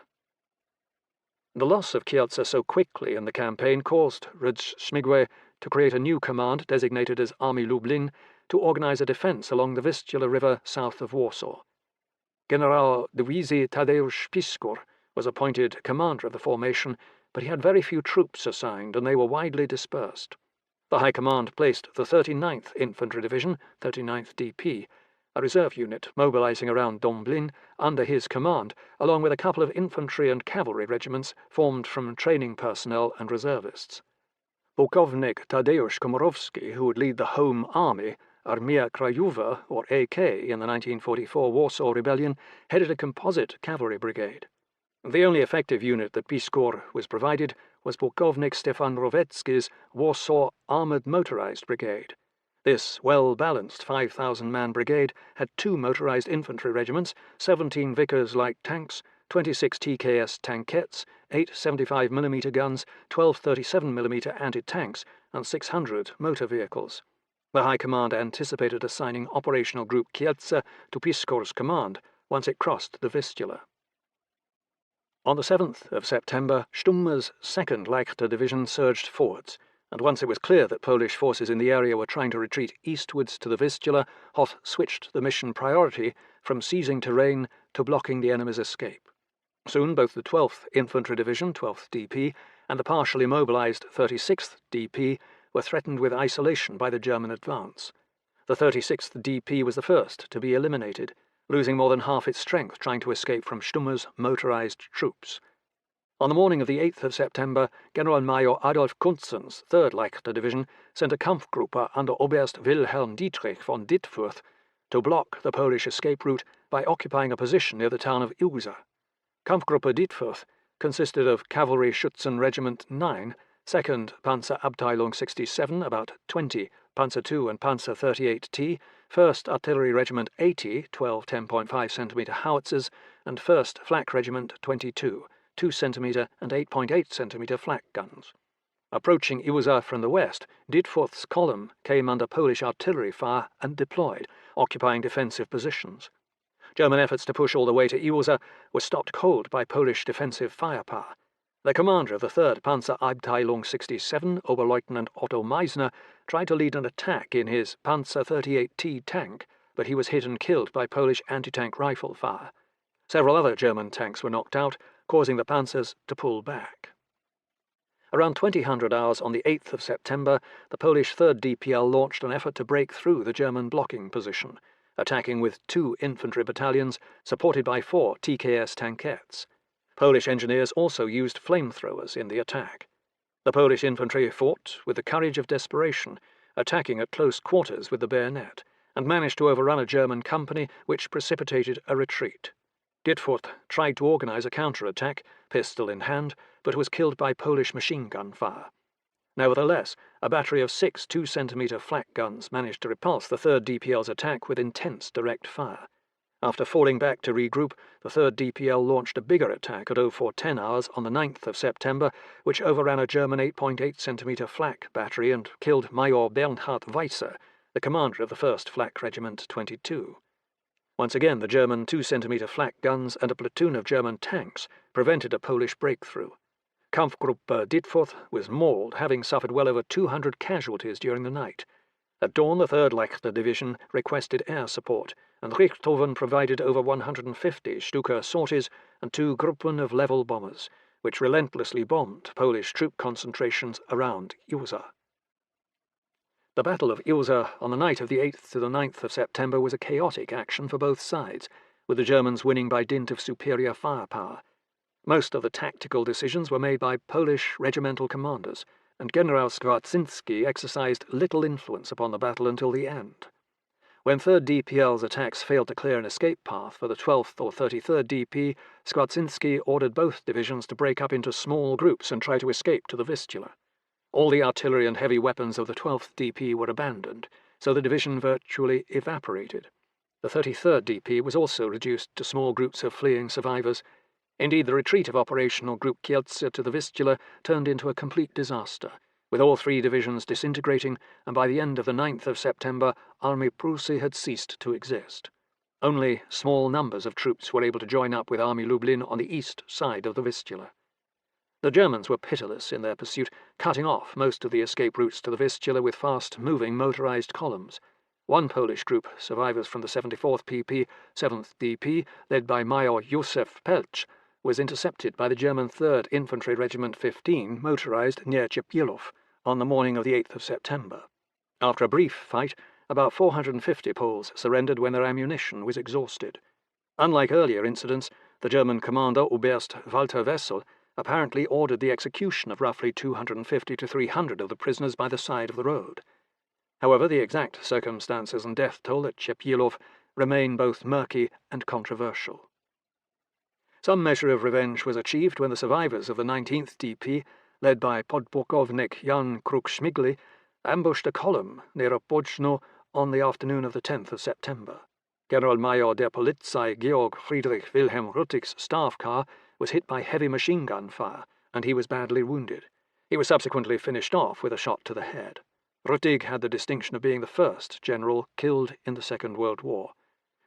The loss of Kielce so quickly in the campaign caused Rudschmigwe to create a new command designated as Army Lublin to organize a defense along the Vistula River south of Warsaw. General Dwisy Tadeusz Piskor was appointed commander of the formation, but he had very few troops assigned and they were widely dispersed. The High Command placed the 39th Infantry Division, 39th DP, a reserve unit mobilizing around Domblin, under his command, along with a couple of infantry and cavalry regiments formed from training personnel and reservists. Pułkownik Tadeusz Komorowski, who would lead the Home Army, Armia Krajowa, or AK, in the 1944 Warsaw Rebellion, headed a composite cavalry brigade. The only effective unit that Piskor was provided was Pułkownik Stefan Rowecki's Warsaw Armoured Motorized Brigade. This well-balanced 5,000-man brigade had 2 motorized infantry regiments, 17 Vickers light tanks, 26 TKS tankettes, 8 75mm guns, 12 37mm anti-tanks, and 600 motor vehicles. The High Command anticipated assigning Operational Group Kielce to Piskor's command once it crossed the Vistula. On the 7th of September, Stummer's 2nd Leichter Division surged forwards, and once it was clear that Polish forces in the area were trying to retreat eastwards to the Vistula, Hoth switched the mission priority from seizing terrain to blocking the enemy's escape. Soon both the 12th Infantry Division, 12th DP, and the partially mobilized 36th DP were threatened with isolation by the German advance. The 36th DP was the first to be eliminated, losing more than half its strength trying to escape from Stummer's motorized troops. On the morning of the 8th of September, Generalmajor Adolf Kunzen's 3rd Leichter Division sent a Kampfgruppe under Oberst Wilhelm Dietrich von Dittfurth to block the Polish escape route by occupying a position near the town of Ilza. Kampfgruppe Dietfurt consisted of Cavalry Schützen Regiment 9, 2nd Panzerabteilung 67, about 20 Panzer II and Panzer 38T, 1st Artillery Regiment 80, 12 10.5 cm howitzers, and 1st Flak Regiment 22, 2 cm and 8.8 cm flak guns. Approaching Ilza from the west, Dietfurt's column came under Polish artillery fire and deployed, occupying defensive positions. German efforts to push all the way to Ilza were stopped cold by Polish defensive firepower. The commander of the 3rd Panzerabteilung 67, Oberleutnant Otto Meisner, tried to lead an attack in his Panzer 38T tank, but he was hit and killed by Polish anti-tank rifle fire. Several other German tanks were knocked out, causing the panzers to pull back. Around 2000 hours on the 8th of September, the Polish 3rd DPL launched an effort to break through the German blocking position, attacking with 2 infantry battalions supported by 4 TKS tankettes. Polish engineers also used flamethrowers in the attack. The Polish infantry fought with the courage of desperation, attacking at close quarters with the bayonet, and managed to overrun a German company which precipitated a retreat. Dietfurt tried to organize a counter-attack, pistol in hand, but was killed by Polish machine gun fire. Nevertheless, a battery of 6 2-cm flak guns managed to repulse the 3rd DPL's attack with intense direct fire. After falling back to regroup, the 3rd DPL launched a bigger attack at 0410 hours on the 9th of September, which overran a German 8.8 cm flak battery and killed Major Bernhard Weisser, the commander of the 1st Flak Regiment 22. Once again, the German 2-cm flak guns and a platoon of German tanks prevented a Polish breakthrough. Kampfgruppe Dietfurt was mauled, having suffered well over 200 casualties during the night. At dawn, the 3rd Leichter Division requested air support, and Richthofen provided over 150 Stuka sorties and 2 Gruppen of level bombers, which relentlessly bombed Polish troop concentrations around Ilza. The Battle of Ilza on the night of the 8th to the 9th of September was a chaotic action for both sides, with the Germans winning by dint of superior firepower. Most of the tactical decisions were made by Polish regimental commanders, and General Skwarczynski exercised little influence upon the battle until the end. When 3rd DPL's attacks failed to clear an escape path for the 12th or 33rd DP, Skwarczynski ordered both divisions to break up into small groups and try to escape to the Vistula. All the artillery and heavy weapons of the 12th DP were abandoned, so the division virtually evaporated. The 33rd DP was also reduced to small groups of fleeing survivors. Indeed, the retreat of Operational Group Kielce to the Vistula turned into a complete disaster, with all 3 divisions disintegrating, and by the end of the 9th of September, Army Prusy had ceased to exist. Only small numbers of troops were able to join up with Army Lublin on the east side of the Vistula. The Germans were pitiless in their pursuit, cutting off most of the escape routes to the Vistula with fast-moving motorized columns. One Polish group, survivors from the 74th PP, 7th DP, led by Major Józef Pelcz, was intercepted by the German 3rd Infantry Regiment 15, motorized near Czepielów, on the morning of the 8th of September. After a brief fight, about 450 Poles surrendered when their ammunition was exhausted. Unlike earlier incidents, the German commander Oberst Walter Wessel apparently ordered the execution of roughly 250 to 300 of the prisoners by the side of the road. However, the exact circumstances and death toll at Czepielów remain both murky and controversial. Some measure of revenge was achieved when the survivors of the 19th DP, led by Podpułkownik Jan Kruk-Śmigły, ambushed a column near Opoczno on the afternoon of the 10th of September. Generalmajor der Polizei Georg Friedrich Wilhelm Rüttig's staff car was hit by heavy machine gun fire, and he was badly wounded. He was subsequently finished off with a shot to the head. Rüttig had the distinction of being the first general killed in the Second World War.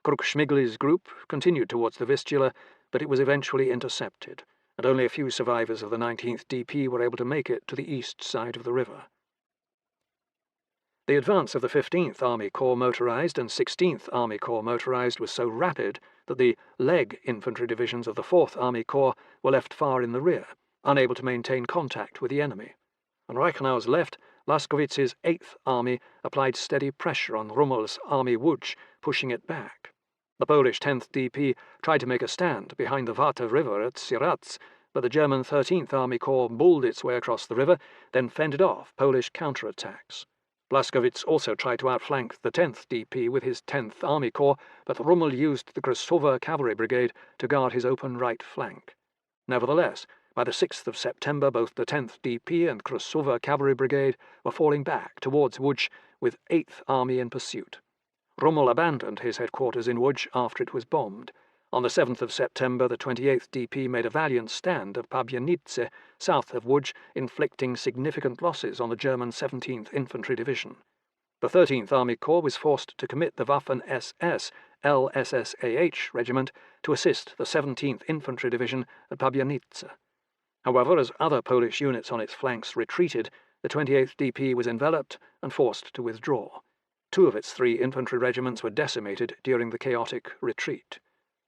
Kruk-Śmigły's group continued towards the Vistula, but it was eventually intercepted, and only a few survivors of the 19th DP were able to make it to the east side of the river. The advance of the 15th Army Corps Motorized and 16th Army Corps Motorized was so rapid that the leg infantry divisions of the 4th Army Corps were left far in the rear, unable to maintain contact with the enemy. On Reichenau's left, Laskowitz's 8th Army applied steady pressure on Rommel's Army Łódź, pushing it back. The Polish 10th DP tried to make a stand behind the Warta River at Sieradz, but the German 13th Army Corps bulled its way across the river, then fended off Polish counterattacks. Blaskovitz also tried to outflank the 10th DP with his 10th Army Corps, but Rommel used the Kresowa Cavalry Brigade to guard his open right flank. Nevertheless, by the 6th of September, both the 10th DP and Kresowa Cavalry Brigade were falling back towards Łódź with 8th Army in pursuit. Rommel abandoned his headquarters in Łódź after it was bombed. On the 7th of September, the 28th DP made a valiant stand at Pabianice, south of Łódź, inflicting significant losses on the German 17th Infantry Division. The 13th Army Corps was forced to commit the Waffen-SS LSSAH Regiment to assist the 17th Infantry Division at Pabianice. However, as other Polish units on its flanks retreated, the 28th DP was enveloped and forced to withdraw. 2 of its 3 infantry regiments were decimated during the chaotic retreat.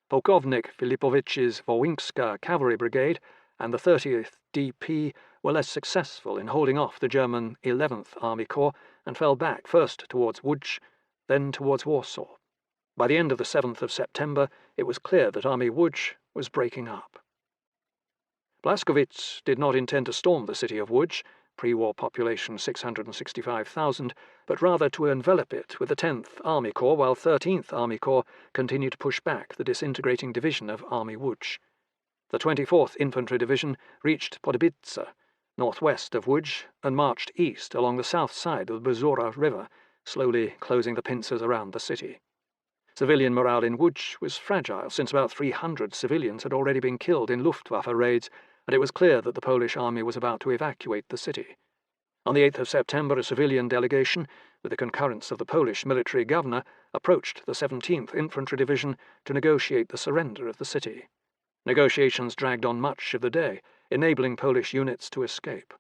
Pułkownik Filipovich's Wołyńska Cavalry Brigade and the 30th DP were less successful in holding off the German 11th Army Corps and fell back first towards Łódź, then towards Warsaw. By the end of the 7th of September, it was clear that Army Łódź was breaking up. Blaskovitz did not intend to storm the city of Łódź, pre-war population 665,000, but rather to envelop it with the 10th Army Corps, while 13th Army Corps continued to push back the disintegrating division of Army Łódź. The 24th Infantry Division reached Podobice, northwest of Łódź, and marched east along the south side of the Bzura River, slowly closing the pincers around the city. Civilian morale in Łódź was fragile, since about 300 civilians had already been killed in Luftwaffe raids, and it was clear that the Polish army was about to evacuate the city. On the 8th of September, a civilian delegation, with the concurrence of the Polish military governor, approached the 17th Infantry Division to negotiate the surrender of the city. Negotiations dragged on much of the day, enabling Polish units to escape.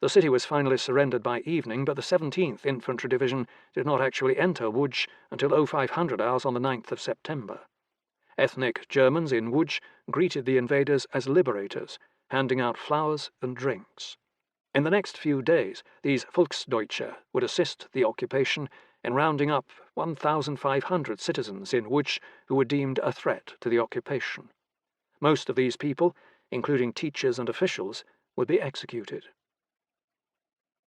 The city was finally surrendered by evening, but the 17th Infantry Division did not actually enter Łódź until 0500 hours on the 9th of September. Ethnic Germans in Łódź greeted the invaders as liberators, handing out flowers and drinks. In the next few days, these Volksdeutsche would assist the occupation in rounding up 1,500 citizens in Łódź who were deemed a threat to the occupation. Most of these people, including teachers and officials, would be executed.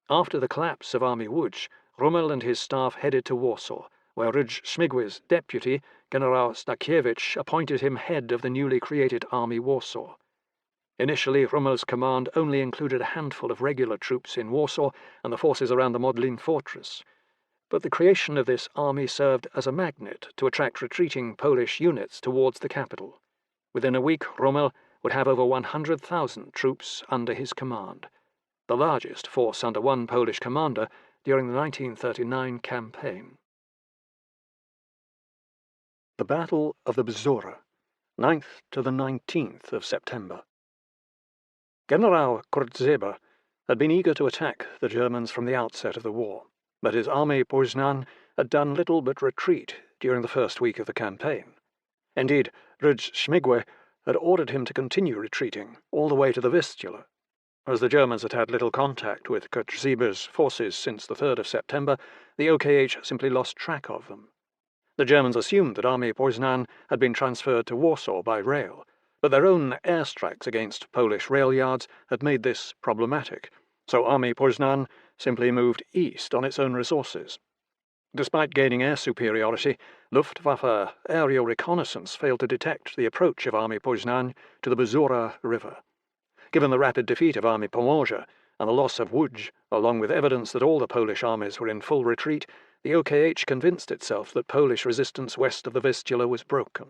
After the collapse of Army Łódź, Rommel and his staff headed to Warsaw, where Rudge-Śmigłe's deputy, General Stakiewicz, appointed him head of the newly created Army Warsaw. Initially, Rommel's command only included a handful of regular troops in Warsaw and the forces around the Modlin fortress, but the creation of this army served as a magnet to attract retreating Polish units towards the capital. Within a week, Rommel would have over 100,000 troops under his command, the largest force under one Polish commander during the 1939 campaign. The Battle of the Bzura, 9th to the 19th of September. General Korzeba had been eager to attack the Germans from the outset of the war, but his army Poznan had done little but retreat during the first week of the campaign. Indeed, Rudge-Śmigły had ordered him to continue retreating all the way to the Vistula. As the Germans had had little contact with Korzeba's forces since the 3rd of September, the OKH simply lost track of them. The Germans assumed that Army Poznan had been transferred to Warsaw by rail, but their own airstrikes against Polish rail yards had made this problematic, so Army Poznan simply moved east on its own resources. Despite gaining air superiority, Luftwaffe aerial reconnaissance failed to detect the approach of Army Poznan to the Bzura River. Given the rapid defeat of Army Pomorze and the loss of Łódź, along with evidence that all the Polish armies were in full retreat, the OKH convinced itself that Polish resistance west of the Vistula was broken.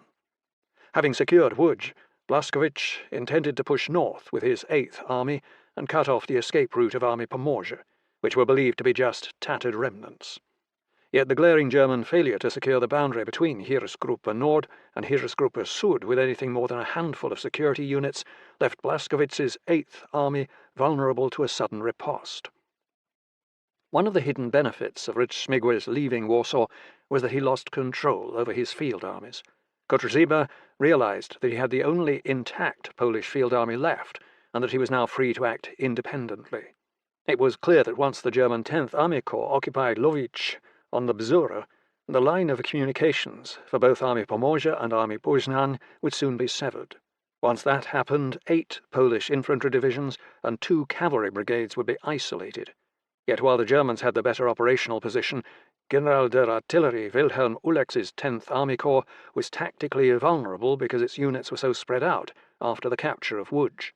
Having secured Łódź, Blaskovitz intended to push north with his 8th Army and cut off the escape route of Army Pomorze, which were believed to be just tattered remnants. Yet the glaring German failure to secure the boundary between Heeresgruppe Nord and Heeresgruppe Süd with anything more than a handful of security units left Blaskowitz's 8th Army vulnerable to a sudden riposte. One of the hidden benefits of Rudge-Śmigły's leaving Warsaw was that he lost control over his field armies. Korzeba realized that he had the only intact Polish field army left, and that he was now free to act independently. It was clear that once the German 10th Army Corps occupied Łódź on the Bzura, the line of communications for both Army Pomorze and Army Poznan would soon be severed. Once that happened, 8 Polish infantry divisions and 2 cavalry brigades would be isolated. Yet while the Germans had the better operational position, General der Artillerie Wilhelm Ulex's 10th Army Corps was tactically vulnerable because its units were so spread out after the capture of Łódź.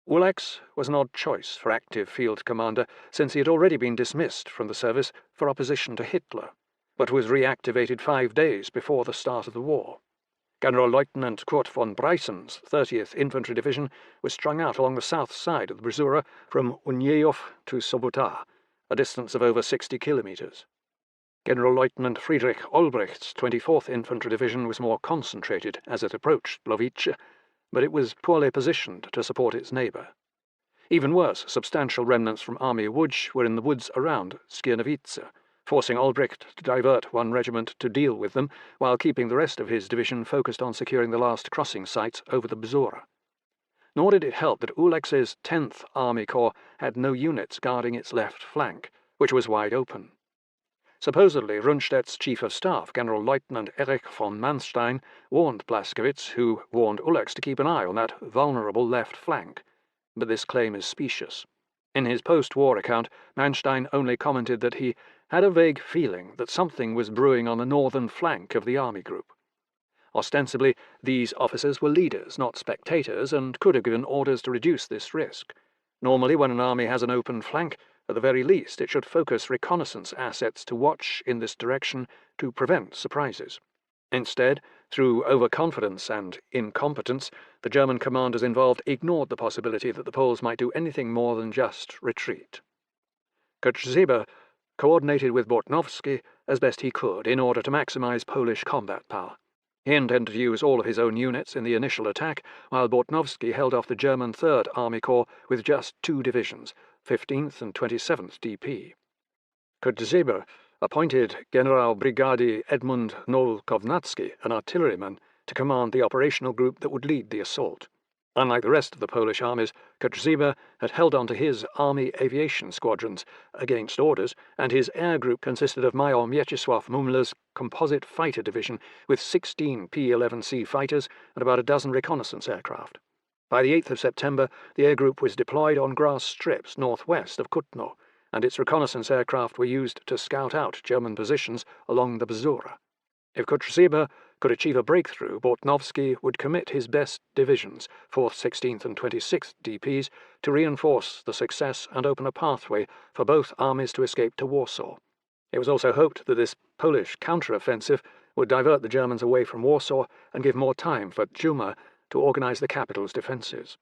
Ulex was an odd choice for active field commander, since he had already been dismissed from the service for opposition to Hitler, but was reactivated 5 days before the start of the war. General-Lieutenant Kurt von Breysen's 30th Infantry Division was strung out along the south side of the Brzura from Uniejow to Sobota, a distance of over 60 kilometers. General-Lieutenant Friedrich Olbrecht's 24th Infantry Division was more concentrated as it approached Lovice, but it was poorly positioned to support its neighbour. Even worse, substantial remnants from Army Łódź were in the woods around Skierniewice, forcing Olbrecht to divert one regiment to deal with them, while keeping the rest of his division focused on securing the last crossing sites over the Bzura. Nor did it help that Ulex's 10th Army Corps had no units guarding its left flank, which was wide open. Supposedly, Rundstedt's chief of staff, General-Lieutenant Erich von Manstein, warned Blaskowitz, who warned Ulex to keep an eye on that vulnerable left flank, but this claim is specious. In his post-war account, Manstein only commented that he had a vague feeling that something was brewing on the northern flank of the army group. Ostensibly, these officers were leaders, not spectators, and could have given orders to reduce this risk. Normally, when an army has an open flank, at the very least, it should focus reconnaissance assets to watch in this direction to prevent surprises. Instead, through overconfidence and incompetence, the German commanders involved ignored the possibility that the Poles might do anything more than just retreat. Kotzebue coordinated with Bortnowski as best he could in order to maximize Polish combat power. He intended to use all of his own units in the initial attack, while Bortnowski held off the German 3rd Army Corps with just 2 divisions, 15th and 27th DP. Kotzebue appointed General Brigadier Edmund Noll-Kovnacki, an artilleryman, to command the operational group that would lead the assault. Unlike the rest of the Polish armies, Kotzebue had held on to his army aviation squadrons against orders, and his air group consisted of Major Mieczysław Mumler's composite fighter division with 16 P-11C fighters and about a dozen reconnaissance aircraft. By the 8th of September, the air group was deployed on grass strips northwest of Kutno, and its reconnaissance aircraft were used to scout out German positions along the Bzura. If Kotzebue could achieve a breakthrough, Bortnowski would commit his best divisions, 4th, 16th and 26th DPs, to reinforce the success and open a pathway for both armies to escape to Warsaw. It was also hoped that this Polish counteroffensive would divert the Germans away from Warsaw and give more time for Juma to organize the capital's defenses.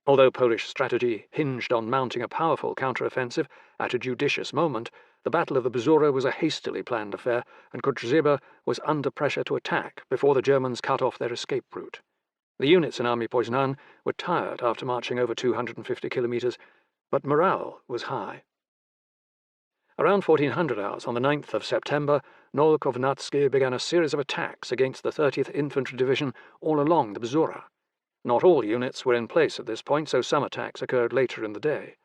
Although Polish strategy hinged on mounting a powerful counteroffensive at a judicious moment, the Battle of the Bzura was a hastily planned affair, and Kotzebue was under pressure to attack before the Germans cut off their escape route. The units in Army Poznan were tired after marching over 250 kilometers, but morale was high. Around 1400 hours on the 9th of September, Noll-Kovnacki began a series of attacks against the 30th Infantry Division all along the Bzura. Not all units were in place at this point, so some attacks occurred later in the day.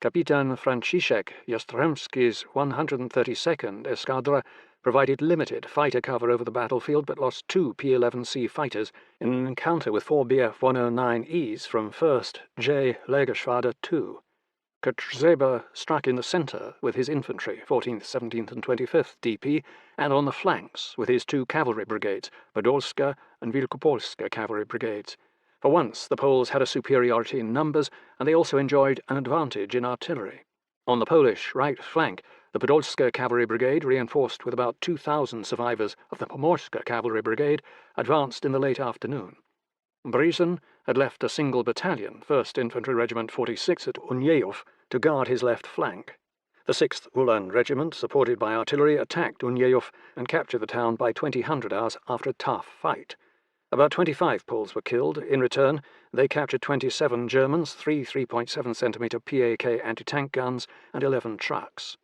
Kapitan Franciszek Jastrzębski's 132nd Escadra provided limited fighter cover over the battlefield, but lost 2 P-11C fighters in an encounter with 4 Bf-109Es from 1st J Legerschwader II. Kotzebue struck in the centre with his infantry, 14th, 17th and 25th DP, and on the flanks with his 2 cavalry brigades, Podolska and Wielkopolska cavalry brigades. For once, the Poles had a superiority in numbers, and they also enjoyed an advantage in artillery. On the Polish right flank, the Podolska Cavalry Brigade, reinforced with about 2,000 survivors of the Pomorska Cavalry Brigade, advanced in the late afternoon. Breysen had left a single battalion, 1st Infantry Regiment 46 at Uniejow, to guard his left flank. The 6th Ulan Regiment, supported by artillery, attacked Uniejow and captured the town by 2000 hours after a tough fight. About 25 Poles were killed. In return, they captured 27 Germans, 3 3.7cm PAK anti-tank guns, and 11 trucks.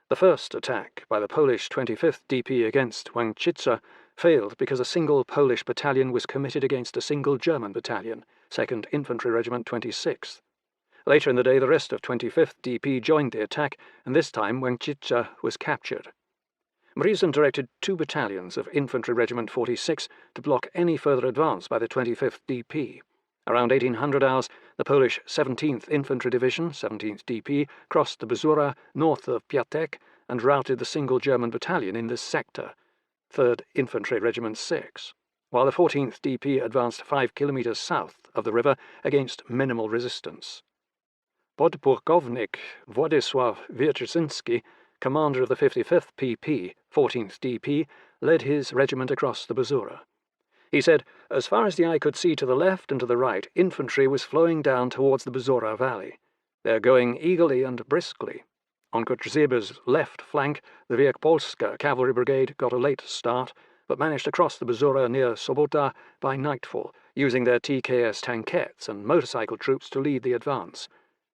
The first attack by the Polish 25th DP against Łęczyca failed because a single Polish battalion was committed against a single German battalion, 2nd Infantry Regiment 26th. Later in the day, the rest of 25th DP joined the attack, and this time Łęczyca was captured. Breysen directed 2 battalions of Infantry Regiment 46 to block any further advance by the 25th DP. Around 1800 hours, the Polish 17th Infantry Division, 17th DP, crossed the Bzura north of Piatek and routed the single German battalion in this sector, 3rd Infantry Regiment 6, while the 14th DP advanced 5 kilometers south of the river against minimal resistance. Podpułkownik Władysław Wierczynski, commander of the 55th PP, 14th DP, led his regiment across the Bzura. He said, "As far as the eye could see to the left and to the right, infantry was flowing down towards the Bzura valley. They are going eagerly and briskly. On Kotrzeba's left flank, the Wielkopolska cavalry brigade got a late start, but managed to cross the Bzura near Sobota by nightfall, using their TKS tankettes and motorcycle troops to lead the advance.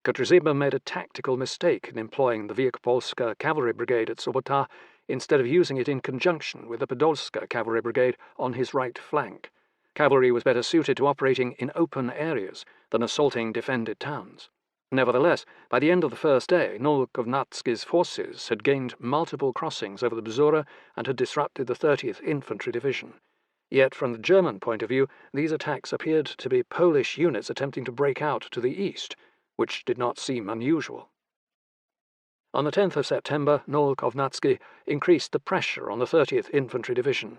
Kotrzeba made a tactical mistake in employing the Wielkopolska cavalry brigade at Sobota instead of using it in conjunction with the Podolska cavalry brigade on his right flank. Cavalry was better suited to operating in open areas than assaulting defended towns. Nevertheless, by the end of the first day, Nowokovnatski's forces had gained multiple crossings over the Bzura and had disrupted the 30th Infantry Division. Yet, from the German point of view, these attacks appeared to be Polish units attempting to break out to the east, which did not seem unusual. On the 10th of September, Nowokovnatski increased the pressure on the 30th Infantry Division.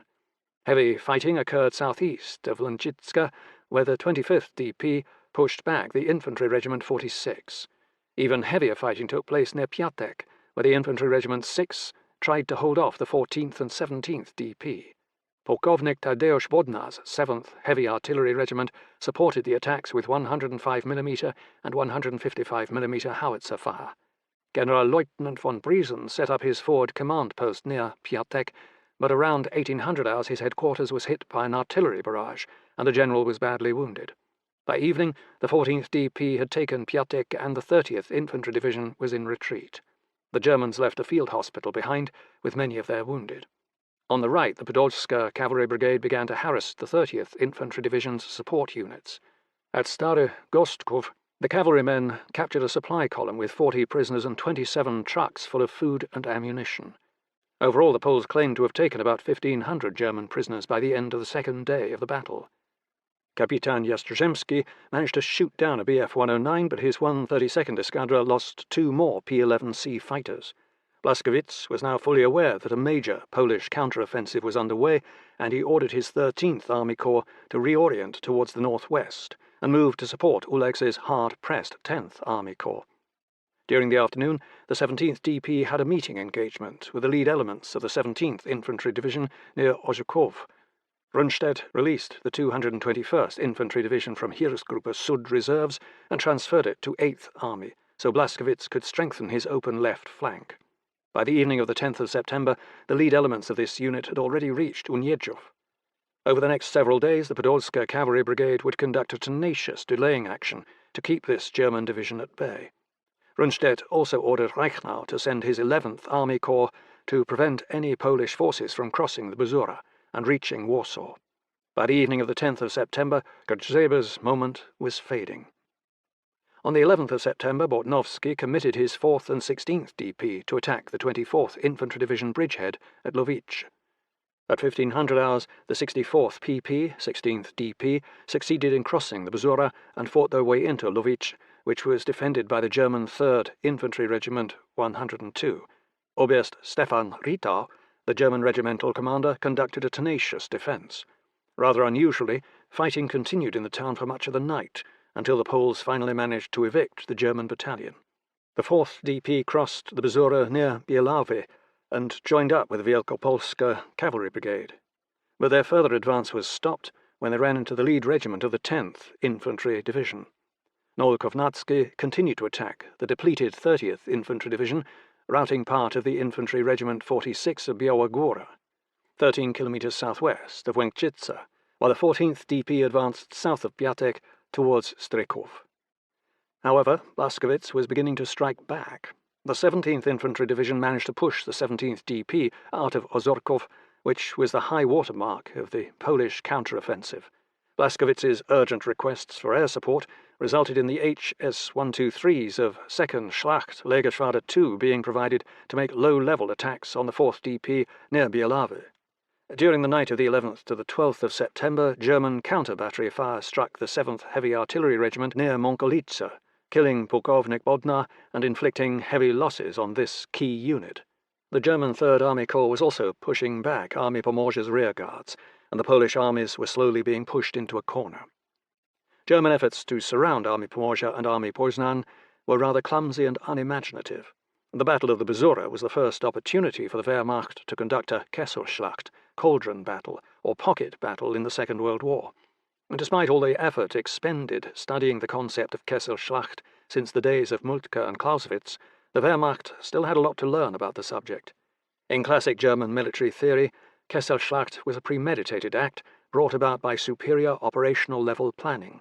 Heavy fighting occurred southeast of Lęczycka, where the 25th DP pushed back the Infantry Regiment 46. Even heavier fighting took place near Piatek, where the Infantry Regiment 6 tried to hold off the 14th and 17th DP. Pułkownik Tadeusz Bodnar's 7th Heavy Artillery Regiment supported the attacks with 105mm and 155mm howitzer fire. General-Lieutenant von Briesen set up his forward command post near Piatek, but around 1800 hours his headquarters was hit by an artillery barrage, and the general was badly wounded. By evening, the 14th DP had taken Piatek and the 30th Infantry Division was in retreat. The Germans left a field hospital behind, with many of their wounded. On the right, the Podolska cavalry brigade began to harass the 30th Infantry Division's support units. At Stary Gostkov, the cavalrymen captured a supply column with 40 prisoners and 27 trucks full of food and ammunition. Overall, the Poles claimed to have taken about 1,500 German prisoners by the end of the second day of the battle. Kapitan Jastrzębski managed to shoot down a Bf-109, but his 132nd Escadra lost 2 more P-11C fighters. Błaszkiewicz was now fully aware that a major Polish counteroffensive was underway, and he ordered his 13th Army Corps to reorient towards the northwest and move to support Ulex's hard-pressed 10th Army Corps. During the afternoon, the 17th DP had a meeting engagement with the lead elements of the 17th Infantry Division near Orzechów. Rundstedt released the 221st Infantry Division from Heeresgruppe Sud reserves and transferred it to 8th Army, so Błaszkiewicz could strengthen his open left flank. By the evening of the 10th of September, the lead elements of this unit had already reached Uniejów. Over the next several days, the Podolska Cavalry Brigade would conduct a tenacious delaying action to keep this German division at bay. Rundstedt also ordered Reichenau to send his 11th Army Corps to prevent any Polish forces from crossing the Bzura and reaching Warsaw. By the evening of the 10th of September, Kotzeba's moment was fading. On the 11th of September, Bortnowski committed his 4th and 16th DP to attack the 24th Infantry Division bridgehead at Łowicz. At 1500 hours, the 64th PP, 16th DP, succeeded in crossing the Bzura and fought their way into Łowicz, which was defended by the German 3rd Infantry Regiment 102. Oberst Stefan Rittau, the German regimental commander, conducted a tenacious defence. Rather unusually, fighting continued in the town for much of the night, until the Poles finally managed to evict the German battalion. The 4th DP crossed the Bzura near Bielawy and joined up with the Wielkopolska cavalry brigade. But their further advance was stopped when they ran into the lead regiment of the 10th Infantry Division. Nowokovnatski continued to attack the depleted 30th Infantry Division, routing part of the Infantry Regiment 46 of Biała Góra, 13 kilometers southwest of Łęczyca, while the 14th DP advanced south of Piatek towards Stryków. However, Błaszkiewicz was beginning to strike back. The 17th Infantry Division managed to push the 17th DP out of Ozorków, which was the high water mark of the Polish counteroffensive. Błaszkiewicz's urgent requests for air support resulted in the HS-123s of 2nd Schlacht Legerschwader II being provided to make low-level attacks on the 4th DP near Bielawy. During the night of the 11th to the 12th of September, German counter-battery fire struck the 7th Heavy Artillery Regiment near Monkolice, killing Pukovnik Bodnar and inflicting heavy losses on this key unit. The German Third Army Corps was also pushing back Army Pomorze's rearguards, and the Polish armies were slowly being pushed into a corner. German efforts to surround Army Pomorze and Army Poznan were rather clumsy and unimaginative. The Battle of the Bzura was the first opportunity for the Wehrmacht to conduct a Kesselschlacht, cauldron battle, or pocket battle in the Second World War. And despite all the effort expended studying the concept of Kesselschlacht since the days of Moltke and Clausewitz, the Wehrmacht still had a lot to learn about the subject. In classic German military theory, Kesselschlacht was a premeditated act brought about by superior operational level planning.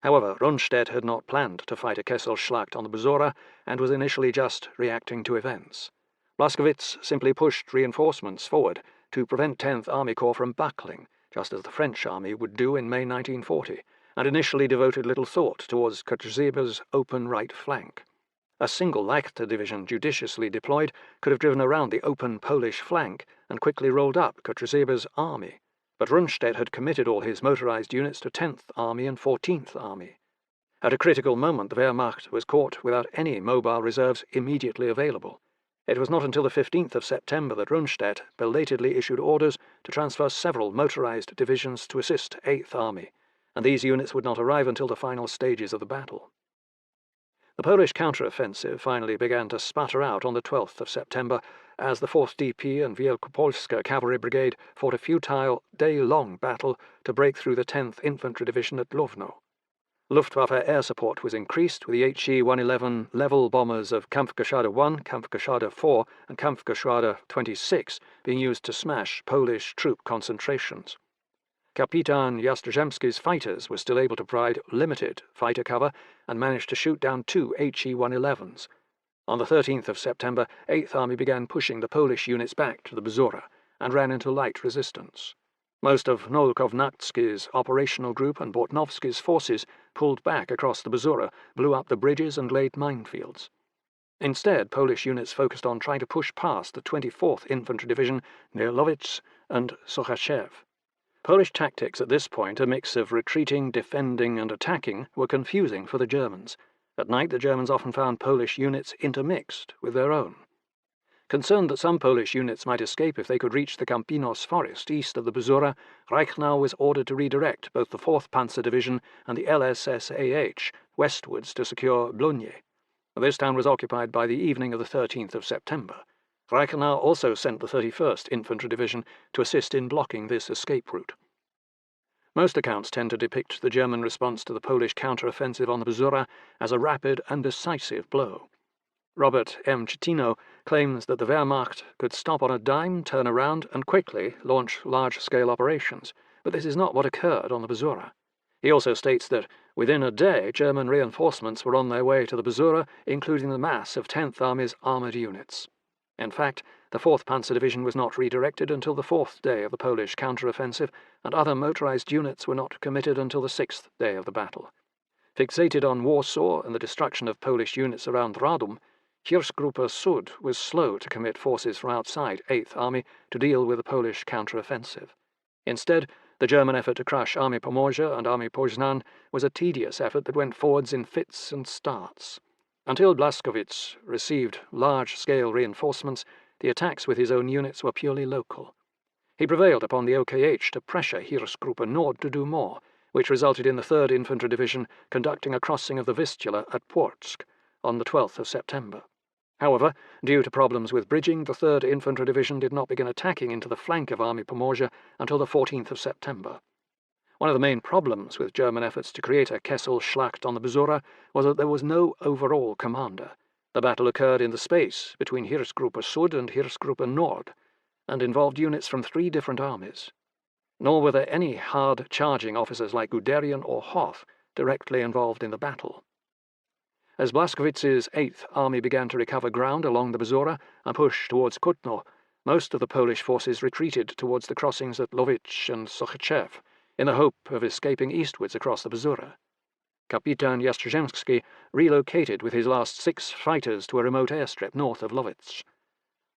However, Rundstedt had not planned to fight a Kesselschlacht on the Bzura and was initially just reacting to events. Blaskowitz simply pushed reinforcements forward to prevent 10th Army Corps from buckling, just as the French army would do in May 1940, and initially devoted little thought towards Kotrzeba's open right flank. A single Leichter division judiciously deployed could have driven around the open Polish flank and quickly rolled up Kotrzeba's army, but Rundstedt had committed all his motorized units to 10th Army and 14th Army. At a critical moment, the Wehrmacht was caught without any mobile reserves immediately available. It was not until the 15th of September that Rundstedt belatedly issued orders to transfer several motorized divisions to assist 8th Army, and these units would not arrive until the final stages of the battle. The Polish counter-offensive finally began to sputter out on the 12th of September as the 4th DP and Wielkopolska Cavalry Brigade fought a futile, day-long battle to break through the 10th Infantry Division at Lwówno. Luftwaffe air support was increased with the HE-111 level bombers of Kampfgeschwader 1, Kampfgeschwader 4 and Kampfgeschwader 26 being used to smash Polish troop concentrations. Kapitan Jastrzębski's fighters were still able to provide limited fighter cover and managed to shoot down 2 HE-111s. On the 13th of September, 8th Army began pushing the Polish units back to the Bzura and ran into light resistance. Most of Nowakownatzky's operational group and Bortnowski's forces pulled back across the Bzura, blew up the bridges and laid minefields. Instead, Polish units focused on trying to push past the 24th Infantry Division near Lwówno and Sochachev. Polish tactics at this point, a mix of retreating, defending and attacking, were confusing for the Germans. At night the Germans often found Polish units intermixed with their own. Concerned that some Polish units might escape if they could reach the Campinos forest east of the Bzura, Reichenau was ordered to redirect both the 4th Panzer Division and the LSSAH westwards to secure Blogny. This town was occupied by the evening of the 13th of September. Reichenau also sent the 31st Infantry Division to assist in blocking this escape route. Most accounts tend to depict the German response to the Polish counter-offensive on the Bzura as a rapid and decisive blow. Robert M. Chetino claims that the Wehrmacht could stop on a dime, turn around, and quickly launch large-scale operations, but this is not what occurred on the Bzura. He also states that within a day German reinforcements were on their way to the Bzura, including the mass of 10th Army's armoured units. In fact, the 4th Panzer Division was not redirected until the 4th day of the Polish counter-offensive, and other motorized units were not committed until the 6th day of the battle. Fixated on Warsaw and the destruction of Polish units around Radom, Heeresgruppe Sud was slow to commit forces from outside 8th Army to deal with the Polish counter-offensive. Instead, the German effort to crush Army Pomorze and Army Poznan was a tedious effort that went forwards in fits and starts. Until Blaskowitz received large-scale reinforcements, the attacks with his own units were purely local. He prevailed upon the OKH to pressure Heeresgruppe Nord to do more, which resulted in the 3rd Infantry Division conducting a crossing of the Vistula at Forczyk on the 12th of September. However, due to problems with bridging, the 3rd Infantry Division did not begin attacking into the flank of Army Pomorze until the 14th of September. One of the main problems with German efforts to create a Kesselschlacht on the Bzura was that there was no overall commander. The battle occurred in the space between Heeresgruppe Sud and Heeresgruppe Nord, and involved units from 3 different armies. Nor were there any hard-charging officers like Guderian or Hoth directly involved in the battle. As Blaskowitz's 8th Army began to recover ground along the Bzura and push towards Kutno, most of the Polish forces retreated towards the crossings at Lwówno and Sochachev, in the hope of escaping eastwards across the Bzura. Kapitan Jastrzębski relocated with his last 6 fighters to a remote airstrip north of Lwówno.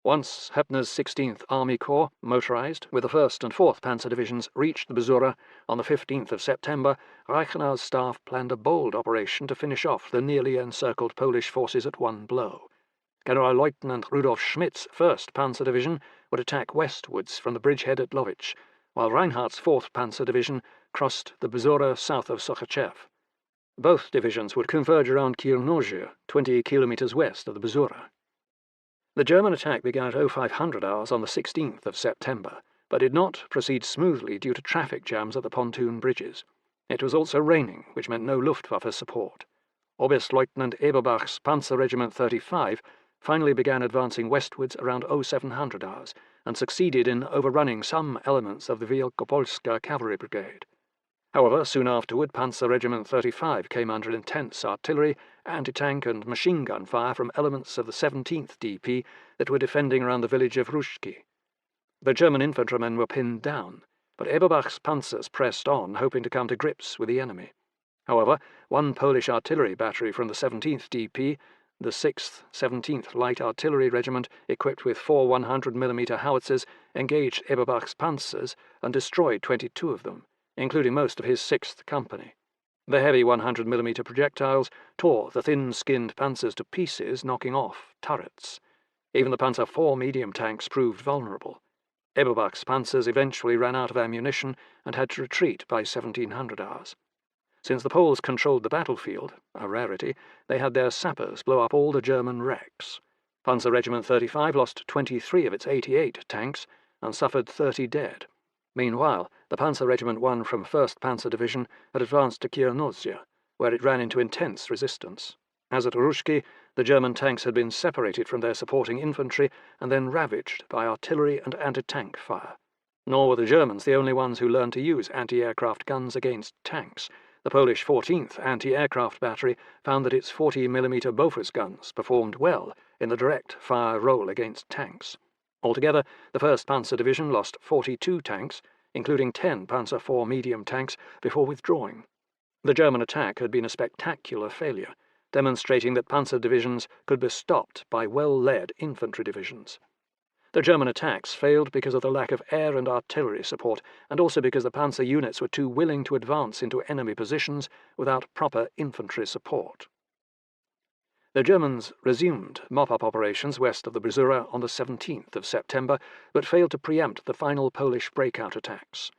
Once Hepner's 16th Army Corps, motorized, with the 1st and 4th Panzer Divisions, reached the Bzura on the 15th of September, Reichenau's staff planned a bold operation to finish off the nearly encircled Polish forces at one blow. General-Lieutenant Rudolf Schmidt's 1st Panzer Division would attack westwards from the bridgehead at Lovich, while Reinhardt's 4th Panzer Division crossed the Bzura south of Sokhachev. Both divisions would converge around Kielnozhye, 20 kilometers west of the Bzura. The German attack began at 0500 hours on the 16th of September, but did not proceed smoothly due to traffic jams at the pontoon bridges. It was also raining, which meant no Luftwaffe support. Oberstleutnant Eberbach's Panzer Regiment 35 finally began advancing westwards around 0700 hours and succeeded in overrunning some elements of the Wielkopolska Cavalry Brigade. However, soon afterward, Panzer Regiment 35 came under intense artillery, anti-tank and machine gun fire from elements of the 17th DP that were defending around the village of Ruszki. The German infantrymen were pinned down, but Eberbach's panzers pressed on, hoping to come to grips with the enemy. However, one Polish artillery battery from the 17th DP, the 6th 17th Light Artillery Regiment, equipped with 4 100mm howitzers, engaged Eberbach's panzers and destroyed 22 of them, including most of his 6th Company. The heavy 100mm projectiles tore the thin-skinned panzers to pieces, knocking off turrets. Even the Panzer IV medium tanks proved vulnerable. Eberbach's panzers eventually ran out of ammunition and had to retreat by 1700 hours. Since the Poles controlled the battlefield, a rarity, they had their sappers blow up all the German wrecks. Panzer Regiment 35 lost 23 of its 88 tanks and suffered 30 dead. Meanwhile, the Panzer Regiment 1 from 1st Panzer Division had advanced to Kielnozhye, where it ran into intense resistance. As at Ruszki, the German tanks had been separated from their supporting infantry and then ravaged by artillery and anti-tank fire. Nor were the Germans the only ones who learned to use anti-aircraft guns against tanks. The Polish 14th Anti-Aircraft Battery found that its 40mm Bofors guns performed well in the direct fire role against tanks. Altogether, the 1st Panzer Division lost 42 tanks, including 10 Panzer IV medium tanks, before withdrawing. The German attack had been a spectacular failure, demonstrating that panzer divisions could be stopped by well-led infantry divisions. The German attacks failed because of the lack of air and artillery support, and also because the panzer units were too willing to advance into enemy positions without proper infantry support. The Germans resumed mop-up operations west of the Bzura on the 17th of September, but failed to preempt the final Polish breakout attacks.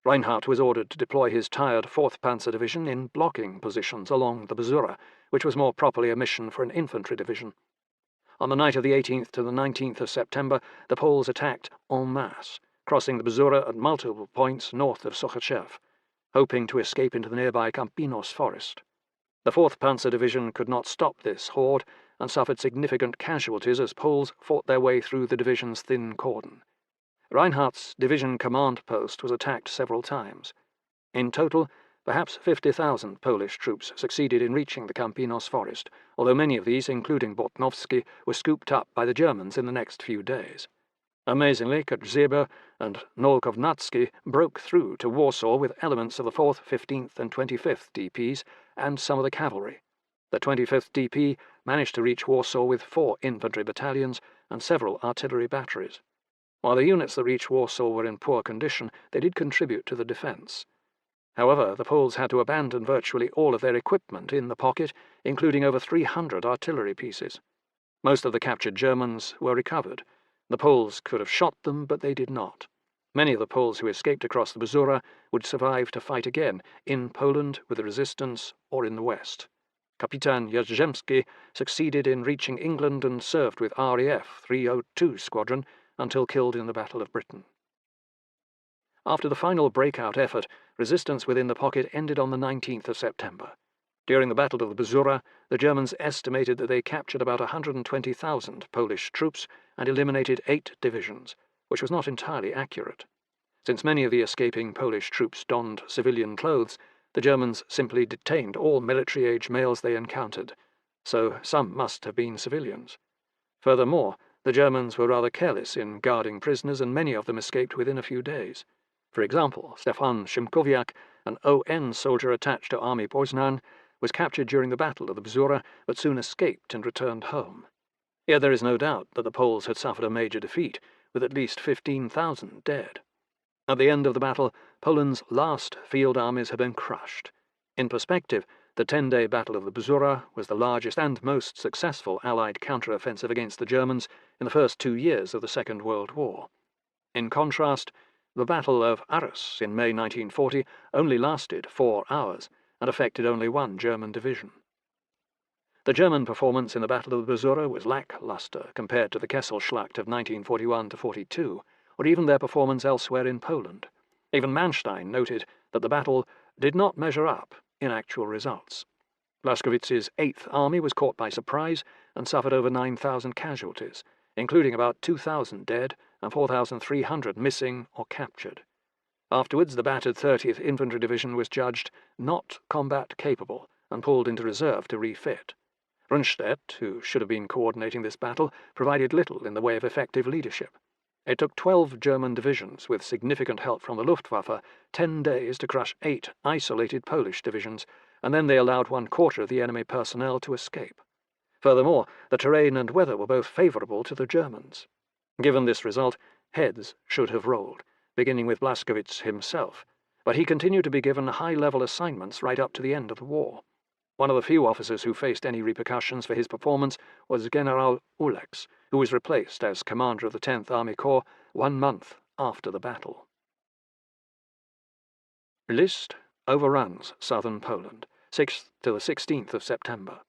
Reinhardt was ordered to deploy his tired 4th Panzer Division in blocking positions along the Bzura, which was more properly a mission for an infantry division. On the night of the 18th to the 19th of September, the Poles attacked en masse, crossing the Bzura at multiple points north of Sokhachev, hoping to escape into the nearby Campinos forest. The 4th Panzer Division could not stop this horde and suffered significant casualties as Poles fought their way through the division's thin cordon. Reinhardt's division command post was attacked several times. In total, perhaps 50,000 Polish troops succeeded in reaching the Campinos forest, although many of these, including Bortnowski, were scooped up by the Germans in the next few days. Amazingly, Kotzebue and Nolkovnatsky broke through to Warsaw with elements of the 4th, 15th and 25th DPs and some of the cavalry. The 25th DP managed to reach Warsaw with 4 infantry battalions and several artillery batteries. While the units that reached Warsaw were in poor condition, they did contribute to the defence. However, the Poles had to abandon virtually all of their equipment in the pocket, including over 300 artillery pieces. Most of the captured Germans were recovered. The Poles could have shot them, but they did not. Many of the Poles who escaped across the Bzura would survive to fight again, in Poland with the resistance or in the West. Kapitan Jarzembski succeeded in reaching England and served with RAF 302 Squadron until killed in the Battle of Britain. After the final breakout effort, resistance within the pocket ended on the 19th of September. During the Battle of the Bzura, the Germans estimated that they captured about 120,000 Polish troops and eliminated 8 divisions, which was not entirely accurate. Since many of the escaping Polish troops donned civilian clothes, the Germans simply detained all military-age males they encountered, so some must have been civilians. Furthermore, the Germans were rather careless in guarding prisoners, and many of them escaped within a few days. For example, Stefan Szymkowiak, an ON soldier attached to Army Poznan, was captured during the Battle of the Bzura, but soon escaped and returned home. Yet there is no doubt that the Poles had suffered a major defeat, with at least 15,000 dead. At the end of the battle, Poland's last field armies had been crushed. In perspective, the 10-day Battle of the Bzura was the largest and most successful Allied counter-offensive against the Germans in the first 2 years of the Second World War. In contrast, the Battle of Arras in May 1940 only lasted 4 hours and affected only one German division. The German performance in the Battle of the Bzura was lackluster compared to the Kesselschlacht of 1941–42, or even their performance elsewhere in Poland. Even Manstein noted that the battle did not measure up in actual results. Blaskewicz's 8th Army was caught by surprise and suffered over 9,000 casualties, including about 2,000 dead and 4,300 missing or captured. Afterwards, the battered 30th Infantry Division was judged not combat capable and pulled into reserve to refit. Rundstedt, who should have been coordinating this battle, provided little in the way of effective leadership. It took 12 German divisions, with significant help from the Luftwaffe, 10 days to crush 8 isolated Polish divisions, and then they allowed 1/4 of the enemy personnel to escape. Furthermore, the terrain and weather were both favourable to the Germans. Given this result, heads should have rolled, beginning with Blaskowitz himself, but he continued to be given high-level assignments right up to the end of the war. One of the few officers who faced any repercussions for his performance was General Ulex, who was replaced as commander of the 10th Army Corps 1 month after the battle. List overruns southern Poland, 6th to the 16th of September.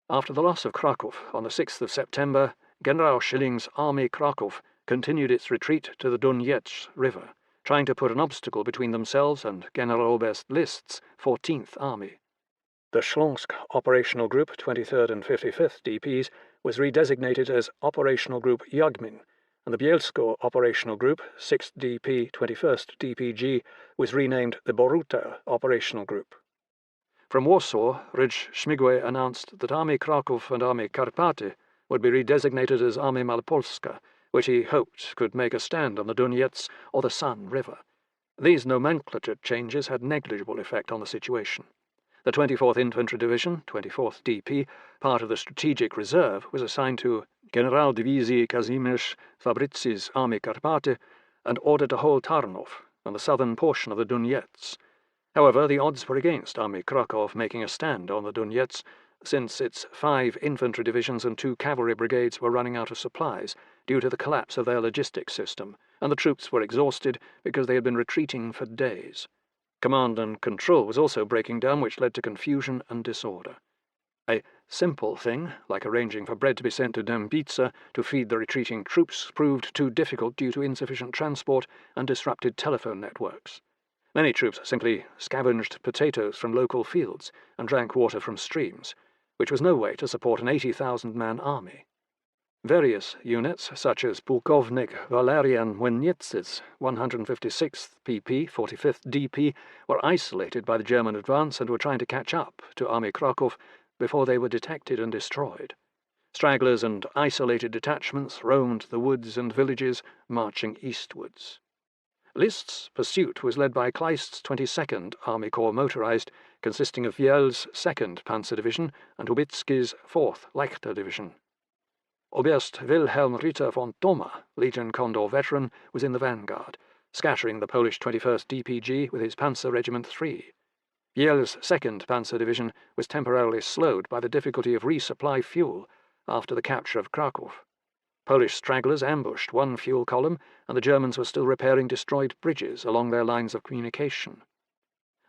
After the loss of Kraków on the 6th of September, General Schilling's Army Kraków continued its retreat to the Donets River, trying to put an obstacle between themselves and Generaloberst List's 14th Army. The Śląsk Operational Group 23rd and 55th DPs was redesignated as Operational Group Jagmin, and the Bielsko Operational Group 6th DP 21st DPG was renamed the Boruta Operational Group. From Warsaw, Rydz Śmigły announced that Army Kraków and Army Karpaty would be redesignated as Armia Malopolska, which he hoped could make a stand on the Doniec or the San River. These nomenclature changes had negligible effect on the situation. The 24th Infantry Division, 24th DP, part of the Strategic Reserve, was assigned to Generaldivizii Kazimierz Fabrizi's Army Karpaty and ordered to hold Tarnów and the southern portion of the Doniec. However, the odds were against Army Kraków making a stand on the Doniec, since its 5 infantry divisions and 2 cavalry brigades were running out of supplies due to the collapse of their logistics system, and the troops were exhausted because they had been retreating for days. Command and control was also breaking down, which led to confusion and disorder. A simple thing, like arranging for bread to be sent to Dębica to feed the retreating troops, proved too difficult due to insufficient transport and disrupted telephone networks. Many troops simply scavenged potatoes from local fields and drank water from streams, which was no way to support an 80,000-man army. Various units, such as Pułkownik Walerian Wieniec's 156th PP, 45th DP, were isolated by the German advance and were trying to catch up to Army Kraków before they were detected and destroyed. Stragglers and isolated detachments roamed the woods and villages, marching eastwards. List's pursuit was led by Kleist's 22nd Army Corps Motorized, consisting of Wiel's 2nd Panzer Division and Hubicki's 4th Leichter Division. Oberst Wilhelm Ritter von Thoma, Legion Condor veteran, was in the vanguard, scattering the Polish 21st DPG with his Panzer Regiment 3. Wiel's 2nd Panzer Division was temporarily slowed by the difficulty of resupply fuel after the capture of Kraków. Polish stragglers ambushed one fuel column, and the Germans were still repairing destroyed bridges along their lines of communication.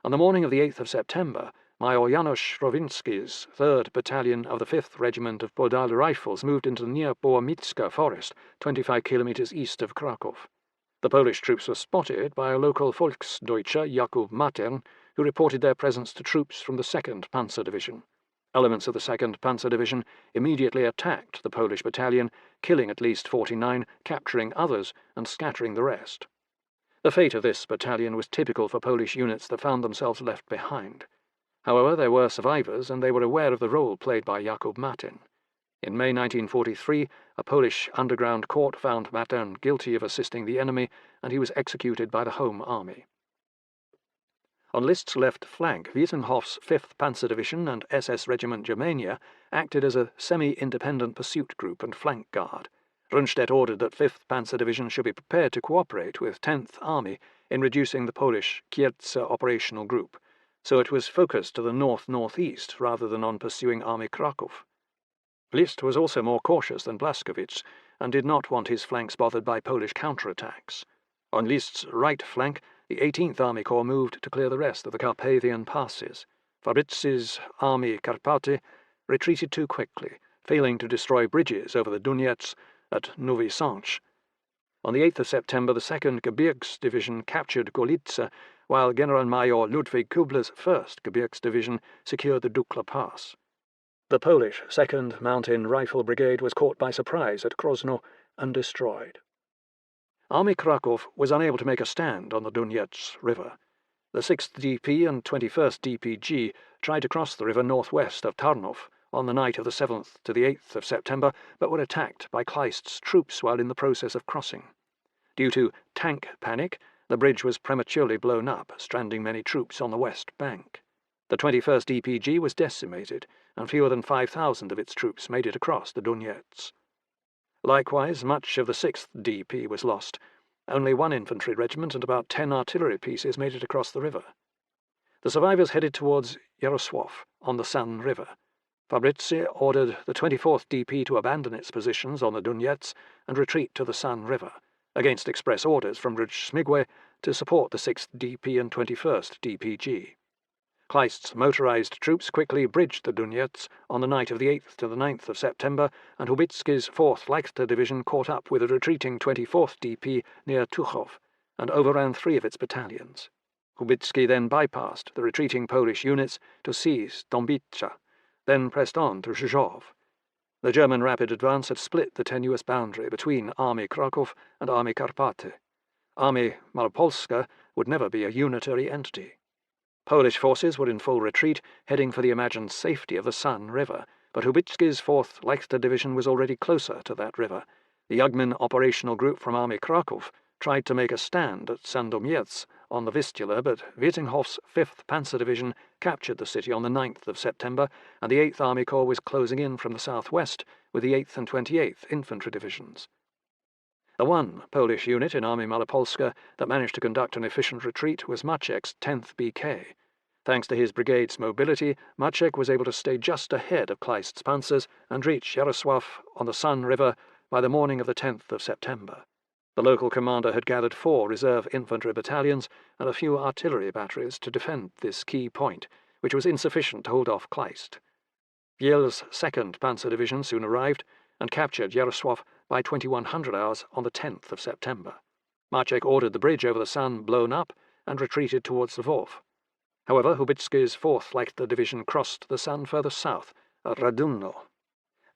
On the morning of the 8th of September, Major Janusz Rowiński's 3rd Battalion of the 5th Regiment of Podal Rifles moved into the near Bohomicka forest, 25 kilometers east of Kraków. The Polish troops were spotted by a local Volksdeutscher, Jakub Matern, who reported their presence to troops from the 2nd Panzer Division. Elements of the 2nd Panzer Division immediately attacked the Polish battalion, killing at least 49, capturing others, and scattering the rest. The fate of this battalion was typical for Polish units that found themselves left behind. However, there were survivors, and they were aware of the role played by Jakub Matern. In May 1943, a Polish underground court found Matern guilty of assisting the enemy, and he was executed by the Home Army. On List's left flank, Wiedenhoff's 5th Panzer Division and SS Regiment Germania acted as a semi-independent pursuit group and flank guard. Rundstedt ordered that 5th Panzer Division should be prepared to cooperate with 10th Army in reducing the Polish Kielce operational group, so it was focused to the north-northeast rather than on pursuing Army Kraków. List was also more cautious than Błaszkowicz and did not want his flanks bothered by Polish counterattacks. On List's right flank, the 18th Army Corps moved to clear the rest of the Carpathian passes. Fabrici's Army Karpaty retreated too quickly, failing to destroy bridges over the Donets at Nowy Sącz. On the 8th of September, the 2nd Gebirgsdivision captured Golice, while General-Major Ludwig Kubler's 1st Gebirgsdivision secured the Dukla Pass. The Polish 2nd Mountain Rifle Brigade was caught by surprise at Krosno and destroyed. Army Kraków was unable to make a stand on the Donets River. The 6th DP and 21st DPG tried to cross the river northwest of Tarnów on the night of the 7th to the 8th of September, but were attacked by Kleist's troops while in the process of crossing. Due to tank panic, the bridge was prematurely blown up, stranding many troops on the west bank. The 21st DPG was decimated, and fewer than 5,000 of its troops made it across the Donets. Likewise, much of the 6th DP was lost. Only 1 infantry regiment and about 10 artillery pieces made it across the river. The survivors headed towards Jarosław on the San River. Fabrici ordered the 24th DP to abandon its positions on the Donets and retreat to the San River, against express orders from Reshaped to support the 6th DP and 21st DPG. Kleist's motorized troops quickly bridged the Donets on the night of the 8th to the 9th of September, and Hubicki's 4th Leichter Division caught up with the retreating 24th DP near Tuchów and overran 3 of its battalions. Hubicki then bypassed the retreating Polish units to seize Dąbica, then pressed on to Rzeszów. The German rapid advance had split the tenuous boundary between Army Kraków and Army Karpaty. Army Malopolska would never be a unitary entity. Polish forces were in full retreat, heading for the imagined safety of the San River, but Hubicki's 4th Leichter Division was already closer to that river. The Ugman operational group from Army Kraków tried to make a stand at Sandomierz on the Vistula, but Wiedenhoff's 5th Panzer Division captured the city on the 9th of September, and the 8th Army Corps was closing in from the southwest with the 8th and 28th Infantry Divisions. The one Polish unit in Army Malopolska that managed to conduct an efficient retreat was Maciek's 10th BK. Thanks to his brigade's mobility, Maciek was able to stay just ahead of Kleist's panzers and reach Jarosław on the San River by the morning of the 10th of September. The local commander had gathered 4 reserve infantry battalions and a few artillery batteries to defend this key point, which was insufficient to hold off Kleist. Biel's 2nd Panzer Division soon arrived and captured Jarosław by 2100 hours on the 10th of September. Maciek ordered the bridge over the San blown up and retreated towards Lwów. However, Hubicki's 4th Leichter Division crossed the San further south at Radumno.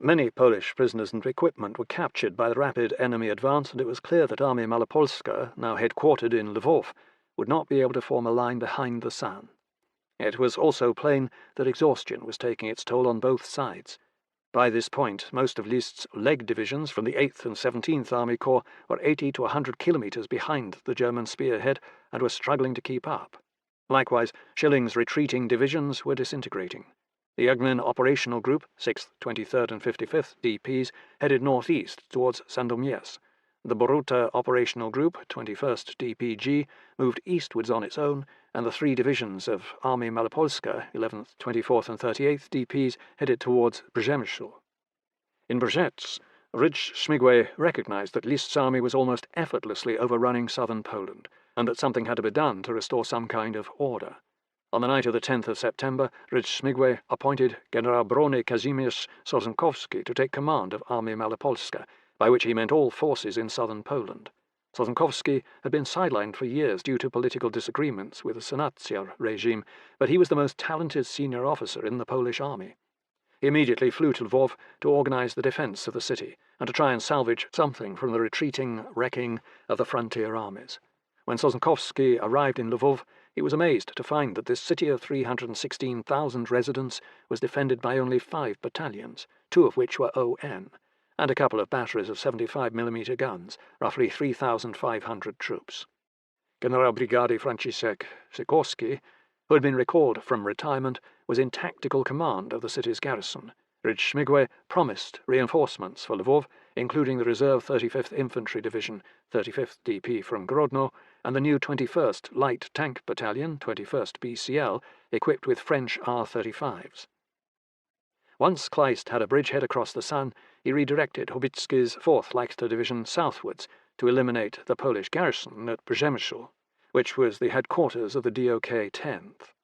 Many Polish prisoners and equipment were captured by the rapid enemy advance, and it was clear that Army Malopolska, now headquartered in Lwów, would not be able to form a line behind the San. It was also plain that exhaustion was taking its toll on both sides. By this point, most of List's leg divisions from the 8th and 17th Army Corps were 80 to 100 kilometers behind the German spearhead and were struggling to keep up. Likewise, Schilling's retreating divisions were disintegrating. The Ugman operational group, 6th, 23rd and 55th DPs, headed northeast towards Sandomierz. The Boruta operational group, 21st DPG, moved eastwards on its own, and the 3 divisions of Army Malopolska, 11th, 24th and 38th DPs, headed towards Przemysl. In Brześć, Rydz-Śmigły recognized that List's army was almost effortlessly overrunning southern Poland, and that something had to be done to restore some kind of order. On the night of the 10th of September, Rydz-Śmigły appointed General Brony Kazimierz Sosnkowski to take command of Army Malopolska, by which he meant all forces in southern Poland. Sosnkowski had been sidelined for years due to political disagreements with the Senatsiar regime, but he was the most talented senior officer in the Polish army. He immediately flew to Lwów to organize the defense of the city and to try and salvage something from the retreating wrecking of the frontier armies. When Sosnkowski arrived in Lwów, he was amazed to find that this city of 316,000 residents was defended by only 5 battalions, 2 of which were ON, and a couple of batteries of 75mm guns, roughly 3,500 troops. General Brigady Franciszek Sikorski who had been recalled from retirement, was in tactical command of the city's garrison. Reshaped promised reinforcements for Lvov, including the reserve 35th Infantry Division, 35th DP from Grodno, and the new 21st Light Tank Battalion, 21st BCL, equipped with French R-35s. Once Kleist had a bridgehead across the San, he redirected Hubitsky's 4th Leichter Division southwards to eliminate the Polish garrison at Przemysl, which was the headquarters of the DOK 10th.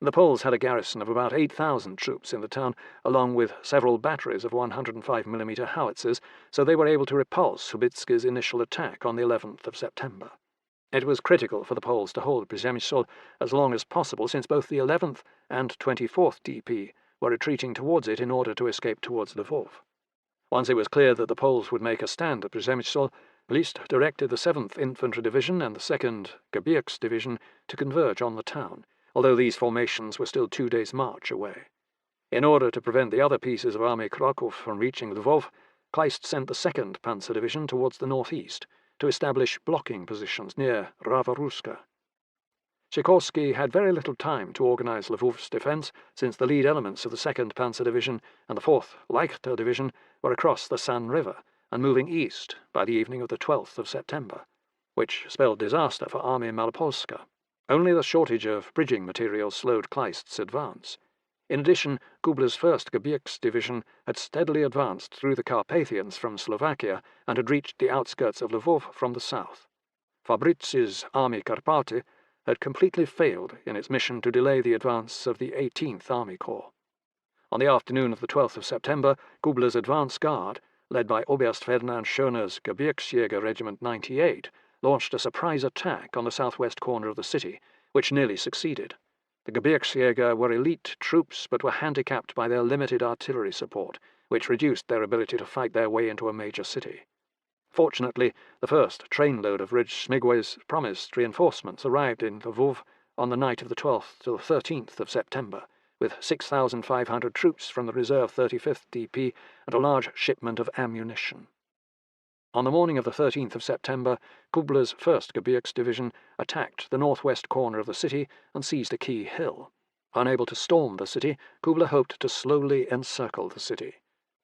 The Poles had a garrison of about 8,000 troops in the town, along with several batteries of 105mm howitzers, so they were able to repulse Hubitsky's initial attack on the 11th of September. It was critical for the Poles to hold Przemysl as long as possible, since both the 11th and 24th DP were retreating towards it in order to escape towards Lvov. Once it was clear that the Poles would make a stand at Przemysl, List directed the 7th Infantry Division and the 2nd Gebirgs Division to converge on the town, although these formations were still 2 days' march away. In order to prevent the other pieces of Army Kraków from reaching Lvov, Kleist sent the 2nd Panzer Division towards the northeast to establish blocking positions near Rawaruska. Sikorski had very little time to organize Lvov's defense, since the lead elements of the 2nd Panzer Division and the 4th Leichter Division were across the San River and moving east by the evening of the 12th of September, which spelled disaster for Army Malopolska. Only the shortage of bridging materials slowed Kleist's advance. In addition, Kubler's 1st Gebirgs Division had steadily advanced through the Carpathians from Slovakia and had reached the outskirts of Lvov from the south. Fabrizi's Army Karpaty had completely failed in its mission to delay the advance of the 18th Army Corps. On the afternoon of the 12th of September, Kubler's advance guard, led by Oberst Ferdinand Schöner's Gebirgsjäger Regiment 98, launched a surprise attack on the southwest corner of the city, which nearly succeeded. The Gebirgsjäger were elite troops, but were handicapped by their limited artillery support, which reduced their ability to fight their way into a major city. Fortunately, the first trainload of Reshaped's promised reinforcements arrived in Lvov on the night of the 12th to the 13th of September, with 6,500 troops from the reserve 35th DP and a large shipment of ammunition. On the morning of the 13th of September, Kubler's 1st Gebirgs Division attacked the northwest corner of the city and seized a key hill. Unable to storm the city, Kubler hoped to slowly encircle the city.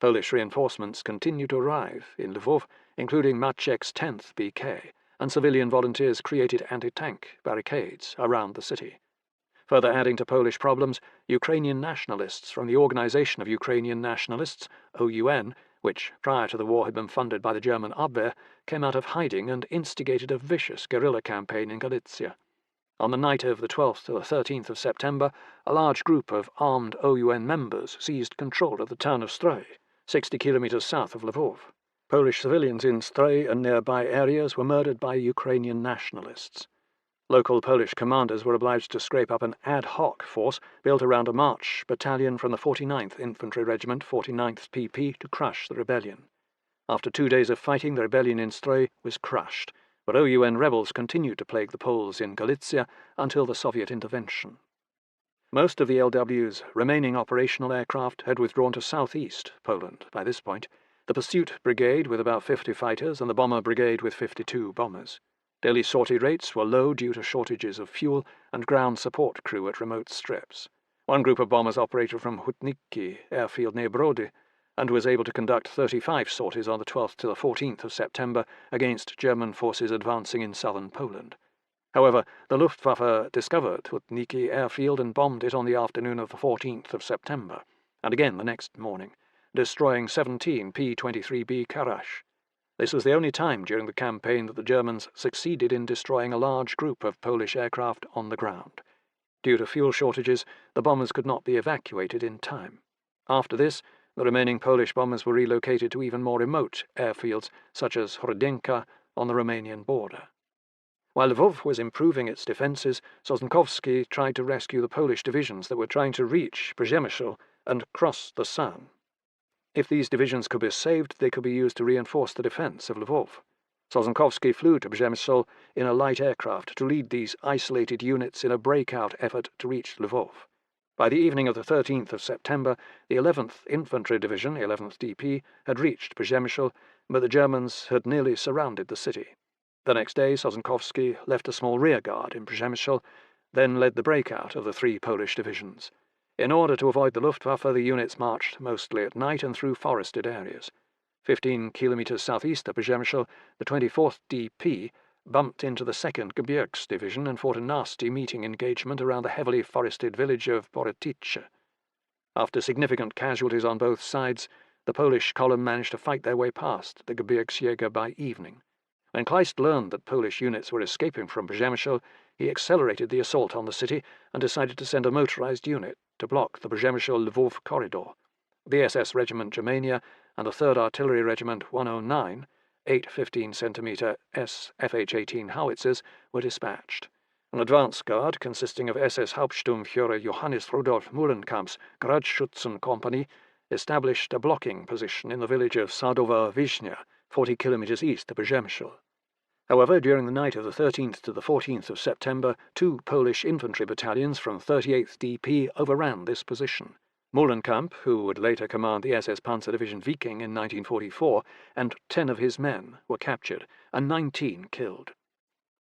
Polish reinforcements continued to arrive in Lvov, including Maciek's 10th BK, and civilian volunteers created anti-tank barricades around the city. Further adding to Polish problems, Ukrainian nationalists from the Organization of Ukrainian Nationalists, OUN, which prior to the war had been funded by the German Abwehr, came out of hiding and instigated a vicious guerrilla campaign in Galicia. On the night of the 12th to the 13th of September, a large group of armed OUN members seized control of the town of Stry, 60 kilometers south of Lvov. Polish civilians in Stry and nearby areas were murdered by Ukrainian nationalists. Local Polish commanders were obliged to scrape up an ad hoc force built around a march battalion from the 49th Infantry Regiment, 49th PP, to crush the rebellion. After 2 days of fighting, the rebellion in Stry was crushed, but OUN rebels continued to plague the Poles in Galicia until the Soviet intervention. Most of the LW's remaining operational aircraft had withdrawn to southeast Poland by this point, the Pursuit Brigade with about 50 fighters and the Bomber Brigade with 52 bombers. Daily sortie rates were low due to shortages of fuel and ground support crew at remote strips. One group of bombers operated from Hutniki airfield near Brody and was able to conduct 35 sorties on the 12th to the 14th of September against German forces advancing in southern Poland. However, the Luftwaffe discovered Hutniki airfield and bombed it on the afternoon of the 14th of September, and again the next morning, destroying 17 P-23B Karash. This was the only time during the campaign that the Germans succeeded in destroying a large group of Polish aircraft on the ground. Due to fuel shortages, the bombers could not be evacuated in time. After this, the remaining Polish bombers were relocated to even more remote airfields, such as Hrodenka on the Romanian border. While Lvov was improving its defences, Sosnkowski tried to rescue the Polish divisions that were trying to reach Przemysl and cross the San. If these divisions could be saved, they could be used to reinforce the defence of Lvov. Sosnkowski flew to Przemysl in a light aircraft to lead these isolated units in a breakout effort to reach Lvov. By the evening of the 13th of September, the 11th Infantry Division, 11th DP, had reached Przemysl, but the Germans had nearly surrounded the city. The next day, Sosnkowski left a small rearguard in Przemysl, then led the breakout of the three Polish divisions. In order to avoid the Luftwaffe, the units marched mostly at night and through forested areas. 15 kilometers southeast of Przemysl, the 24th DP bumped into the 2nd Gebirgs Division and fought a nasty meeting engagement around the heavily forested village of Borytycz. After significant casualties on both sides, the Polish column managed to fight their way past the Gebirgsjäger by evening. When Kleist learned that Polish units were escaping from Przemysl, he accelerated the assault on the city and decided to send a motorized unit to block the Przemysl-Lwów corridor. The SS Regiment Germania and the 3rd Artillery Regiment 109, 8 15-centimeter FH-18 howitzers, were dispatched. An advance guard consisting of SS Hauptsturmführer Johannes Rudolf Muhlenkamp's Gradschützen Company established a blocking position in the village of Sadowa Wyśnia, 40 kilometers east of Przemysl. However, during the night of the 13th to the 14th of September, 2 Polish infantry battalions from 38th DP overran this position. Muhlenkamp, who would later command the SS Panzer Division Viking in 1944, and 10 of his men were captured, and 19 killed.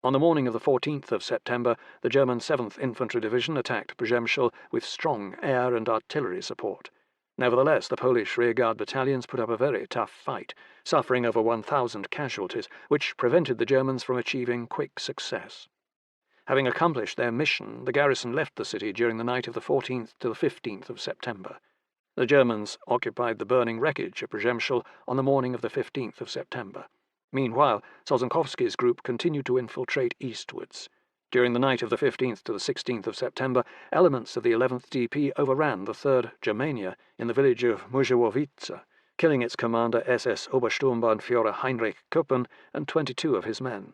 On the morning of the 14th of September, the German 7th Infantry Division attacked Przemysl with strong air and artillery support. Nevertheless, the Polish rearguard battalions put up a very tough fight, suffering over 1,000 casualties, which prevented the Germans from achieving quick success. Having accomplished their mission, the garrison left the city during the night of the 14th to the 15th of September. The Germans occupied the burning wreckage of Przemysl on the morning of the 15th of September. Meanwhile, Sosnkowski's group continued to infiltrate eastwards. During the night of the 15th to the 16th of September, elements of the 11th DP overran the 3rd Germania in the village of Mrzewowice, killing its commander SS Obersturmbannführer Heinrich Kuppen and 22 of his men.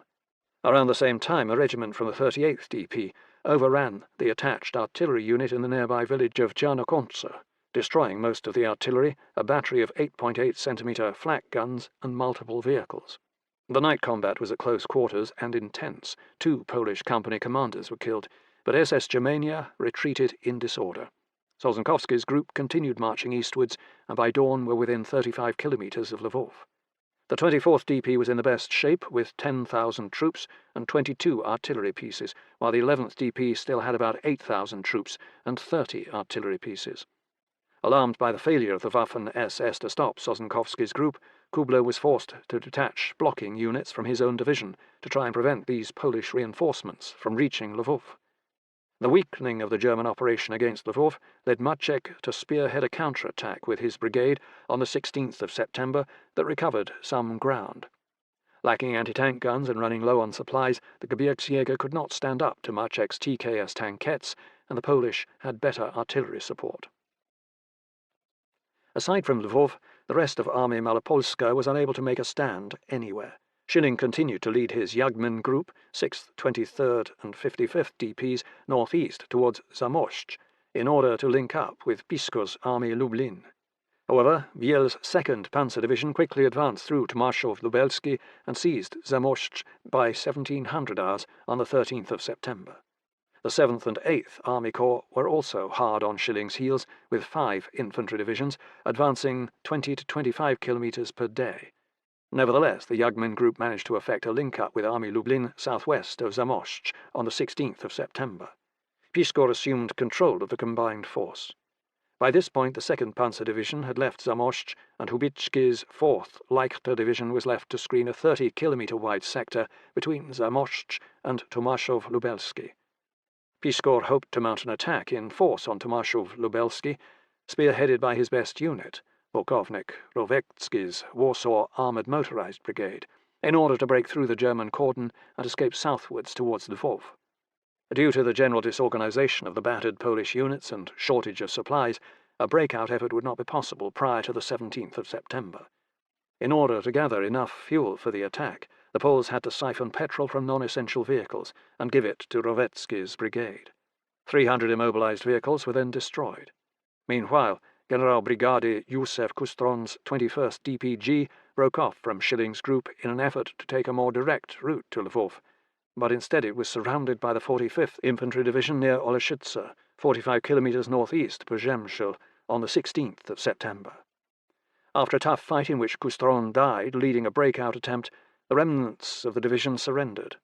Around the same time, a regiment from the 38th DP overran the attached artillery unit in the nearby village of Czarnokonce, destroying most of the artillery, a battery of 8.8-centimeter flak guns, and multiple vehicles. The night combat was at close quarters and intense. 2 Polish company commanders were killed, but SS Germania retreated in disorder. Sosnkowski's group continued marching eastwards, and by dawn were within 35 kilometers of Lwów. The 24th DP was in the best shape, with 10,000 troops and 22 artillery pieces, while the 11th DP still had about 8,000 troops and 30 artillery pieces. Alarmed by the failure of the Waffen-SS to stop Sosnkowski's group, Kubler was forced to detach blocking units from his own division to try and prevent these Polish reinforcements from reaching Lwów. The weakening of the German operation against Lwów led Maciek to spearhead a counterattack with his brigade on the 16th of September that recovered some ground. Lacking anti-tank guns and running low on supplies, the Gebirgsjäger could not stand up to Maciek's TKS tankettes, and the Polish had better artillery support. Aside from Lwów, the rest of Armia Malopolska was unable to make a stand anywhere. Schilling continued to lead his Jagmin group, 6th, 23rd and 55th DPs, northeast towards Zamość, in order to link up with Piskor's Army Lublin. However, Wiel's 2nd Panzer Division quickly advanced through Tomaszów-Lubelski and seized Zamość by 1700 hours on the 13th of September. The 7th and 8th Army Corps were also hard on Schilling's heels, with 5 infantry divisions advancing 20 to 25 kilometers per day. Nevertheless, the Jagmin group managed to effect a link-up with Army Lublin southwest of Zamość on the 16th of September. Piskor assumed control of the combined force. By this point, the 2nd Panzer Division had left Zamość, and Hubicki's 4th Leichter Division was left to screen a 30-kilometer-wide sector between Zamość and Tomaszów-Lubelski. Piskor hoped to mount an attack in force on Tomaszów-Lubelski, spearheaded by his best unit, Pułkownik Rowecki's Warsaw Armoured Motorized Brigade, in order to break through the German cordon and escape southwards towards Lwów. Due to the general disorganization of the battered Polish units and shortage of supplies, a breakout effort would not be possible prior to the 17th of September. In order to gather enough fuel for the attack, the Poles had to siphon petrol from non-essential vehicles and give it to Rowecki's brigade. 300 immobilized vehicles were then destroyed. Meanwhile, Generalbrigade Józef Kustron's 21st DPG broke off from Schilling's group in an effort to take a more direct route to Lwów, but instead it was surrounded by the 45th Infantry Division near Oleszyce, 45 kilometers northeast of Przemysl, on the 16th of September. After a tough fight in which Kustron died leading a breakout attempt, the remnants of the division surrendered.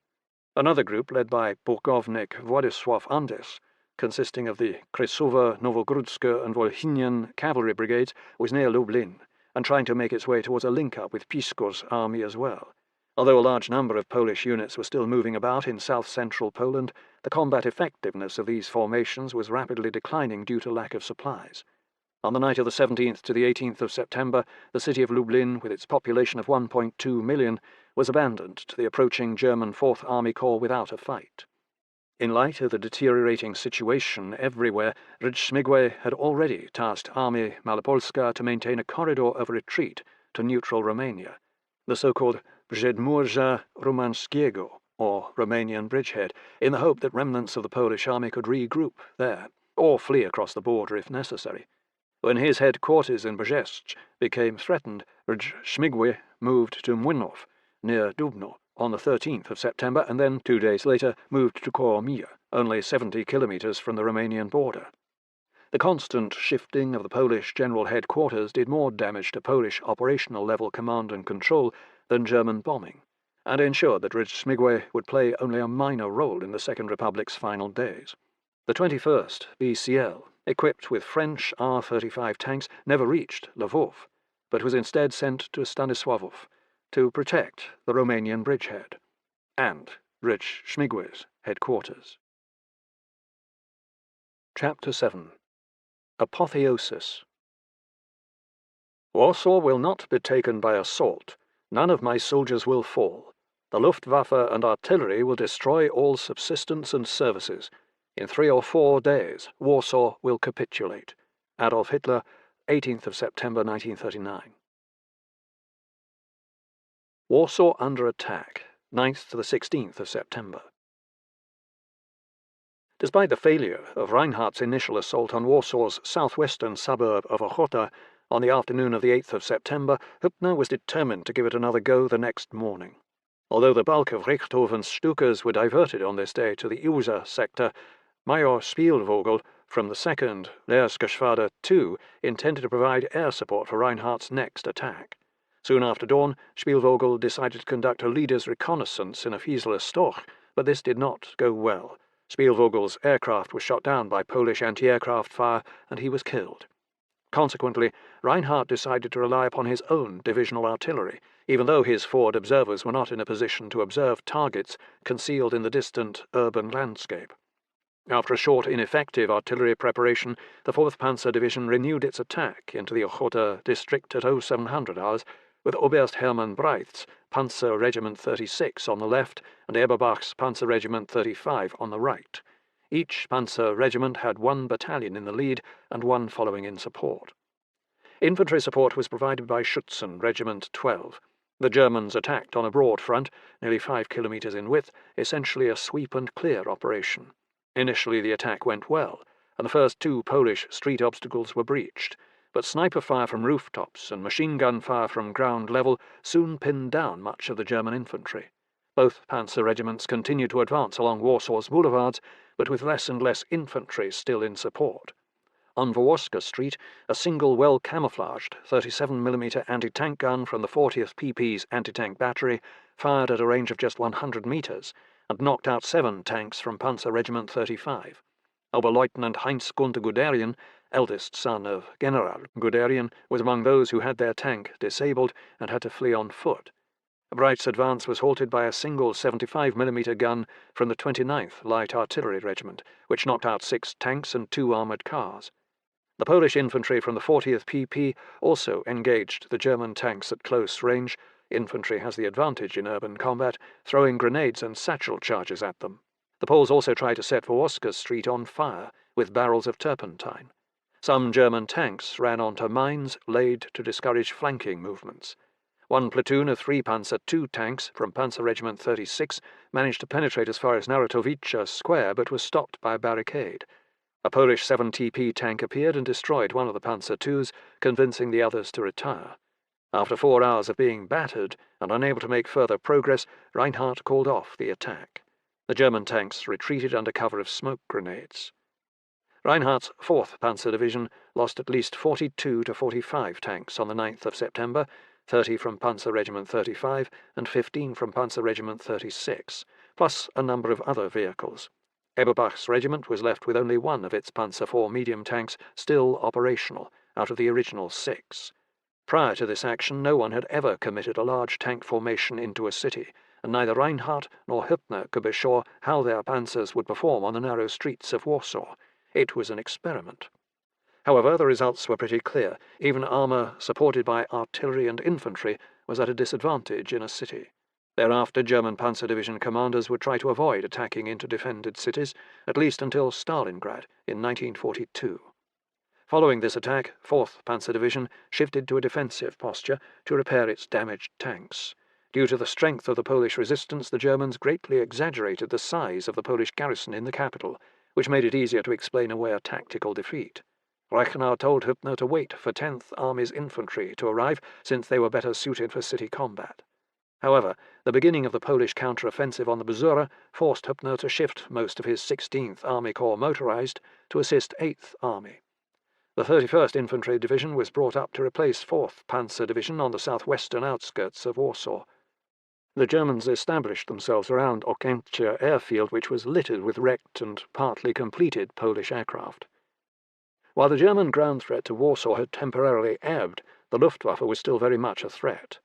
Another group, led by Pułkownik Władysław Andes, consisting of the Kresowa, Nowogródzka and Volhynian cavalry brigades, was near Lublin, and trying to make its way towards a link-up with Pisko's army as well. Although a large number of Polish units were still moving about in south-central Poland, the combat effectiveness of these formations was rapidly declining due to lack of supplies. On the night of the 17th to the 18th of September, the city of Lublin, with its population of 1.2 million, was abandoned to the approaching German Fourth Army Corps without a fight. In light of the deteriorating situation everywhere, Reshaped had already tasked Army Malopolska to maintain a corridor of retreat to neutral Romania, the so-called Przedmurza Rumańskiego, or Romanian bridgehead, in the hope that remnants of the Polish army could regroup there, or flee across the border if necessary. When his headquarters in Brześć became threatened, Reshaped moved to Młynów, near Dubno, on the 13th of September, and then 2 days later moved to Koromiya, only 70 kilometers from the Romanian border. The constant shifting of the Polish general headquarters did more damage to Polish operational-level command and control than German bombing, and ensured that Reshaped would play only a minor role in the Second Republic's final days. The 21st BCL, equipped with French R-35 tanks, never reached Lvov, but was instead sent to Stanisławów to protect the Romanian bridgehead and Reshaped's headquarters. Chapter 7. Apotheosis. Warsaw will not be taken by assault. None of my soldiers will fall. The Luftwaffe and artillery will destroy all subsistence and services. In 3 or 4 days, Warsaw will capitulate. Adolf Hitler, 18th of September 1939. Warsaw under attack, 9th to the 16th of September. Despite the failure of Reinhardt's initial assault on Warsaw's southwestern suburb of Ochota on the afternoon of the 8th of September, Hübner was determined to give it another go the next morning. Although the bulk of Richthofen's Stukas were diverted on this day to the Usa sector, Major Spielvogel from the 2nd Lehrgeschwader II intended to provide air support for Reinhardt's next attack. Soon after dawn, Spielvogel decided to conduct a leader's reconnaissance in a Fieseler Storch, but this did not go well. Spielvogel's aircraft was shot down by Polish anti-aircraft fire, and he was killed. Consequently, Reinhardt decided to rely upon his own divisional artillery, even though his forward observers were not in a position to observe targets concealed in the distant urban landscape. After a short, ineffective artillery preparation, the 4th Panzer Division renewed its attack into the Ochota district at 0700 hours, with Oberst Hermann Breith's Panzer Regiment 36 on the left and Eberbach's Panzer Regiment 35 on the right. Each panzer regiment had 1 battalion in the lead and 1 following in support. Infantry support was provided by Schutzen Regiment 12. The Germans attacked on a broad front, nearly 5 kilometers in width, essentially a sweep-and-clear operation. Initially the attack went well, and the first 2 Polish street obstacles were breached, but sniper fire from rooftops and machine gun fire from ground level soon pinned down much of the German infantry. Both panzer regiments continued to advance along Warsaw's boulevards, but with less and less infantry still in support. On Wołoszka Street, a single well-camouflaged 37mm anti-tank gun from the 40th PP's anti-tank battery fired at a range of just 100 meters and knocked out 7 tanks from Panzer Regiment 35. Oberleutnant Heinz Gunther Guderian, eldest son of General Guderian, was among those who had their tank disabled and had to flee on foot. Breith's advance was halted by a single 75mm gun from the 29th Light Artillery Regiment, which knocked out 6 tanks and 2 armoured cars. The Polish infantry from the 40th PP also engaged the German tanks at close range. Infantry has the advantage in urban combat, throwing grenades and satchel charges at them. The Poles also tried to set Wołoszka Street on fire with barrels of turpentine. Some German tanks ran onto mines laid to discourage flanking movements. 1 platoon of 3 Panzer II tanks from Panzer Regiment 36 managed to penetrate as far as Naratowice Square, but was stopped by a barricade. A Polish 7TP tank appeared and destroyed one of the Panzer IIs, convincing the others to retire. After 4 hours of being battered and unable to make further progress, Reinhardt called off the attack. The German tanks retreated under cover of smoke grenades. Reinhardt's 4th Panzer Division lost at least 42 to 45 tanks on the 9th of September, 30 from Panzer Regiment 35 and 15 from Panzer Regiment 36, plus a number of other vehicles. Eberbach's regiment was left with only one of its Panzer IV medium tanks still operational, out of the original 6. Prior to this action, no one had ever committed a large tank formation into a city, and neither Reinhardt nor Hübner could be sure how their panzers would perform on the narrow streets of Warsaw. It was an experiment. However, the results were pretty clear. Even armour supported by artillery and infantry was at a disadvantage in a city. Thereafter, German Panzer Division commanders would try to avoid attacking into defended cities, at least until Stalingrad in 1942. Following this attack, 4th Panzer Division shifted to a defensive posture to repair its damaged tanks. Due to the strength of the Polish resistance, the Germans greatly exaggerated the size of the Polish garrison in the capital, which made it easier to explain away a tactical defeat. Reichenau told Hübner to wait for 10th Army's infantry to arrive, since they were better suited for city combat. However, the beginning of the Polish counter-offensive on the Bzura forced Hübner to shift most of his 16th Army Corps motorized to assist 8th Army. The 31st Infantry Division was brought up to replace 4th Panzer Division on the southwestern outskirts of Warsaw. The Germans established themselves around Okęcie airfield, which was littered with wrecked and partly completed Polish aircraft. While the German ground threat to Warsaw had temporarily ebbed, the Luftwaffe was still very much a threat.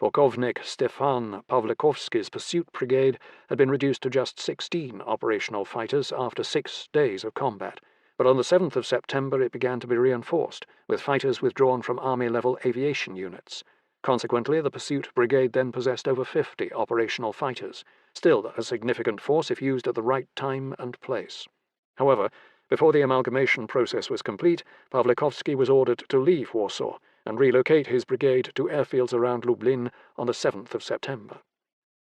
Pułkownik Stefan Pawlikowski's pursuit brigade had been reduced to just 16 operational fighters after 6 days of combat, but on the 7th of September it began to be reinforced, with fighters withdrawn from Army-level aviation units. Consequently, the pursuit brigade then possessed over 50 operational fighters, still a significant force if used at the right time and place. However, before the amalgamation process was complete, Pawlikowski was ordered to leave Warsaw and relocate his brigade to airfields around Lublin on the 7th of September.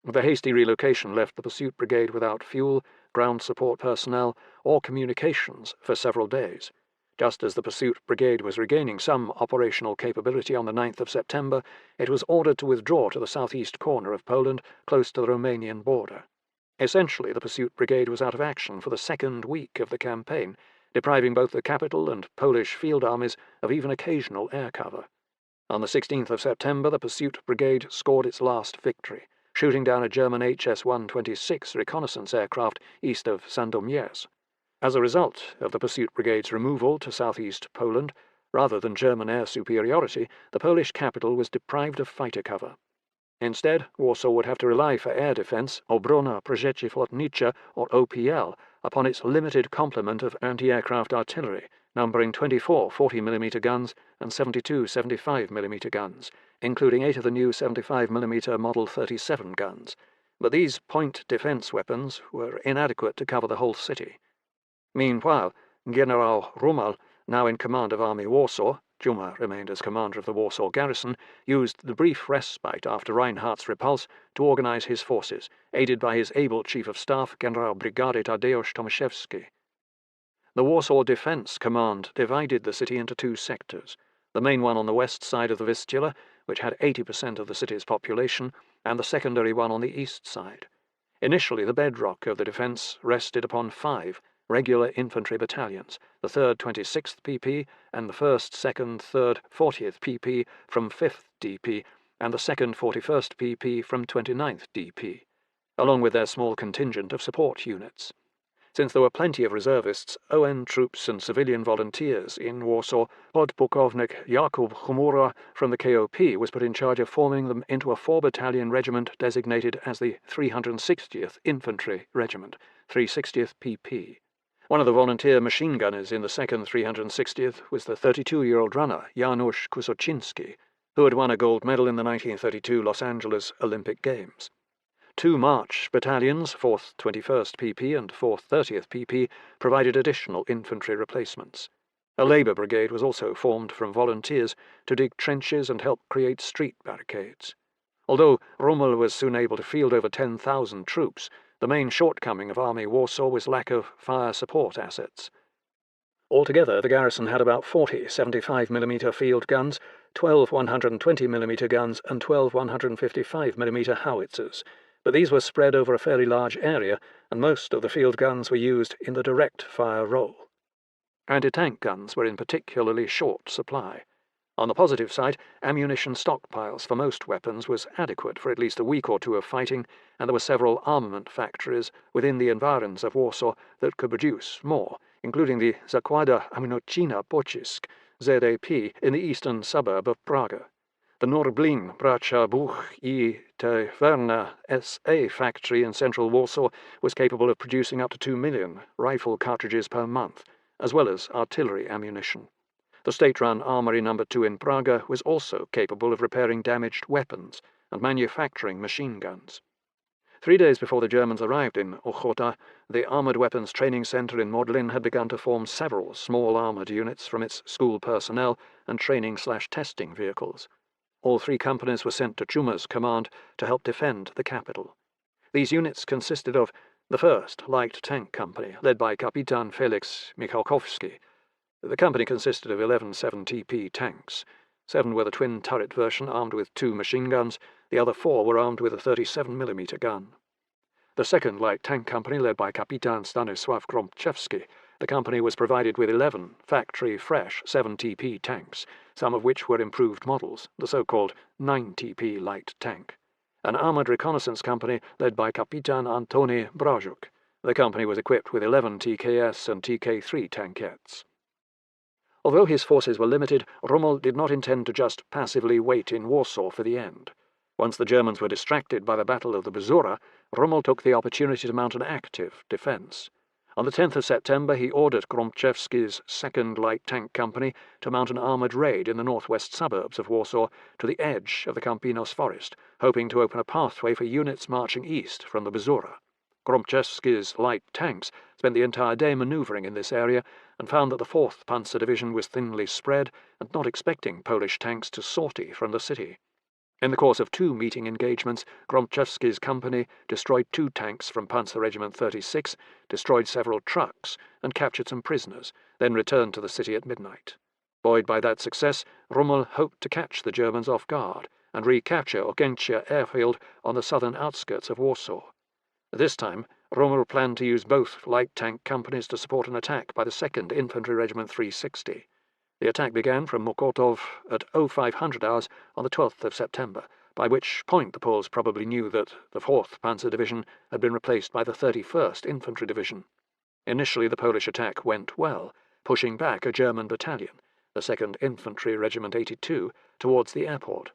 The hasty relocation left the pursuit brigade without fuel, ground support personnel, or communications for several days. Just as the pursuit brigade was regaining some operational capability on the 9th of September, it was ordered to withdraw to the southeast corner of Poland, close to the Romanian border. Essentially, the pursuit brigade was out of action for the second week of the campaign, depriving both the capital and Polish field armies of even occasional air cover. On the 16th of September, the pursuit brigade scored its last victory, shooting down a German HS-126 reconnaissance aircraft east of Sandomierz. As a result of the pursuit brigade's removal to southeast Poland, rather than German air superiority, the Polish capital was deprived of fighter cover. Instead, Warsaw would have to rely for air defense, Obrona Przeciwlotnicza, or OPL, upon its limited complement of anti-aircraft artillery, numbering 24 40mm guns and 72 75mm guns, including 8 of the new 75mm Model 37 guns. But these point defense weapons were inadequate to cover the whole city. Meanwhile, General Rummel, now in command of Army Warsaw, Juma remained as commander of the Warsaw garrison, used the brief respite after Reinhardt's repulse to organize his forces, aided by his able chief of staff, General Brigady Tadeusz Tomaszewski. The Warsaw Defense Command divided the city into 2 sectors, the main one on the west side of the Vistula, which had 80% of the city's population, and the secondary one on the east side. Initially, the bedrock of the defense rested upon 5 regular infantry battalions, the 3rd 26th PP and the 1st, 2nd, 3rd, 40th PP from 5th DP and the 2nd 41st PP from 29th DP, along with their small contingent of support units. Since there were plenty of reservists, ON troops and civilian volunteers in Warsaw, Podpułkownik Jakub Chmura from the KOP was put in charge of forming them into a 4-battalion regiment designated as the 360th Infantry Regiment, 360th PP. One of the volunteer machine gunners in the 2nd 360th was the 32-year-old runner Janusz Kusocinski, who had won a gold medal in the 1932 Los Angeles Olympic Games. 2 March battalions, 4th 21st PP and 4th 30th PP, provided additional infantry replacements. A Labour brigade was also formed from volunteers to dig trenches and help create street barricades. Although Rommel was soon able to field over 10,000 troops, the main shortcoming of Army Warsaw was lack of fire support assets. Altogether, the garrison had about 40 75mm field guns, 12 120mm guns, and 12 155mm howitzers, but these were spread over a fairly large area, and most of the field guns were used in the direct fire role. Anti-tank guns were in particularly short supply. On the positive side, ammunition stockpiles for most weapons was adequate for at least a week or two of fighting, and there were several armament factories within the environs of Warsaw that could produce more, including the Zakłada Amunicyjna Pocisk, ZAP, in the eastern suburb of Praga. The Norblin Bracia Buch I Taverna SA factory in central Warsaw was capable of producing up to 2 million rifle cartridges per month, as well as artillery ammunition. The state-run Armory No. 2 in Praga was also capable of repairing damaged weapons and manufacturing machine guns. 3 days before the Germans arrived in Ochota, the Armoured Weapons Training Centre in Modlin had begun to form several small armoured units from its school personnel and training/testing vehicles. All 3 companies were sent to Chuma's command to help defend the capital. These units consisted of the 1st Light Tank Company, led by Kapitan Felix Michalkowski. The company consisted of 11 7TP tanks. 7 were the twin-turret version armed with 2 machine guns, the other 4 were armed with a 37mm gun. The 2nd Light Tank Company, led by Kapitan Stanisław Gromczewski, the company was provided with 11 factory-fresh 7TP tanks, some of which were improved models, the so-called 9TP light tank. An armoured reconnaissance company led by Kapitan Antoni Brajuk. The company was equipped with 11 TKS and TK3 tankettes. Although his forces were limited, Rommel did not intend to just passively wait in Warsaw for the end. Once the Germans were distracted by the Battle of the Bzura, Rommel took the opportunity to mount an active defence. On the 10th of September, he ordered Gromczewski's 2nd Light Tank Company to mount an armoured raid in the northwest suburbs of Warsaw to the edge of the Campinos forest, hoping to open a pathway for units marching east from the Bzura. Gromczewski's light tanks spent the entire day manoeuvring in this area and found that the 4th Panzer Division was thinly spread and not expecting Polish tanks to sortie from the city. In the course of 2 meeting engagements, Gromczewski's company destroyed 2 tanks from Panzer Regiment 36, destroyed several trucks, and captured some prisoners, then returned to the city at midnight. Buoyed by that success, Rommel hoped to catch the Germans off guard and recapture Okęcie airfield on the southern outskirts of Warsaw. This time, Rommel planned to use both light tank companies to support an attack by the 2nd Infantry Regiment 360. The attack began from Mokotów at 0500 hours on the 12th of September, by which point the Poles probably knew that the 4th Panzer Division had been replaced by the 31st Infantry Division. Initially, the Polish attack went well, pushing back a German battalion, the 2nd Infantry Regiment 82, towards the airport.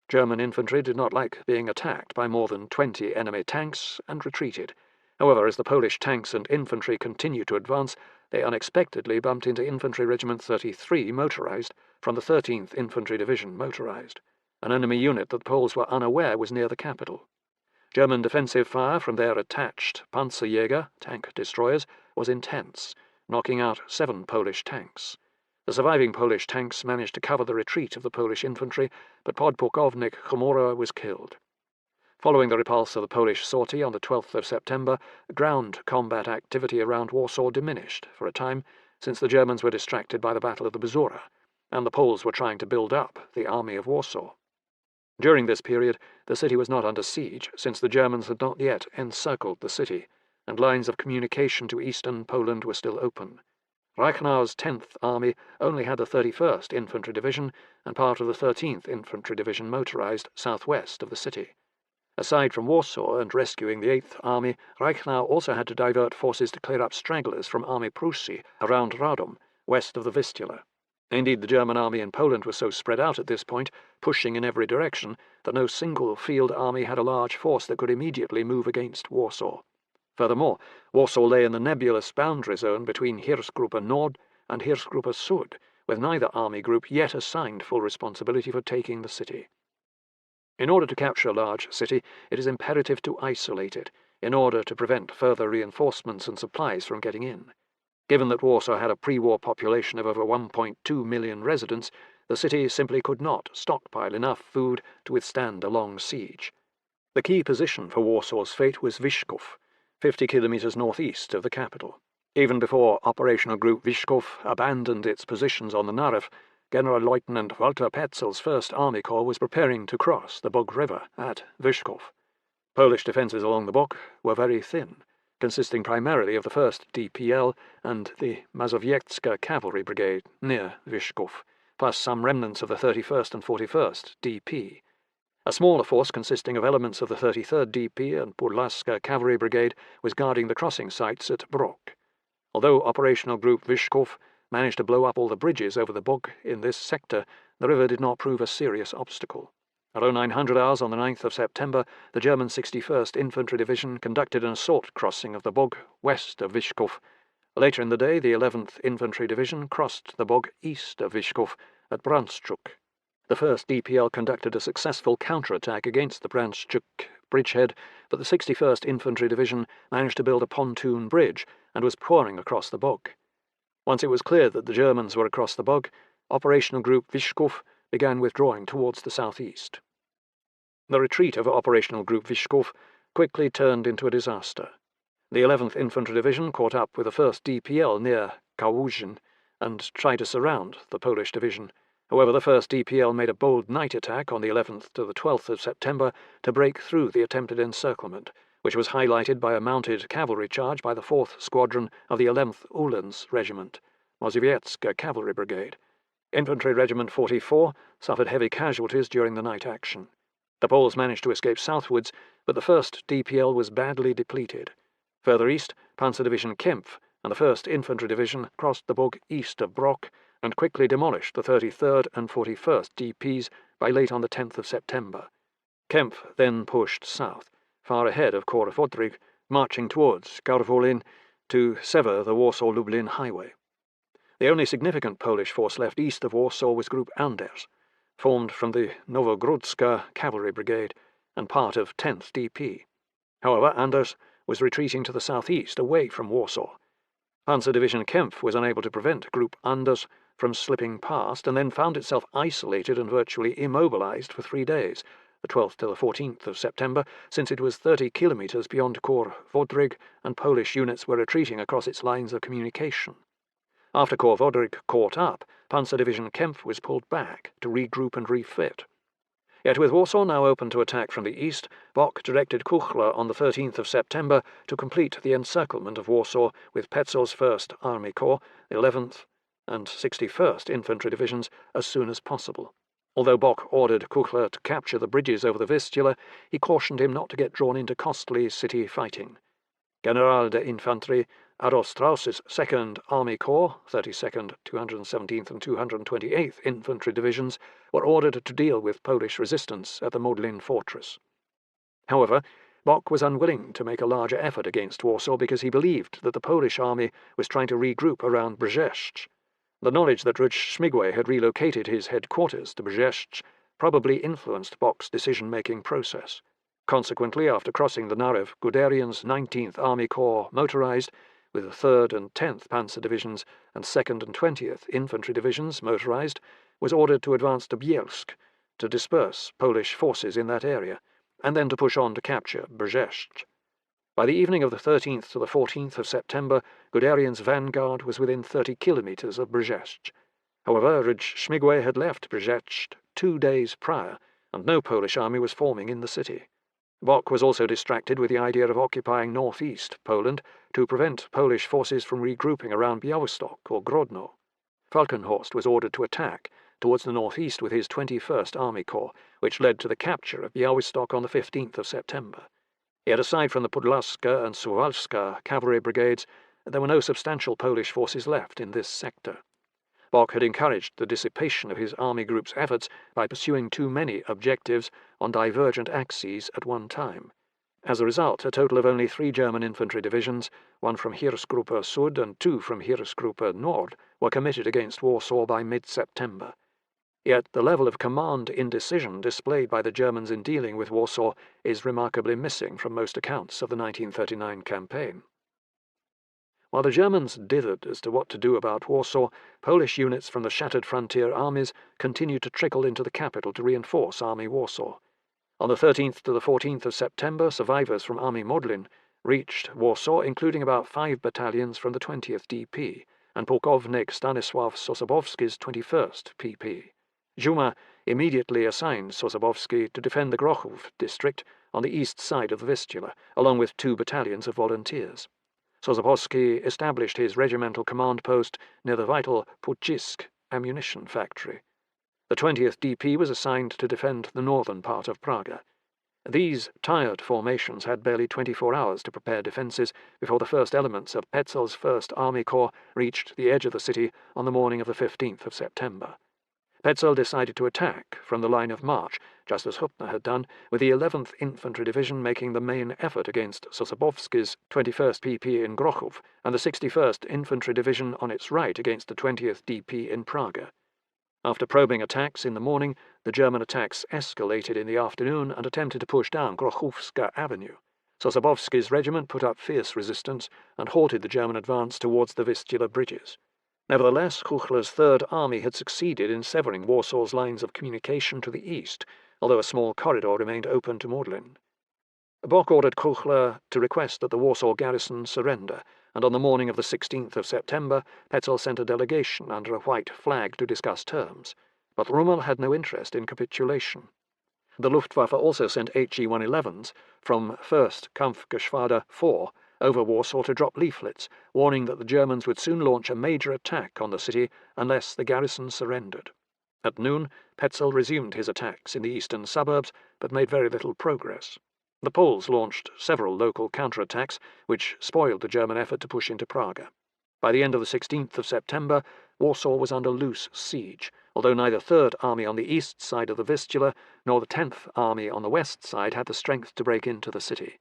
German infantry did not like being attacked by more than 20 enemy tanks and retreated. However, as the Polish tanks and infantry continued to advance, they unexpectedly bumped into Infantry Regiment 33 motorized from the 13th Infantry Division motorized, an enemy unit that the Poles were unaware was near the capital. German defensive fire from their attached Panzerjäger tank destroyers was intense, knocking out 7 Polish tanks. The surviving Polish tanks managed to cover the retreat of the Polish infantry, but Podpułkownik Chmura was killed. Following the repulse of the Polish sortie on the 12th of September, ground combat activity around Warsaw diminished for a time, since the Germans were distracted by the Battle of the Bzura, and the Poles were trying to build up the Army of Warsaw. During this period, the city was not under siege, since the Germans had not yet encircled the city, and lines of communication to eastern Poland were still open. Reichenau's 10th Army only had the 31st Infantry Division and part of the 13th Infantry Division motorized southwest of the city. Aside from Warsaw and rescuing the 8th Army, Reichenau also had to divert forces to clear up stragglers from Army Prusy around Radom, west of the Vistula. Indeed, the German army in Poland was so spread out at this point, pushing in every direction, that no single field army had a large force that could immediately move against Warsaw. Furthermore, Warsaw lay in the nebulous boundary zone between Heeresgruppe Nord and Heeresgruppe Süd, with neither army group yet assigned full responsibility for taking the city. In order to capture a large city, it is imperative to isolate it, in order to prevent further reinforcements and supplies from getting in. Given that Warsaw had a pre-war population of over 1.2 million residents, the city simply could not stockpile enough food to withstand a long siege. The key position for Warsaw's fate was Wyszków, 50 kilometers northeast of the capital. Even before Operational Group Wyszków abandoned its positions on the Narew, General-Lieutenant Walter Petzel's 1st Army Corps was preparing to cross the Bug River at Wyszków. Polish defences along the Bug were very thin, consisting primarily of the 1st DPL and the Mazowiecka Cavalry Brigade near Wyszków, plus some remnants of the 31st and 41st DP. A smaller force consisting of elements of the 33rd DP and Podlaska Cavalry Brigade was guarding the crossing sites at Brok. Although Operational Group Vyshkov managed to blow up all the bridges over the Bug in this sector, the river did not prove a serious obstacle. At 0900 hours on the 9th of September, the German 61st Infantry Division conducted an assault crossing of the Bug west of Vyshkov. Later in the day, the 11th Infantry Division crossed the Bug east of Vyshkov at Brandschuk. The 1st DPL conducted a successful counterattack against the Brandschuk bridgehead, but the 61st Infantry Division managed to build a pontoon bridge and was pouring across the Bug. Once it was clear that the Germans were across the Bug, Operational Group Vyshkov began withdrawing towards the southeast. The retreat of Operational Group Vyshkov quickly turned into a disaster. The 11th Infantry Division caught up with the 1st DPL near Kałużyn and tried to surround the Polish division. However, the 1st DPL made a bold night attack on the 11th to the 12th of September to break through the attempted encirclement, which was highlighted by a mounted cavalry charge by the 4th Squadron of the 11th Uhlans Regiment, Mazowiecka Cavalry Brigade. Infantry Regiment 44 suffered heavy casualties during the night action. The Poles managed to escape southwards, but the 1st DPL was badly depleted. Further east, Panzer Division Kempf and the 1st Infantry Division crossed the Bug east of Brok and quickly demolished the 33rd and 41st DPs by late on the 10th of September. Kempf then pushed south, far ahead of Corps Forczyk, marching towards Garwolin to sever the Warsaw-Lublin highway. The only significant Polish force left east of Warsaw was Group Anders, formed from the Nowogrodzka Cavalry Brigade and part of 10th DP. However, Anders was retreating to the southeast, away from Warsaw. Panzer Division Kempf was unable to prevent Group Anders from slipping past, and then found itself isolated and virtually immobilized for 3 days, the 12th to the 14th of September, since it was 30 kilometers beyond Corps Forczyk and Polish units were retreating across its lines of communication. After Corps Forczyk caught up, Panzer Division Kempf was pulled back to regroup and refit. Yet with Warsaw now open to attack from the east, Bock directed Kuchler on the 13th of September to complete the encirclement of Warsaw with Petzol's 1st Army Corps, the 11th and 61st Infantry Divisions, as soon as possible. Although Bock ordered Kuchler to capture the bridges over the Vistula, he cautioned him not to get drawn into costly city fighting. General de Infanterie Adolf Strauss's 2nd Army Corps, 32nd, 217th and 228th Infantry Divisions, were ordered to deal with Polish resistance at the Modlin fortress. However, Bock was unwilling to make a larger effort against Warsaw because he believed that the Polish army was trying to regroup around Brześć. The knowledge that Rudge-Śmigły had relocated his headquarters to Brześć probably influenced Bock's decision-making process. Consequently, after crossing the Narew, Guderian's 19th Army Corps motorized, with the 3rd and 10th Panzer Divisions and 2nd and 20th Infantry Divisions motorized, was ordered to advance to Bielsk to disperse Polish forces in that area, and then to push on to capture Brześć. By the evening of the 13th to the 14th of September, Guderian's vanguard was within 30 kilometers of Brześć. However, Rudge-Śmigły had left Brześć 2 days prior, and no Polish army was forming in the city. Bock was also distracted with the idea of occupying northeast Poland to prevent Polish forces from regrouping around Białystok or Grodno. Falkenhorst was ordered to attack towards the northeast with his 21st Army Corps, which led to the capture of Białystok on the 15th of September. Yet aside from the Podlaska and Suwalska cavalry brigades, there were no substantial Polish forces left in this sector. Bock had encouraged the dissipation of his army group's efforts by pursuing too many objectives on divergent axes at one time. As a result, a total of only 3 German infantry divisions, 1 from Heeresgruppe Süd and 2 from Heeresgruppe Nord, were committed against Warsaw by mid-September. Yet the level of command indecision displayed by the Germans in dealing with Warsaw is remarkably missing from most accounts of the 1939 campaign. While the Germans dithered as to what to do about Warsaw, Polish units from the shattered frontier armies continued to trickle into the capital to reinforce Army Warsaw. On the 13th to the 14th of September, survivors from Army Modlin reached Warsaw, including about 5 battalions from the 20th DP and Pułkownik Stanisław Sosabowski's 21st PP. Juma immediately assigned Sosabowski to defend the Grochów district on the east side of the Vistula, along with 2 battalions of volunteers. Sosabowski established his regimental command post near the vital Pucisk ammunition factory. The 20th DP was assigned to defend the northern part of Praga. These tired formations had barely 24 hours to prepare defences before the first elements of Petzel's First Army Corps reached the edge of the city on the morning of the 15th of September. Petzel decided to attack from the line of march, just as Hübner had done, with the 11th Infantry Division making the main effort against Sosabowski's 21st PP in Grochów and the 61st Infantry Division on its right against the 20th DP in Praga. After probing attacks in the morning, the German attacks escalated in the afternoon and attempted to push down Grochówska Avenue. Sosabowski's regiment put up fierce resistance and halted the German advance towards the Vistula bridges. Nevertheless, Kuchler's Third Army had succeeded in severing Warsaw's lines of communication to the east, although a small corridor remained open to Modlin. Bock ordered Kuchler to request that the Warsaw garrison surrender, and on the morning of the 16th of September, Petzel sent a delegation under a white flag to discuss terms, but Rommel had no interest in capitulation. The Luftwaffe also sent HE-111s from 1st Kampfgeschwader 4 over Warsaw to drop leaflets, warning that the Germans would soon launch a major attack on the city unless the garrison surrendered. At noon, Petzel resumed his attacks in the eastern suburbs, but made very little progress. The Poles launched several local counterattacks, which spoiled the German effort to push into Praga. By the end of the 16th of September, Warsaw was under loose siege, although neither Third Army on the east side of the Vistula nor the 10th Army on the west side had the strength to break into the city.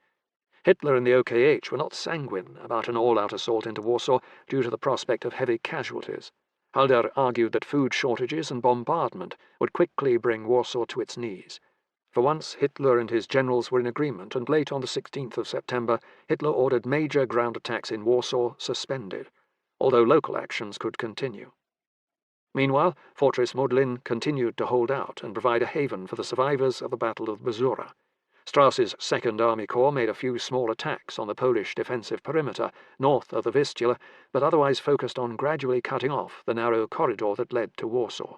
Hitler and the OKH were not sanguine about an all-out assault into Warsaw due to the prospect of heavy casualties. Halder argued that food shortages and bombardment would quickly bring Warsaw to its knees. For once, Hitler and his generals were in agreement, and late on the 16th of September, Hitler ordered major ground attacks in Warsaw suspended, although local actions could continue. Meanwhile, Fortress Modlin continued to hold out and provide a haven for the survivors of the Battle of Bzura. Strauss's Second Army Corps made a few small attacks on the Polish defensive perimeter north of the Vistula, but otherwise focused on gradually cutting off the narrow corridor that led to Warsaw.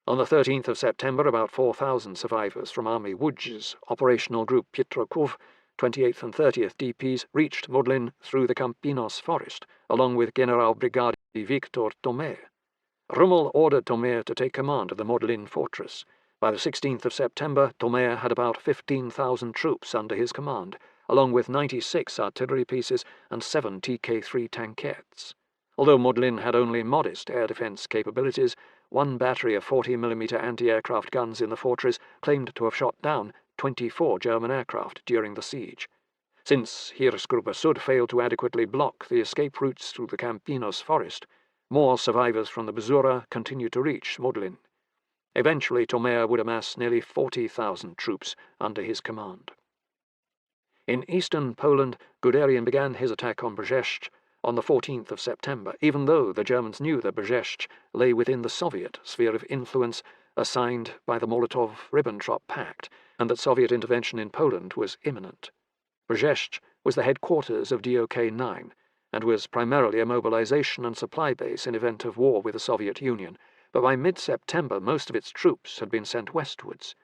On the 13th of September, about 4,000 survivors from Army Łódź's operational group Pietroków, 28th and 30th DPs, reached Modlin through the Campinos forest, along with General Brigadier Victor Tomé. Rommel ordered Tomé to take command of the Modlin fortress. By the 16th of September, Tomé had about 15,000 troops under his command, along with 96 artillery pieces and 7 TK-3 tankettes. Although Modlin had only modest air defense capabilities, one battery of 40mm anti-aircraft guns in the fortress claimed to have shot down 24 German aircraft during the siege. Since Heeresgruppe Sud failed to adequately block the escape routes through the Campinos forest, more survivors from the Bzura continued to reach Modlin. Eventually, Tomé would amass nearly 40,000 troops under his command. In eastern Poland, Guderian began his attack on Brześć on the 14th of September, even though the Germans knew that Brześć lay within the Soviet sphere of influence assigned by the Molotov-Ribbentrop Pact, and that Soviet intervention in Poland was imminent. Brześć was the headquarters of DOK-9, and was primarily a mobilization and supply base in event of war with the Soviet Union, but by mid-September most of its troops had been sent westwards.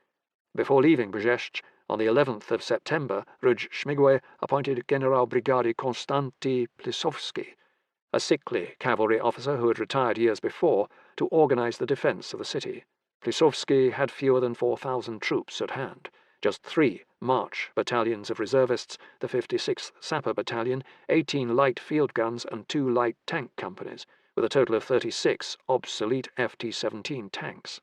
Before leaving Brześć, on the 11th of September, Rudge Śmigły appointed Generalbrigadier Konstanty Plisowski, a sickly cavalry officer who had retired years before, to organize the defense of the city. Plisowski had fewer than 4,000 troops at hand, just 3 March battalions of reservists, the 56th Sapper Battalion, 18 light field guns and 2 light tank companies, with a total of 36 obsolete FT-17 tanks.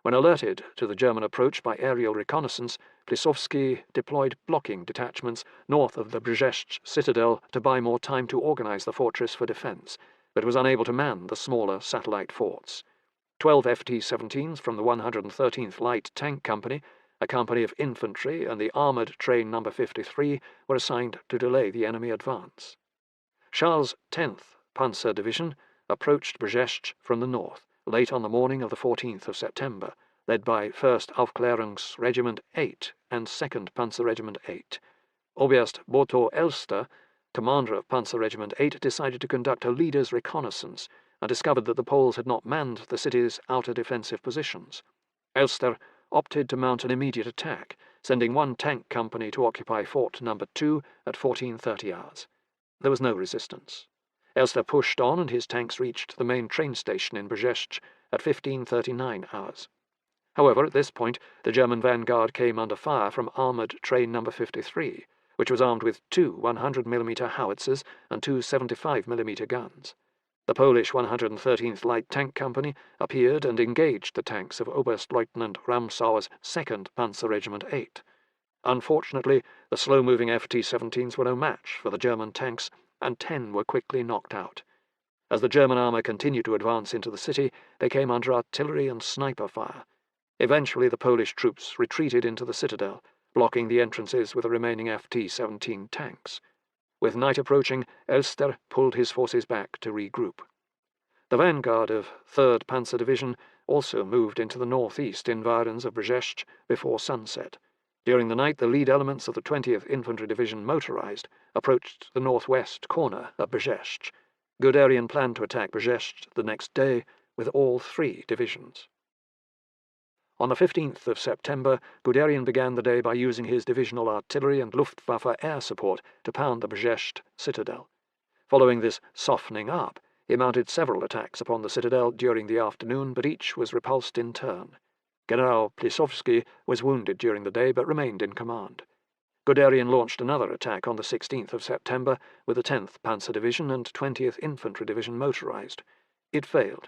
When alerted to the German approach by aerial reconnaissance, Plisowski deployed blocking detachments north of the Brześć citadel to buy more time to organize the fortress for defense, but was unable to man the smaller satellite forts. 12 FT-17s from the 113th Light Tank Company, a company of infantry, and the armoured train No. 53 were assigned to delay the enemy advance. Charles' 10th Panzer Division approached Brześć from the north, late on the morning of the 14th of September, led by 1st Aufklärungsregiment 8 and 2nd Panzer Regiment 8. Oberst Botto Elster, commander of Panzer Regiment 8, decided to conduct a leader's reconnaissance and discovered that the Poles had not manned the city's outer defensive positions. Elster opted to mount an immediate attack, sending 1 tank company to occupy Fort No. 2 at 14:30 hours. There was no resistance. Elster pushed on and his tanks reached the main train station in Brześć at 15:39 hours. However, at this point, the German vanguard came under fire from armoured train number 53, which was armed with two 100mm howitzers and two 75mm guns. The Polish 113th Light Tank Company appeared and engaged the tanks of Oberstleutnant Ramsauer's 2nd Panzer Regiment 8. Unfortunately, the slow-moving FT-17s were no match for the German tanks, and 10 were quickly knocked out. As the German armour continued to advance into the city, they came under artillery and sniper fire. Eventually, the Polish troops retreated into the citadel, blocking the entrances with the remaining FT-17 tanks. With night approaching, Elster pulled his forces back to regroup. The vanguard of 3rd Panzer Division also moved into the northeast environs of Brześć before sunset. During the night, the lead elements of the 20th Infantry Division motorized approached the northwest corner of Brześć. Guderian planned to attack Brześć the next day with all 3 divisions. On the 15th of September, Guderian began the day by using his divisional artillery and Luftwaffe air support to pound the Brześć citadel. Following this softening up, he mounted several attacks upon the citadel during the afternoon, but each was repulsed in turn. General Plisowski was wounded during the day but remained in command. Guderian launched another attack on the 16th of September with the 10th Panzer Division and 20th Infantry Division motorized. It failed.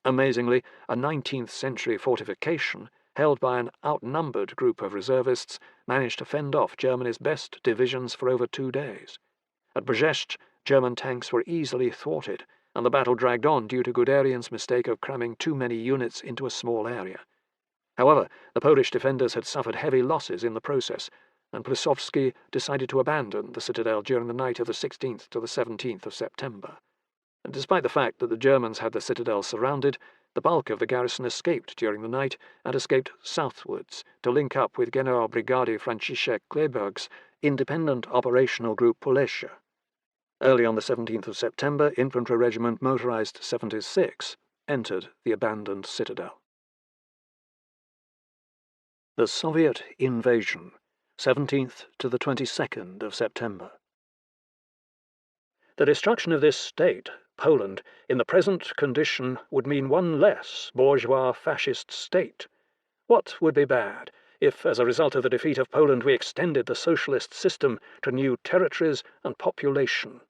Amazingly, a 19th-century fortification, held by an outnumbered group of reservists, managed to fend off Germany's best divisions for over 2 days. At Brześć, German tanks were easily thwarted, and the battle dragged on due to Guderian's mistake of cramming too many units into a small area. However, the Polish defenders had suffered heavy losses in the process, and Plisowski decided to abandon the citadel during the night of the 16th to the 17th of September. And despite the fact that the Germans had the citadel surrounded, the bulk of the garrison escaped during the night and escaped southwards to link up with General Brigady Franciszek Kleberg's independent operational group Polessia. Early on the 17th of September, Infantry Regiment Motorized 76 entered the abandoned citadel. The Soviet invasion, 17th to the 22nd of September. The destruction of this state, Poland, in the present condition would mean one less bourgeois fascist state. What would be bad if, as a result of the defeat of Poland, we extended the socialist system to new territories and population?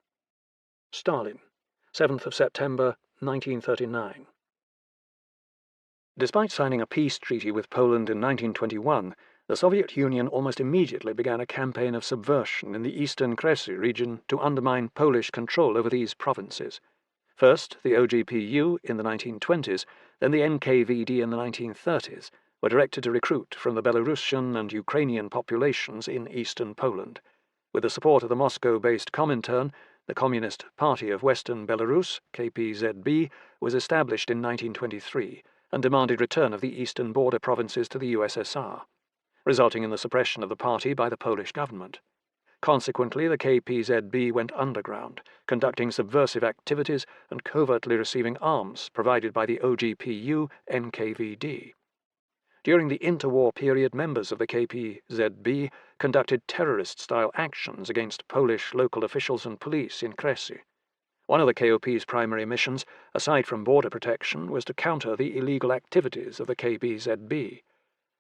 Stalin, 7th of September, 1939. Despite signing a peace treaty with Poland in 1921, the Soviet Union almost immediately began a campaign of subversion in the eastern Kresy region to undermine Polish control over these provinces. First, the OGPU in the 1920s, then the NKVD in the 1930s, were directed to recruit from the Belarusian and Ukrainian populations in eastern Poland. With the support of the Moscow-based Comintern, the Communist Party of Western Belarus, KPZB, was established in 1923 and demanded return of the eastern border provinces to the USSR, resulting in the suppression of the party by the Polish government. Consequently, the KPZB went underground, conducting subversive activities and covertly receiving arms provided by the OGPU NKVD. During the interwar period, members of the KPZB conducted terrorist-style actions against Polish local officials and police in Kresy. One of the KOP's primary missions, aside from border protection, was to counter the illegal activities of the KPZB.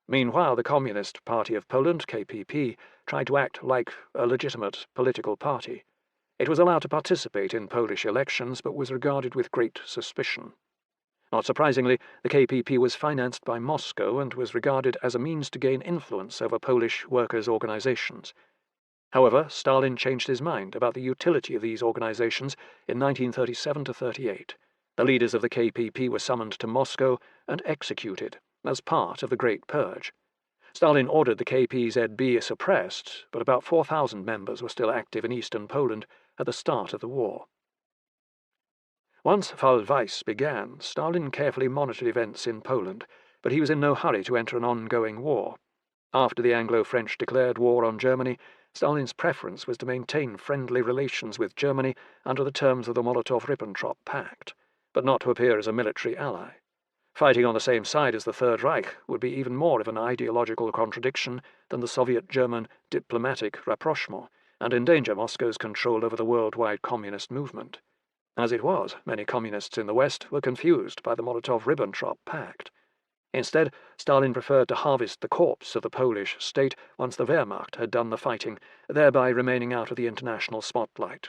Meanwhile, the Communist Party of Poland, KPP, tried to act like a legitimate political party. It was allowed to participate in Polish elections, but was regarded with great suspicion. Not surprisingly, the KPP was financed by Moscow and was regarded as a means to gain influence over Polish workers' organizations. However, Stalin changed his mind about the utility of these organizations in 1937–38. The leaders of the KPP were summoned to Moscow and executed as part of the Great Purge. Stalin ordered the KPZB suppressed, but about 4,000 members were still active in eastern Poland at the start of the war. Once Fall Weiss began, Stalin carefully monitored events in Poland, but he was in no hurry to enter an ongoing war. After the Anglo-French declared war on Germany, Stalin's preference was to maintain friendly relations with Germany under the terms of the Molotov-Ribbentrop Pact, but not to appear as a military ally. Fighting on the same side as the Third Reich would be even more of an ideological contradiction than the Soviet-German diplomatic rapprochement, and endanger Moscow's control over the worldwide communist movement. As it was, many communists in the West were confused by the Molotov-Ribbentrop Pact. Instead, Stalin preferred to harvest the corpse of the Polish state once the Wehrmacht had done the fighting, thereby remaining out of the international spotlight.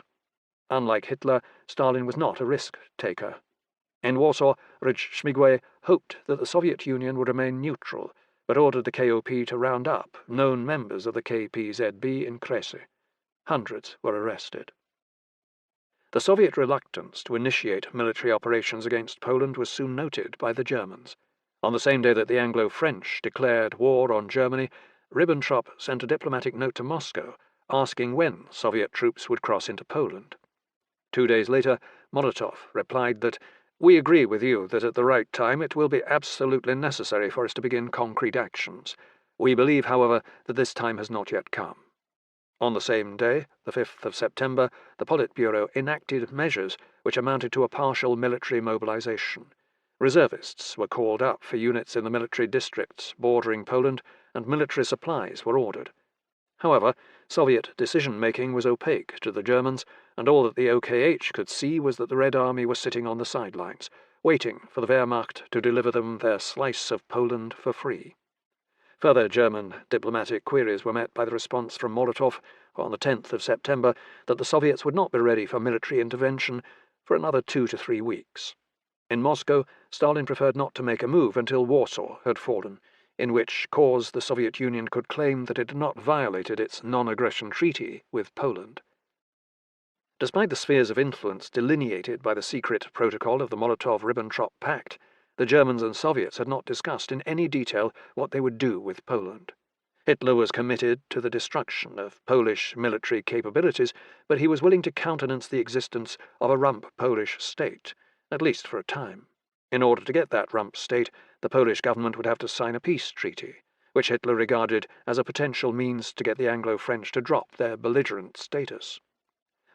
Unlike Hitler, Stalin was not a risk-taker. In Warsaw, Reshaped hoped that the Soviet Union would remain neutral, but ordered the KOP to round up known members of the KPZB in Kresy. Hundreds were arrested. The Soviet reluctance to initiate military operations against Poland was soon noted by the Germans. On the same day that the Anglo-French declared war on Germany, Ribbentrop sent a diplomatic note to Moscow asking when Soviet troops would cross into Poland. 2 days later, Molotov replied that, "We agree with you that at the right time it will be absolutely necessary for us to begin concrete actions. We believe, however, that this time has not yet come." On the same day, the 5th of September, the Politburo enacted measures which amounted to a partial military mobilization. Reservists were called up for units in the military districts bordering Poland, and military supplies were ordered. However, Soviet decision-making was opaque to the Germans, and all that the OKH could see was that the Red Army was sitting on the sidelines, waiting for the Wehrmacht to deliver them their slice of Poland for free. Further German diplomatic queries were met by the response from Molotov on the 10th of September that the Soviets would not be ready for military intervention for another 2 to 3 weeks. In Moscow, Stalin preferred not to make a move until Warsaw had fallen, in which cause the Soviet Union could claim that it had not violated its non-aggression treaty with Poland. Despite the spheres of influence delineated by the secret protocol of the Molotov-Ribbentrop Pact, the Germans and Soviets had not discussed in any detail what they would do with Poland. Hitler was committed to the destruction of Polish military capabilities, but he was willing to countenance the existence of a rump Polish state, at least for a time. In order to get that rump state, the Polish government would have to sign a peace treaty, which Hitler regarded as a potential means to get the Anglo-French to drop their belligerent status.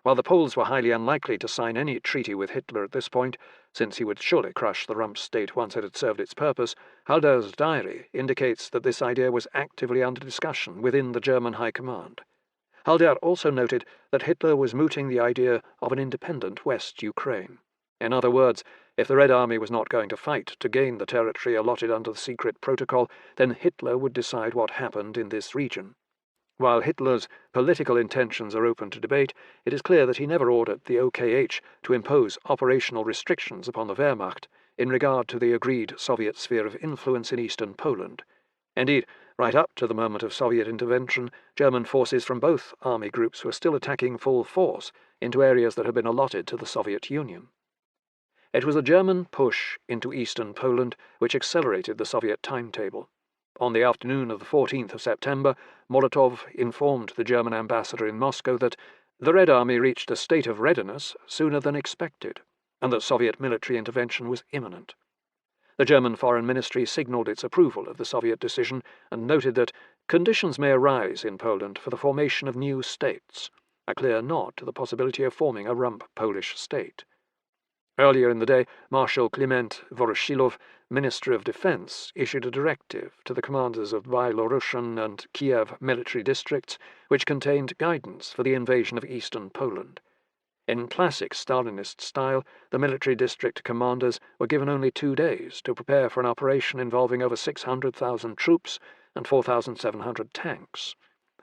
While the Poles were highly unlikely to sign any treaty with Hitler at this point, since he would surely crush the rump state once it had served its purpose, Halder's diary indicates that this idea was actively under discussion within the German High Command. Halder also noted that Hitler was mooting the idea of an independent West Ukraine. In other words, if the Red Army was not going to fight to gain the territory allotted under the secret protocol, then Hitler would decide what happened in this region. While Hitler's political intentions are open to debate, it is clear that he never ordered the OKH to impose operational restrictions upon the Wehrmacht in regard to the agreed Soviet sphere of influence in eastern Poland. Indeed, right up to the moment of Soviet intervention, German forces from both army groups were still attacking full force into areas that had been allotted to the Soviet Union. It was a German push into eastern Poland which accelerated the Soviet timetable. On the afternoon of the 14th of September, Molotov informed the German ambassador in Moscow that the Red Army reached a state of readiness sooner than expected, and that Soviet military intervention was imminent. The German Foreign Ministry signalled its approval of the Soviet decision and noted that conditions may arise in Poland for the formation of new states, a clear nod to the possibility of forming a rump Polish state. Earlier in the day, Marshal Kliment Voroshilov, Minister of Defense, issued a directive to the commanders of Byelorussian and Kiev military districts, which contained guidance for the invasion of eastern Poland. In classic Stalinist style, the military district commanders were given only 2 days to prepare for an operation involving over 600,000 troops and 4,700 tanks.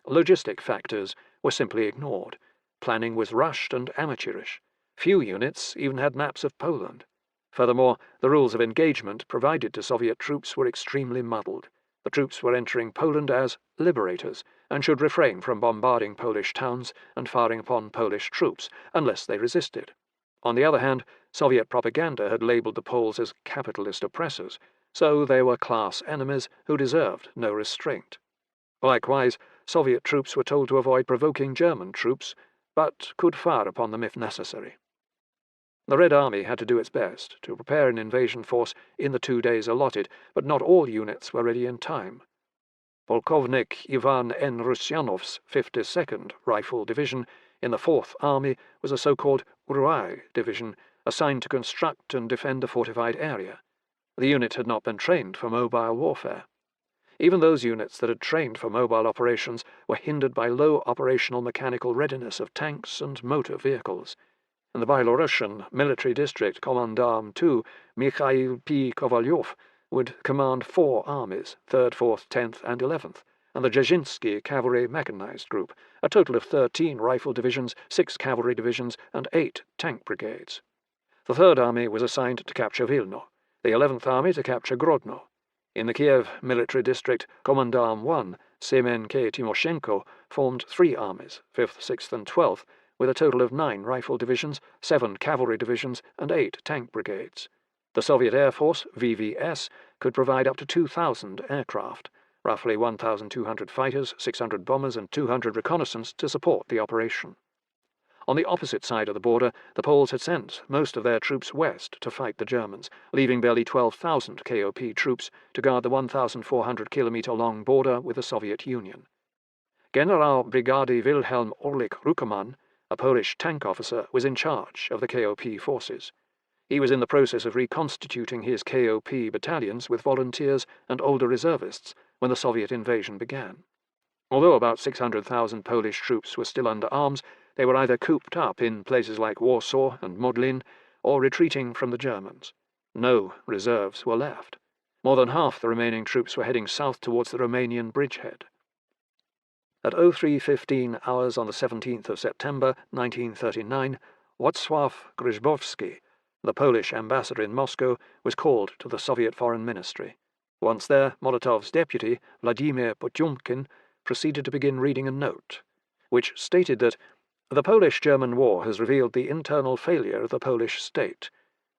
Logistic factors were simply ignored. Planning was rushed and amateurish. Few units even had maps of Poland. Furthermore, the rules of engagement provided to Soviet troops were extremely muddled. The troops were entering Poland as liberators and should refrain from bombarding Polish towns and firing upon Polish troops unless they resisted. On the other hand, Soviet propaganda had labelled the Poles as capitalist oppressors, so they were class enemies who deserved no restraint. Likewise, Soviet troops were told to avoid provoking German troops, but could fire upon them if necessary. The Red Army had to do its best to prepare an invasion force in the 2 days allotted, but not all units were ready in time. Polkovnik Ivan N. Rusyanov's 52nd Rifle Division in the 4th Army was a so-called Uruai Division, assigned to construct and defend a fortified area. The unit had not been trained for mobile warfare. Even those units that had trained for mobile operations were hindered by low operational mechanical readiness of tanks and motor vehicles. And the Byelorussian military district Commandant II, Mikhail P. Kovalyov, would command 4 armies, 3rd, 4th, 10th, and 11th, and the Dzerzhinsky Cavalry Mechanized Group, a total of 13 rifle divisions, 6 cavalry divisions, and 8 tank brigades. The 3rd Army was assigned to capture Vilno, the 11th Army to capture Grodno. In the Kiev military district, Commandant I, Semen K. Timoshenko, formed 3 armies, 5th, 6th, and 12th, with a total of 9 rifle divisions, 7 cavalry divisions, and 8 tank brigades. The Soviet Air Force, VVS, could provide up to 2,000 aircraft, roughly 1,200 fighters, 600 bombers, and 200 reconnaissance to support the operation. On the opposite side of the border, the Poles had sent most of their troops west to fight the Germans, leaving barely 12,000 KOP troops to guard the 1,400-kilometer-long border with the Soviet Union. General Brigady Wilhelm Orlik Ruckermann, a Polish tank officer, was in charge of the KOP forces. He was in the process of reconstituting his KOP battalions with volunteers and older reservists when the Soviet invasion began. Although about 600,000 Polish troops were still under arms, they were either cooped up in places like Warsaw and Modlin or retreating from the Germans. No reserves were left. More than half the remaining troops were heading south towards the Romanian bridgehead. At 03:15 hours on the 17th of September 1939, Wacław Grzybowski, the Polish ambassador in Moscow, was called to the Soviet Foreign Ministry. Once there, Molotov's deputy, Vladimir Potyomkin, proceeded to begin reading a note, which stated that the Polish-German War has revealed the internal failure of the Polish state.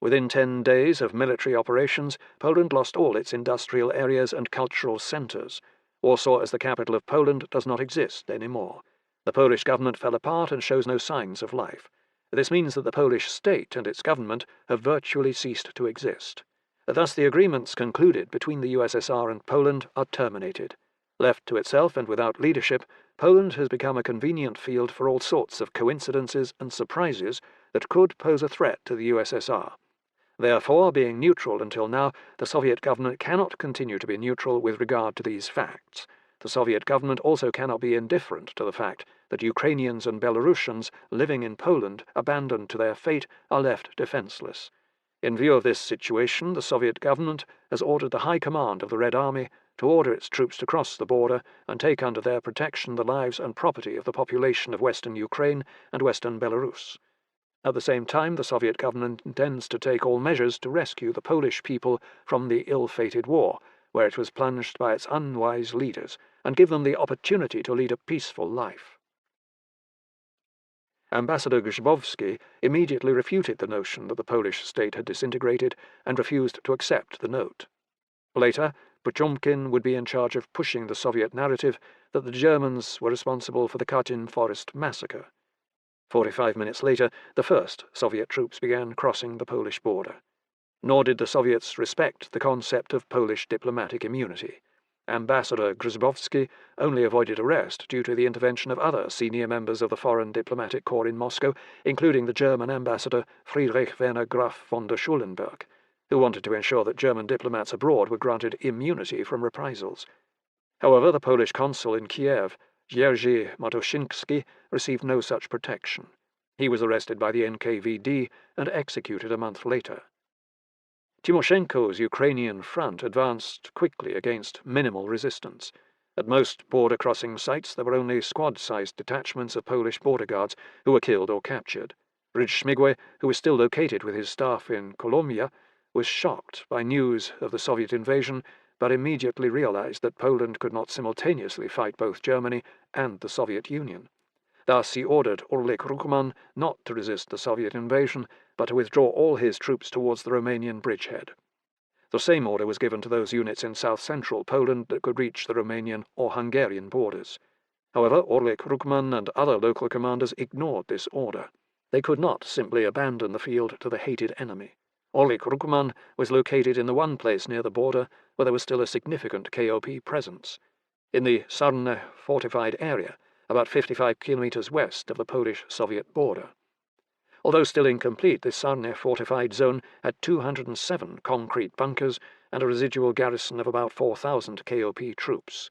Within 10 days of military operations, Poland lost all its industrial areas and cultural centres. Warsaw as the capital of Poland does not exist anymore. The Polish government fell apart and shows no signs of life. This means that the Polish state and its government have virtually ceased to exist. Thus the agreements concluded between the USSR and Poland are terminated. Left to itself and without leadership, Poland has become a convenient field for all sorts of coincidences and surprises that could pose a threat to the USSR. Therefore, being neutral until now, the Soviet government cannot continue to be neutral with regard to these facts. The Soviet government also cannot be indifferent to the fact that Ukrainians and Belarusians living in Poland, abandoned to their fate, are left defenseless. In view of this situation, the Soviet government has ordered the High Command of the Red Army to order its troops to cross the border and take under their protection the lives and property of the population of western Ukraine and western Belarus. At the same time, the Soviet government intends to take all measures to rescue the Polish people from the ill-fated war, where it was plunged by its unwise leaders, and give them the opportunity to lead a peaceful life. Ambassador Grzybowski immediately refuted the notion that the Polish state had disintegrated and refused to accept the note. Later, Potyomkin would be in charge of pushing the Soviet narrative that the Germans were responsible for the Katyn Forest massacre. 45 minutes later, the first Soviet troops began crossing the Polish border. Nor did the Soviets respect the concept of Polish diplomatic immunity. Ambassador Grzybowski only avoided arrest due to the intervention of other senior members of the Foreign Diplomatic Corps in Moscow, including the German ambassador Friedrich Werner Graf von der Schulenburg, who wanted to ensure that German diplomats abroad were granted immunity from reprisals. However, the Polish consul in Kiev, Jerzy Matuszynski, received no such protection. He was arrested by the NKVD and executed a month later. Timoshenko's Ukrainian front advanced quickly against minimal resistance. At most border-crossing sites there were only squad-sized detachments of Polish border guards who were killed or captured. Brzymiszek, who was still located with his staff in Kolomia, was shocked by news of the Soviet invasion, but immediately realized that Poland could not simultaneously fight both Germany and the Soviet Union. Thus he ordered Orlik Ruckermann not to resist the Soviet invasion, but to withdraw all his troops towards the Romanian bridgehead. The same order was given to those units in south-central Poland that could reach the Romanian or Hungarian borders. However, Orlik Ruckermann and other local commanders ignored this order. They could not simply abandon the field to the hated enemy. Orlik Ruckermann was located in the one place near the border where there was still a significant KOP presence, in the Sarne fortified area, about 55 kilometers west of the Polish-Soviet border. Although still incomplete, the Sarne fortified zone had 207 concrete bunkers and a residual garrison of about 4,000 KOP troops.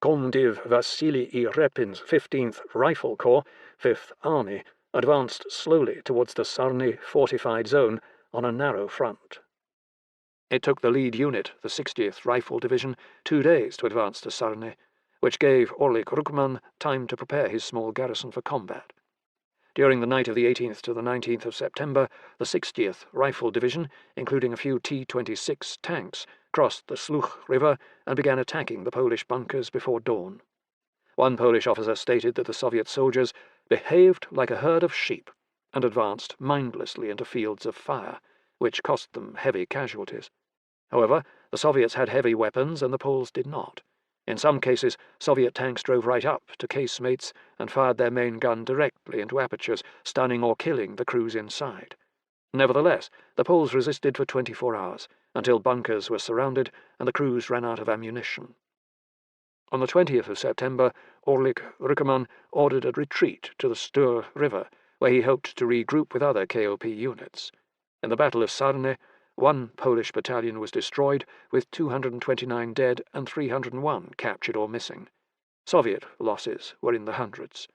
Komdiv Vasily I. Repin's 15th Rifle Corps, 5th Army, advanced slowly towards the Sarny fortified zone on a narrow front. It took the lead unit, the 60th Rifle Division, 2 days to advance to Sarny, which gave Orlik Rukman time to prepare his small garrison for combat. During the night of the 18th to the 19th of September, the 60th Rifle Division, including a few T-26 tanks, crossed the Sluch River and began attacking the Polish bunkers before dawn. One Polish officer stated that the Soviet soldiers behaved like a herd of sheep and advanced mindlessly into fields of fire, which cost them heavy casualties. However, the Soviets had heavy weapons and the Poles did not. In some cases, Soviet tanks drove right up to casemates and fired their main gun directly into apertures, stunning or killing the crews inside. Nevertheless, the Poles resisted for 24 hours, until bunkers were surrounded and the crews ran out of ammunition. On the 20th of September, Orlik Rukman ordered a retreat to the Stur River, where he hoped to regroup with other KOP units. In the Battle of Sarny, one Polish battalion was destroyed, with 229 dead and 301 captured or missing. Soviet losses were in the hundreds.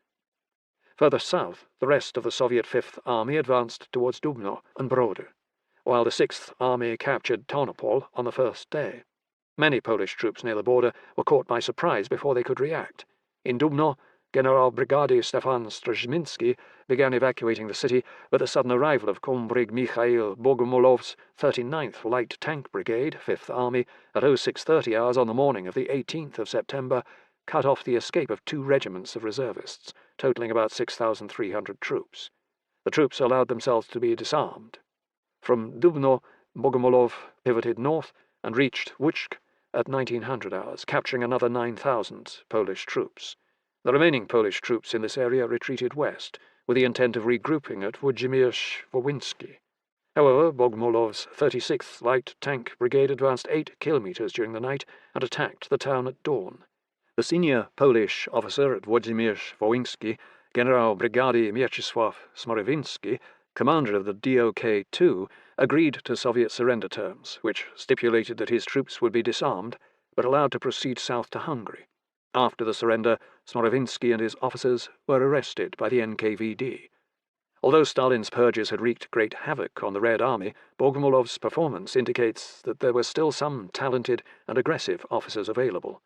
Further south, the rest of the Soviet Fifth Army advanced towards Dubno and Brody, while the Sixth Army captured Tarnopol on the first day. Many Polish troops near the border were caught by surprise before they could react. In Dubno, General Brigady Stefan Strzminski began evacuating the city, but the sudden arrival of Kombrig Mikhail Bogumilov's 39th Light Tank Brigade, 5th Army, at 0630 hours on the morning of the 18th of September, cut off the escape of 2 regiments of reservists, totaling about 6,300 troops. The troops allowed themselves to be disarmed. From Dubno, Bogomolov pivoted north and reached Wuchk at 1900 hours, capturing another 9,000 Polish troops. The remaining Polish troops in this area retreated west, with the intent of regrouping at Włodzimierz-Wołyński. However, Bogumilov's 36th Light Tank Brigade advanced 8 kilometers during the night and attacked the town at dawn. The senior Polish officer at Włodzimierz-Wołyński, General Brigady Mieczysław Smorywiński, commander of the DOK-2, agreed to Soviet surrender terms, which stipulated that his troops would be disarmed, but allowed to proceed south to Hungary. After the surrender, Smorywiński and his officers were arrested by the NKVD. Although Stalin's purges had wreaked great havoc on the Red Army, Bogumilov's performance indicates that there were still some talented and aggressive officers available.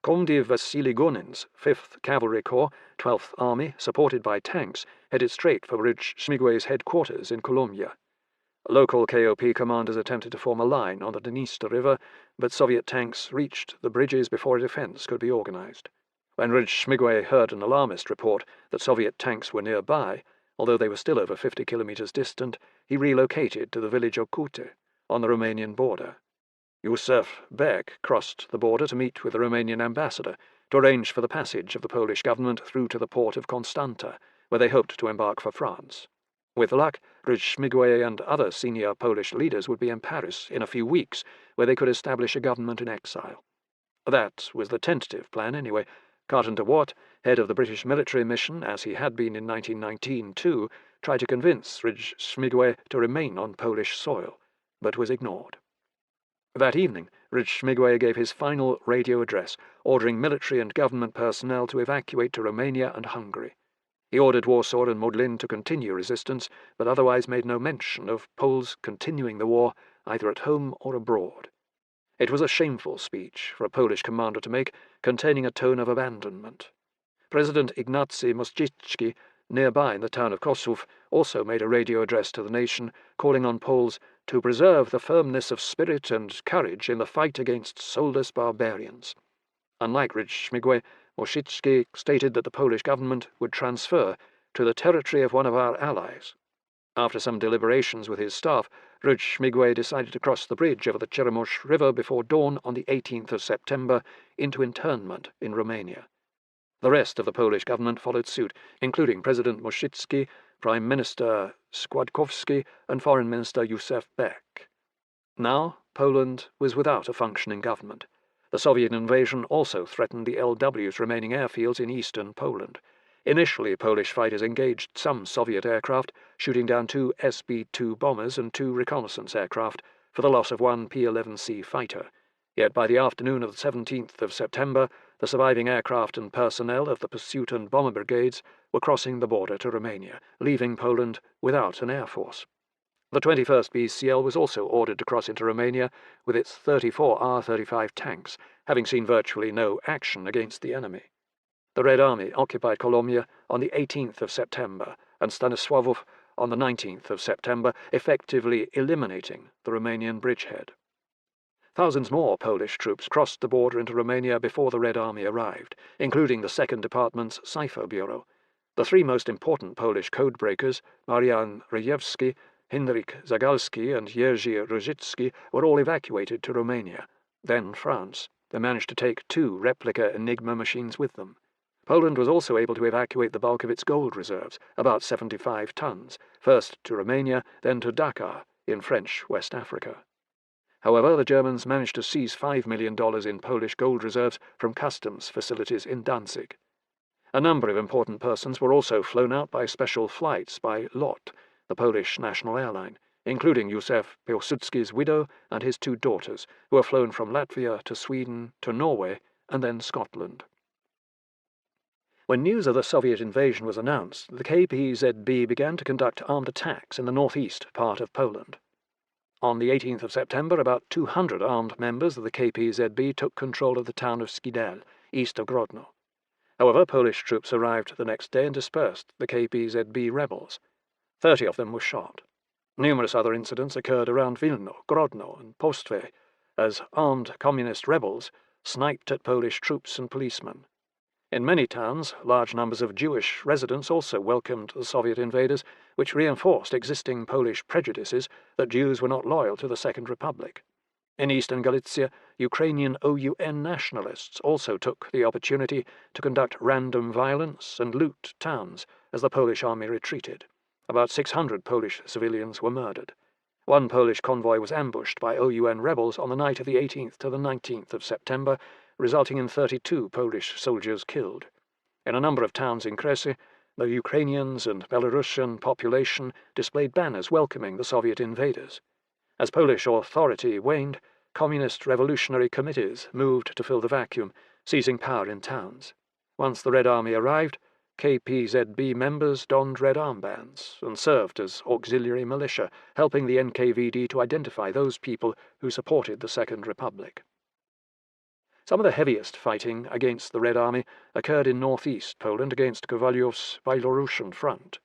Komdiv Vasily Gonin's 5th Cavalry Corps, 12th Army, supported by tanks, headed straight for Szmigłow's headquarters in Kolomia. Local KOP commanders attempted to form a line on the Dniester River, but Soviet tanks reached the bridges before a defense could be organized. When Szmigłow heard an alarmist report that Soviet tanks were nearby, although they were still over 50 kilometers distant, he relocated to the village of Kute, on the Romanian border. Yusuf Bek crossed the border to meet with the Romanian ambassador to arrange for the passage of the Polish government through to the port of Constanta, where they hoped to embark for France. With luck, Szmigłow and other senior Polish leaders would be in Paris in a few weeks, where they could establish a government in exile. That was the tentative plan anyway. Carpenter Watt, head of the British military mission, as he had been in 1919 too, tried to convince Szmigłow to remain on Polish soil, but was ignored. That evening, Szmigłow gave his final radio address, ordering military and government personnel to evacuate to Romania and Hungary. He ordered Warsaw and Modlin to continue resistance, but otherwise made no mention of Poles continuing the war either at home or abroad. It was a shameful speech for a Polish commander to make, containing a tone of abandonment. President Ignacy Mościcki, nearby in the town of Kosów, also made a radio address to the nation, calling on Poles to preserve the firmness of spirit and courage in the fight against soulless barbarians. Unlike Szmigłow, Mościcki stated that the Polish government would transfer to the territory of one of our allies. After some deliberations with his staff, Szmigłow decided to cross the bridge over the Cheremosh River before dawn on the 18th of September into internment in Romania. The rest of the Polish government followed suit, including President Mościcki, Prime Minister Składkowski, and Foreign Minister Yusuf Bek. Now, Poland was without a functioning government. The Soviet invasion also threatened the LW's remaining airfields in eastern Poland. Initially, Polish fighters engaged some Soviet aircraft, shooting down 2 SB-2 bombers and 2 reconnaissance aircraft, for the loss of 1 P-11C fighter. Yet by the afternoon of the 17th of September, The surviving aircraft and personnel of the pursuit and bomber brigades were crossing the border to Romania, leaving Poland without an air force. The 21st BCL was also ordered to cross into Romania with its 34 R-35 tanks, having seen virtually no action against the enemy. The Red Army occupied Kolomia on the 18th of September and Stanisławów on the 19th of September, effectively eliminating the Romanian bridgehead. Thousands more Polish troops crossed the border into Romania before the Red Army arrived, including the 2nd Department's Cipher Bureau. The three most important Polish codebreakers, Marian Rejewski, Henryk Zagalski and Jerzy Różycki, were all evacuated to Romania, then France. They managed to take 2 replica Enigma machines with them. Poland was also able to evacuate the bulk of its gold reserves, about 75 tons, first to Romania, then to Dakar, in French West Africa. However, the Germans managed to seize $5 million in Polish gold reserves from customs facilities in Danzig. A number of important persons were also flown out by special flights by LOT, the Polish national airline, including Józef Piłsudski's widow and his 2 daughters, who were flown from Latvia to Sweden to Norway and then Scotland. When news of the Soviet invasion was announced, the KPZB began to conduct armed attacks in the northeast part of Poland. On the 18th of September, about 200 armed members of the KPZB took control of the town of Skidel, east of Grodno. However, Polish troops arrived the next day and dispersed the KPZB rebels. 30 of them were shot. Numerous other incidents occurred around Wilno, Grodno, and Postve, as armed communist rebels sniped at Polish troops and policemen. In many towns, large numbers of Jewish residents also welcomed the Soviet invaders, which reinforced existing Polish prejudices that Jews were not loyal to the Second Republic. In eastern Galicia, Ukrainian OUN nationalists also took the opportunity to conduct random violence and loot towns as the Polish army retreated. About 600 Polish civilians were murdered. One Polish convoy was ambushed by OUN rebels on the night of the 18th to the 19th of September, resulting in 32 Polish soldiers killed. In a number of towns in Kresy, the Ukrainians and Belarusian population displayed banners welcoming the Soviet invaders. As Polish authority waned, communist revolutionary committees moved to fill the vacuum, seizing power in towns. Once the Red Army arrived, KPZB members donned red armbands and served as auxiliary militia, helping the NKVD to identify those people who supported the Second Republic. Some of the heaviest fighting against the Red Army occurred in northeast Poland against Kovalyov's Byelorussian front.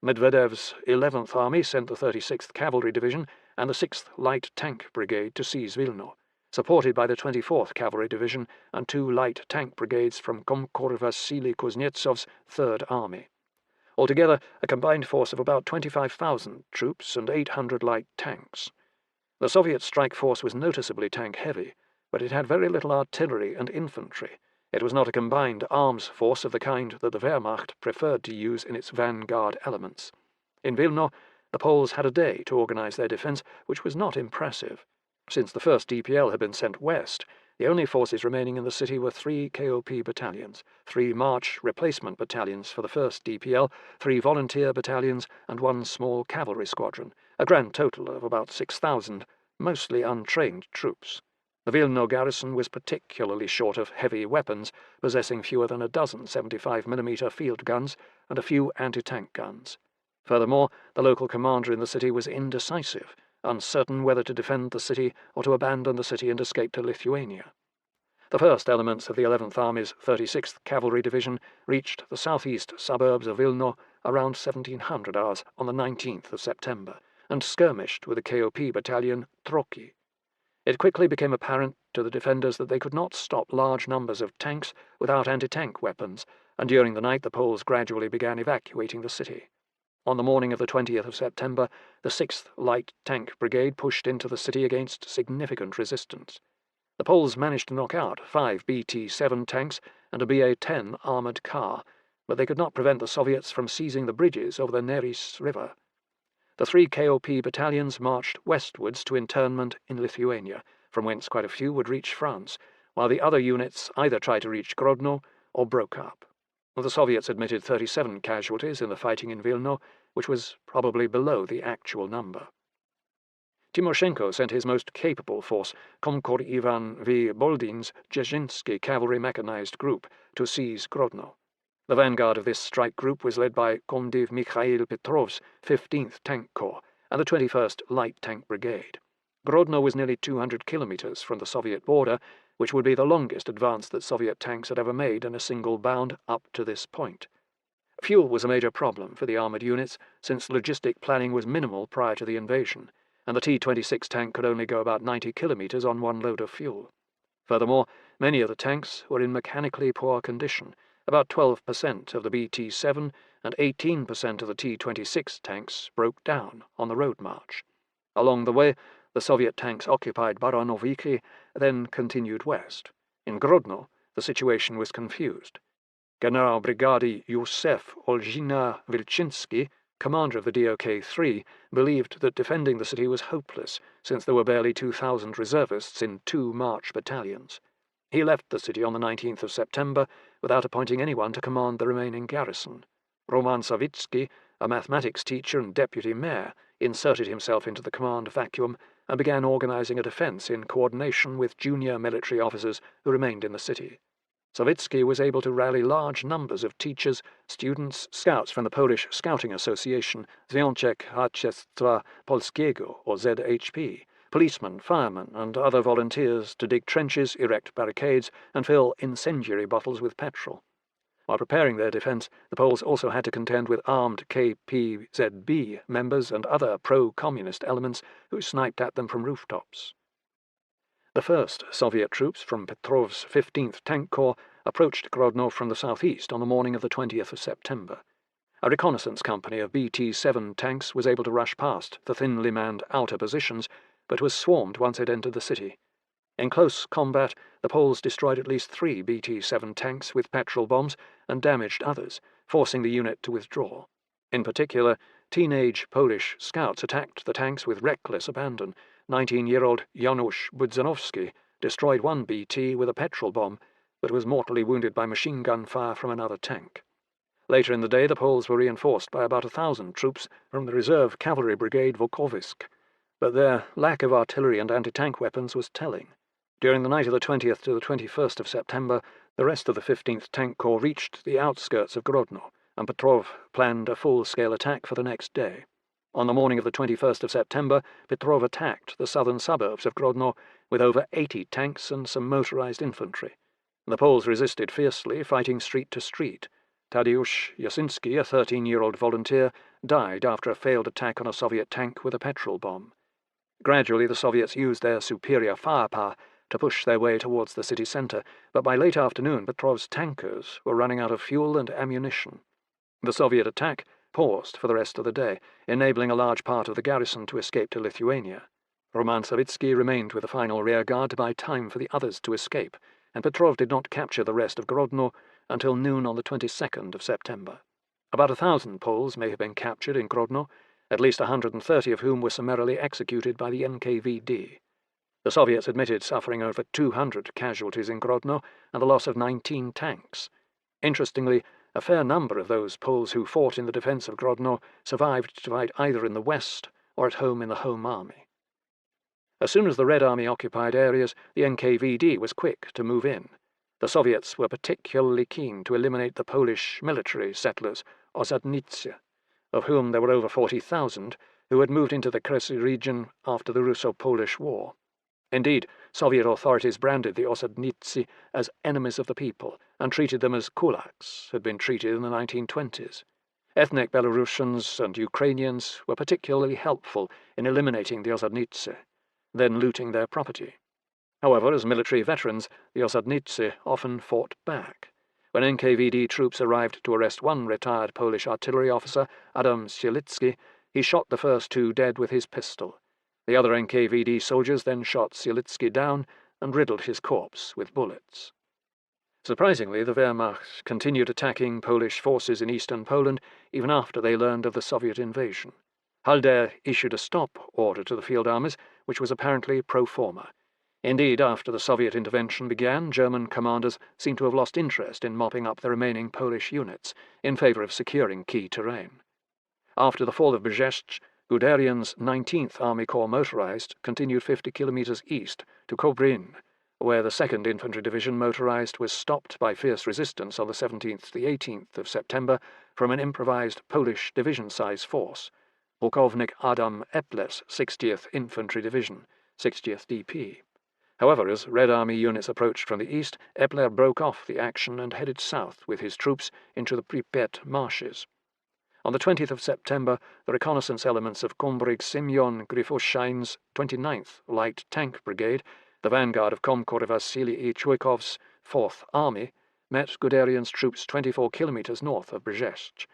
Medvedev's 11th Army sent the 36th Cavalry Division and the 6th Light Tank Brigade to seize Wilno, supported by the 24th Cavalry Division and 2 light tank brigades from Komkur Vasily Kuznetsov's 3rd Army. Altogether, a combined force of about 25,000 troops and 800 light tanks. The Soviet strike force was noticeably tank-heavy, but it had very little artillery and infantry. It was not a combined arms force of the kind that the Wehrmacht preferred to use in its vanguard elements. In Wilno, the Poles had a day to organize their defense, which was not impressive. Since the 1st DPL had been sent west, the only forces remaining in the city were 3 KOP battalions, 3 March replacement battalions for the 1st DPL, 3 volunteer battalions, and 1 small cavalry squadron, a grand total of about 6,000, mostly untrained troops. The Wilno garrison was particularly short of heavy weapons, possessing fewer than a dozen 75mm field guns and a few anti-tank guns. Furthermore, the local commander in the city was indecisive, uncertain whether to defend the city or to abandon the city and escape to Lithuania. The first elements of the 11th Army's 36th Cavalry Division reached the southeast suburbs of Wilno around 1700 hours on the 19th of September and skirmished with the KOP battalion Troki. It quickly became apparent to the defenders that they could not stop large numbers of tanks without anti-tank weapons, and during the night the Poles gradually began evacuating the city. On the morning of the 20th of September, the 6th Light Tank Brigade pushed into the city against significant resistance. The Poles managed to knock out 5 BT-7 tanks and a BA-10 armoured car, but they could not prevent the Soviets from seizing the bridges over the Neris River. The 3 KOP battalions marched westwards to internment in Lithuania, from whence quite a few would reach France, while the other units either tried to reach Grodno or broke up. The Soviets admitted 37 casualties in the fighting in Wilno, which was probably below the actual number. Timoshenko sent his most capable force, Komkor Ivan V. Boldin's Dzerzhinsky cavalry mechanized group, to seize Grodno. The vanguard of this strike group was led by Komdiv Mikhail Petrov's 15th Tank Corps and the 21st Light Tank Brigade. Grodno was nearly 200 kilometers from the Soviet border, which would be the longest advance that Soviet tanks had ever made in a single bound up to this point. Fuel was a major problem for the armoured units, since logistic planning was minimal prior to the invasion, and the T-26 tank could only go about 90 kilometers on one load of fuel. Furthermore, many of the tanks were in mechanically poor condition. About 12% of the BT-7 and 18% of the T-26 tanks broke down on the road march. Along the way, the Soviet tanks occupied Baranoviki, then continued west. In Grodno, the situation was confused. General Brigadier Yosef Olgina Vilchinsky, commander of the DOK-3, believed that defending the city was hopeless, since there were barely 2,000 reservists in 2 March battalions. He left the city on the 19th of September without appointing anyone to command the remaining garrison. Roman Savitsky, a mathematics teacher and deputy mayor, inserted himself into the command vacuum and began organizing a defense in coordination with junior military officers who remained in the city. Savitsky was able to rally large numbers of teachers, students, scouts from the Polish Scouting Association, Związek Harcerstwa Polskiego, or ZHP, policemen, firemen, and other volunteers to dig trenches, erect barricades, and fill incendiary bottles with petrol. While preparing their defense, the Poles also had to contend with armed KPZB members and other pro-communist elements who sniped at them from rooftops. The first Soviet troops from Petrov's 15th Tank Corps approached Grodno from the southeast on the morning of the 20th of September. A reconnaissance company of BT-7 tanks was able to rush past the thinly manned outer positions, but was swarmed once it entered the city. In close combat, the Poles destroyed at least 3 BT-7 tanks with petrol bombs and damaged others, forcing the unit to withdraw. In particular, teenage Polish scouts attacked the tanks with reckless abandon. 19-year-old Janusz Budzanowski destroyed one BT with a petrol bomb, but was mortally wounded by machine gun fire from another tank. Later in the day, the Poles were reinforced by about 1,000 troops from the reserve cavalry brigade Volkowisk, but their lack of artillery and anti-tank weapons was telling. During the night of the 20th to the 21st of September, the rest of the 15th Tank Corps reached the outskirts of Grodno, and Petrov planned a full-scale attack for the next day. On the morning of the 21st of September, Petrov attacked the southern suburbs of Grodno with over 80 tanks and some motorized infantry. The Poles resisted fiercely, fighting street to street. Tadeusz Jasinski, a 13-year-old volunteer, died after a failed attack on a Soviet tank with a petrol bomb. Gradually, the Soviets used their superior firepower to push their way towards the city centre, but by late afternoon Petrov's tankers were running out of fuel and ammunition. The Soviet attack paused for the rest of the day, enabling a large part of the garrison to escape to Lithuania. Roman Savitsky remained with the final rearguard to buy time for the others to escape, and Petrov did not capture the rest of Grodno until noon on the 22nd of September. About 1,000 Poles may have been captured in Grodno, at least 130 of whom were summarily executed by the NKVD. The Soviets admitted suffering over 200 casualties in Grodno and the loss of 19 tanks. Interestingly, a fair number of those Poles who fought in the defense of Grodno survived to fight either in the west or at home in the Home Army. As soon as the Red Army occupied areas, the NKVD was quick to move in. The Soviets were particularly keen to eliminate the Polish military settlers, Osadnicy, of whom there were over 40,000, who had moved into the Kresy region after the Russo-Polish War. Indeed, Soviet authorities branded the Osadnicy as enemies of the people and treated them as kulaks had been treated in the 1920s. Ethnic Belarusians and Ukrainians were particularly helpful in eliminating the Osadnicy, then looting their property. However, as military veterans, the Osadnicy often fought back. When NKVD troops arrived to arrest one retired Polish artillery officer, Adam Sielicki, he shot the first 2 dead with his pistol. The other NKVD soldiers then shot Sielicki down and riddled his corpse with bullets. Surprisingly, the Wehrmacht continued attacking Polish forces in eastern Poland even after they learned of the Soviet invasion. Halder issued a stop order to the field armies, which was apparently pro forma. Indeed, after the Soviet intervention began, German commanders seemed to have lost interest in mopping up the remaining Polish units in favor of securing key terrain. After the fall of Brześć, Guderian's 19th Army Corps motorized continued 50 kilometers east to Kobrin, where the 2nd Infantry Division motorized was stopped by fierce resistance on the 17th to the 18th of September from an improvised Polish division-size force, Pułkownik Adam Epler's 60th Infantry Division, 60th DP. However, as Red Army units approached from the east, Epler broke off the action and headed south with his troops into the Pripyat marshes. On the 20th of September, the reconnaissance elements of Kombrig Semyon Grifoshain's 29th Light Tank Brigade, the vanguard of Komkur Vasily Chuikov's 4th Army, met Guderian's troops 24 kilometers north of Brześć.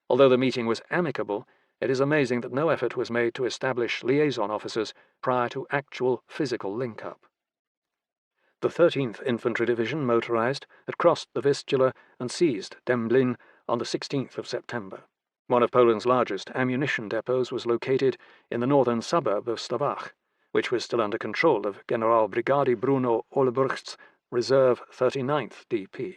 Although the meeting was amicable, it is amazing that no effort was made to establish liaison officers prior to actual physical link-up. The 13th Infantry Division, motorized, had crossed the Vistula and seized Dęblin on the 16th of September. One of Poland's largest ammunition depots was located in the northern suburb of Stawach, which was still under control of General Brigady Bruno Olbrycht's Reserve 39th DP.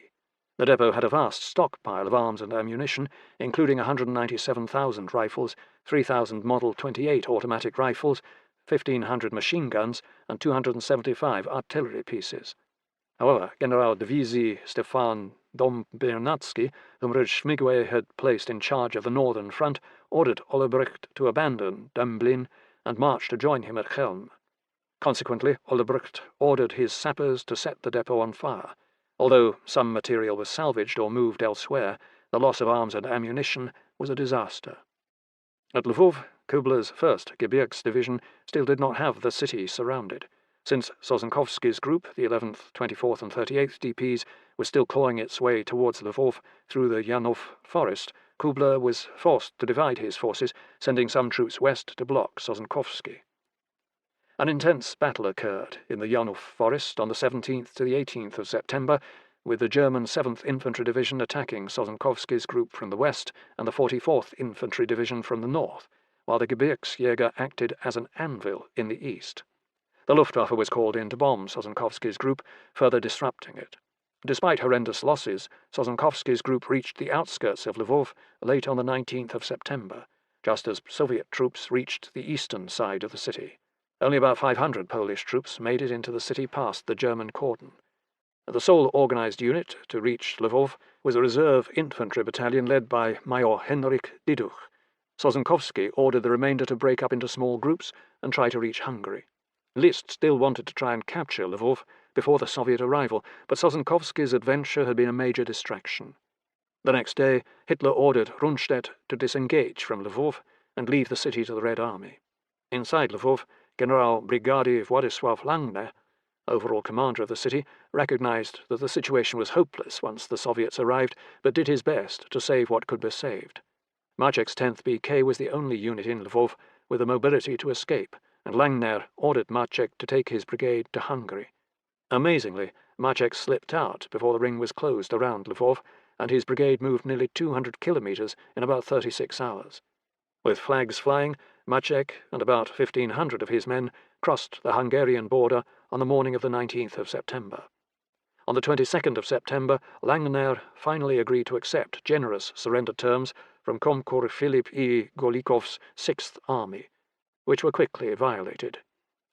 The depot had a vast stockpile of arms and ammunition, including 197,000 rifles, 3,000 Model 28 automatic rifles, 1,500 machine guns, and 275 artillery pieces. However, General Dywizji Stefan Dąb-Biernacki, whom Rudschmigwe had placed in charge of the northern front, ordered Olbrycht to abandon Dęblin and march to join him at Chelm. Consequently, Olbrycht ordered his sappers to set the depot on fire. Although some material was salvaged or moved elsewhere, the loss of arms and ammunition was a disaster. At Lvov, Kubler's 1st Gebirgsdivision still did not have the city surrounded. Since Sosnkowski's group, the 11th, 24th and 38th DPs, was still clawing its way towards Lvov through the Janów forest, Kubler was forced to divide his forces, sending some troops west to block Sosnkowski. An intense battle occurred in the Janów forest on the 17th to the 18th of September, with the German 7th Infantry Division attacking Sosnkowski's group from the west and the 44th Infantry Division from the north, while the Gebirgsjäger acted as an anvil in the east. The Luftwaffe was called in to bomb Sosnkowski's group, further disrupting it. Despite horrendous losses, Sosnkowski's group reached the outskirts of Lvov late on the 19th of September, just as Soviet troops reached the eastern side of the city. Only about 500 Polish troops made it into the city past the German cordon. The sole organized unit to reach Lvov was a reserve infantry battalion led by Major Henryk Diduch. Sosnkowski ordered the remainder to break up into small groups and try to reach Hungary. List still wanted to try and capture Lvov before the Soviet arrival, but Sosnkowski's adventure had been a major distraction. The next day, Hitler ordered Rundstedt to disengage from Lvov and leave the city to the Red Army. Inside Lvov, General Brigady Władysław Langner, overall commander of the city, recognized that the situation was hopeless once the Soviets arrived, but did his best to save what could be saved. Maciek's 10th BK was the only unit in Lvov with the mobility to escape, and Langner ordered Maciek to take his brigade to Hungary. Amazingly, Maciek slipped out before the ring was closed around Lvov, and his brigade moved nearly 200 kilometers in about 36 hours. With flags flying, Maciek and about 1,500 of his men crossed the Hungarian border on the morning of the 19th of September. On the 22nd of September, Langner finally agreed to accept generous surrender terms from Komkur Filip I. Golikov's 6th Army, which were quickly violated.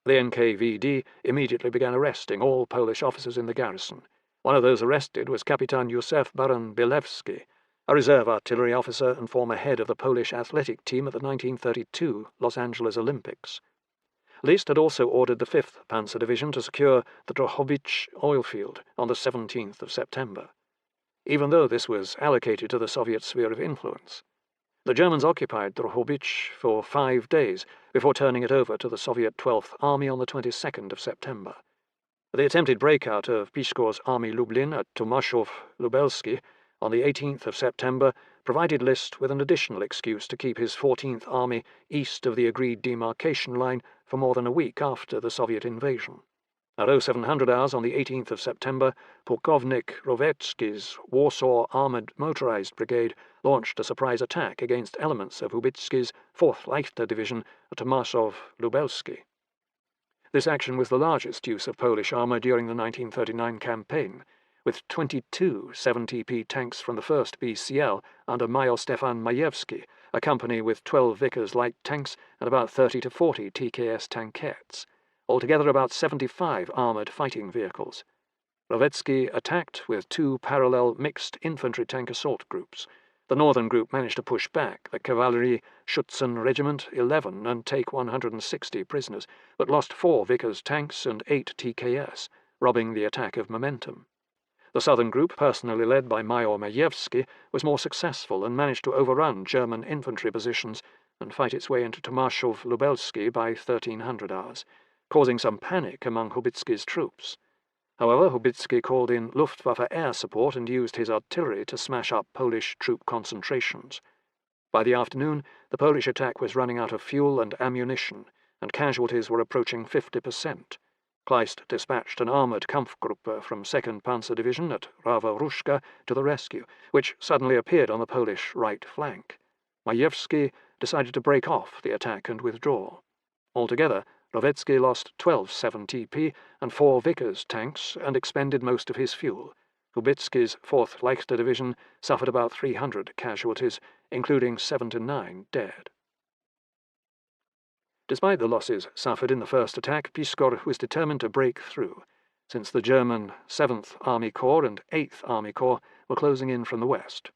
The NKVD immediately began arresting all Polish officers in the garrison. One of those arrested was Kapitan Józef Baron Bilewski, a reserve artillery officer and former head of the Polish athletic team at the 1932 Los Angeles Olympics. List had also ordered the 5th Panzer Division to secure the Drohobych oil field on the 17th of September, even though this was allocated to the Soviet sphere of influence. The Germans occupied Drohobych for 5 days before turning it over to the Soviet 12th Army on the 22nd of September. The attempted breakout of Pishkor's Army Lublin at Tomaszów-Lubelski on the 18th of September provided List with an additional excuse to keep his 14th Army east of the agreed demarcation line for more than a week after the Soviet invasion. At 0700 hours on the 18th of September, Pułkownik Rowetzky's Warsaw Armoured Motorized Brigade launched a surprise attack against elements of Hubicki's 4th Leichter Division at Tomaszów-Lubelski. This action was the largest use of Polish armour during the 1939 campaign, with 22 7TP tanks from the 1st BCL under Major Stefan Majewski a company with 12 Vickers light tanks and about 30 to 40 TKS tankettes, altogether about 75 armoured fighting vehicles. Rovetzky attacked with 2 parallel mixed infantry tank assault groups. The northern group managed to push back the Cavalry Schutzen Regiment 11 and take 160 prisoners, but lost 4 Vickers tanks and 8 TKS, robbing the attack of momentum. The southern group, personally led by Major Majewski, was more successful and managed to overrun German infantry positions and fight its way into Tomaszów-Lubelski by 1300 hours, causing some panic among Hubitsky's troops. However, Hubitsky called in Luftwaffe air support and used his artillery to smash up Polish troop concentrations. By the afternoon, the Polish attack was running out of fuel and ammunition, and casualties were approaching 50%. Kleist dispatched an armoured Kampfgruppe from 2nd Panzer Division at Rawa-Ruszka to the rescue, which suddenly appeared on the Polish right flank. Majewski decided to break off the attack and withdraw. Altogether, Rovetzky lost 12 7TP and 4 Vickers tanks and expended most of his fuel. Hubitsky's 4th Leichter Division suffered about 300 casualties, including 7 to 9 dead. Despite the losses suffered in the first attack, Piskor was determined to break through, since the German 7th Army Corps and 8th Army Corps were closing in from the west.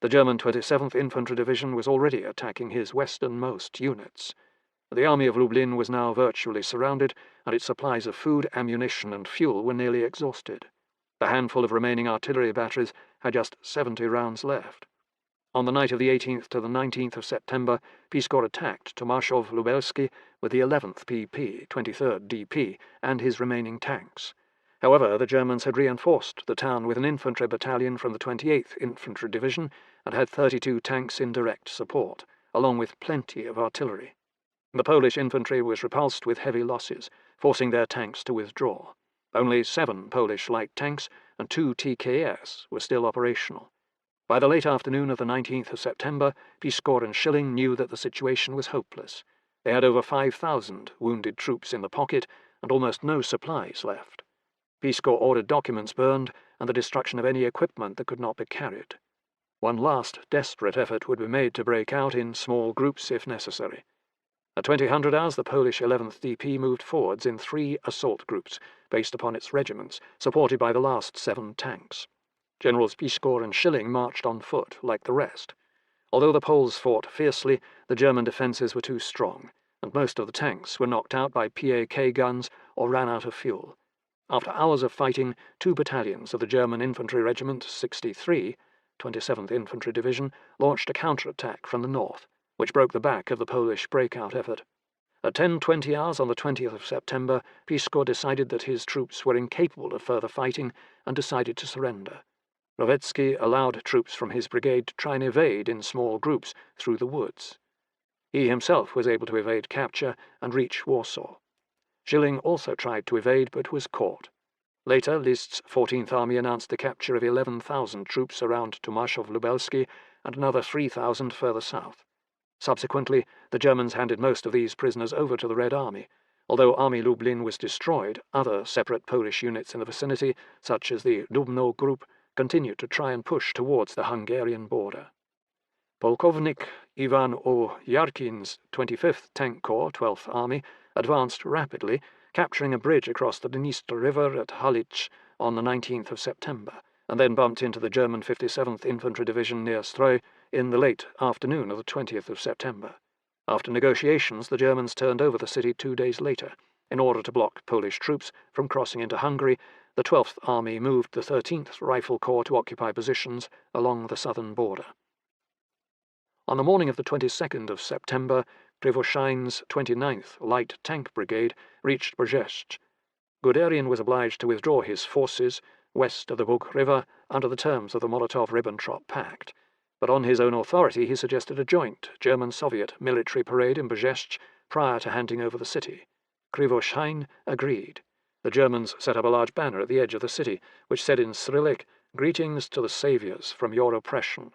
The German 27th Infantry Division was already attacking his westernmost units. The Army of Lublin was now virtually surrounded, and its supplies of food, ammunition, and fuel were nearly exhausted. The handful of remaining artillery batteries had just 70 rounds left. On the night of the 18th to the 19th of September, Piskor attacked Tomaszów-Lubelski with the 11th PP, 23rd DP, and his remaining tanks. However, the Germans had reinforced the town with an infantry battalion from the 28th Infantry Division and had 32 tanks in direct support, along with plenty of artillery. The Polish infantry was repulsed with heavy losses, forcing their tanks to withdraw. Only 7 Polish light tanks and 2 TKS were still operational. By the late afternoon of the 19th of September, Piskor and Schilling knew that the situation was hopeless. They had over 5,000 wounded troops in the pocket and almost no supplies left. Piskor ordered documents burned and the destruction of any equipment that could not be carried. One last desperate effort would be made to break out in small groups if necessary. At 2000 hours, the Polish 11th DP moved forwards in 3 assault groups, based upon its regiments, supported by the last 7 tanks. Generals Piskor and Schilling marched on foot, like the rest. Although the Poles fought fiercely, the German defences were too strong, and most of the tanks were knocked out by PAK guns or ran out of fuel. After hours of fighting, 2 battalions of the German Infantry Regiment 63, 27th Infantry Division, launched a counterattack from the north, which broke the back of the Polish breakout effort. At 10:20 hours on the 20th of September, Piskor decided that his troops were incapable of further fighting and decided to surrender. Rovetzky allowed troops from his brigade to try and evade in small groups through the woods. He himself was able to evade capture and reach Warsaw. Schilling also tried to evade but was caught. Later, List's 14th Army announced the capture of 11,000 troops around Tomaszów-Lubelski and another 3,000 further south. Subsequently, the Germans handed most of these prisoners over to the Red Army. Although Army Lublin was destroyed, other separate Polish units in the vicinity, such as the Dubno Group, continued to try and push towards the Hungarian border. Polkovnik Ivan O. Yarkin's 25th Tank Corps, 12th Army, advanced rapidly, capturing a bridge across the Dniester River at Halicz on the 19th of September, and then bumped into the German 57th Infantry Division near Stroi in the late afternoon of the 20th of September. After negotiations, the Germans turned over the city 2 days later. In order to block Polish troops from crossing into Hungary, the 12th Army moved the 13th Rifle Corps to occupy positions along the southern border. On the morning of the 22nd of September, Krivoshain's 29th Light Tank Brigade reached Brześć. Guderian was obliged to withdraw his forces west of the Bug River under the terms of the Molotov-Ribbentrop Pact, but on his own authority he suggested a joint German-Soviet military parade in Brześć prior to handing over the city. Krivoshain agreed. The Germans set up a large banner at the edge of the city, which said in Cyrillic, "Greetings to the saviors from your oppression."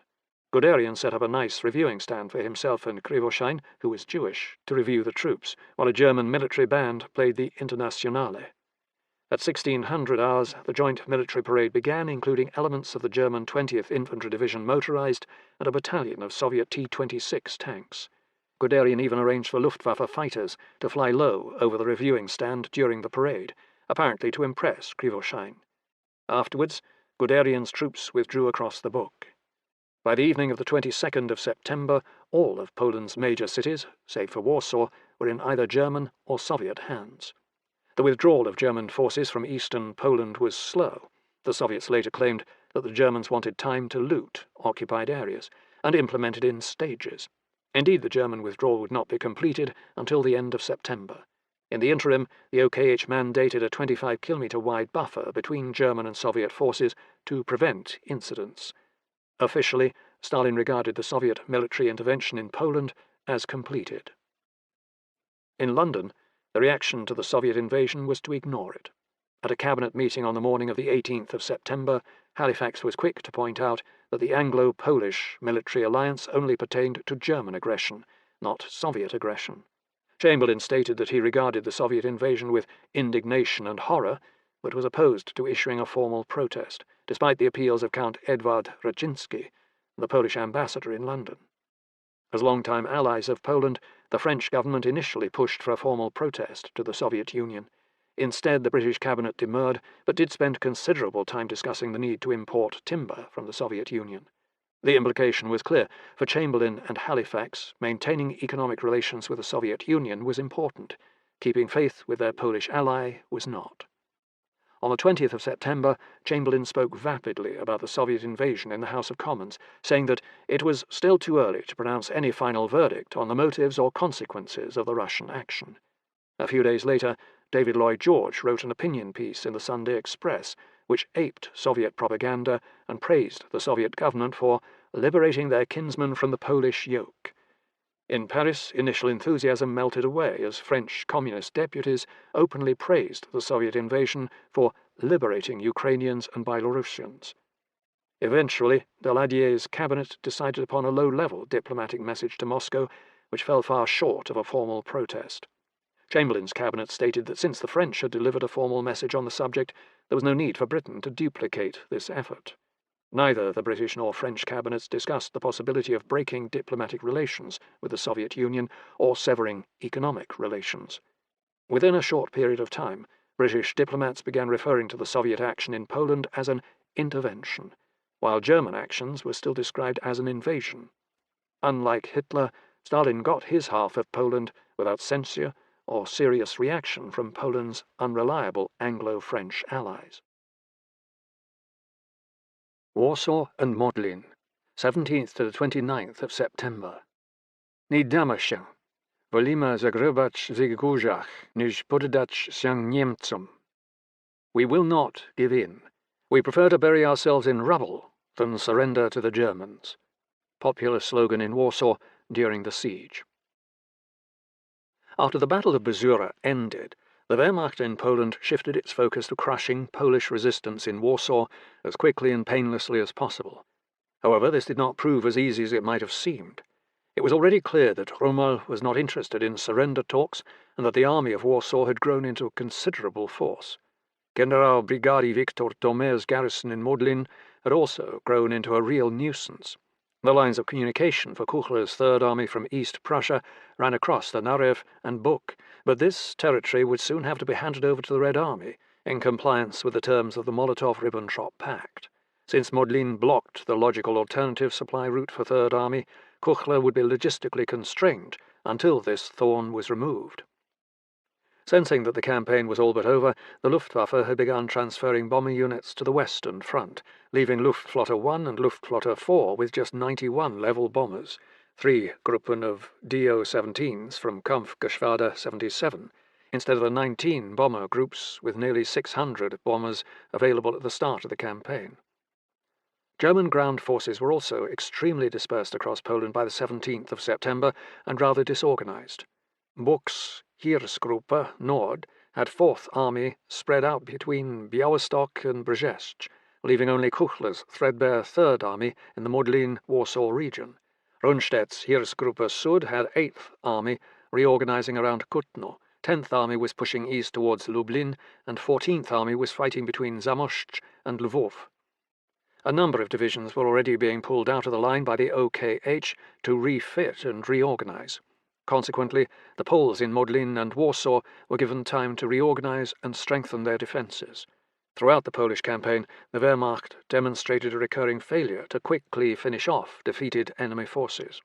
Guderian set up a nice reviewing stand for himself and Krivoshain, who was Jewish, to review the troops, while a German military band played the Internationale. At 1600 hours, the joint military parade began, including elements of the German 20th Infantry Division motorized and a battalion of Soviet T-26 tanks. Guderian even arranged for Luftwaffe fighters to fly low over the reviewing stand during the parade, apparently to impress Krivoshein. Afterwards, Guderian's troops withdrew across the Buk. By the evening of the 22nd of September, all of Poland's major cities, save for Warsaw, were in either German or Soviet hands. The withdrawal of German forces from eastern Poland was slow. The Soviets later claimed that the Germans wanted time to loot occupied areas and implement it in stages. Indeed, the German withdrawal would not be completed until the end of September. In the interim, the OKH mandated a 25-kilometre-wide buffer between German and Soviet forces to prevent incidents. Officially, Stalin regarded the Soviet military intervention in Poland as completed. In London, the reaction to the Soviet invasion was to ignore it. At a cabinet meeting on the morning of the 18th of September, Halifax was quick to point out that the Anglo-Polish military alliance only pertained to German aggression, not Soviet aggression. Chamberlain stated that he regarded the Soviet invasion with indignation and horror, but was opposed to issuing a formal protest, despite the appeals of Count Edward Raczynski, the Polish ambassador in London. As longtime allies of Poland, the French government initially pushed for a formal protest to the Soviet Union. Instead, the British cabinet demurred, but did spend considerable time discussing the need to import timber from the Soviet Union. The implication was clear. For Chamberlain and Halifax, maintaining economic relations with the Soviet Union was important. Keeping faith with their Polish ally was not. On the 20th of September, Chamberlain spoke vapidly about the Soviet invasion in the House of Commons, saying that it was still too early to pronounce any final verdict on the motives or consequences of the Russian action. A few days later, David Lloyd George wrote an opinion piece in the Sunday Express, which aped Soviet propaganda and praised the Soviet government for liberating their kinsmen from the Polish yoke. In Paris, initial enthusiasm melted away as French communist deputies openly praised the Soviet invasion for liberating Ukrainians and Belarusians. Eventually, Daladier's cabinet decided upon a low-level diplomatic message to Moscow, which fell far short of a formal protest. Chamberlain's cabinet stated that since the French had delivered a formal message on the subject, there was no need for Britain to duplicate this effort. Neither the British nor French cabinets discussed the possibility of breaking diplomatic relations with the Soviet Union or severing economic relations. Within a short period of time, British diplomats began referring to the Soviet action in Poland as an intervention, while German actions were still described as an invasion. Unlike Hitler, Stalin got his half of Poland without censure or serious reaction from Poland's unreliable Anglo-French allies. Warsaw and Modlin, 17th to the 29th of September. Nie damy się. Wolimy zagrywać w wzgórzach, niż poddać się Niemcom. We will not give in. We prefer to bury ourselves in rubble than surrender to the Germans. Popular slogan in Warsaw during the siege. After the Battle of Bzura ended, the Wehrmacht in Poland shifted its focus to crushing Polish resistance in Warsaw as quickly and painlessly as possible. However, this did not prove as easy as it might have seemed. It was already clear that Rommel was not interested in surrender talks and that the army of Warsaw had grown into a considerable force. General Brigady Viktor Tomer's garrison in Modlin had also grown into a real nuisance. The lines of communication for Kuchler's Third Army from East Prussia ran across the Narew and Buk, but this territory would soon have to be handed over to the Red Army, in compliance with the terms of the Molotov-Ribbentrop Pact. Since Modlin blocked the logical alternative supply route for Third Army, Kuchler would be logistically constrained until this thorn was removed. Sensing that the campaign was all but over, the Luftwaffe had begun transferring bomber units to the Western Front, leaving Luftflotte 1 and Luftflotte 4 with just 91 level bombers, 3 Gruppen of Do-17s from Kampfgeschwader 77, instead of the 19 bomber groups with nearly 600 bombers available at the start of the campaign. German ground forces were also extremely dispersed across Poland by the 17th of September and rather disorganized. Buk's Heeresgruppe Nord had Fourth Army spread out between Białystok and Brześć, leaving only Kuchler's threadbare Third Army in the Modlin-Warsaw region. Rundstedt's Heeresgruppe Sud had Eighth Army reorganizing around Kutno, 10th Army was pushing east towards Lublin, and 14th Army was fighting between Zamość and Lwów. A number of divisions were already being pulled out of the line by the OKH to refit and reorganize. Consequently, the Poles in Modlin and Warsaw were given time to reorganize and strengthen their defences. Throughout the Polish campaign, the Wehrmacht demonstrated a recurring failure to quickly finish off defeated enemy forces.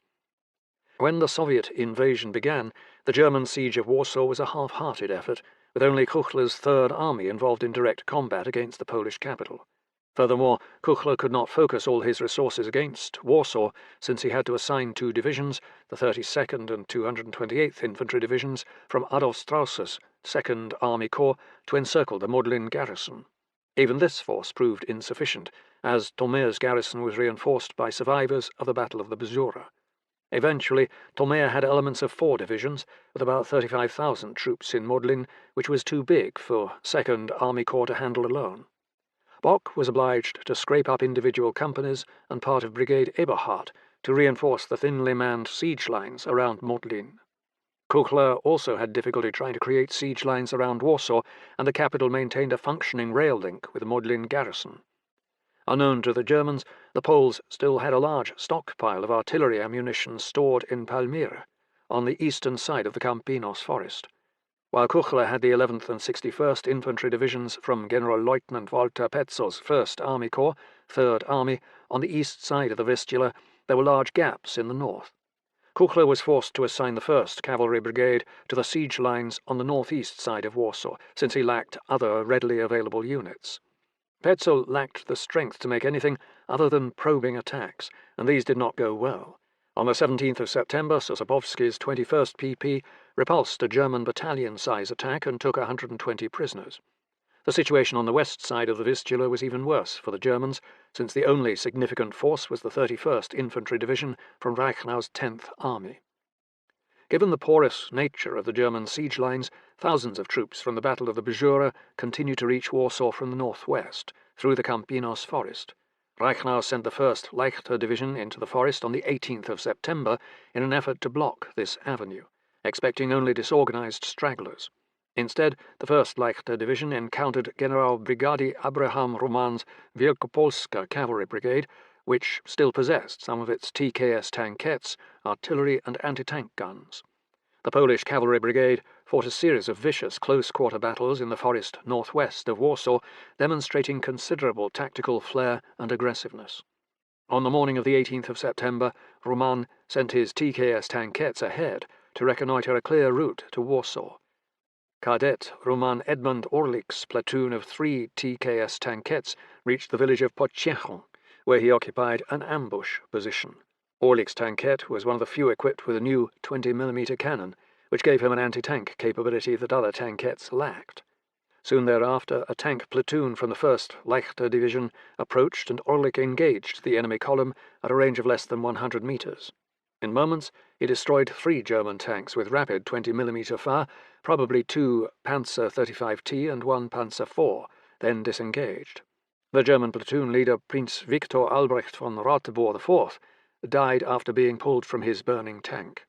When the Soviet invasion began, the German siege of Warsaw was a half-hearted effort, with only Kuchler's Third Army involved in direct combat against the Polish capital. Furthermore, Kuchler could not focus all his resources against Warsaw, since he had to assign 2 divisions, the 32nd and 228th Infantry Divisions, from Adolf Strauss's 2nd Army Corps to encircle the Modlin garrison. Even this force proved insufficient, as Tolmea's garrison was reinforced by survivors of the Battle of the Bzura. Eventually, Tolmea had elements of 4 divisions, with about 35,000 troops in Modlin, which was too big for 2nd Army Corps to handle alone. Bock was obliged to scrape up individual companies and part of Brigade Eberhardt to reinforce the thinly manned siege lines around Modlin. Kuchler also had difficulty trying to create siege lines around Warsaw, and the capital maintained a functioning rail link with the Modlin garrison. Unknown to the Germans, the Poles still had a large stockpile of artillery ammunition stored in Palmyra, on the eastern side of the Campinos forest. While Kuchler had the 11th and 61st Infantry Divisions from General-Lieutenant Walter Petzel's 1st Army Corps, 3rd Army, on the east side of the Vistula, there were large gaps in the north. Kuchler was forced to assign the 1st Cavalry Brigade to the siege lines on the northeast side of Warsaw, since he lacked other readily available units. Petzel lacked the strength to make anything other than probing attacks, and these did not go well. On the 17th of September, Sosabowski's 21st PP repulsed a German battalion-size attack and took 120 prisoners. The situation on the west side of the Vistula was even worse for the Germans, since the only significant force was the 31st Infantry Division from Reichenau's 10th Army. Given the porous nature of the German siege lines, thousands of troops from the Battle of the Bzura continued to reach Warsaw from the northwest, through the Campinos forest. Reichenau sent the 1st Leichter Division into the forest on the 18th of September in an effort to block this avenue, expecting only disorganized stragglers. Instead, the 1st Leichter Division encountered General Brigady Abraham Roman's Wielkopolska Cavalry Brigade, which still possessed some of its TKS tankettes, artillery and anti-tank guns. The Polish Cavalry Brigade fought a series of vicious close-quarter battles in the forest northwest of Warsaw, demonstrating considerable tactical flair and aggressiveness. On the morning of the 18th of September, Roman sent his TKS tankettes ahead to reconnoitre a clear route to Warsaw. Cadet Roman Edmund Orlik's platoon of 3 TKS tankettes reached the village of Podciechon, where he occupied an ambush position. Orlik's tankette was one of the few equipped with a new 20mm cannon, which gave him an anti-tank capability that other tankettes lacked. Soon thereafter, a tank platoon from the 1st Leichter Division approached, and Orlik engaged the enemy column at a range of less than 100 meters. In moments, he destroyed 3 German tanks with rapid 20mm fire, probably 2 Panzer 35T and 1 Panzer IV, then disengaged. The German platoon leader, Prince Viktor Albrecht von Ratibor IV, died after being pulled from his burning tank.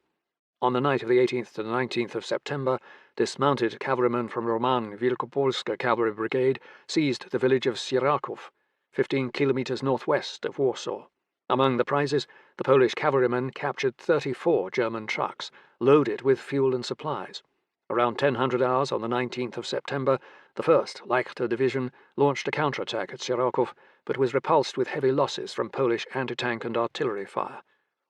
On the night of the 18th to the 19th of September, dismounted cavalrymen from Roman Wielkopolska Cavalry Brigade seized the village of Sieraków, 15 kilometers northwest of Warsaw. Among the prizes, the Polish cavalrymen captured 34 German trucks, loaded with fuel and supplies. Around 1000 hours on the 19th of September, the 1st Leichter Division launched a counterattack at Sieraków, but was repulsed with heavy losses from Polish anti-tank and artillery fire.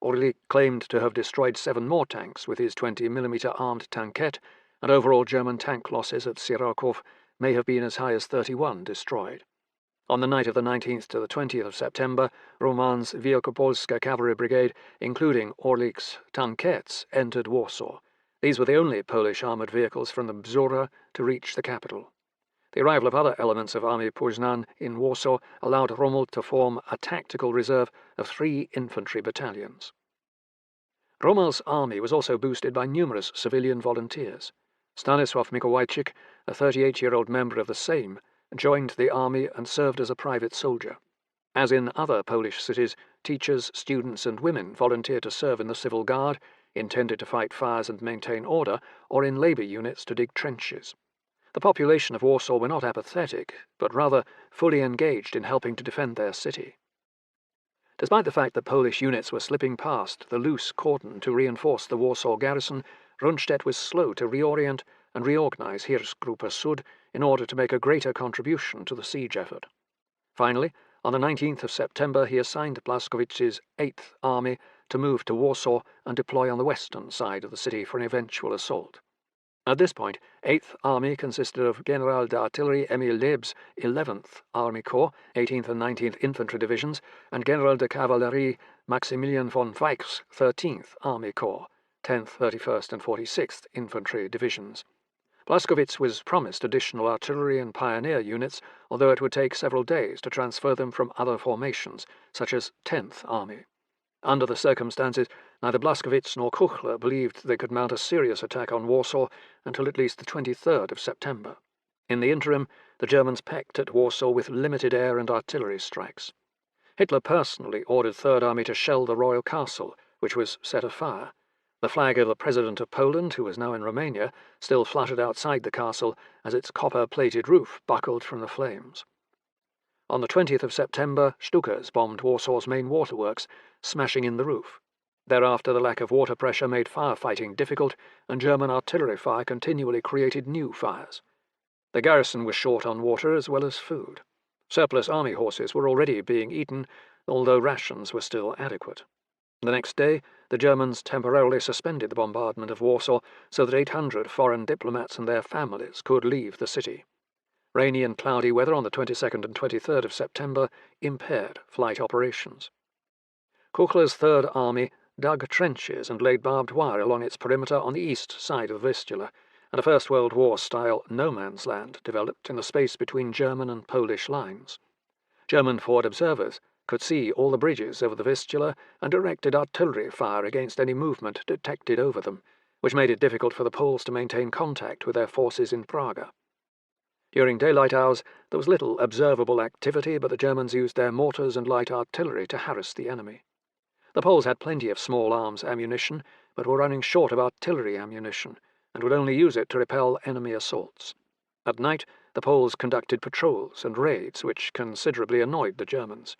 Orlik claimed to have destroyed 7 more tanks with his 20mm armed tankette, and overall German tank losses at Sieraków may have been as high as 31 destroyed. On the night of the 19th to the 20th of September, Roman's Wielkopolska Cavalry Brigade, including Orlik's tankettes, entered Warsaw. These were the only Polish armoured vehicles from the Bzura to reach the capital. The arrival of other elements of Army Poznan in Warsaw allowed Rommel to form a tactical reserve of 3 infantry battalions. Rommel's army was also boosted by numerous civilian volunteers. Stanisław Mikołajczyk, a 38-year-old member of the Sejm, joined the army and served as a private soldier. As in other Polish cities, teachers, students and women volunteered to serve in the Civil Guard, intended to fight fires and maintain order, or in labour units to dig trenches. The population of Warsaw were not apathetic, but rather fully engaged in helping to defend their city. Despite the fact that Polish units were slipping past the loose cordon to reinforce the Warsaw garrison, Rundstedt was slow to reorient and reorganize Heeresgruppe Süd in order to make a greater contribution to the siege effort. Finally, on the 19th of September, he assigned Błaskowicz' 8th Army to move to Warsaw and deploy on the western side of the city for an eventual assault. At this point, 8th Army consisted of General d'Artillerie Emil Leb's 11th Army Corps, 18th and 19th Infantry Divisions, and General de Cavalerie Maximilian von Weich's 13th Army Corps, 10th, 31st and 46th Infantry Divisions. Błaskowicz was promised additional artillery and pioneer units, although it would take several days to transfer them from other formations, such as 10th Army. Under the circumstances, neither Błaskowicz nor Kuchler believed they could mount a serious attack on Warsaw until at least the 23rd of September. In the interim, the Germans pecked at Warsaw with limited air and artillery strikes. Hitler personally ordered Third Army to shell the royal castle, which was set afire. The flag of the President of Poland, who was now in Romania, still fluttered outside the castle as its copper-plated roof buckled from the flames. On the 20th of September, Stukas bombed Warsaw's main waterworks, smashing in the roof. Thereafter, the lack of water pressure made firefighting difficult, and German artillery fire continually created new fires. The garrison was short on water as well as food. Surplus army horses were already being eaten, although rations were still adequate. The next day, the Germans temporarily suspended the bombardment of Warsaw so that 800 foreign diplomats and their families could leave the city. Rainy and cloudy weather on the 22nd and 23rd of September impaired flight operations. Kuchler's Third Army dug trenches and laid barbed wire along its perimeter on the east side of the Vistula, and a First World War-style no-man's land developed in the space between German and Polish lines. German forward observers could see all the bridges over the Vistula and directed artillery fire against any movement detected over them, which made it difficult for the Poles to maintain contact with their forces in Praga. During daylight hours, there was little observable activity, but the Germans used their mortars and light artillery to harass the enemy. The Poles had plenty of small arms ammunition, but were running short of artillery ammunition, and would only use it to repel enemy assaults. At night, the Poles conducted patrols and raids, which considerably annoyed the Germans.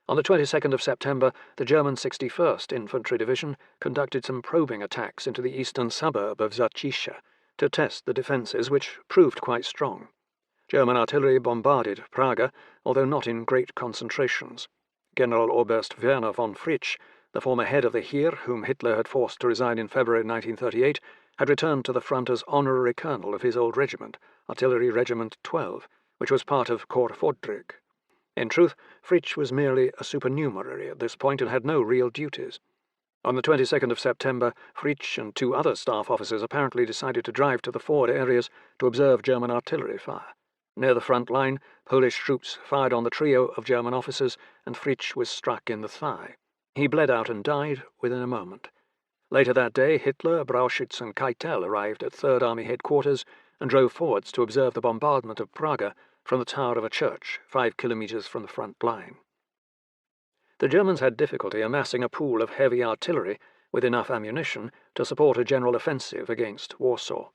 On the 22nd of September, the German 61st Infantry Division conducted some probing attacks into the eastern suburb of Zacisza to test the defences, which proved quite strong. German artillery bombarded Praga, although not in great concentrations. General Oberst Werner von Fritsch, the former head of the Heer, whom Hitler had forced to resign in February 1938, had returned to the front as honorary colonel of his old regiment, Artillery Regiment 12, which was part of Corps Forczyk. In truth, Fritsch was merely a supernumerary at this point and had no real duties. On the 22nd of September, Fritsch and two other staff officers apparently decided to drive to the forward areas to observe German artillery fire. Near the front line, Polish troops fired on the trio of German officers, and Fritsch was struck in the thigh. He bled out and died within a moment. Later that day, Hitler, Brauchitsch and Keitel arrived at Third Army headquarters and drove forwards to observe the bombardment of Praga from the tower of a church 5 kilometres from the front line. The Germans had difficulty amassing a pool of heavy artillery with enough ammunition to support a general offensive against Warsaw.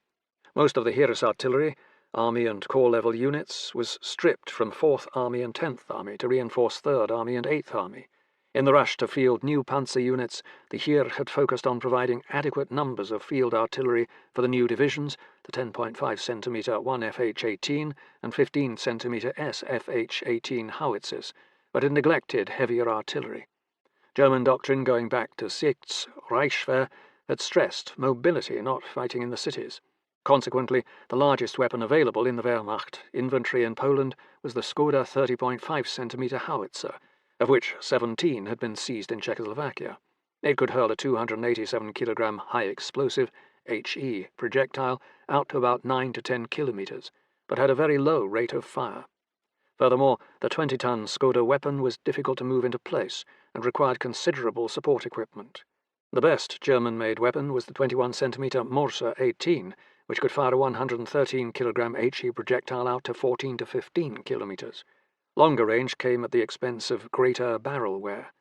Most of the Heeres artillery, Army and Corps-level units, was stripped from 4th Army and 10th Army to reinforce 3rd Army and 8th Army. In the rush to field new panzer units, the Heer had focused on providing adequate numbers of field artillery for the new divisions, the 10.5 cm 1FH-18 and 15 cm SFH-18 howitzers, but had neglected heavier artillery. German doctrine going back to Siecht's Reichswehr had stressed mobility, not fighting in the cities. Consequently, the largest weapon available in the Wehrmacht infantry in Poland was the Skoda 30.5 cm howitzer, of which 17 had been seized in Czechoslovakia. It could hurl a 287 kg high-explosive HE projectile out to about 9 to 10 kilometres, but had a very low rate of fire. Furthermore, the 20-ton Skoda weapon was difficult to move into place and required considerable support equipment. The best German-made weapon was the 21 cm Morse 18, which could fire a 113 kg HE projectile out to 14 to 15 kilometres. Longer range came at the expense of greater barrel wear.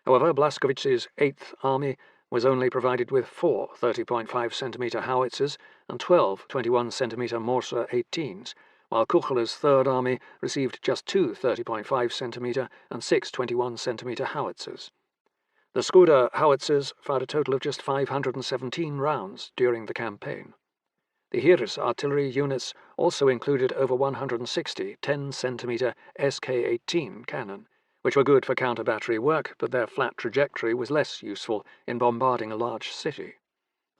However, Błaskowicz's 8th Army was only provided with 4 30.5cm howitzers and 12 21cm Morse 18s, while Kuchler's Third Army received just 2 30.5cm and 6 21cm howitzers. The Skoda howitzers fired a total of just 517 rounds during the campaign. The Heeres artillery units also included over 160 10cm Sk-18 cannon, which were good for counter-battery work, but their flat trajectory was less useful in bombarding a large city.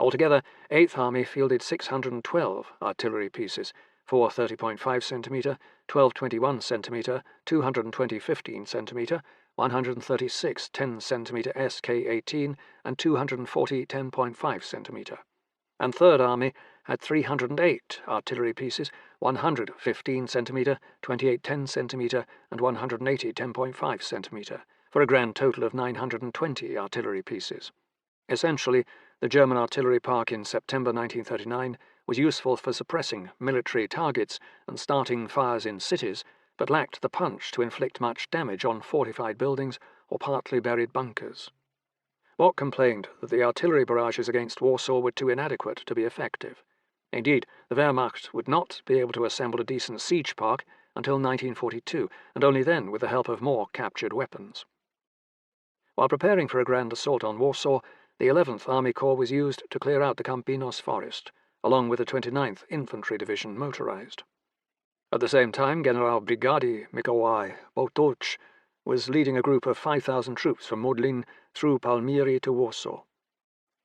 Altogether, 8th Army fielded 612 artillery pieces, 4 30.5cm, 12 21cm, 220 15cm, 136 10cm Sk-18, and 240 10.5cm. And 3rd Army had 308 artillery pieces, 100 15cm, 28 10cm, and 180 10.5cm, for a grand total of 920 artillery pieces. Essentially, the German artillery park in September 1939 was useful for suppressing military targets and starting fires in cities, but lacked the punch to inflict much damage on fortified buildings or partly buried bunkers. Bock complained that the artillery barrages against Warsaw were too inadequate to be effective. Indeed, the Wehrmacht would not be able to assemble a decent siege park until 1942, and only then with the help of more captured weapons. While preparing for a grand assault on Warsaw, the 11th Army Corps was used to clear out the Campinos forest, along with the 29th Infantry Division motorized. At the same time, General Brigady Mikołaj Botuch was leading a group of 5,000 troops from Modlin through Palmyry to Warsaw.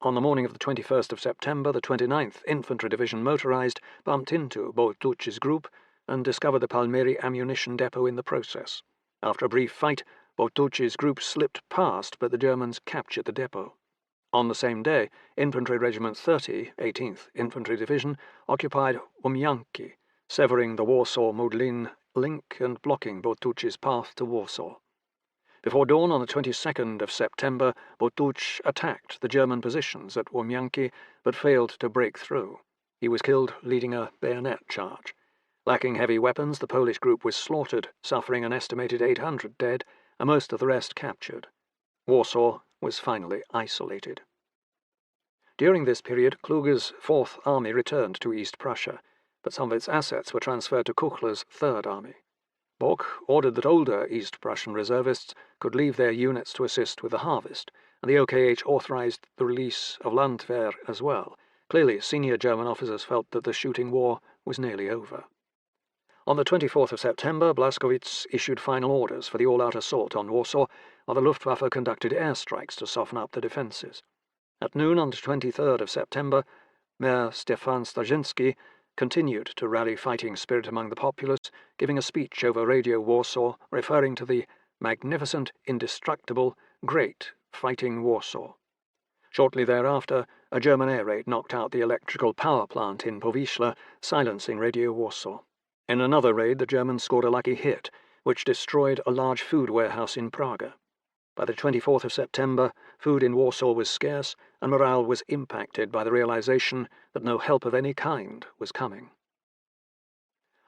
On the morning of the 21st of September, the 29th Infantry Division motorized bumped into Botuch's group and discovered the Palmyry ammunition depot in the process. After a brief fight, Botuch's group slipped past, but the Germans captured the depot. On the same day, Infantry Regiment 30, 18th Infantry Division, occupied Łomianki, severing the Warsaw-Modlin link and blocking Botuch's path to Warsaw. Before dawn on the 22nd of September, Botuch attacked the German positions at Łomianki, but failed to break through. He was killed leading a bayonet charge. Lacking heavy weapons, the Polish group was slaughtered, suffering an estimated 800 dead, and most of the rest captured. Warsaw was finally isolated. During this period, Kluge's 4th Army returned to East Prussia, but some of its assets were transferred to Kuchler's 3rd Army. Bock ordered that older East Prussian reservists could leave their units to assist with the harvest, and the OKH authorized the release of Landwehr as well. Clearly, senior German officers felt that the shooting war was nearly over. On the 24th of September, Blaskowitz issued final orders for the all-out assault on Warsaw, while the Luftwaffe conducted airstrikes to soften up the defences. At noon on the 23rd of September, Mayor Stefan Starzyński continued to rally fighting spirit among the populace, giving a speech over Radio Warsaw referring to the magnificent, indestructible, great fighting Warsaw. Shortly thereafter, a German air raid knocked out the electrical power plant in Powiśle, silencing Radio Warsaw. In another raid, the Germans scored a lucky hit, which destroyed a large food warehouse in Prague. By the 24th of September, food in Warsaw was scarce, and morale was impacted by the realization that no help of any kind was coming.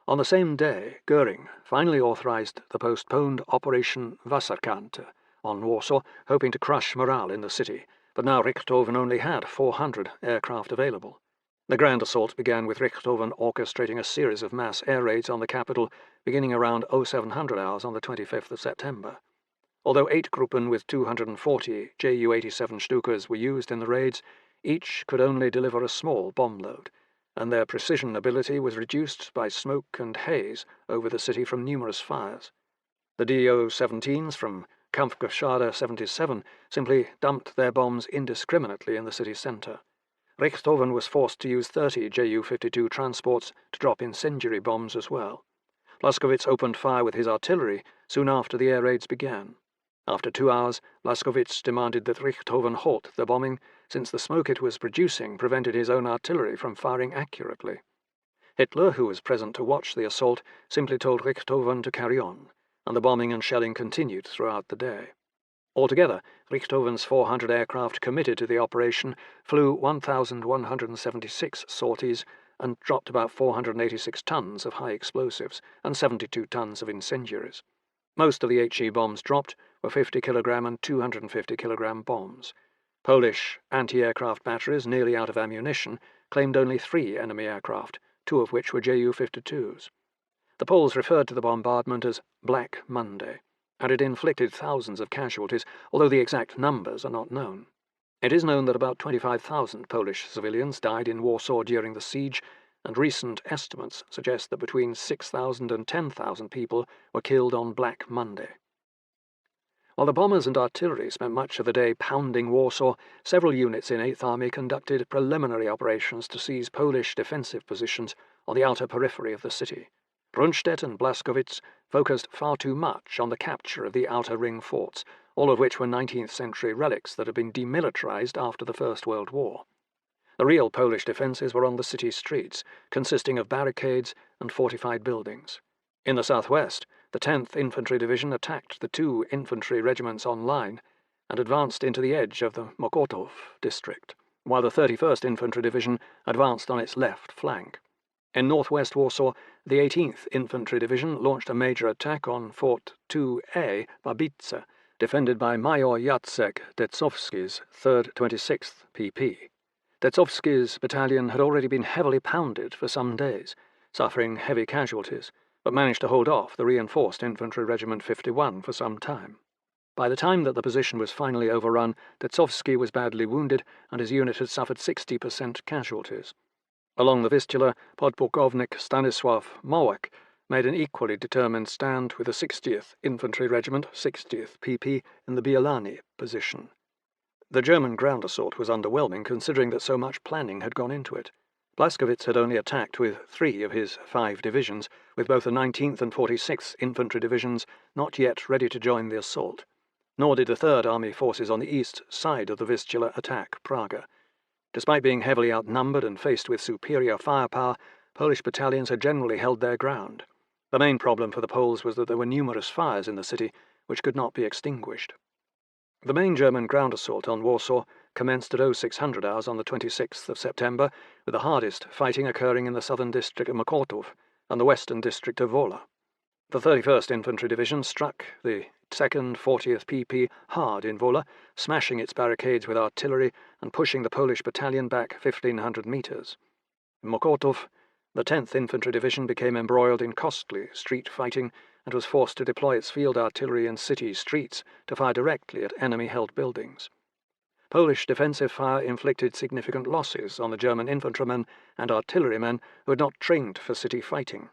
On the same day, Goering finally authorized the postponed Operation Wasserkante on Warsaw, hoping to crush morale in the city, but now Richthofen only had 400 aircraft available. The grand assault began with Richthofen orchestrating a series of mass air raids on the capital, beginning around 0700 hours on the 25th of September. Although 8 Gruppen with 240 Ju-87 Stukas were used in the raids, each could only deliver a small bomb load, and their precision ability was reduced by smoke and haze over the city from numerous fires. The Do-17s from Kampfgeschwader 77 simply dumped their bombs indiscriminately in the city centre. Richthofen was forced to use 30 Ju-52 transports to drop incendiary bombs as well. Blaskowitz opened fire with his artillery soon after the air raids began. After 2 hours, Blaskowitz demanded that Richthofen halt the bombing, since the smoke it was producing prevented his own artillery from firing accurately. Hitler, who was present to watch the assault, simply told Richthofen to carry on, and the bombing and shelling continued throughout the day. Altogether, Richthofen's 400 aircraft committed to the operation flew 1,176 sorties and dropped about 486 tons of high explosives and 72 tons of incendiaries. Most of the HE bombs dropped were 50 kilogram and 250 kilogram bombs. Polish anti-aircraft batteries, nearly out of ammunition, claimed only 3 enemy aircraft, 2 of which were Ju-52s. The Poles referred to the bombardment as Black Monday, and it inflicted thousands of casualties, although the exact numbers are not known. It is known that about 25,000 Polish civilians died in Warsaw during the siege, and recent estimates suggest that between 6,000 and 10,000 people were killed on Black Monday. While the bombers and artillery spent much of the day pounding Warsaw, several units in 8th Army conducted preliminary operations to seize Polish defensive positions on the outer periphery of the city. Rundstedt and Blaskowitz focused far too much on the capture of the outer ring forts, all of which were 19th century relics that had been demilitarized after the First World War. The real Polish defences were on the city streets, consisting of barricades and fortified buildings. In the southwest, the 10th Infantry Division attacked the 2 infantry regiments on line and advanced into the edge of the Mokotów district, while the 31st Infantry Division advanced on its left flank. In northwest Warsaw, the 18th Infantry Division launched a major attack on Fort 2A Babice, defended by Major Jacek Deczowski's 3rd 26th PP. Deczowski's battalion had already been heavily pounded for some days, suffering heavy casualties, but managed to hold off the reinforced Infantry Regiment 51 for some time. By the time that the position was finally overrun, Deczowski was badly wounded and his unit had suffered 60% casualties. Along the Vistula, Podpułkownik Stanisław Małek made an equally determined stand with the 60th Infantry Regiment, 60th PP, in the Bielany position. The German ground assault was underwhelming, considering that so much planning had gone into it. Blaskowitz had only attacked with 3 of his 5 divisions, with both the 19th and 46th Infantry Divisions not yet ready to join the assault. Nor did the 3rd Army forces on the east side of the Vistula attack Praga. Despite being heavily outnumbered and faced with superior firepower, Polish battalions had generally held their ground. The main problem for the Poles was that there were numerous fires in the city which could not be extinguished. The main German ground assault on Warsaw commenced at 0600 hours on the 26th of September, with the hardest fighting occurring in the southern district of Mokotów and the western district of Wola. The 31st Infantry Division struck the 2nd 40th PP hard in Wola, smashing its barricades with artillery and pushing the Polish battalion back 1,500 metres. In Mokotów, the 10th Infantry Division became embroiled in costly street fighting and was forced to deploy its field artillery in city streets to fire directly at enemy-held buildings. Polish defensive fire inflicted significant losses on the German infantrymen and artillerymen who had not trained for city fighting.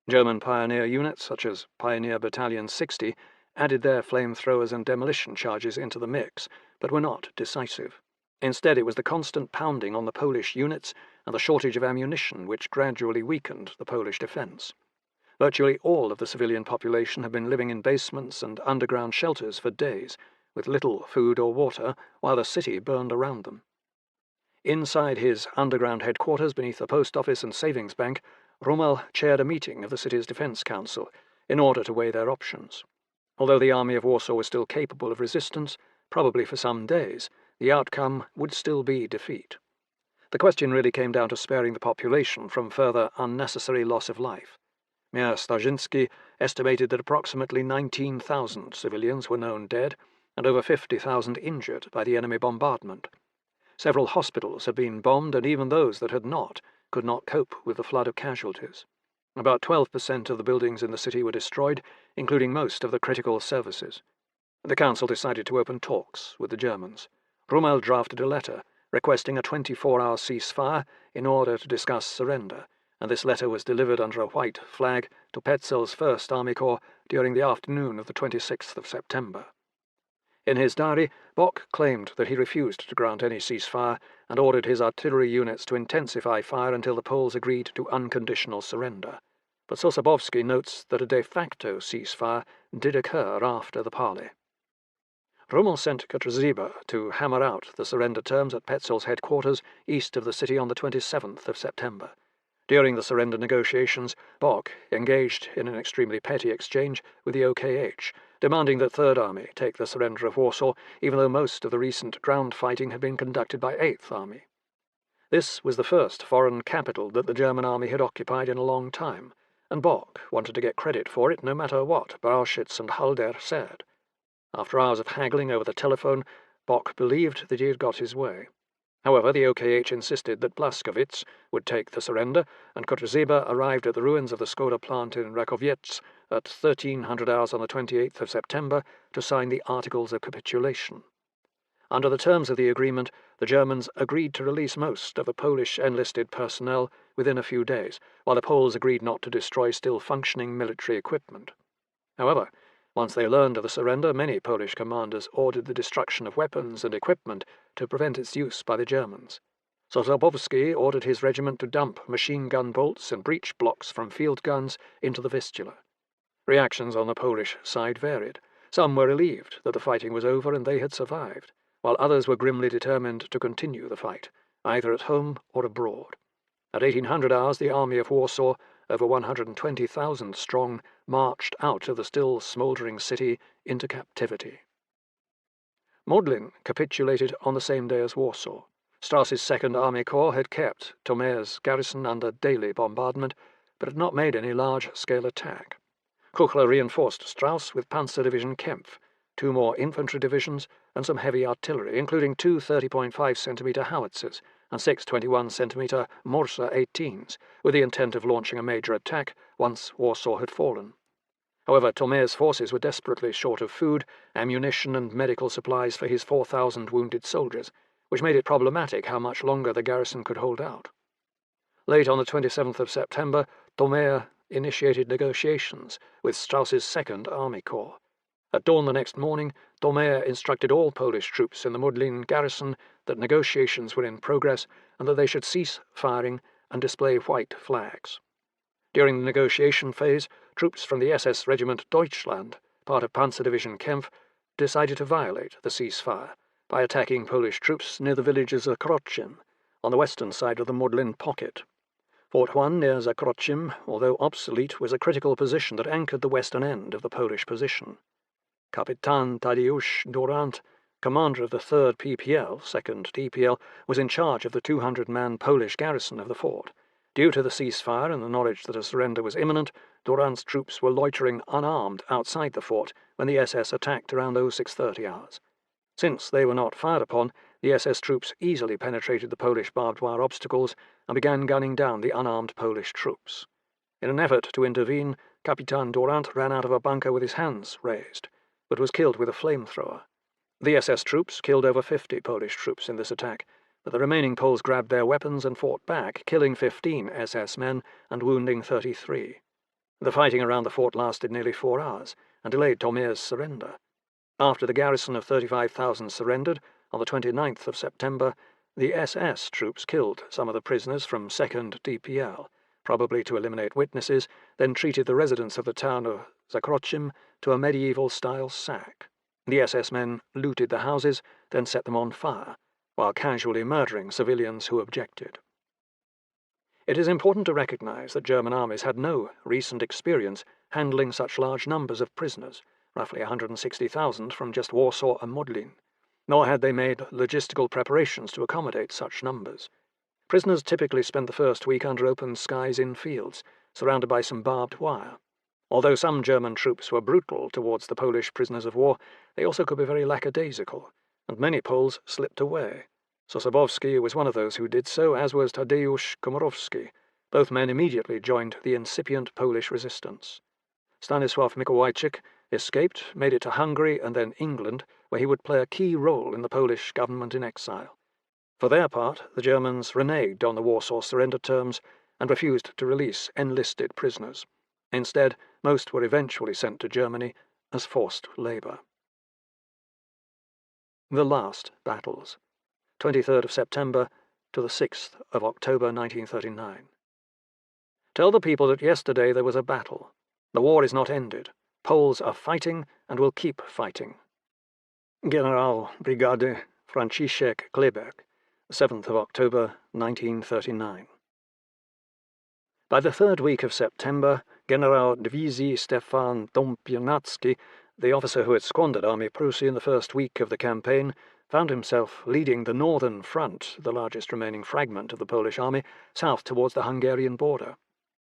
German pioneer units, such as Pioneer Battalion 60, added their flamethrowers and demolition charges into the mix, but were not decisive. Instead, it was the constant pounding on the Polish units and the shortage of ammunition which gradually weakened the Polish defence. Virtually all of the civilian population had been living in basements and underground shelters for days, with little food or water, while the city burned around them. Inside his underground headquarters beneath the post office and savings bank, Rommel chaired a meeting of the city's defence council in order to weigh their options. Although the army of Warsaw was still capable of resistance, probably for some days, the outcome would still be defeat. The question really came down to sparing the population from further unnecessary loss of life. Mayor Starzyński estimated that approximately 19,000 civilians were known dead and over 50,000 injured by the enemy bombardment. Several hospitals had been bombed, and even those that had not could not cope with the flood of casualties. About 12% of the buildings in the city were destroyed, including most of the critical services. The council decided to open talks with the Germans. Rommel drafted a letter requesting a 24-hour ceasefire in order to discuss surrender, and this letter was delivered under a white flag to Petzel's 1st Army Corps during the afternoon of the 26th of September. In his diary, Bock claimed that he refused to grant any ceasefire and ordered his artillery units to intensify fire until the Poles agreed to unconditional surrender. But Sosabowski notes that a de facto ceasefire did occur after the parley. Rommel sent Kotrzyba to hammer out the surrender terms at Petzel's headquarters east of the city on the 27th of September. During the surrender negotiations, Bock engaged in an extremely petty exchange with the OKH, demanding that 3rd Army take the surrender of Warsaw, even though most of the recent ground fighting had been conducted by 8th Army. This was the first foreign capital that the German army had occupied in a long time, and Bock wanted to get credit for it no matter what Brauchitsch and Halder said. After hours of haggling over the telephone, Bock believed that he had got his way. However, the OKH insisted that Blaskowitz would take the surrender, and Kotrzyba arrived at the ruins of the Skoda plant in Rakowiec at 1300 hours on the 28th of September to sign the Articles of Capitulation. Under the terms of the agreement, the Germans agreed to release most of the Polish enlisted personnel within a few days, while the Poles agreed not to destroy still functioning military equipment. However, once they learned of the surrender, many Polish commanders ordered the destruction of weapons and equipment to prevent its use by the Germans. Sosabowski ordered his regiment to dump machine-gun bolts and breech blocks from field guns into the Vistula. Reactions on the Polish side varied. Some were relieved that the fighting was over and they had survived, while others were grimly determined to continue the fight, either at home or abroad. At 1800 hours, the army of Warsaw, over 120,000 strong, marched out of the still smouldering city into captivity. Modlin capitulated on the same day as Warsaw. Strauss's Second Army Corps had kept Tomer's garrison under daily bombardment, but had not made any large-scale attack. Kuchler reinforced Strauss with Panzer Division Kempf, 2 more infantry divisions, and some heavy artillery, including 2 30.5-centimetre howitzers and 6 21-centimetre Morsa 18s, with the intent of launching a major attack once Warsaw had fallen. However, Tomer's forces were desperately short of food, ammunition, and medical supplies for his 4,000 wounded soldiers, which made it problematic how much longer the garrison could hold out. Late on the 27th of September, Tomer initiated negotiations with Strauss's Second Army Corps. At dawn the next morning, Tomer instructed all Polish troops in the Modlin garrison that negotiations were in progress and that they should cease firing and display white flags. During the negotiation phase, troops from the SS Regiment Deutschland, part of Panzer Division Kempf, decided to violate the ceasefire by attacking Polish troops near the village of Zakroczym, on the western side of the Modlin pocket. Fort 1 near Zakroczym, although obsolete, was a critical position that anchored the western end of the Polish position. Kapitan Tadeusz Durant, commander of the 3rd PPL, 2nd DPL, was in charge of the 200-man Polish garrison of the fort. Due to the ceasefire and the knowledge that a surrender was imminent, Durant's troops were loitering unarmed outside the fort when the SS attacked around 0630 hours. Since they were not fired upon, the SS troops easily penetrated the Polish barbed wire obstacles and began gunning down the unarmed Polish troops. In an effort to intervene, Kapitan Durant ran out of a bunker with his hands raised, but was killed with a flamethrower. The SS troops killed over 50 Polish troops in this attack, but the remaining Poles grabbed their weapons and fought back, killing 15 SS men and wounding 33. The fighting around the fort lasted nearly 4 hours and delayed Tomer's surrender. After the garrison of 35,000 surrendered, on the 29th of September, the SS troops killed some of the prisoners from 2nd DPL, probably to eliminate witnesses, then treated the residents of the town of Zakroczym to a medieval-style sack. The SS men looted the houses, then set them on fire, while casually murdering civilians who objected. It is important to recognize that German armies had no recent experience handling such large numbers of prisoners, roughly 160,000 from just Warsaw and Modlin, nor had they made logistical preparations to accommodate such numbers. Prisoners typically spent the first week under open skies in fields, surrounded by some barbed wire. Although some German troops were brutal towards the Polish prisoners of war, they also could be very lackadaisical, and many Poles slipped away. Sosabowski was one of those who did so, as was Tadeusz Komorowski. Both men immediately joined the incipient Polish resistance. Stanisław Mikołajczyk escaped, made it to Hungary and then England, where he would play a key role in the Polish government in exile. For their part, the Germans reneged on the Warsaw surrender terms and refused to release enlisted prisoners. Instead, most were eventually sent to Germany as forced labour. The last battles, 23rd of September to the 6th of October 1939. Tell the people that yesterday there was a battle. The war is not ended. Poles are fighting and will keep fighting. General Brigady Franciszek Kleberg, 7th of October 1939. By the 3rd week of September, General Dywizji Stefan Dąb-Piernacki, the officer who had squandered Army Prusy in the first week of the campaign, found himself leading the northern front, the largest remaining fragment of the Polish army, south towards the Hungarian border.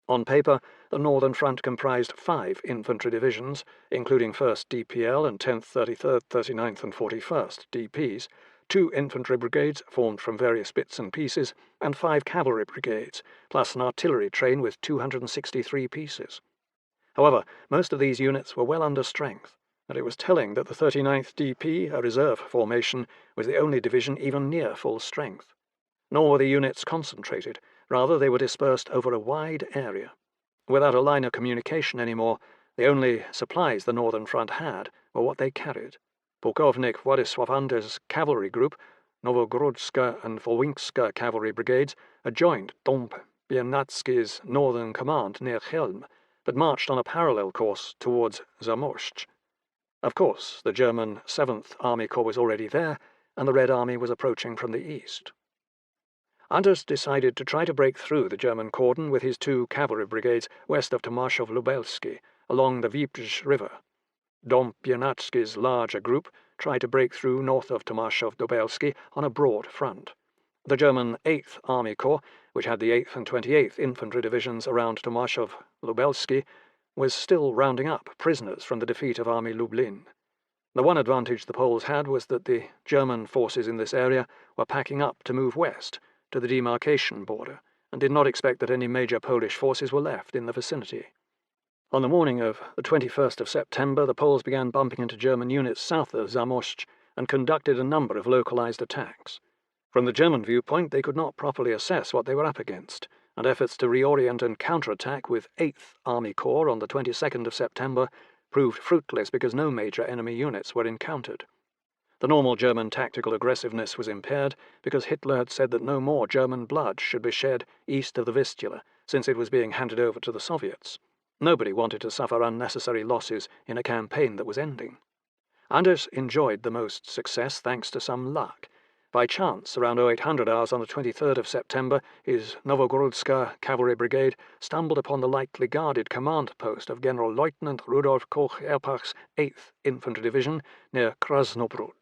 On paper, the Northern Front comprised 5 infantry divisions, including 1st DPL and 10th, 33rd, 39th and 41st DPs, 2 infantry brigades formed from various bits and pieces, and 5 cavalry brigades, plus an artillery train with 263 pieces. However, most of these units were well under strength, and it was telling that the 39th DP, a reserve formation, was the only division even near full strength. Nor were the units concentrated, rather they were dispersed over a wide area. Without a line of communication anymore, the only supplies the Northern Front had were what they carried. Pukovnik Władysław Anders' cavalry group, Novogorodska and Volwinska cavalry brigades, had joined Dom Biernacki's northern command near Chelm, but marched on a parallel course towards Zamość. Of course, the German 7th Army Corps was already there, and the Red Army was approaching from the east. Anders decided to try to break through the German cordon with his 2 cavalry brigades west of Tomaszów-Lubelski, along the Wieprz River. Dom Biernacki's larger group tried to break through north of Tomaszów-Lubelski on a broad front. The German 8th Army Corps, which had the 8th and 28th Infantry Divisions around Tomaszów-Lubelski, was still rounding up prisoners from the defeat of Army Lublin. The one advantage the Poles had was that the German forces in this area were packing up to move west, to the demarcation border, and did not expect that any major Polish forces were left in the vicinity. On the morning of the 21st of September, the Poles began bumping into German units south of Zamość and conducted a number of localized attacks. From the German viewpoint, they could not properly assess what they were up against, and efforts to reorient and counterattack with 8th Army Corps on the 22nd of September proved fruitless because no major enemy units were encountered. The normal German tactical aggressiveness was impaired because Hitler had said that no more German blood should be shed east of the Vistula, since it was being handed over to the Soviets. Nobody wanted to suffer unnecessary losses in a campaign that was ending. Anders enjoyed the most success thanks to some luck. By chance, around 0800 hours on the 23rd of September, his Novogorodska cavalry brigade stumbled upon the lightly guarded command post of General-Lieutenant Rudolf Koch-Erpach's 8th Infantry Division near Krasnobrud.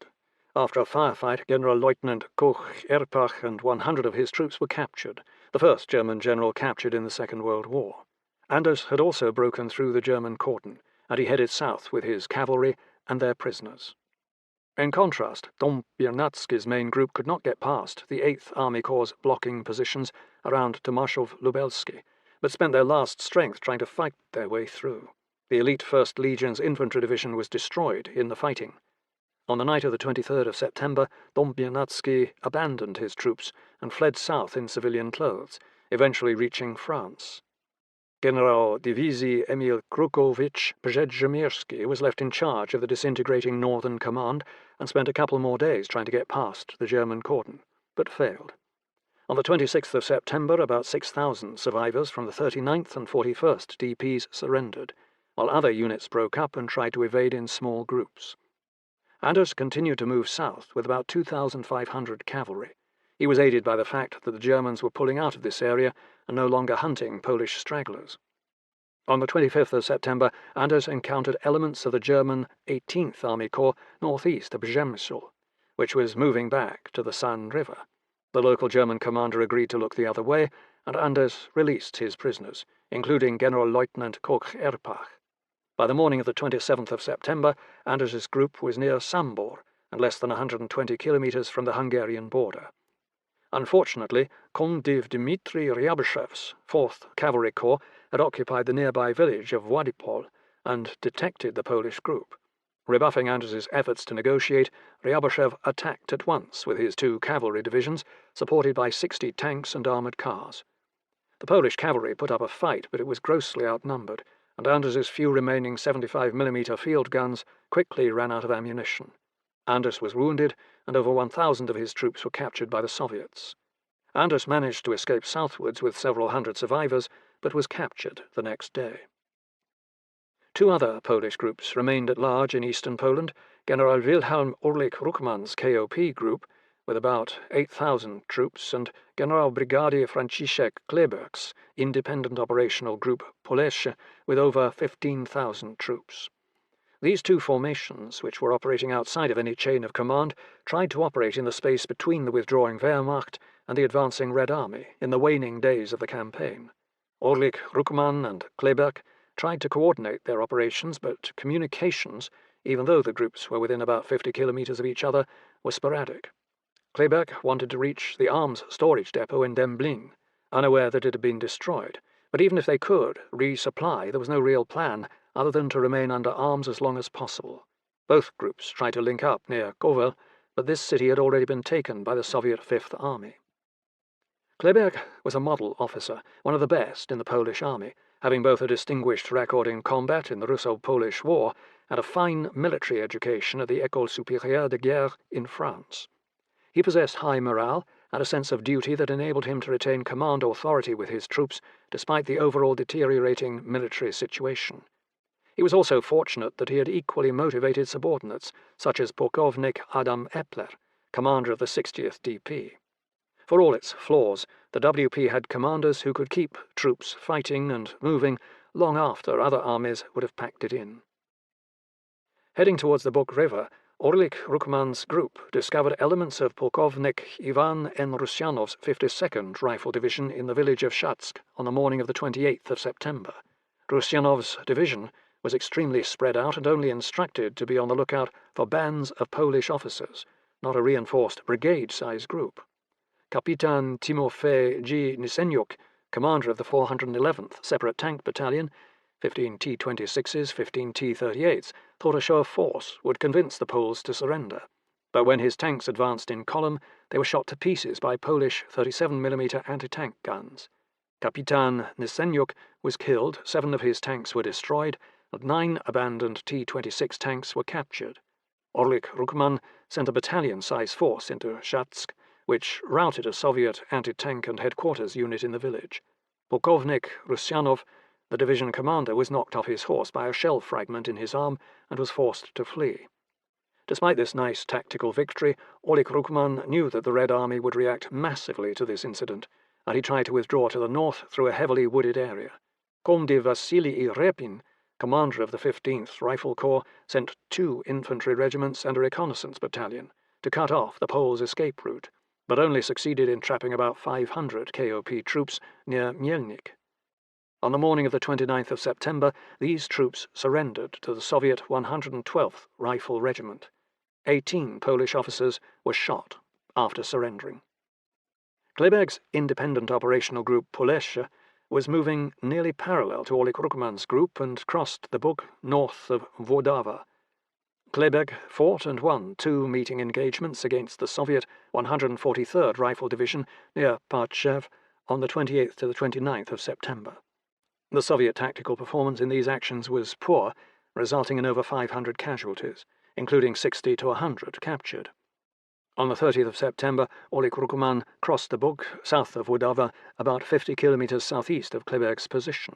After a firefight, General-Lieutenant Koch-Erpach and 100 of his troops were captured, the first German general captured in the Second World War. Anders had also broken through the German cordon, and he headed south with his cavalry and their prisoners. In contrast, Dom Biernacki's main group could not get past the 8th Army Corps' blocking positions around Tomaszów-Lubelski, but spent their last strength trying to fight their way through. The elite 1st Legion's infantry division was destroyed in the fighting. On the night of the 23rd of September, Dom Biernacki abandoned his troops and fled south in civilian clothes, eventually reaching France. General Divizii Emil Krukowicz Przedzimierski was left in charge of the disintegrating Northern Command and spent a couple more days trying to get past the German cordon, but failed. On the 26th of September, about 6,000 survivors from the 39th and 41st DPs surrendered, while other units broke up and tried to evade in small groups. Anders continued to move south with about 2,500 cavalry. He was aided by the fact that the Germans were pulling out of this area and no longer hunting Polish stragglers. On the 25th of September, Anders encountered elements of the German 18th Army Corps northeast of Przemysl, which was moving back to the San River. The local German commander agreed to look the other way, and Anders released his prisoners, including General-Lieutenant Koch-Erpach. By the morning of the 27th of September, Anders's group was near Sambor and less than 120 kilometers from the Hungarian border. Unfortunately, Komdiv Dmitry Ryabshev's 4th Cavalry Corps had occupied the nearby village of Władipol and detected the Polish group. Rebuffing Anders's efforts to negotiate, Ryabushev attacked at once with his 2 cavalry divisions, supported by 60 tanks and armoured cars. The Polish cavalry put up a fight, but it was grossly outnumbered, and Anders's few remaining 75mm field guns quickly ran out of ammunition. Anders was wounded, and over 1,000 of his troops were captured by the Soviets. Anders managed to escape southwards with several hundred survivors, but was captured the next day. 2 other Polish groups remained at large in eastern Poland, General Wilhelm Ulrich Ruckmann's KOP group, with about 8,000 troops, and General Brigadier Franciszek Kleberg's independent operational group Polesche, with over 15,000 troops. These 2 formations, which were operating outside of any chain of command, tried to operate in the space between the withdrawing Wehrmacht and the advancing Red Army in the waning days of the campaign. Orlik, Ruckmann, and Kleberg tried to coordinate their operations, but communications, even though the groups were within about 50 kilometers of each other, were sporadic. Kleberg wanted to reach the arms storage depot in Demblin, unaware that it had been destroyed, but even if they could resupply, there was no real plan other than to remain under arms as long as possible. Both groups tried to link up near Kovel, but this city had already been taken by the Soviet Fifth Army. Kleberg was a model officer, one of the best in the Polish army, having both a distinguished record in combat in the Russo-Polish War and a fine military education at the École Supérieure de Guerre in France. He possessed high morale and a sense of duty that enabled him to retain command authority with his troops despite the overall deteriorating military situation. He was also fortunate that he had equally motivated subordinates, such as Polkovnik Adam Epler, commander of the 60th DP. For all its flaws, the WP had commanders who could keep troops fighting and moving long after other armies would have packed it in. Heading towards the Buk River, Orlik Ruckmann's group discovered elements of Polkovnik Ivan N. Rusyanov's 52nd Rifle Division in the village of Shatsk on the morning of the 28th of September. Rusyanov's division was extremely spread out and only instructed to be on the lookout for bands of Polish officers, not a reinforced brigade-size group. Kapitan Timofey G. Nisenyuk, commander of the 411th Separate Tank Battalion, 15 T-26s, 15 T-38s, thought a show of force would convince the Poles to surrender. But when his tanks advanced in column, they were shot to pieces by Polish 37mm anti-tank guns. Kapitan Nisenyuk was killed, 7 of his tanks were destroyed, and 9 abandoned T-26 tanks were captured. Orlik Ruckmann sent a battalion-size force into Shatsk, which routed a Soviet anti-tank and headquarters unit in the village. Polkovnik Rusyanov, the division commander, was knocked off his horse by a shell fragment in his arm and was forced to flee. Despite this nice tactical victory, Orlik Ruckmann knew that the Red Army would react massively to this incident, and he tried to withdraw to the north through a heavily wooded area. Comte Vasily Repin, commander of the 15th Rifle Corps, sent 2 infantry regiments and a reconnaissance battalion to cut off the Poles' escape route, but only succeeded in trapping about 500 KOP troops near Mielnik. On the morning of the 29th of September, these troops surrendered to the Soviet 112th Rifle Regiment. 18 Polish officers were shot after surrendering. Kleberg's independent operational group Polessia was moving nearly parallel to Orlik Ruckmann's group and crossed the Buk north of Włodawa. Kleberg fought and won 2 meeting engagements against the Soviet 143rd Rifle Division near Parchev on the 28th to the 29th of September. The Soviet tactical performance in these actions was poor, resulting in over 500 casualties, including 60 to 100 captured. On the 30th of September, Orlik Ruckmann crossed the Buk south of Włodawa, about 50 kilometers southeast of Kleberg's position.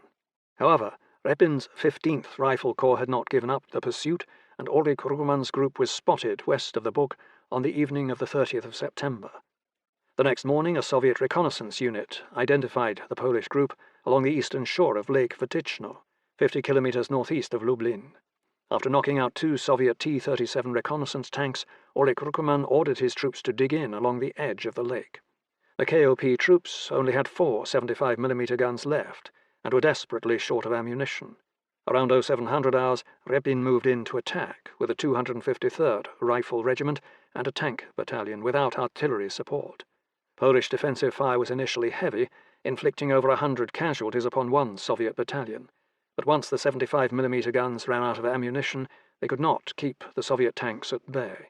However, Repin's 15th Rifle Corps had not given up the pursuit, and Orlik Ruckmann's group was spotted west of the Buk on the evening of the 30th of September. The next morning, a Soviet reconnaissance unit identified the Polish group along the eastern shore of Lake Wytyczno, 50 kilometers northeast of Lublin. After knocking out 2 Soviet T-37 reconnaissance tanks, Orlik Ruckmann ordered his troops to dig in along the edge of the lake. The KOP troops only had 4 75mm guns left and were desperately short of ammunition. Around 0700 hours, Repin moved in to attack with a 253rd Rifle Regiment and a tank battalion without artillery support. Polish defensive fire was initially heavy, inflicting over 100 casualties upon 1 Soviet battalion, but once the 75mm guns ran out of ammunition, they could not keep the Soviet tanks at bay.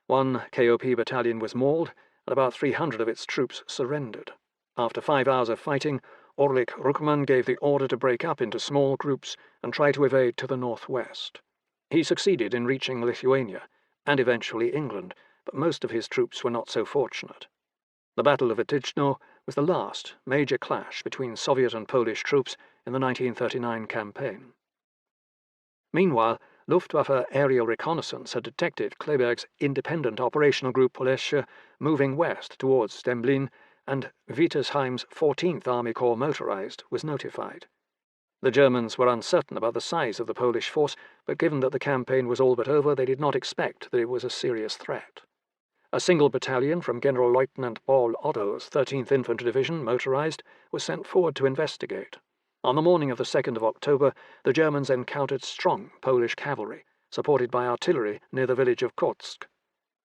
1 KOP battalion was mauled, and about 300 of its troops surrendered. After 5 hours of fighting, Orlik Ruckmann gave the order to break up into small groups and try to evade to the northwest. He succeeded in reaching Lithuania, and eventually England, but most of his troops were not so fortunate. The Battle of Wytyczno was the last major clash between Soviet and Polish troops in the 1939 campaign. Meanwhile, Luftwaffe aerial reconnaissance had detected Kleberg's independent operational group Polessia moving west towards Demblin, and Wittersheim's 14th Army Corps Motorized was notified. The Germans were uncertain about the size of the Polish force, but given that the campaign was all but over, they did not expect that it was a serious threat. A single battalion from General-Lieutenant Paul Otto's 13th Infantry Division, motorized, was sent forward to investigate. On the morning of the 2nd of October, the Germans encountered strong Polish cavalry, supported by artillery near the village of Kotsk.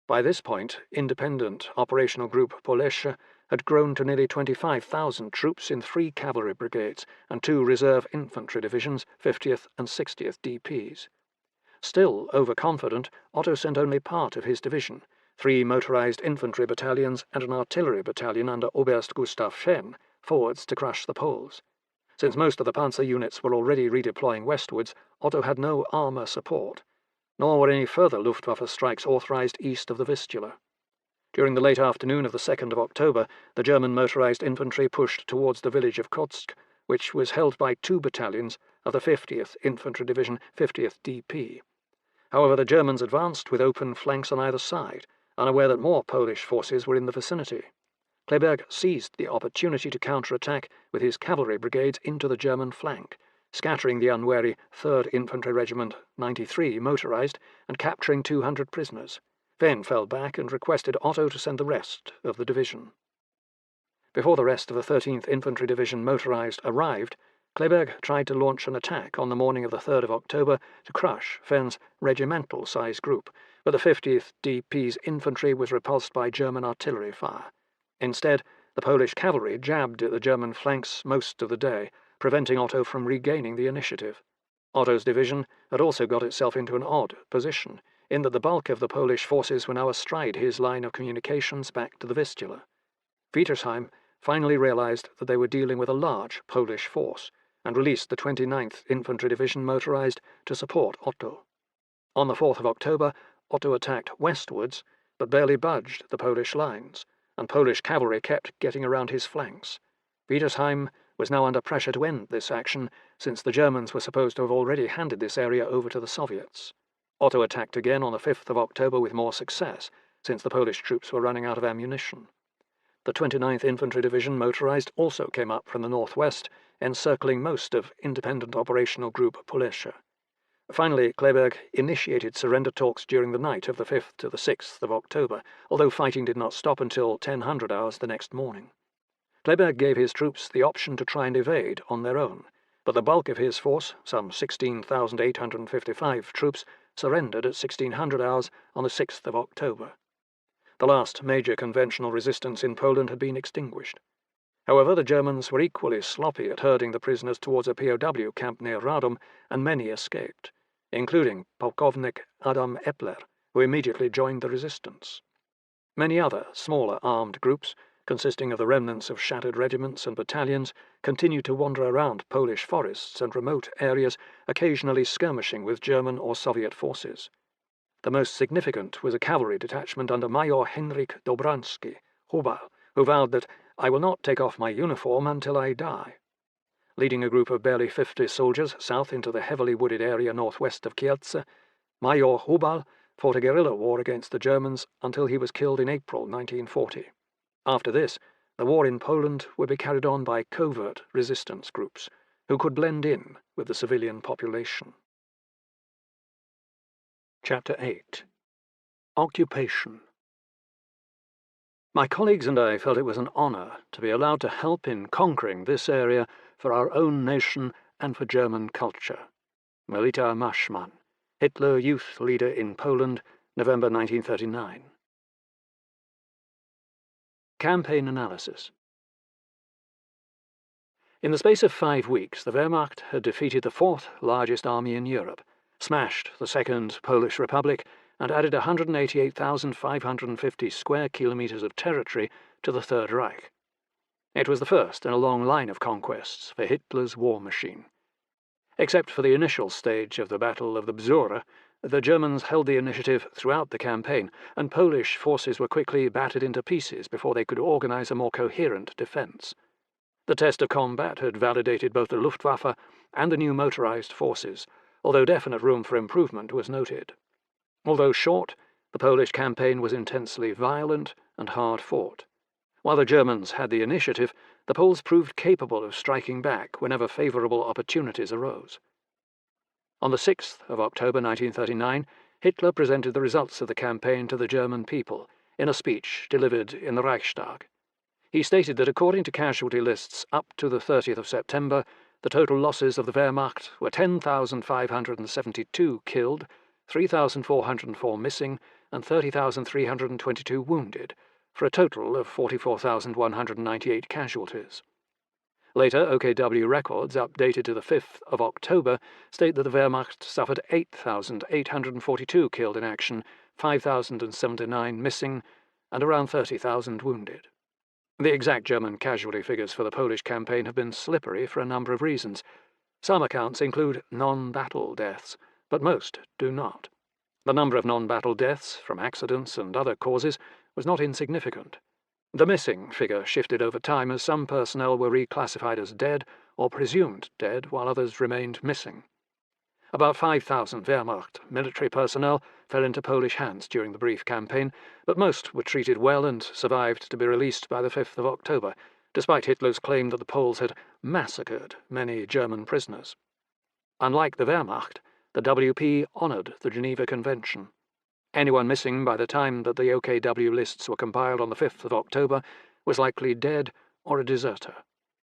By this point, independent operational group Polesha had grown to nearly 25,000 troops in 3 cavalry brigades and 2 reserve infantry divisions, 50th and 60th DPs. Still overconfident, Otto sent only part of his division, 3 motorized infantry battalions and an artillery battalion under Oberst Gustav Schenn, forwards to crush the Poles. Since most of the panzer units were already redeploying westwards, Otto had no armour support, nor were any further Luftwaffe strikes authorized east of the Vistula. During the late afternoon of the 2nd of October, the German motorized infantry pushed towards the village of Kotsk, which was held by 2 battalions of the 50th Infantry Division, 50th DP. However, the Germans advanced with open flanks on either side, unaware that more Polish forces were in the vicinity. Kleberg seized the opportunity to counterattack with his cavalry brigades into the German flank, scattering the unwary 3rd Infantry Regiment 93 motorized and capturing 200 prisoners. Then fell back and requested Otto to send the rest of the division. Before the rest of the 13th Infantry Division motorized arrived, Kleberg tried to launch an attack on the morning of the 3rd of October to crush Fenn's regimental-sized group, but the 50th DP's infantry was repulsed by German artillery fire. Instead, the Polish cavalry jabbed at the German flanks most of the day, preventing Otto from regaining the initiative. Otto's division had also got itself into an odd position, in that the bulk of the Polish forces were now astride his line of communications back to the Vistula. Wietersheim finally realized that they were dealing with a large Polish force, and released the 29th Infantry Division motorized to support Otto. On the 4th of October, Otto attacked westwards, but barely budged the Polish lines, and Polish cavalry kept getting around his flanks. Wietersheim was now under pressure to end this action, since the Germans were supposed to have already handed this area over to the Soviets. Otto attacked again on the 5th of October with more success, since the Polish troops were running out of ammunition. The 29th Infantry Division motorized also came up from the northwest, encircling most of independent operational group Polesha. Finally, Kleberg initiated surrender talks during the night of the 5th to the 6th of October, although fighting did not stop until 1000 hours the next morning. Kleberg gave his troops the option to try and evade on their own, but the bulk of his force, some 16,855 troops, surrendered at 1600 hours on the 6th of October. The last major conventional resistance in Poland had been extinguished. However, the Germans were equally sloppy at herding the prisoners towards a POW camp near Radom, and many escaped, including Polkovnik Adam Epler, who immediately joined the resistance. Many other, smaller armed groups, consisting of the remnants of shattered regiments and battalions, continued to wander around Polish forests and remote areas, occasionally skirmishing with German or Soviet forces. The most significant was a cavalry detachment under Major Henryk Dobranski, Hubal, who vowed that "I will not take off my uniform until I die." Leading a group of barely 50 soldiers south into the heavily wooded area northwest of Kielce, Major Hubal fought a guerrilla war against the Germans until he was killed in April 1940. After this, the war in Poland would be carried on by covert resistance groups, who could blend in with the civilian population. Chapter 8. Occupation. My colleagues and I felt it was an honor to be allowed to help in conquering this area for our own nation and for German culture. Melita Maschmann, Hitler Youth Leader in Poland, November 1939. Campaign Analysis. In the space of 5 weeks, the Wehrmacht had defeated the 4th largest army in Europe, smashed the Second Polish Republic, and added 188,550 square kilometers of territory to the Third Reich. It was the first in a long line of conquests for Hitler's war machine. Except for the initial stage of the Battle of the Bzura, the Germans held the initiative throughout the campaign, and Polish forces were quickly battered into pieces before they could organize a more coherent defense. The test of combat had validated both the Luftwaffe and the new motorized forces, although definite room for improvement was noted. Although short, the Polish campaign was intensely violent and hard-fought. While the Germans had the initiative, the Poles proved capable of striking back whenever favorable opportunities arose. On the 6th of October 1939, Hitler presented the results of the campaign to the German people in a speech delivered in the Reichstag. He stated that according to casualty lists up to the 30th of September, the total losses of the Wehrmacht were 10,572 killed, 3,404 missing, and 30,322 wounded, for a total of 44,198 casualties. Later, OKW records, updated to the 5th of October, state that the Wehrmacht suffered 8,842 killed in action, 5,079 missing, and around 30,000 wounded. The exact German casualty figures for the Polish campaign have been slippery for a number of reasons. Some accounts include non-battle deaths, but most do not. The number of non-battle deaths from accidents and other causes was not insignificant. The missing figure shifted over time as some personnel were reclassified as dead or presumed dead while others remained missing. About 5,000 Wehrmacht military personnel fell into Polish hands during the brief campaign, but most were treated well and survived to be released by the 5th of October, despite Hitler's claim that the Poles had massacred many German prisoners. Unlike the Wehrmacht, the WP honoured the Geneva Convention. Anyone missing by the time that the OKW lists were compiled on the 5th of October was likely dead or a deserter.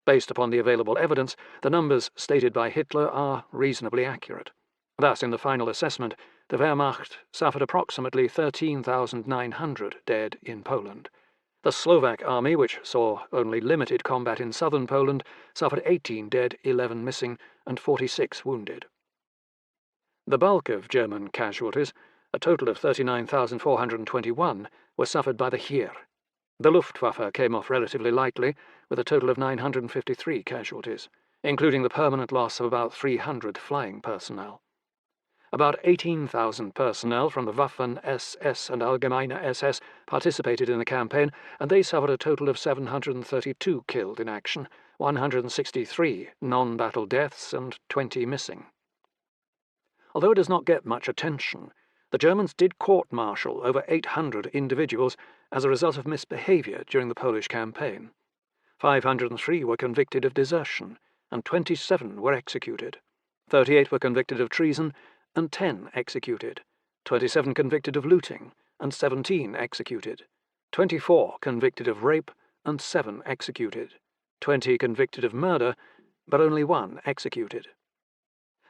Based upon the available evidence, the numbers stated by Hitler are reasonably accurate. Thus, in the final assessment, the Wehrmacht suffered approximately 13,900 dead in Poland. The Slovak army, which saw only limited combat in southern Poland, suffered 18 dead, 11 missing, and 46 wounded. The bulk of German casualties, a total of 39,421, were suffered by the Heer. The Luftwaffe came off relatively lightly, with a total of 953 casualties, including the permanent loss of about 300 flying personnel. About 18,000 personnel from the Waffen-SS and Allgemeine SS participated in the campaign, and they suffered a total of 732 killed in action, 163 non-battle deaths, and 20 missing. Although it does not get much attention, the Germans did court-martial over 800 individuals as a result of misbehaviour during the Polish campaign. 503 were convicted of desertion, and 27 were executed. 38 were convicted of treason, and 10 executed. 27 convicted of looting, and 17 executed. 24 convicted of rape, and 7 executed. 20 convicted of murder, but only 1 executed.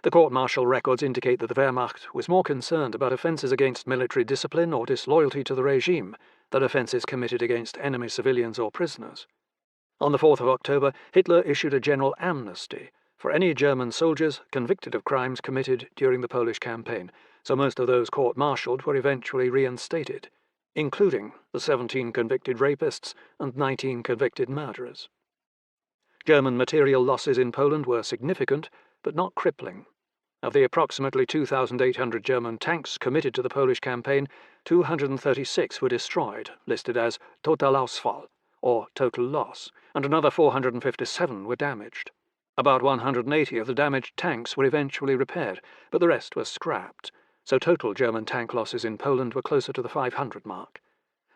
The court-martial records indicate that the Wehrmacht was more concerned about offences against military discipline or disloyalty to the regime than offences committed against enemy civilians or prisoners. On the 4th of October, Hitler issued a general amnesty for any German soldiers convicted of crimes committed during the Polish campaign, so most of those court-martialed were eventually reinstated, including the 17 convicted rapists and 19 convicted murderers. German material losses in Poland were significant, but not crippling. Of the approximately 2,800 German tanks committed to the Polish campaign, 236 were destroyed, listed as Totalausfall, or total loss, and another 457 were damaged. About 180 of the damaged tanks were eventually repaired, but the rest were scrapped, so total German tank losses in Poland were closer to the 500 mark.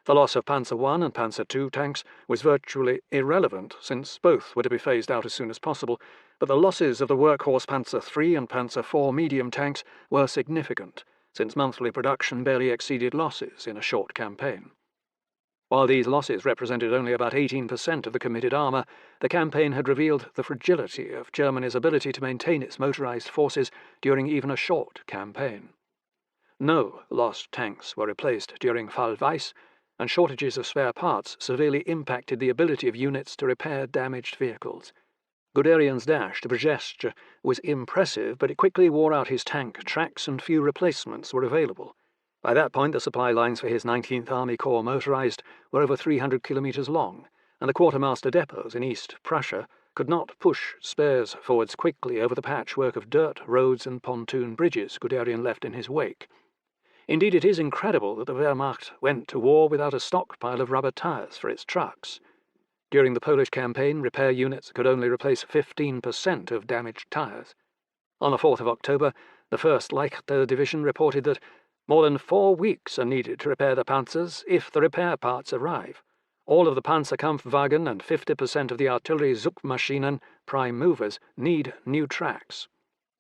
The loss of Panzer I and Panzer II tanks was virtually irrelevant, since both were to be phased out as soon as possible, but the losses of the workhorse Panzer III and Panzer IV medium tanks were significant, since monthly production barely exceeded losses in a short campaign. While these losses represented only about 18% of the committed armour, the campaign had revealed the fragility of Germany's ability to maintain its motorised forces during even a short campaign. No lost tanks were replaced during Fall Weiss, and shortages of spare parts severely impacted the ability of units to repair damaged vehicles. Guderian's dash to Brześć was impressive, but it quickly wore out his tank tracks and few replacements were available. By that point, the supply lines for his 19th Army Corps motorised were over 300 kilometres long, and the quartermaster depots in East Prussia could not push spares forwards quickly over the patchwork of dirt, roads and pontoon bridges Guderian left in his wake. Indeed, it is incredible that the Wehrmacht went to war without a stockpile of rubber tyres for its trucks. During the Polish campaign, repair units could only replace 15% of damaged tyres. On the 4th of October, the 1st Leichter Division reported that more than 4 weeks are needed to repair the panzers if the repair parts arrive. All of the Panzerkampfwagen and 50% of the artillery Zugmaschinen, prime movers, need new tracks.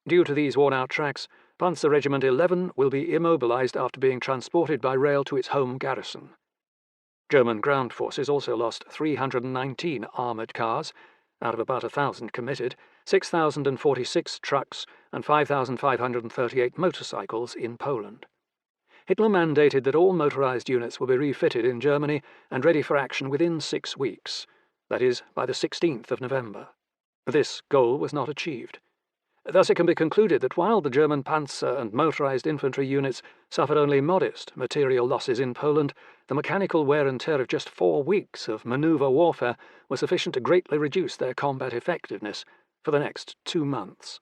Due to these worn-out tracks, Panzer Regiment 11 will be immobilized after being transported by rail to its home garrison. German ground forces also lost 319 armoured cars, out of about 1,000 committed, 6,046 trucks, and 5,538 motorcycles in Poland. Hitler mandated that all motorized units will be refitted in Germany and ready for action within 6 weeks, that is, by the 16th of November. This goal was not achieved. Thus it can be concluded that while the German panzer and motorized infantry units suffered only modest material losses in Poland, the mechanical wear and tear of just 4 weeks of maneuver warfare was sufficient to greatly reduce their combat effectiveness for the next 2 months.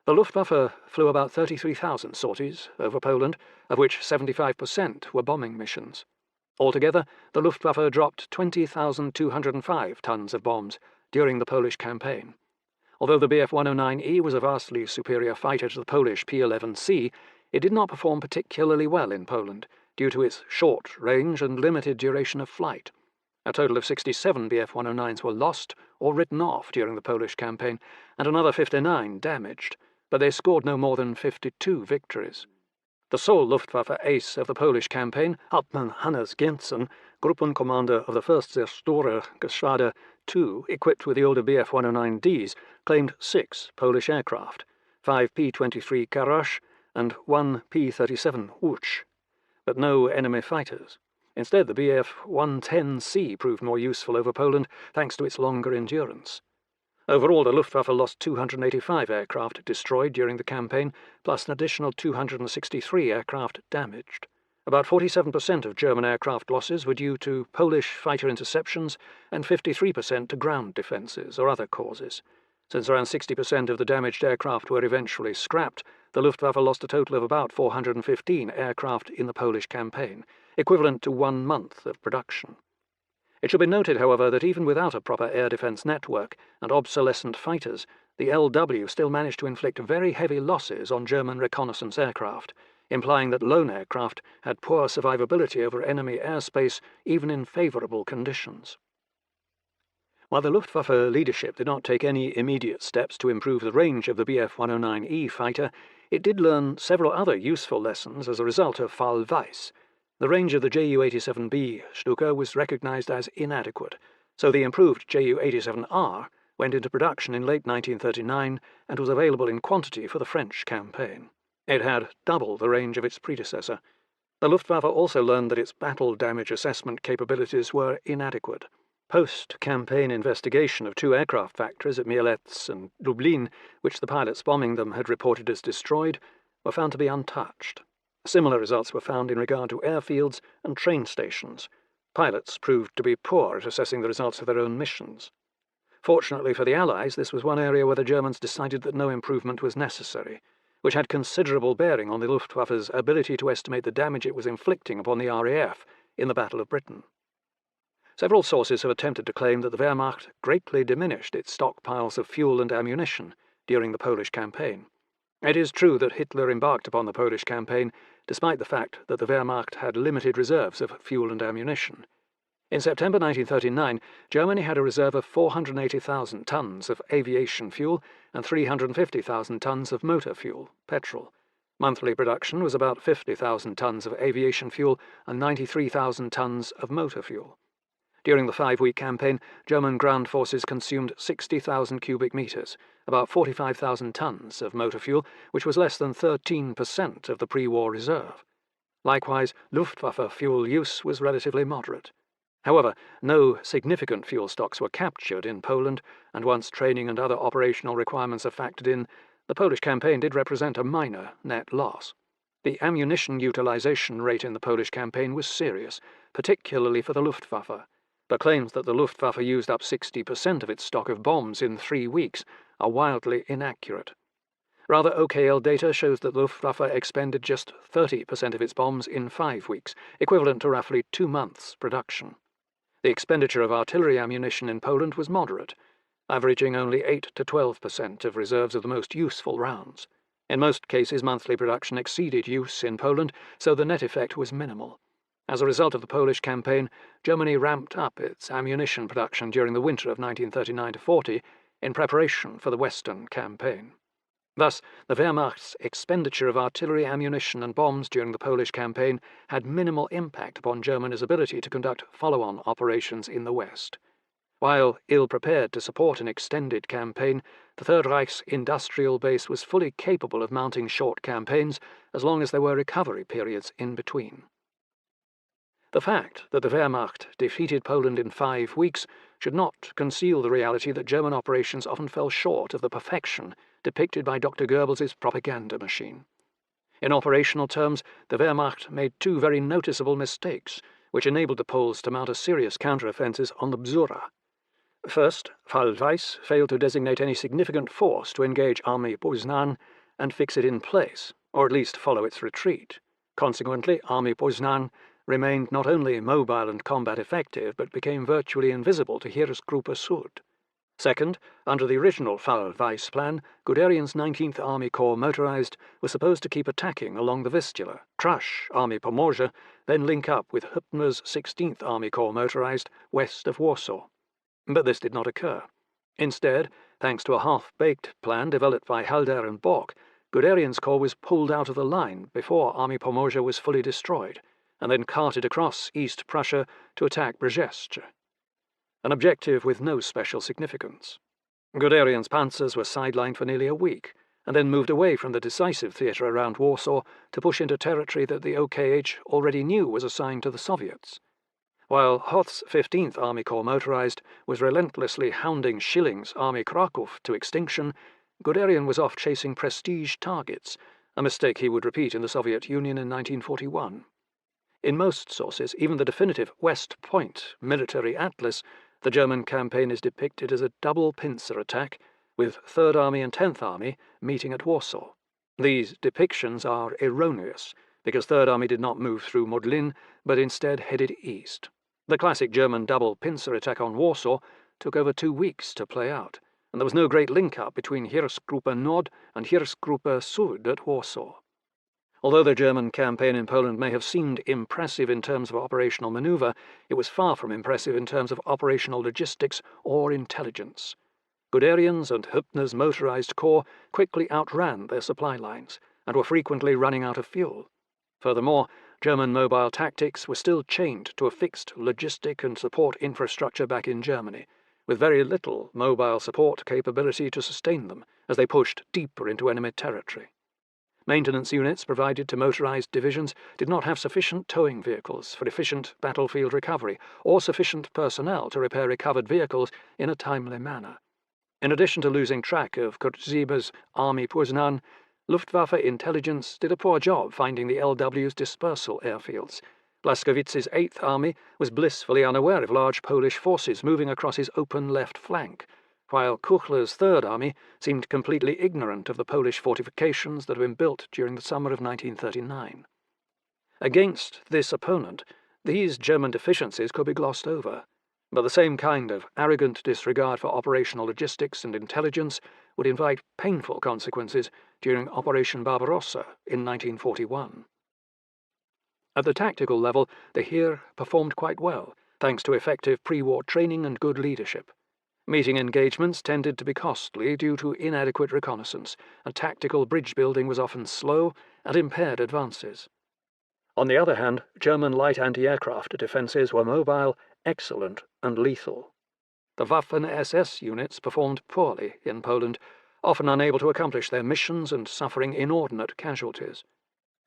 The Luftwaffe flew about 33,000 sorties over Poland, of which 75% were bombing missions. Altogether, the Luftwaffe dropped 20,205 tons of bombs during the Polish campaign. Although the Bf-109E was a vastly superior fighter to the Polish P-11C, it did not perform particularly well in Poland due to its short range and limited duration of flight. A total of 67 Bf-109s were lost or written off during the Polish campaign, and another 59 damaged, but they scored no more than 52 victories. The sole Luftwaffe ace of the Polish campaign, Hauptmann Hannes Gentzen, Gruppencommander of the 1st Zerstörer Geschwader II, equipped with the older Bf-109Ds, claimed 6 Polish aircraft, 5 P-23 Karasz and 1 P-37 Łódź, but no enemy fighters. Instead, the Bf-110C proved more useful over Poland thanks to its longer endurance. Overall, the Luftwaffe lost 285 aircraft destroyed during the campaign, plus an additional 263 aircraft damaged. About 47% of German aircraft losses were due to Polish fighter interceptions and 53% to ground defences or other causes. Since around 60% of the damaged aircraft were eventually scrapped, the Luftwaffe lost a total of about 415 aircraft in the Polish campaign, equivalent to 1 month of production. It should be noted, however, that even without a proper air defence network and obsolescent fighters, the LW still managed to inflict very heavy losses on German reconnaissance aircraft, implying that lone aircraft had poor survivability over enemy airspace even in favourable conditions. While the Luftwaffe leadership did not take any immediate steps to improve the range of the Bf-109E fighter, it did learn several other useful lessons as a result of Fall Weiss. The range of the Ju-87B Stuka was recognized as inadequate, so the improved Ju-87R went into production in late 1939 and was available in quantity for the French campaign. It had double the range of its predecessor. The Luftwaffe also learned that its battle damage assessment capabilities were inadequate. Post-campaign investigation of 2 aircraft factories at Mielec and Lublin, which the pilots bombing them had reported as destroyed, were found to be untouched. Similar results were found in regard to airfields and train stations. Pilots proved to be poor at assessing the results of their own missions. Fortunately for the Allies, this was one area where the Germans decided that no improvement was necessary, which had considerable bearing on the Luftwaffe's ability to estimate the damage it was inflicting upon the RAF in the Battle of Britain. Several sources have attempted to claim that the Wehrmacht greatly diminished its stockpiles of fuel and ammunition during the Polish campaign. It is true that Hitler embarked upon the Polish campaign despite the fact that the Wehrmacht had limited reserves of fuel and ammunition. In September 1939, Germany had a reserve of 480,000 tons of aviation fuel and 350,000 tons of motor fuel, petrol. Monthly production was about 50,000 tons of aviation fuel and 93,000 tons of motor fuel. During the 5-week campaign, German ground forces consumed 60,000 cubic meters, about 45,000 tons of motor fuel, which was less than 13% of the pre-war reserve. Likewise, Luftwaffe fuel use was relatively moderate. However, no significant fuel stocks were captured in Poland, and once training and other operational requirements are factored in, the Polish campaign did represent a minor net loss. The ammunition utilization rate in the Polish campaign was serious, particularly for the Luftwaffe, but claims that the Luftwaffe used up 60% of its stock of bombs in 3 weeks are wildly inaccurate. Rather, OKL data shows that the Luftwaffe expended just 30% of its bombs in 5 weeks, equivalent to roughly 2 months' production. The expenditure of artillery ammunition in Poland was moderate, averaging only 8 to 12% of reserves of the most useful rounds. In most cases, monthly production exceeded use in Poland, so the net effect was minimal. As a result of the Polish campaign, Germany ramped up its ammunition production during the winter of 1939-40 in preparation for the Western campaign. Thus, the Wehrmacht's expenditure of artillery ammunition and bombs during the Polish campaign had minimal impact upon Germany's ability to conduct follow-on operations in the West. While ill-prepared to support an extended campaign, the Third Reich's industrial base was fully capable of mounting short campaigns as long as there were recovery periods in between. The fact that the Wehrmacht defeated Poland in 5 weeks should not conceal the reality that German operations often fell short of the perfection depicted by Dr. Goebbels' propaganda machine. In operational terms, the Wehrmacht made 2 very noticeable mistakes, which enabled the Poles to mount a serious counteroffensive on the Bzura. First, Fall Weiss failed to designate any significant force to engage Army Poznan and fix it in place, or at least follow its retreat. Consequently, Army Poznan remained not only mobile and combat effective, but became virtually invisible to Heeresgruppe Süd. Second, under the original Fall Weiss plan, Guderian's 19th Army Corps motorized was supposed to keep attacking along the Vistula, crush Army Pomorze, then link up with Hübner's 16th Army Corps motorized west of Warsaw. But this did not occur. Instead, thanks to a half-baked plan developed by Halder and Bock, Guderian's corps was pulled out of the line before Army Pomorze was fully destroyed, and then carted across East Prussia to attack Brześć, an objective with no special significance. Guderian's panzers were sidelined for nearly a week, and then moved away from the decisive theatre around Warsaw to push into territory that the OKH already knew was assigned to the Soviets. While Hoth's 15th Army Corps motorized was relentlessly hounding Schilling's Army Krakow to extinction, Guderian was off chasing prestige targets, a mistake he would repeat in the Soviet Union in 1941. In most sources, even the definitive West Point military atlas, the German campaign is depicted as a double pincer attack, with 3rd Army and 10th Army meeting at Warsaw. These depictions are erroneous, because 3rd Army did not move through Modlin, but instead headed east. The classic German double pincer attack on Warsaw took over 2 weeks to play out, and there was no great link-up between Heeresgruppe Nord and Heeresgruppe Süd at Warsaw. Although the German campaign in Poland may have seemed impressive in terms of operational maneuver, it was far from impressive in terms of operational logistics or intelligence. Guderian's and Hübner's motorized corps quickly outran their supply lines and were frequently running out of fuel. Furthermore, German mobile tactics were still chained to a fixed logistic and support infrastructure back in Germany, with very little mobile support capability to sustain them as they pushed deeper into enemy territory. Maintenance units provided to motorized divisions did not have sufficient towing vehicles for efficient battlefield recovery, or sufficient personnel to repair recovered vehicles in a timely manner. In addition to losing track of Kurzheimer's Army Poznan, Luftwaffe intelligence did a poor job finding the LW's dispersal airfields. Blaskewicz's 8th Army was blissfully unaware of large Polish forces moving across his open left flank, while Kuchler's 3rd Army seemed completely ignorant of the Polish fortifications that had been built during the summer of 1939. Against this opponent, these German deficiencies could be glossed over, but the same kind of arrogant disregard for operational logistics and intelligence would invite painful consequences during Operation Barbarossa in 1941. At the tactical level, the Heer performed quite well, thanks to effective pre-war training and good leadership. Meeting engagements tended to be costly due to inadequate reconnaissance, and tactical bridge building was often slow and impaired advances. On the other hand, German light anti-aircraft defences were mobile, excellent, and lethal. The Waffen-SS units performed poorly in Poland, often unable to accomplish their missions and suffering inordinate casualties.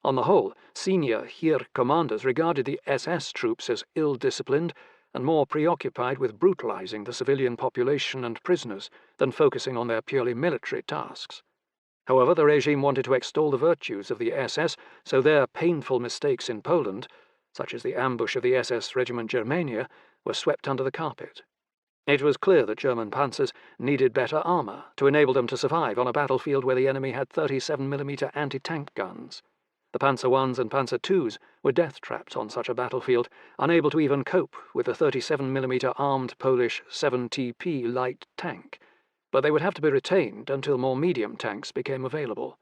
On the whole, senior Heer commanders regarded the SS troops as ill-disciplined and more preoccupied with brutalizing the civilian population and prisoners than focusing on their purely military tasks. However, the regime wanted to extol the virtues of the SS, so their painful mistakes in Poland, such as the ambush of the SS Regiment Germania, were swept under the carpet. It was clear that German panzers needed better armour to enable them to survive on a battlefield where the enemy had 37mm anti-tank guns. The Panzer Is and Panzer IIs were death traps on such a battlefield, unable to even cope with the 37mm armed Polish 7TP light tank, but they would have to be retained until more medium tanks became available.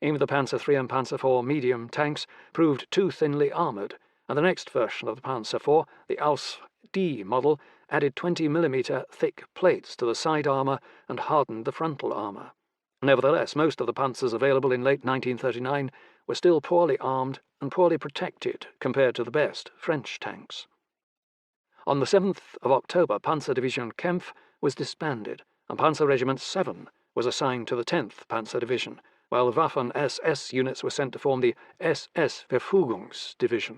Even the Panzer III and Panzer IV medium tanks proved too thinly armoured, and the next version of the Panzer IV, the Ausf D model, added 20mm thick plates to the side armour and hardened the frontal armour. Nevertheless, most of the panzers available in late 1939 were still poorly armed and poorly protected compared to the best French tanks. On the 7th of October, Panzer Division Kempf was disbanded, and Panzer Regiment 7 was assigned to the 10th Panzer Division, while Waffen-SS units were sent to form the SS Verfügungsdivision.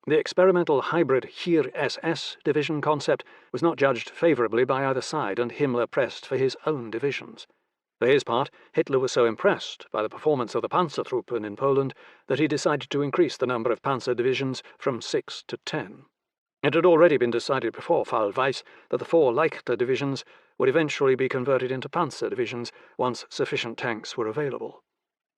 The experimental hybrid Heer-SS division concept was not judged favourably by either side, and Himmler pressed for his own divisions. For his part, Hitler was so impressed by the performance of the Panzertruppen in Poland that he decided to increase the number of panzer divisions from 6 to 10. It had already been decided before Fall Weiss that the 4 Leichter divisions would eventually be converted into panzer divisions once sufficient tanks were available.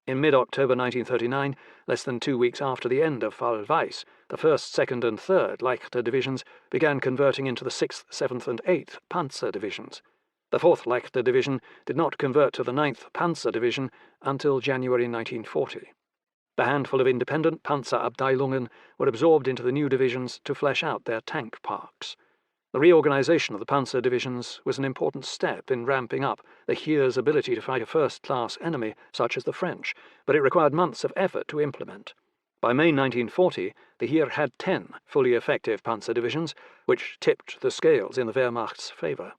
In mid-October 1939, less than 2 weeks after the end of Fall Weiss, the 1st, 2nd and 3rd Leichter divisions began converting into the 6th, 7th and 8th Panzer divisions. The 4th Leichter division did not convert to the 9th Panzer division until January 1940. The handful of independent Panzerabteilungen were absorbed into the new divisions to flesh out their tank parks. The reorganization of the panzer divisions was an important step in ramping up the Heer's ability to fight a first-class enemy such as the French, but it required months of effort to implement. By May 1940, the Heer had 10 fully effective panzer divisions, which tipped the scales in the Wehrmacht's favour.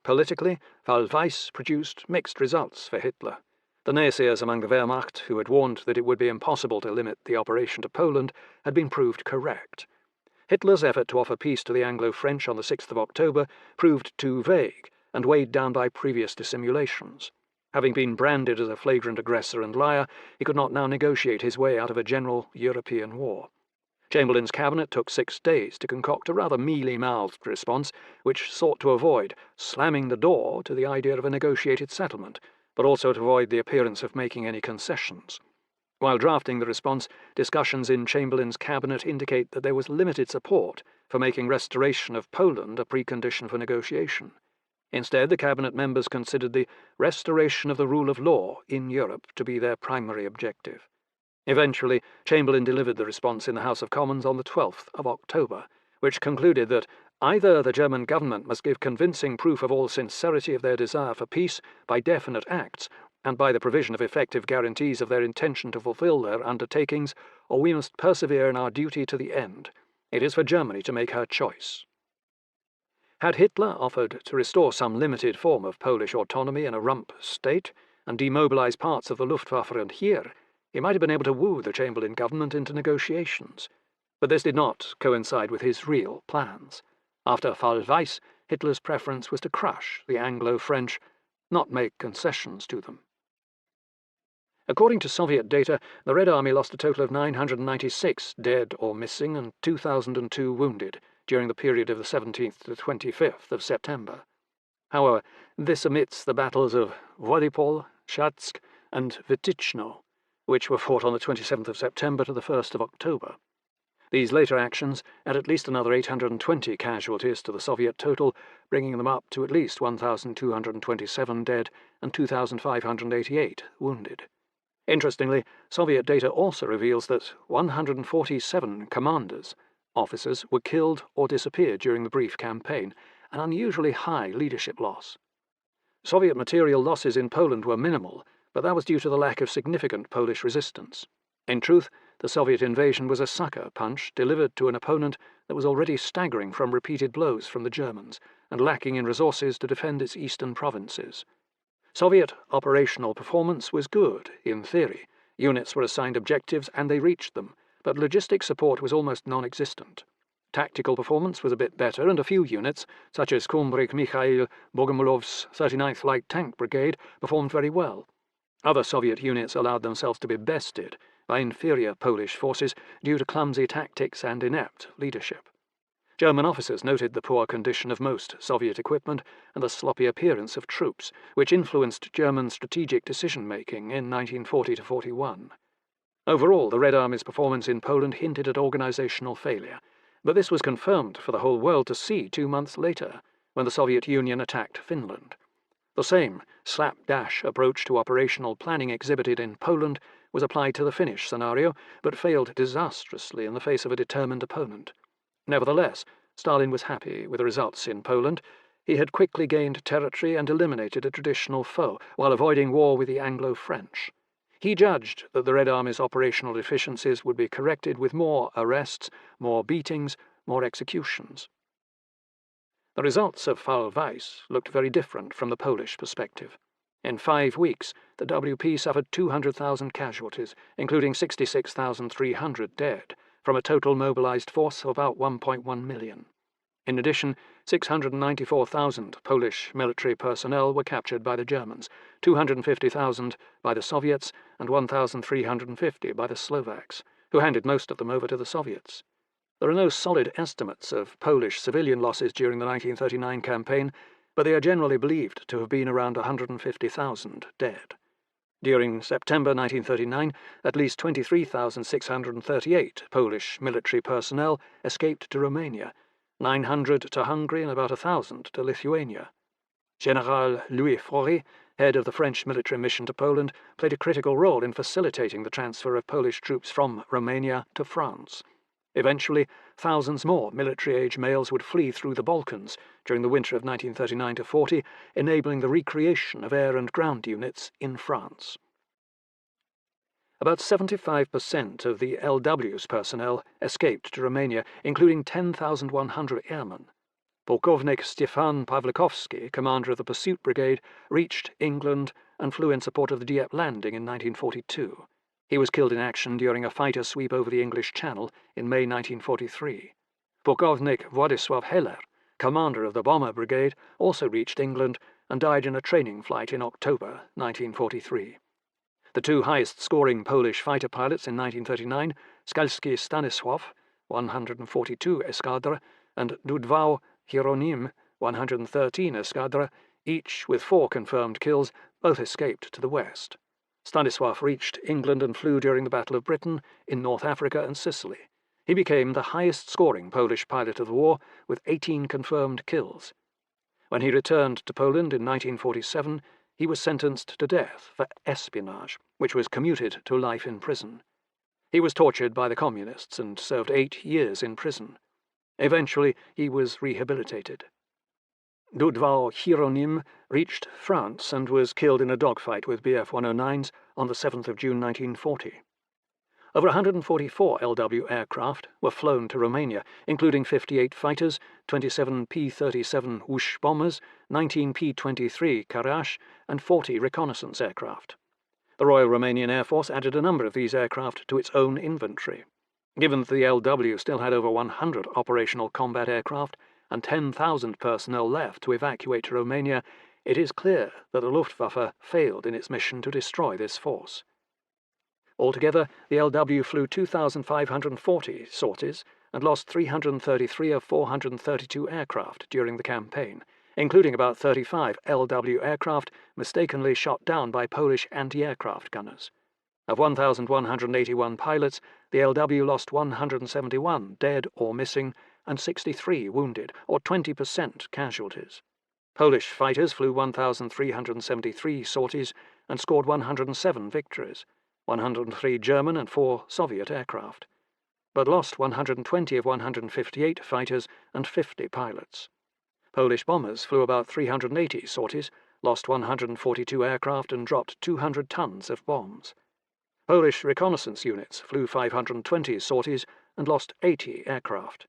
Politically, Fall Weiss produced mixed results for Hitler. The naysayers among the Wehrmacht, who had warned that it would be impossible to limit the operation to Poland, had been proved correct. Hitler's effort to offer peace to the Anglo-French on the 6th of October proved too vague and weighed down by previous dissimulations. Having been branded as a flagrant aggressor and liar, he could not now negotiate his way out of a general European war. Chamberlain's cabinet took 6 days to concoct a rather mealy-mouthed response which sought to avoid slamming the door to the idea of a negotiated settlement, but also to avoid the appearance of making any concessions. While drafting the response, discussions in Chamberlain's cabinet indicate that there was limited support for making restoration of Poland a precondition for negotiation. Instead, the cabinet members considered the restoration of the rule of law in Europe to be their primary objective. Eventually, Chamberlain delivered the response in the House of Commons on the 12th of October, which concluded that either the German government must give convincing proof of all sincerity of their desire for peace by definite acts, and by the provision of effective guarantees of their intention to fulfill their undertakings, or we must persevere in our duty to the end. It is for Germany to make her choice. Had Hitler offered to restore some limited form of Polish autonomy in a rump state, and demobilize parts of the Luftwaffe and Heer, he might have been able to woo the Chamberlain government into negotiations. But this did not coincide with his real plans. After Fall Weiss, Hitler's preference was to crush the Anglo-French, not make concessions to them. According to Soviet data, the Red Army lost a total of 996 dead or missing and 2,002 wounded during the period of the 17th to 25th of September. However, this omits the battles of Vodipol, Shatsk, and Vytyczno, which were fought on the 27th of September to the 1st of October. These later actions add at least another 820 casualties to the Soviet total, bringing them up to at least 1,227 dead and 2,588 wounded. Interestingly, Soviet data also reveals that 147 commanders, officers, were killed or disappeared during the brief campaign, an unusually high leadership loss. Soviet material losses in Poland were minimal, but that was due to the lack of significant Polish resistance. In truth, the Soviet invasion was a sucker punch delivered to an opponent that was already staggering from repeated blows from the Germans and lacking in resources to defend its eastern provinces. Soviet operational performance was good, in theory. Units were assigned objectives and they reached them, but logistic support was almost non-existent. Tactical performance was a bit better, and a few units, such as Kumbrik Mikhail Bogomulov's 39th Light Tank Brigade, performed very well. Other Soviet units allowed themselves to be bested by inferior Polish forces due to clumsy tactics and inept leadership. German officers noted the poor condition of most Soviet equipment and the sloppy appearance of troops, which influenced German strategic decision-making in 1940–41. Overall, the Red Army's performance in Poland hinted at organizational failure, but this was confirmed for the whole world to see 2 months later, when the Soviet Union attacked Finland. The same slapdash approach to operational planning exhibited in Poland was applied to the Finnish scenario, but failed disastrously in the face of a determined opponent. Nevertheless, Stalin was happy with the results in Poland. he had quickly gained territory and eliminated a traditional foe, while avoiding war with the Anglo-French. He judged that the Red Army's operational deficiencies would be corrected with more arrests, more beatings, more executions. The results of Foul Weiss looked very different from the Polish perspective. In 5 weeks, the WP suffered 200,000 casualties, including 66,300 dead, from a total mobilized force of about 1.1 million. In addition, 694,000 Polish military personnel were captured by the Germans, 250,000 by the Soviets, and 1,350 by the Slovaks, who handed most of them over to the Soviets. There are no solid estimates of Polish civilian losses during the 1939 campaign, but they are generally believed to have been around 150,000 dead. During September 1939, at least 23,638 Polish military personnel escaped to Romania, 900 to Hungary and about 1,000 to Lithuania. General Louis Faury, head of the French military mission to Poland, played a critical role in facilitating the transfer of Polish troops from Romania to France. Eventually, thousands more military-age males would flee through the Balkans during the winter of 1939–40, enabling the recreation of air and ground units in France. About 75% of the LW's personnel escaped to Romania, including 10,100 airmen. Polkovnik Stefan Pawlikowski, commander of the Pursuit Brigade, reached England and flew in support of the Dieppe landing in 1942. He was killed in action during a fighter sweep over the English Channel in May 1943. Polkovnik Władysław Heller, commander of the Bomber Brigade, also reached England and died in a training flight in October 1943. The two highest-scoring Polish fighter pilots in 1939, Skalski Stanisław, 142 Escadra, and Dudwał Hieronim, 113 Escadra, each with 4 confirmed kills, both escaped to the west. Stanisław reached England and flew during the Battle of Britain, in North Africa and Sicily. He became the highest-scoring Polish pilot of the war, with 18 confirmed kills. When he returned to Poland in 1947, he was sentenced to death for espionage, which was commuted to life in prison. He was tortured by the Communists and served 8 years in prison. Eventually, he was rehabilitated. Dudwał Hieronim reached France and was killed in a dogfight with Bf-109s on the 7th of June 1940. Over 144 LW aircraft were flown to Romania, including 58 fighters, 27 P-37 Whoosh bombers, 19 P-23 Karash, and 40 reconnaissance aircraft. The Royal Romanian Air Force added a number of these aircraft to its own inventory. Given that the LW still had over 100 operational combat aircraft and 10,000 personnel left to evacuate to Romania, it is clear that the Luftwaffe failed in its mission to destroy this force. Altogether, the LW flew 2,540 sorties and lost 333 of 432 aircraft during the campaign, including about 35 LW aircraft mistakenly shot down by Polish anti-aircraft gunners. Of 1,181 pilots, the LW lost 171 dead or missing and 63 wounded, or 20% casualties. Polish fighters flew 1,373 sorties and scored 107 victories, 103 German and 4 Soviet aircraft, but lost 120 of 158 fighters and 50 pilots. Polish bombers flew about 380 sorties, lost 142 aircraft and dropped 200 tons of bombs. Polish reconnaissance units flew 520 sorties and lost 80 aircraft.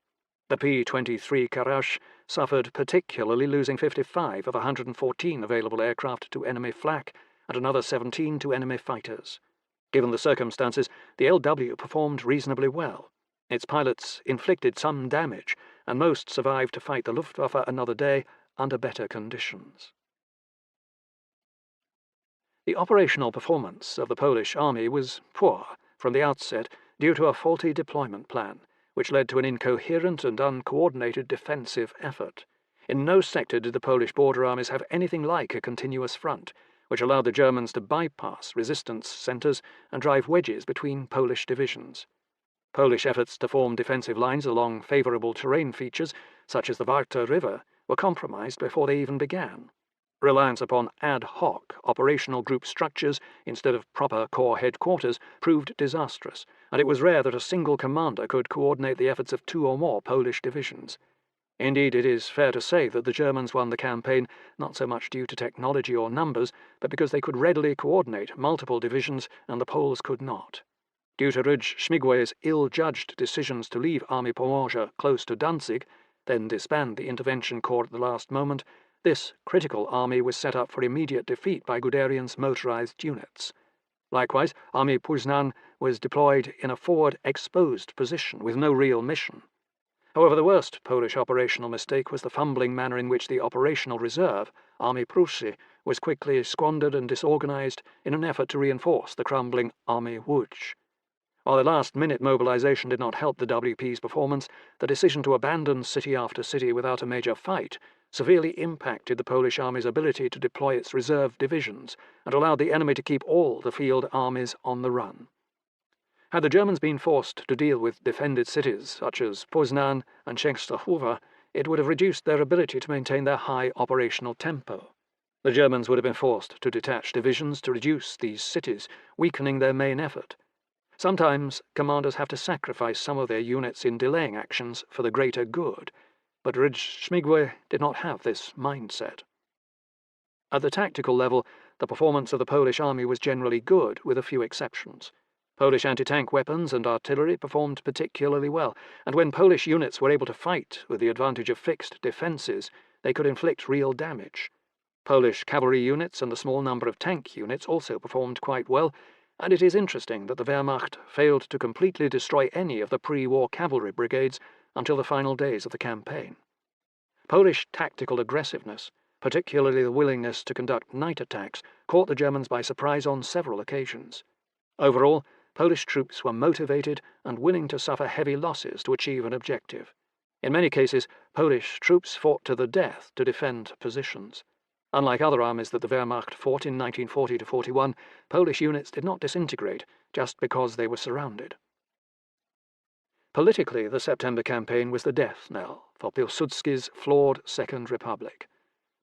The P-23 Karash suffered particularly, losing 55 of 114 available aircraft to enemy flak and another 17 to enemy fighters. Given the circumstances, the LW performed reasonably well. Its pilots inflicted some damage, and most survived to fight the Luftwaffe another day under better conditions. The operational performance of the Polish army was poor from the outset due to a faulty deployment plan, which led to an incoherent and uncoordinated defensive effort. In no sector did the Polish border armies have anything like a continuous front, which allowed the Germans to bypass resistance centres and drive wedges between Polish divisions. Polish efforts to form defensive lines along favourable terrain features, such as the Warta River, were compromised before they even began. Reliance upon ad hoc operational group structures instead of proper corps headquarters proved disastrous, and it was rare that a single commander could coordinate the efforts of 2 or more Polish divisions. Indeed, it is fair to say that the Germans won the campaign not so much due to technology or numbers, but because they could readily coordinate multiple divisions and the Poles could not. Due to Rudge-Schmigwe's ill-judged decisions to leave Army Pomorze close to Danzig, then disband the intervention corps at the last moment, this critical army was set up for immediate defeat by Guderian's motorized units. Likewise, Army Poznan was deployed in a forward exposed position with no real mission. However, the worst Polish operational mistake was the fumbling manner in which the operational reserve, Army Prusy, was quickly squandered and disorganized in an effort to reinforce the crumbling Army Łódź. While the last-minute mobilization did not help the WP's performance, the decision to abandon city after city without a major fight severely impacted the Polish army's ability to deploy its reserve divisions and allowed the enemy to keep all the field armies on the run. Had the Germans been forced to deal with defended cities such as Poznan and Częstochowa, it would have reduced their ability to maintain their high operational tempo. The Germans would have been forced to detach divisions to reduce these cities, weakening their main effort. Sometimes commanders have to sacrifice some of their units in delaying actions for the greater good, but Rudge-Schmigwe did not have this mindset. At the tactical level, the performance of the Polish army was generally good, with a few exceptions. Polish anti-tank weapons and artillery performed particularly well, and when Polish units were able to fight with the advantage of fixed defences, they could inflict real damage. Polish cavalry units and the small number of tank units also performed quite well, and it is interesting that the Wehrmacht failed to completely destroy any of the pre-war cavalry brigades until the final days of the campaign. Polish tactical aggressiveness, particularly the willingness to conduct night attacks, caught the Germans by surprise on several occasions. Overall, Polish troops were motivated and willing to suffer heavy losses to achieve an objective. In many cases, Polish troops fought to the death to defend positions. Unlike other armies that the Wehrmacht fought in 1940–41, Polish units did not disintegrate just because they were surrounded. Politically, the September campaign was the death knell for Pilsudski's flawed Second Republic.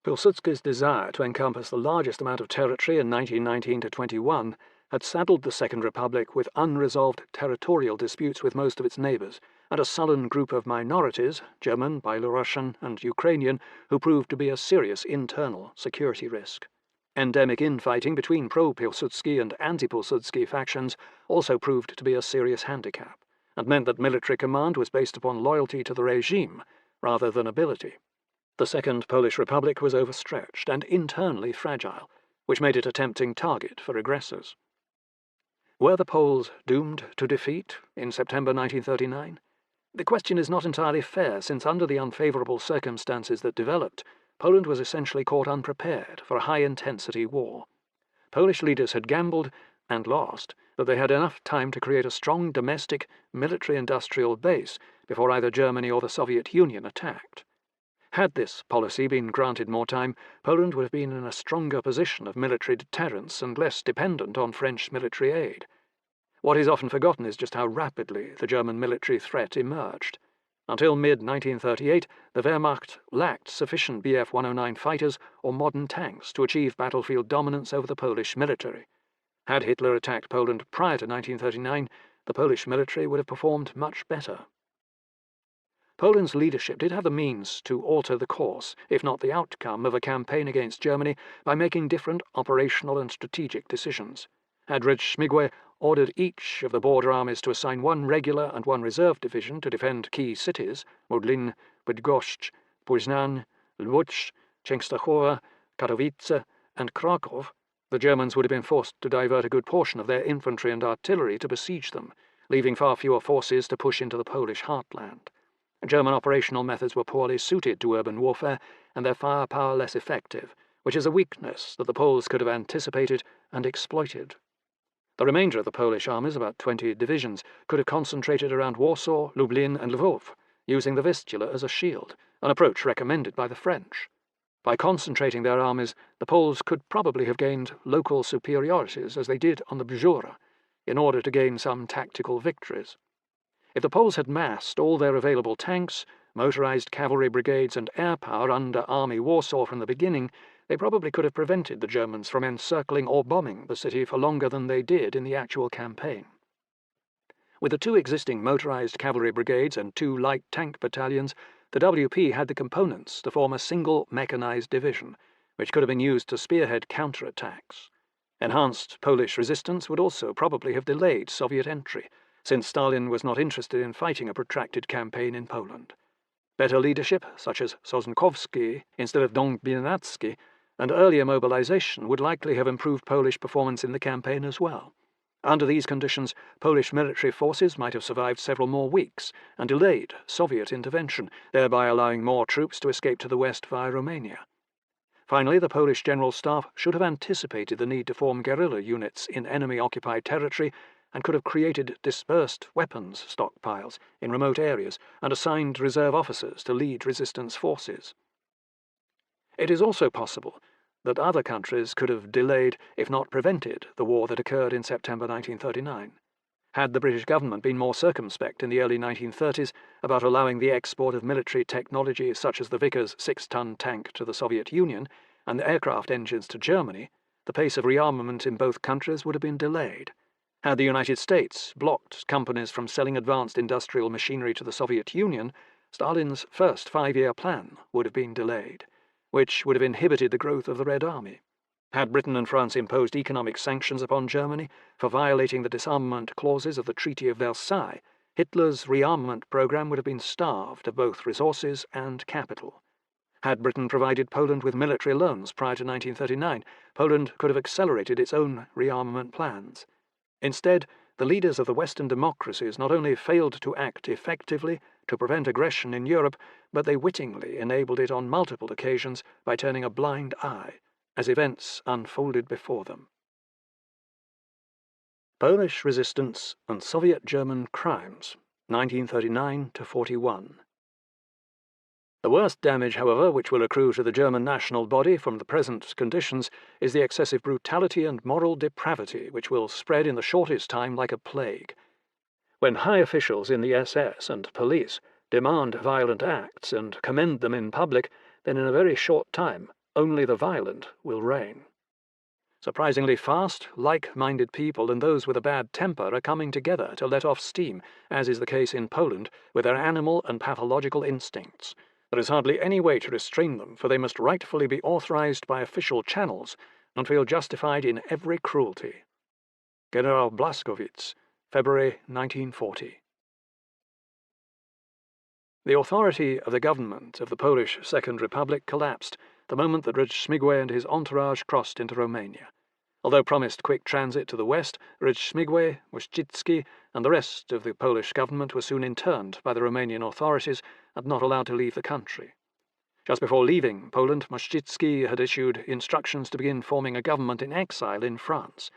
Pilsudski's desire to encompass the largest amount of territory in 1919–21 had saddled the Second Republic with unresolved territorial disputes with most of its neighbours, and a sullen group of minorities, German, Belarusian, and Ukrainian, who proved to be a serious internal security risk. Endemic infighting between pro-Pilsudski and anti-Pilsudski factions also proved to be a serious handicap, and meant that military command was based upon loyalty to the regime rather than ability. The Second Polish Republic was overstretched and internally fragile, which made it a tempting target for aggressors. Were the Poles doomed to defeat in September 1939? The question is not entirely fair, since under the unfavourable circumstances that developed, Poland was essentially caught unprepared for a high-intensity war. Polish leaders had gambled, and lost, that they had enough time to create a strong domestic military-industrial base before either Germany or the Soviet Union attacked. Had this policy been granted more time, Poland would have been in a stronger position of military deterrence and less dependent on French military aid. What is often forgotten is just how rapidly the German military threat emerged. Until mid-1938, the Wehrmacht lacked sufficient Bf 109 fighters or modern tanks to achieve battlefield dominance over the Polish military. Had Hitler attacked Poland prior to 1939, the Polish military would have performed much better. Poland's leadership did have the means to alter the course, if not the outcome, of a campaign against Germany by making different operational and strategic decisions. Had Rudge-Schmigwe ordered each of the border armies to assign one regular and one reserve division to defend key cities, Modlin, Bydgoszcz, Poznan, Łódź, Częstochowa, Katowice, and Kraków, the Germans would have been forced to divert a good portion of their infantry and artillery to besiege them, leaving far fewer forces to push into the Polish heartland. German operational methods were poorly suited to urban warfare, and their firepower less effective, which is a weakness that the Poles could have anticipated and exploited. The remainder of the Polish armies, about 20 divisions, could have concentrated around Warsaw, Lublin, and Lwów, using the Vistula as a shield, an approach recommended by the French. By concentrating their armies, the Poles could probably have gained local superiorities, as they did on the Bzura, in order to gain some tactical victories. If the Poles had massed all their available tanks, motorized cavalry brigades, and air power under Army Warsaw from the beginning, they probably could have prevented the Germans from encircling or bombing the city for longer than they did in the actual campaign. With the two existing motorized cavalry brigades and two light tank battalions, the WP had the components to form a single mechanized division, which could have been used to spearhead counterattacks. Enhanced Polish resistance would also probably have delayed Soviet entry, since Stalin was not interested in fighting a protracted campaign in Poland. Better leadership, such as Sosnkowski instead of Dąb-Biernacki, and earlier mobilization would likely have improved Polish performance in the campaign as well. Under these conditions, Polish military forces might have survived several more weeks and delayed Soviet intervention, thereby allowing more troops to escape to the west via Romania. Finally, the Polish General Staff should have anticipated the need to form guerrilla units in enemy-occupied territory and could have created dispersed weapons stockpiles in remote areas and assigned reserve officers to lead resistance forces. It is also possible that other countries could have delayed, if not prevented, the war that occurred in September 1939. Had the British government been more circumspect in the early 1930s about allowing the export of military technology such as the Vickers 6-ton tank to the Soviet Union and aircraft engines to Germany, the pace of rearmament in both countries would have been delayed. Had the United States blocked companies from selling advanced industrial machinery to the Soviet Union, Stalin's first 5-year plan would have been delayed, which would have inhibited the growth of the Red Army. Had Britain and France imposed economic sanctions upon Germany for violating the disarmament clauses of the Treaty of Versailles, Hitler's rearmament program would have been starved of both resources and capital. Had Britain provided Poland with military loans prior to 1939, Poland could have accelerated its own rearmament plans. Instead, the leaders of the Western democracies not only failed to act effectively to prevent aggression in Europe, but they wittingly enabled it on multiple occasions by turning a blind eye as events unfolded before them. Polish resistance and Soviet-German crimes, 1939 to 41. The worst damage, however, which will accrue to the German national body from the present conditions is the excessive brutality and moral depravity which will spread in the shortest time like a plague. When high officials in the SS and police demand violent acts and commend them in public, then in a very short time only the violent will reign. Surprisingly fast, like-minded people and those with a bad temper are coming together to let off steam, as is the case in Poland, with their animal and pathological instincts. There is hardly any way to restrain them, for they must rightfully be authorized by official channels and feel justified in every cruelty. General Blaskowitz, February 1940. The authority of the government of the Polish Second Republic collapsed the moment that Reshaped and his entourage crossed into Romania. Although promised quick transit to the west, Reshaped, Mościcki, and the rest of the Polish government were soon interned by the Romanian authorities and not allowed to leave the country. Just before leaving Poland, Mościcki had issued instructions to begin forming a government in exile in France,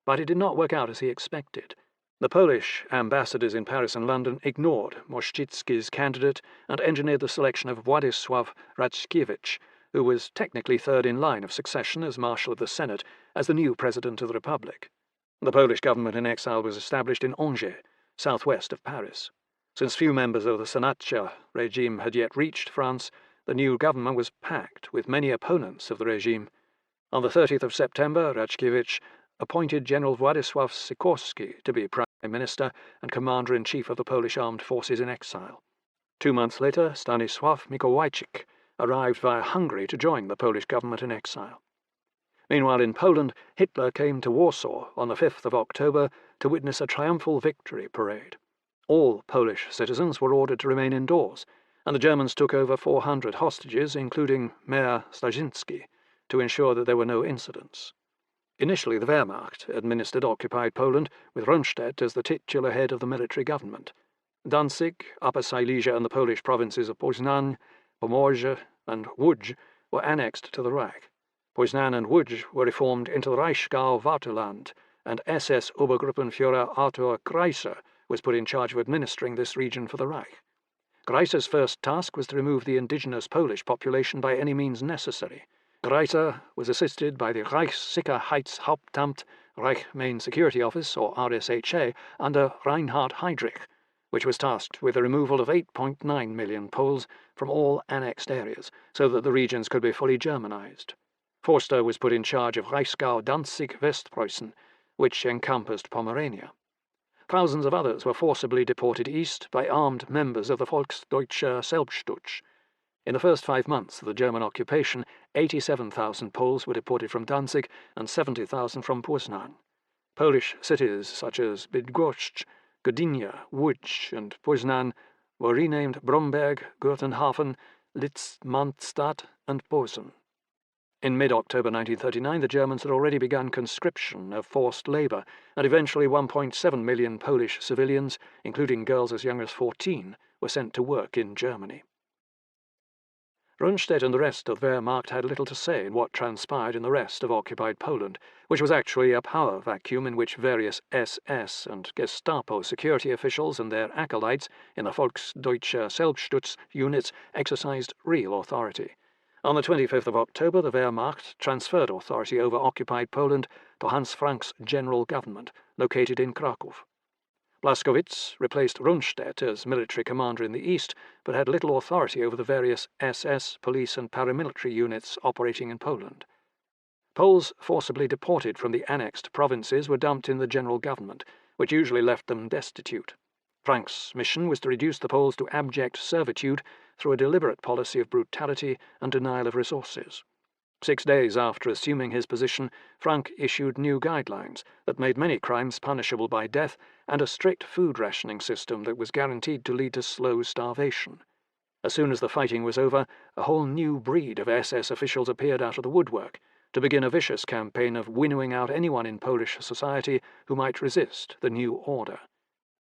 but it did not work out as he expected. The Polish ambassadors in Paris and London ignored Mościcki's candidate and engineered the selection of Władysław Raczkiewicz, who was technically third in line of succession as Marshal of the Senate, as the new President of the Republic. The Polish government in exile was established in Angers, southwest of Paris. Since few members of the Senacia regime had yet reached France, the new government was packed with many opponents of the regime. On the 30th of September, Raczkiewicz appointed General Władysław Sikorski to be Prime Minister and Commander-in-Chief of the Polish Armed Forces in exile. 2 months later, Stanisław Mikołajczyk arrived via Hungary to join the Polish government in exile. Meanwhile, in Poland, Hitler came to Warsaw on the 5th of October to witness a triumphal victory parade. All Polish citizens were ordered to remain indoors, and the Germans took over 400 hostages, including Mayor Starzyński, to ensure that there were no incidents. Initially, the Wehrmacht administered occupied Poland, with Rundstedt as the titular head of the military government. Danzig, Upper Silesia, and the Polish provinces of Poznań, Pomorze, and Łódź were annexed to the Reich. Poznań and Łódź were reformed into the Reichsgau-Wartheland, and SS Obergruppenführer Arthur Greiser was put in charge of administering this region for the Reich. Greiser's first task was to remove the indigenous Polish population by any means necessary. Greiser was assisted by the Reichssicherheitshauptamt, Reich Main Security Office, or RSHA, under Reinhard Heydrich, which was tasked with the removal of 8.9 million Poles from all annexed areas, so that the regions could be fully Germanized. Forster was put in charge of Reichsgau Danzig-Westpreußen, which encompassed Pomerania. Thousands of others were forcibly deported east by armed members of the Volksdeutscher Selbstschutz. In the first 5 months of the German occupation, 87,000 Poles were deported from Danzig and 70,000 from Poznan. Polish cities such as Bydgoszcz, Gdynia, Łódź, and Poznan were renamed Bromberg, Gurtenhafen, Litzmannstadt, and Posen. In mid-October 1939, the Germans had already begun conscription of forced labour, and eventually 1.7 million Polish civilians, including girls as young as 14, were sent to work in Germany. Rundstedt and the rest of the Wehrmacht had little to say in what transpired in the rest of occupied Poland, which was actually a power vacuum in which various SS and Gestapo security officials and their acolytes in the Volksdeutscher Selbstschutz units exercised real authority. On the 25th of October, the Wehrmacht transferred authority over occupied Poland to Hans Frank's general government, located in Kraków. Blaskowitz replaced Rundstedt as military commander in the east, but had little authority over the various SS, police and paramilitary units operating in Poland. Poles forcibly deported from the annexed provinces were dumped in the general government, which usually left them destitute. Frank's mission was to reduce the Poles to abject servitude through a deliberate policy of brutality and denial of resources. 6 days after assuming his position, Frank issued new guidelines that made many crimes punishable by death and a strict food rationing system that was guaranteed to lead to slow starvation. As soon as the fighting was over, a whole new breed of SS officials appeared out of the woodwork to begin a vicious campaign of winnowing out anyone in Polish society who might resist the new order.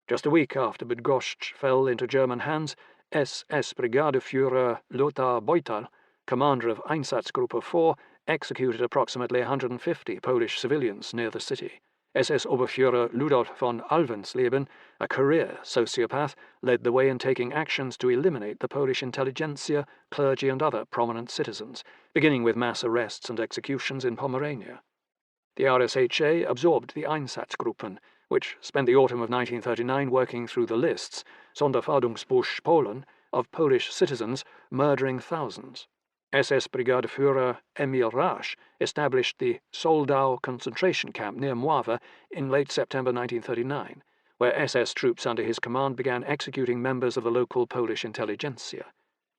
Just a week after Bydgoszcz fell into German hands, SS Brigadeführer Lothar Beutel, commander of Einsatzgruppe 4, executed approximately 150 Polish civilians near the city. SS Oberführer Ludolf von Alvensleben, a career sociopath, led the way in taking actions to eliminate the Polish intelligentsia, clergy and other prominent citizens, beginning with mass arrests and executions in Pomerania. The RSHA absorbed the Einsatzgruppen, which spent the autumn of 1939 working through the lists, Sonderfahndungsbuch Polen, of Polish citizens, murdering thousands. SS Brigadeführer Emil Rasch established the Soldau concentration camp near Mława in late September 1939, where SS troops under his command began executing members of the local Polish intelligentsia.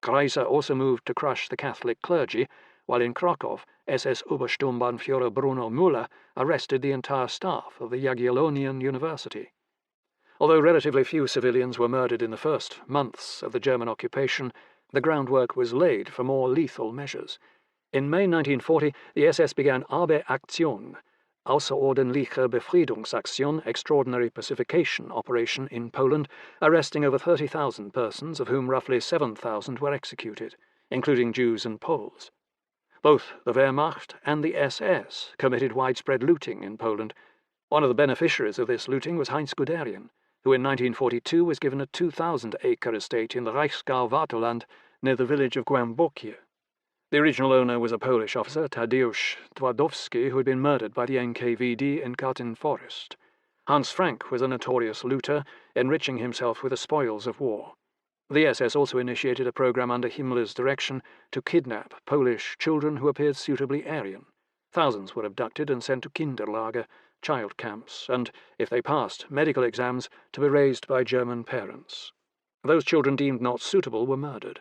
Kreiser also moved to crush the Catholic clergy, while in Kraków, SS Obersturmbannführer Bruno Müller arrested the entire staff of the Jagiellonian University. Although relatively few civilians were murdered in the first months of the German occupation, the groundwork was laid for more lethal measures. In May 1940, the SS began Abwehr-Aktion, Außerordentliche Befriedungsaktion, Extraordinary Pacification Operation in Poland, arresting over 30,000 persons, of whom roughly 7,000 were executed, including Jews and Poles. Both the Wehrmacht and the SS committed widespread looting in Poland. One of the beneficiaries of this looting was Heinz Guderian, who in 1942 was given a 2,000-acre estate in the Reichsgau-Wartheland near the village of Głębokie. The original owner was a Polish officer, Tadeusz Twardowski, who had been murdered by the NKVD in Katyn Forest. Hans Frank was a notorious looter, enriching himself with the spoils of war. The SS also initiated a program under Himmler's direction to kidnap Polish children who appeared suitably Aryan. Thousands were abducted and sent to Kinderlager, child camps, and, if they passed medical exams, to be raised by German parents. Those children deemed not suitable were murdered.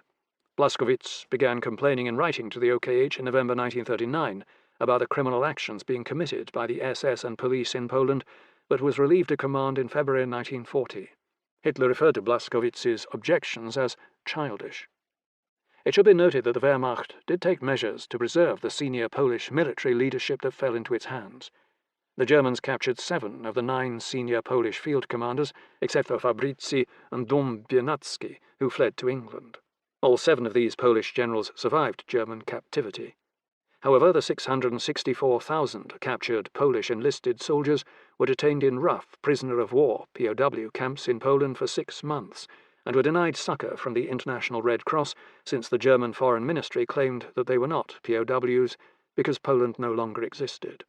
Blaskowitz began complaining in writing to the OKH in November 1939 about the criminal actions being committed by the SS and police in Poland, but was relieved of command in February 1940. Hitler referred to Blaskowitz's objections as childish. It should be noted that the Wehrmacht did take measures to preserve the senior Polish military leadership that fell into its hands. The Germans captured 7 of the 9 senior Polish field commanders, except for Fabrizi and Dom Biernacki, who fled to England. All 7 of these Polish generals survived German captivity. However, the 664,000 captured Polish enlisted soldiers were detained in rough prisoner-of-war (POW) camps in Poland for 6 months, and were denied succor from the International Red Cross, since the German Foreign Ministry claimed that they were not POWs because Poland no longer existed.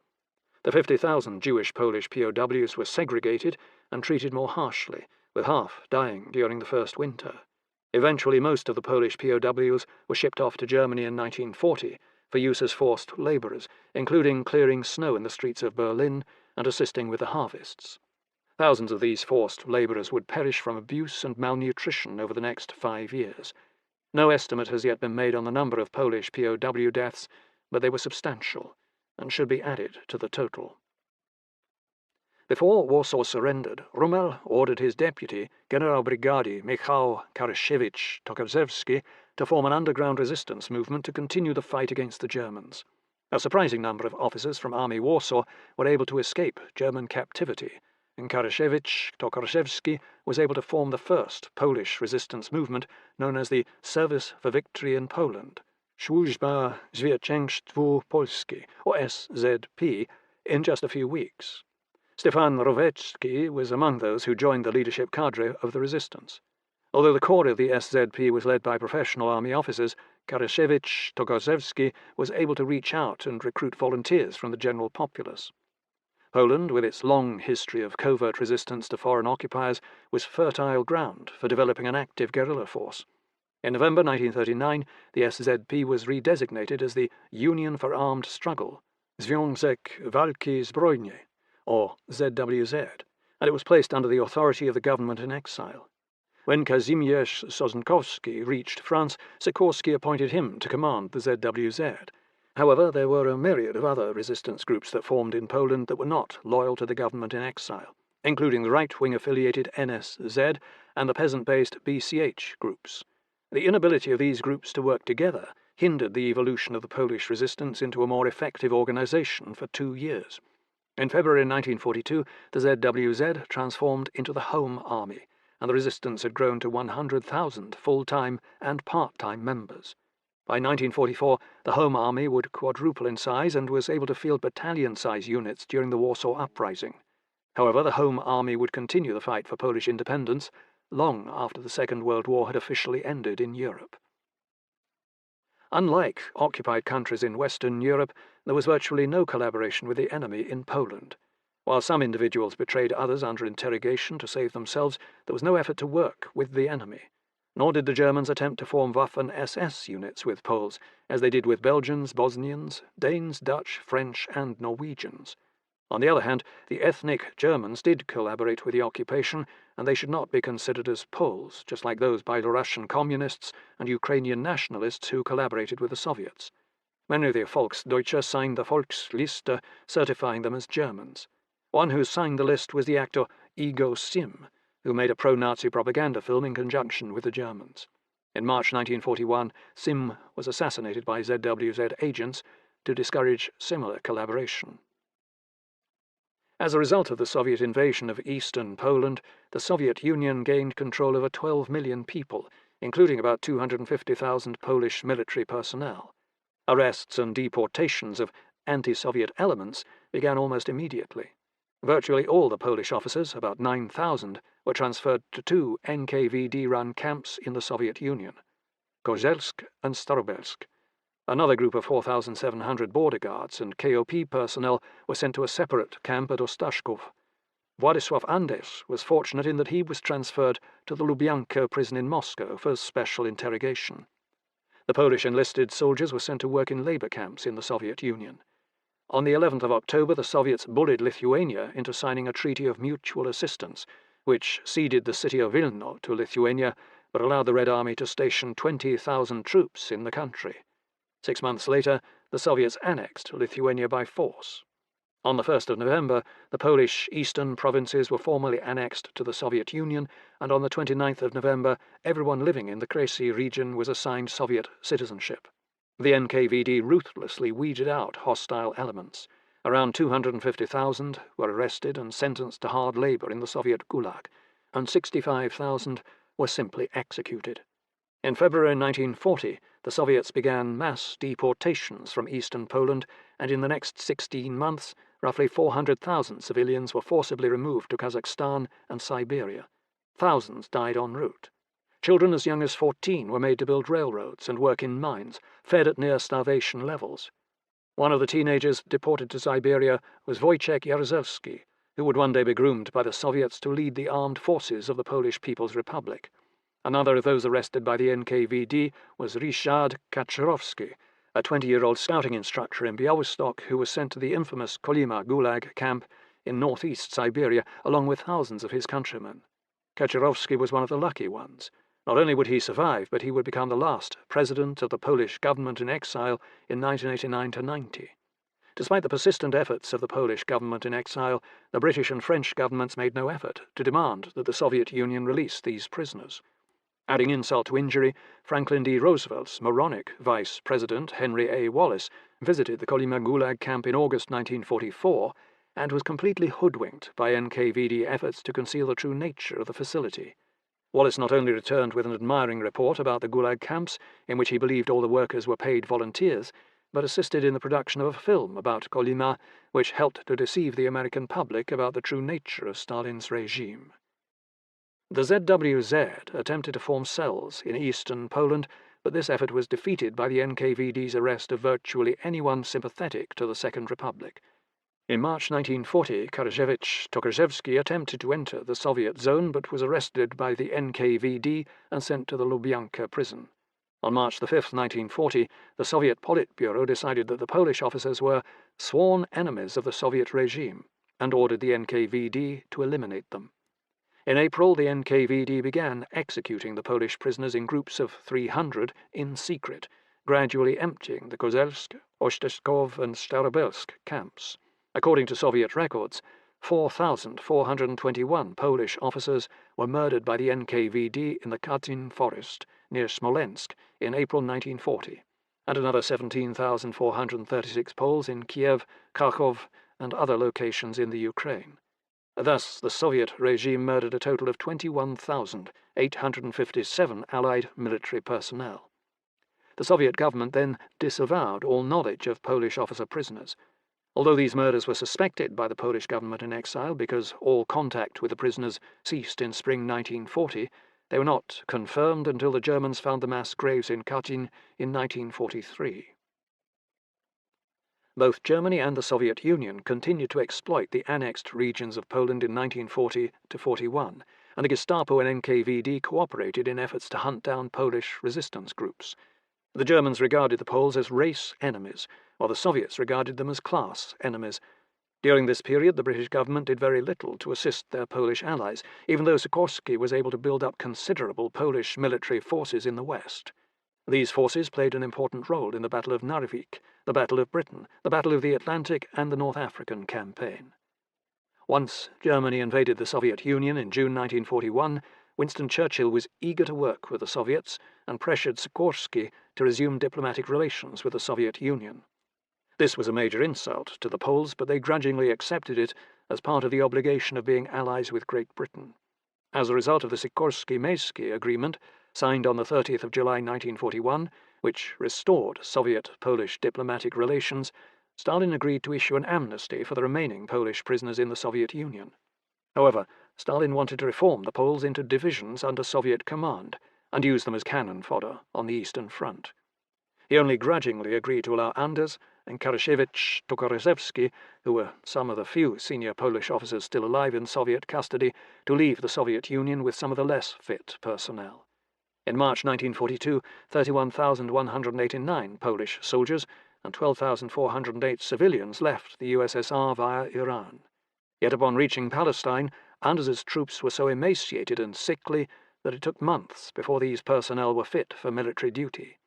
The 50,000 Jewish Polish POWs were segregated and treated more harshly, with half dying during the first winter. Eventually, most of the Polish POWs were shipped off to Germany in 1940 for use as forced labourers, including clearing snow in the streets of Berlin and assisting with the harvests. Thousands of these forced labourers would perish from abuse and malnutrition over the next 5 years. No estimate has yet been made on the number of Polish POW deaths, but they were substantial and should be added to the total. Before Warsaw surrendered, Rommel ordered his deputy, General Brigady Michał Karasiewicz-Tokarzewski, to form an underground resistance movement to continue the fight against the Germans. A surprising number of officers from Army Warsaw were able to escape German captivity, and Karasiewicz-Tokarzewski was able to form the first Polish resistance movement known as the Service for Victory in Poland, Służba Zwycięstwu Polski, or SZP, in just a few weeks. Stefan Rowecki was among those who joined the leadership cadre of the resistance. Although the core of the SZP was led by professional army officers, Karasiewicz-Tokarzewski was able to reach out and recruit volunteers from the general populace. Poland, with its long history of covert resistance to foreign occupiers, was fertile ground for developing an active guerrilla force. In November 1939, the SZP was redesignated as the Union for Armed Struggle, Związek Walki Zbrojnej, or ZWZ, and it was placed under the authority of the government in exile. When Kazimierz Sosnkowski reached France, Sikorski appointed him to command the ZWZ. However, there were a myriad of other resistance groups that formed in Poland that were not loyal to the government in exile, including the right-wing affiliated NSZ and the peasant-based BCH groups. The inability of these groups to work together hindered the evolution of the Polish resistance into a more effective organization for 2 years. In February 1942, the ZWZ transformed into the Home Army, and the resistance had grown to 100,000 full-time and part-time members. By 1944, the Home Army would quadruple in size and was able to field battalion-size units during the Warsaw Uprising. However, the Home Army would continue the fight for Polish independence long after the Second World War had officially ended in Europe. Unlike occupied countries in Western Europe, there was virtually no collaboration with the enemy in Poland. While some individuals betrayed others under interrogation to save themselves, there was no effort to work with the enemy. Nor did the Germans attempt to form Waffen-SS units with Poles, as they did with Belgians, Bosnians, Danes, Dutch, French, and Norwegians. On the other hand, the ethnic Germans did collaborate with the occupation, and they should not be considered as Poles, just like those Belarusian communists and Ukrainian nationalists who collaborated with the Soviets. Many of the Volksdeutsche signed the Volksliste, certifying them as Germans. One who signed the list was the actor Ego Sim, who made a pro-Nazi propaganda film in conjunction with the Germans. In March 1941, Sim was assassinated by ZWZ agents to discourage similar collaboration. As a result of the Soviet invasion of eastern Poland, the Soviet Union gained control over 12 million people, including about 250,000 Polish military personnel. Arrests and deportations of anti-Soviet elements began almost immediately. Virtually all the Polish officers, about 9,000, were transferred to 2 NKVD-run camps in the Soviet Union, Kozelsk and Starobelsk. Another group of 4,700 border guards and KOP personnel were sent to a separate camp at Ostashkov. Władysław Anders was fortunate in that he was transferred to the Lubyanka prison in Moscow for special interrogation. The Polish enlisted soldiers were sent to work in labor camps in the Soviet Union. On the 11th of October, the Soviets bullied Lithuania into signing a treaty of mutual assistance, which ceded the city of Vilno to Lithuania, but allowed the Red Army to station 20,000 troops in the country. 6 months later, the Soviets annexed Lithuania by force. On the 1st of November, the Polish eastern provinces were formally annexed to the Soviet Union, and on the 29th of November, everyone living in the Kresy region was assigned Soviet citizenship. The NKVD ruthlessly weeded out hostile elements. Around 250,000 were arrested and sentenced to hard labor in the Soviet Gulag, and 65,000 were simply executed. In February 1940, the Soviets began mass deportations from eastern Poland, and in the next 16 months, roughly 400,000 civilians were forcibly removed to Kazakhstan and Siberia. Thousands died en route. Children as young as 14 were made to build railroads and work in mines, fed at near-starvation levels. One of the teenagers deported to Siberia was Wojciech Jaruzelski, who would one day be groomed by the Soviets to lead the armed forces of the Polish People's Republic. Another of those arrested by the NKVD was Ryszard Kaczorowski, a 20-year-old scouting instructor in Białystok who was sent to the infamous Kolyma Gulag camp in northeast Siberia, along with thousands of his countrymen. Kaczorowski was one of the lucky ones. Not only would he survive, but he would become the last president of the Polish government in exile in 1989–90. Despite the persistent efforts of the Polish government in exile, the British and French governments made no effort to demand that the Soviet Union release these prisoners. Adding insult to injury, Franklin D. Roosevelt's moronic vice president, Henry A. Wallace, visited the Kolyma Gulag camp in August 1944 and was completely hoodwinked by NKVD efforts to conceal the true nature of the facility. Wallace not only returned with an admiring report about the Gulag camps, in which he believed all the workers were paid volunteers, but assisted in the production of a film about Kolyma, which helped to deceive the American public about the true nature of Stalin's regime. The ZWZ attempted to form cells in eastern Poland, but this effort was defeated by the NKVD's arrest of virtually anyone sympathetic to the Second Republic. In March 1940, Karaszewicz-Tokarzewski attempted to enter the Soviet zone but was arrested by the NKVD and sent to the Lubyanka prison. On March 5, 1940, the Soviet Politburo decided that the Polish officers were sworn enemies of the Soviet regime and ordered the NKVD to eliminate them. In April, the NKVD began executing the Polish prisoners in groups of 300 in secret, gradually emptying the Kozelsk, Osteshkov, and Starobelsk camps. According to Soviet records, 4,421 Polish officers were murdered by the NKVD in the Katyn forest near Smolensk in April 1940, and another 17,436 Poles in Kiev, Kharkov, and other locations in the Ukraine. Thus, the Soviet regime murdered a total of 21,857 Allied military personnel. The Soviet government then disavowed all knowledge of Polish officer prisoners. Although these murders were suspected by the Polish government in exile because all contact with the prisoners ceased in spring 1940, they were not confirmed until the Germans found the mass graves in Katyn in 1943. Both Germany and the Soviet Union continued to exploit the annexed regions of Poland in 1940–41, and the Gestapo and NKVD cooperated in efforts to hunt down Polish resistance groups. The Germans regarded the Poles as race enemies, while the Soviets regarded them as class enemies. During this period, the British government did very little to assist their Polish allies, even though Sikorski was able to build up considerable Polish military forces in the West. These forces played an important role in the Battle of Narvik, the Battle of Britain, the Battle of the Atlantic, and the North African Campaign. Once Germany invaded the Soviet Union in June 1941, Winston Churchill was eager to work with the Soviets and pressured Sikorski to resume diplomatic relations with the Soviet Union. This was a major insult to the Poles, but they grudgingly accepted it as part of the obligation of being allies with Great Britain. As a result of the Sikorski-Mayski Agreement, signed on the 30th of July 1941, which restored Soviet-Polish diplomatic relations, Stalin agreed to issue an amnesty for the remaining Polish prisoners in the Soviet Union. However, Stalin wanted to reform the Poles into divisions under Soviet command and use them as cannon fodder on the Eastern Front. He only grudgingly agreed to allow Anders and Karaszewicz-Tokarzewski, who were some of the few senior Polish officers still alive in Soviet custody, to leave the Soviet Union with some of the less fit personnel. In March 1942, 31,189 Polish soldiers and 12,408 civilians left the USSR via Iran. Yet upon reaching Palestine, Anders's troops were so emaciated and sickly that it took months before these personnel were fit for military duty.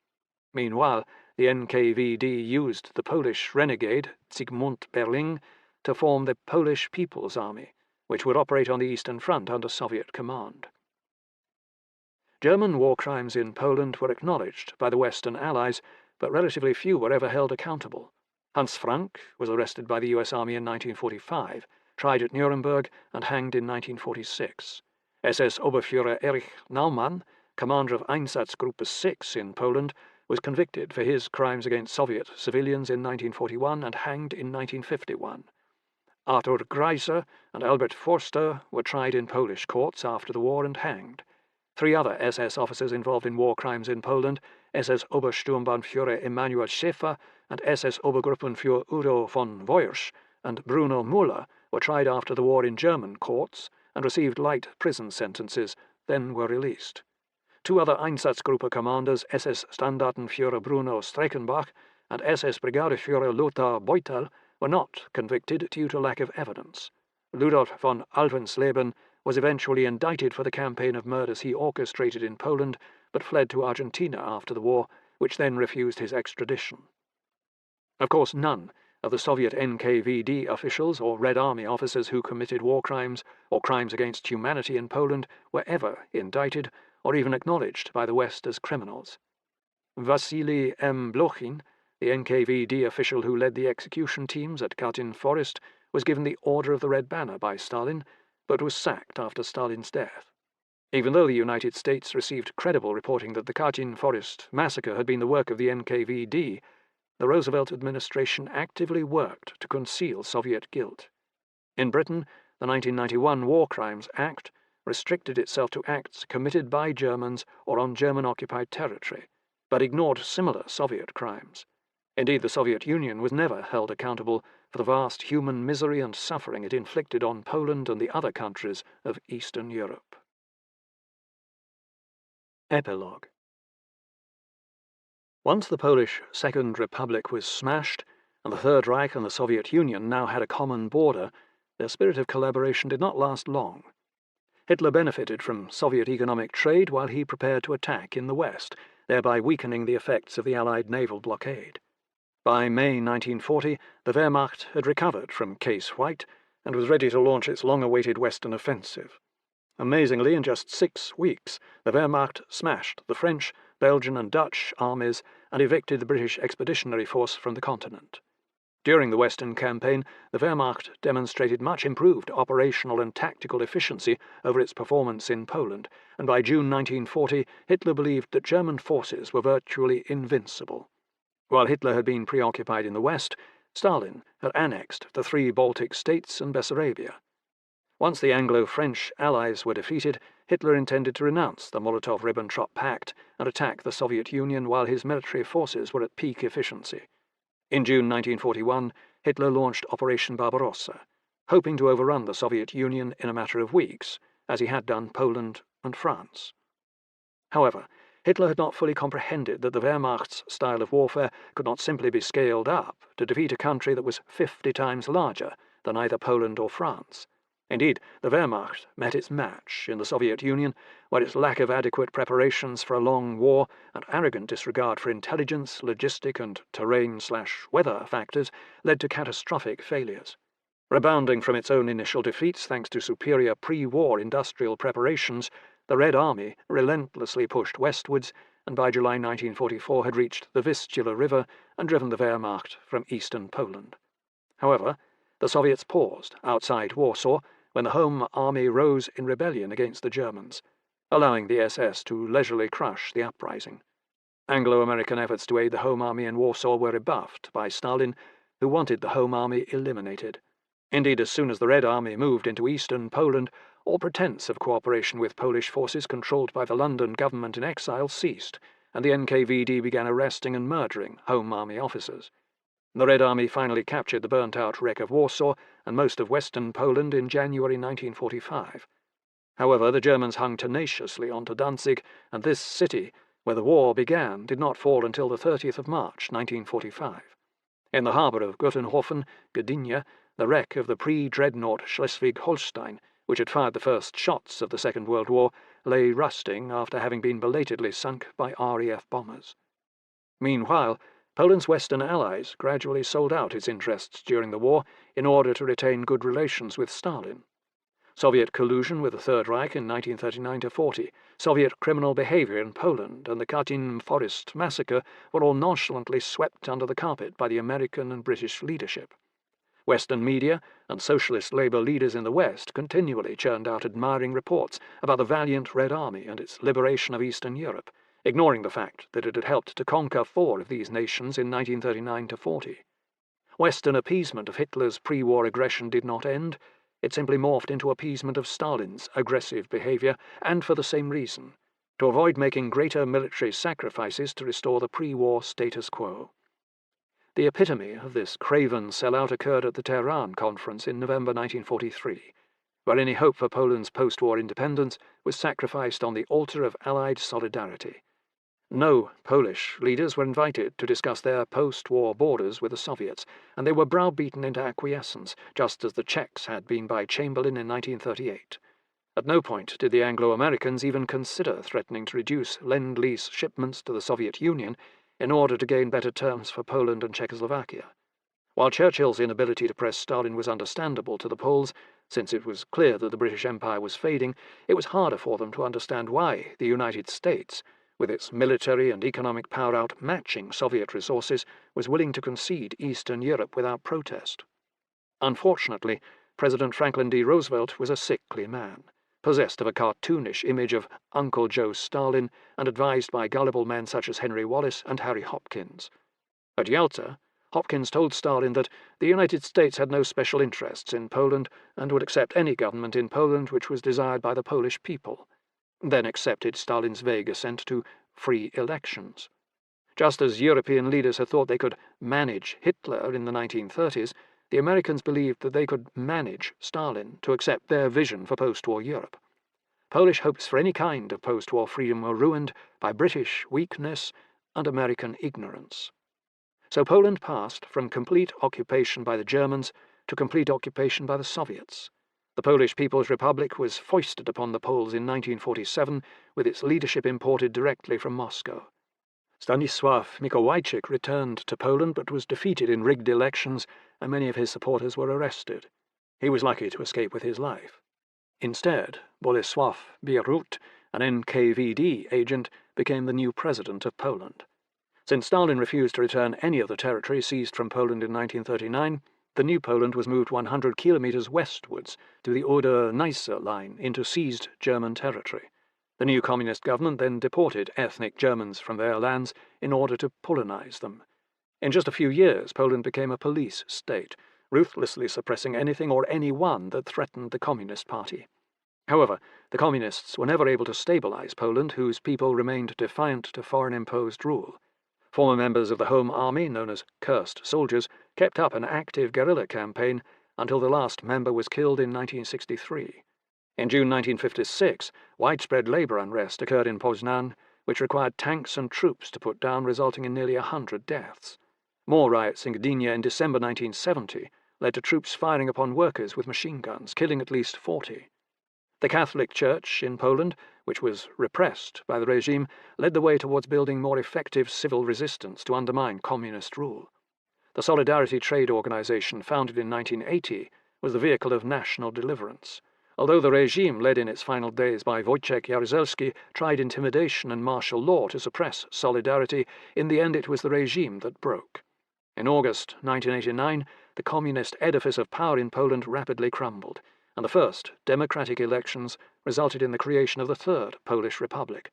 Meanwhile, the NKVD used the Polish renegade Zygmunt Berling to form the Polish People's Army, which would operate on the Eastern Front under Soviet command. German war crimes in Poland were acknowledged by the Western Allies, but relatively few were ever held accountable. Hans Frank was arrested by the US Army in 1945, tried at Nuremberg, and hanged in 1946. SS Oberführer Erich Naumann, commander of Einsatzgruppe 6 in Poland, was convicted for his crimes against Soviet civilians in 1941 and hanged in 1951. Arthur Greiser and Albert Forster were tried in Polish courts after the war and hanged. 3 other SS officers involved in war crimes in Poland, SS Obersturmbannführer Emanuel Schäfer and SS Obergruppenführer Udo von Woyrsch and Bruno Müller, were tried after the war in German courts and received light prison sentences, then were released. 2 other Einsatzgruppe commanders, SS Standartenführer Bruno Streckenbach and SS Brigadeführer Lothar Beutel, were not convicted due to lack of evidence. Ludolf von Alvensleben was eventually indicted for the campaign of murders he orchestrated in Poland, but fled to Argentina after the war, which then refused his extradition. Of course, none of the Soviet NKVD officials or Red Army officers who committed war crimes or crimes against humanity in Poland were ever indicted or even acknowledged by the West as criminals. Vasily M. Blokhin, the NKVD official who led the execution teams at Katyn Forest, was given the Order of the Red Banner by Stalin, but was sacked after Stalin's death. Even though the United States received credible reporting that the Katyn Forest massacre had been the work of the NKVD, the Roosevelt administration actively worked to conceal Soviet guilt. In Britain, the 1991 War Crimes Act restricted itself to acts committed by Germans or on German-occupied territory, but ignored similar Soviet crimes. Indeed, the Soviet Union was never held accountable for the vast human misery and suffering it inflicted on Poland and the other countries of Eastern Europe. Epilogue. Once the Polish Second Republic was smashed, and the Third Reich and the Soviet Union now had a common border, their spirit of collaboration did not last long. Hitler benefited from Soviet economic trade while he prepared to attack in the West, thereby weakening the effects of the Allied naval blockade. By May 1940, the Wehrmacht had recovered from Case White and was ready to launch its long-awaited Western offensive. Amazingly, in just 6 weeks, the Wehrmacht smashed the French, Belgian and Dutch armies and evicted the British Expeditionary Force from the continent. During the Western campaign, the Wehrmacht demonstrated much improved operational and tactical efficiency over its performance in Poland, and by June 1940, Hitler believed that German forces were virtually invincible. While Hitler had been preoccupied in the West, Stalin had annexed the 3 Baltic states and Bessarabia. Once the Anglo-French allies were defeated, Hitler intended to renounce the Molotov-Ribbentrop Pact and attack the Soviet Union while his military forces were at peak efficiency. In June 1941, Hitler launched Operation Barbarossa, hoping to overrun the Soviet Union in a matter of weeks, as he had done Poland and France. However, Hitler had not fully comprehended that the Wehrmacht's style of warfare could not simply be scaled up to defeat a country that was 50 times larger than either Poland or France. Indeed, the Wehrmacht met its match in the Soviet Union, where its lack of adequate preparations for a long war and arrogant disregard for intelligence, logistic and terrain/weather factors led to catastrophic failures. Rebounding from its own initial defeats thanks to superior pre-war industrial preparations, the Red Army relentlessly pushed westwards and by July 1944 had reached the Vistula River and driven the Wehrmacht from eastern Poland. However, the Soviets paused outside Warsaw when the Home Army rose in rebellion against the Germans, allowing the SS to leisurely crush the uprising. Anglo-American efforts to aid the Home Army in Warsaw were rebuffed by Stalin, who wanted the Home Army eliminated. Indeed, as soon as the Red Army moved into eastern Poland, all pretense of cooperation with Polish forces controlled by the London government in exile ceased, and the NKVD began arresting and murdering Home Army officers. The Red Army finally captured the burnt-out wreck of Warsaw and most of western Poland in January 1945. However, the Germans hung tenaciously on to Danzig, and this city, where the war began, did not fall until the 30th of March 1945. In the harbour of Guttenhofen, Gdynia, the wreck of the pre-dreadnought Schleswig-Holstein, which had fired the first shots of the Second World War, lay rusting after having been belatedly sunk by RAF bombers. Meanwhile, Poland's Western allies gradually sold out its interests during the war in order to retain good relations with Stalin. Soviet collusion with the Third Reich in 1939–40, Soviet criminal behavior in Poland, and the Katyn Forest massacre were all nonchalantly swept under the carpet by the American and British leadership. Western media and socialist labor leaders in the West continually churned out admiring reports about the valiant Red Army and its liberation of Eastern Europe, ignoring the fact that it had helped to conquer 4 of these nations in 1939–40. Western appeasement of Hitler's pre-war aggression did not end. It simply morphed into appeasement of Stalin's aggressive behavior, and for the same reason, to avoid making greater military sacrifices to restore the pre-war status quo. The epitome of this craven sellout occurred at the Tehran Conference in November 1943, where any hope for Poland's post-war independence was sacrificed on the altar of Allied solidarity. No Polish leaders were invited to discuss their post-war borders with the Soviets, and they were browbeaten into acquiescence, just as the Czechs had been by Chamberlain in 1938. At no point did the Anglo-Americans even consider threatening to reduce Lend-Lease shipments to the Soviet Union in order to gain better terms for Poland and Czechoslovakia. While Churchill's inability to press Stalin was understandable to the Poles, since it was clear that the British Empire was fading, it was harder for them to understand why the United States, with its military and economic power outmatching Soviet resources, was willing to concede Eastern Europe without protest. Unfortunately, President Franklin D. Roosevelt was a sickly man, possessed of a cartoonish image of Uncle Joe Stalin and advised by gullible men such as Henry Wallace and Harry Hopkins. At Yalta, Hopkins told Stalin that the United States had no special interests in Poland and would accept any government in Poland which was desired by the Polish people, then accepted Stalin's vague assent to free elections. Just as European leaders had thought they could manage Hitler in the 1930s, the Americans believed that they could manage Stalin to accept their vision for post-war Europe. Polish hopes for any kind of post-war freedom were ruined by British weakness and American ignorance. So Poland passed from complete occupation by the Germans to complete occupation by the Soviets. The Polish People's Republic was foisted upon the Poles in 1947, with its leadership imported directly from Moscow. Stanisław Mikołajczyk returned to Poland but was defeated in rigged elections, and many of his supporters were arrested. He was lucky to escape with his life. Instead, Bolesław Bierut, an NKVD agent, became the new president of Poland. Since Stalin refused to return any of the territory seized from Poland in 1939, the new Poland was moved 100 kilometers westwards to the Oder-Neisse line into seized German territory. The new communist government then deported ethnic Germans from their lands in order to Polonize them. In just a few years, Poland became a police state, ruthlessly suppressing anything or anyone that threatened the Communist Party. However, the Communists were never able to stabilize Poland, whose people remained defiant to foreign-imposed rule. Former members of the Home Army, known as cursed soldiers, kept up an active guerrilla campaign until the last member was killed in 1963. In June 1956, widespread labor unrest occurred in Poznan, which required tanks and troops to put down, resulting in nearly 100 deaths. More riots in Gdynia in December 1970 led to troops firing upon workers with machine guns, killing at least 40. The Catholic Church in Poland, which was repressed by the regime, led the way towards building more effective civil resistance to undermine communist rule. The Solidarity Trade Organization, founded in 1980, was the vehicle of national deliverance. Although the regime, led in its final days by Wojciech Jaruzelski, tried intimidation and martial law to suppress Solidarity, in the end it was the regime that broke. In August 1989, the communist edifice of power in Poland rapidly crumbled, and the first democratic elections resulted in the creation of the Third Polish Republic.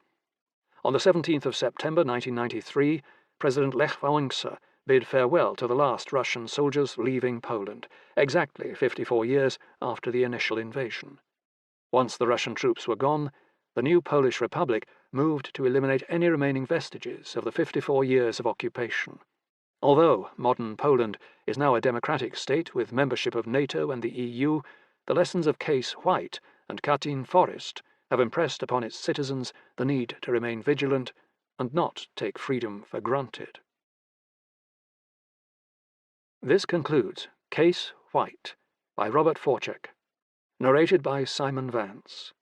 On the 17th of September 1993, President Lech Wałęsa bid farewell to the last Russian soldiers leaving Poland, exactly 54 years after the initial invasion. Once the Russian troops were gone, the new Polish Republic moved to eliminate any remaining vestiges of the 54 years of occupation. Although modern Poland is now a democratic state with membership of NATO and the EU, the lessons of Case White and Katyn Forest have impressed upon its citizens the need to remain vigilant and not take freedom for granted. This concludes Case White by Robert Forczyk, narrated by Simon Vance.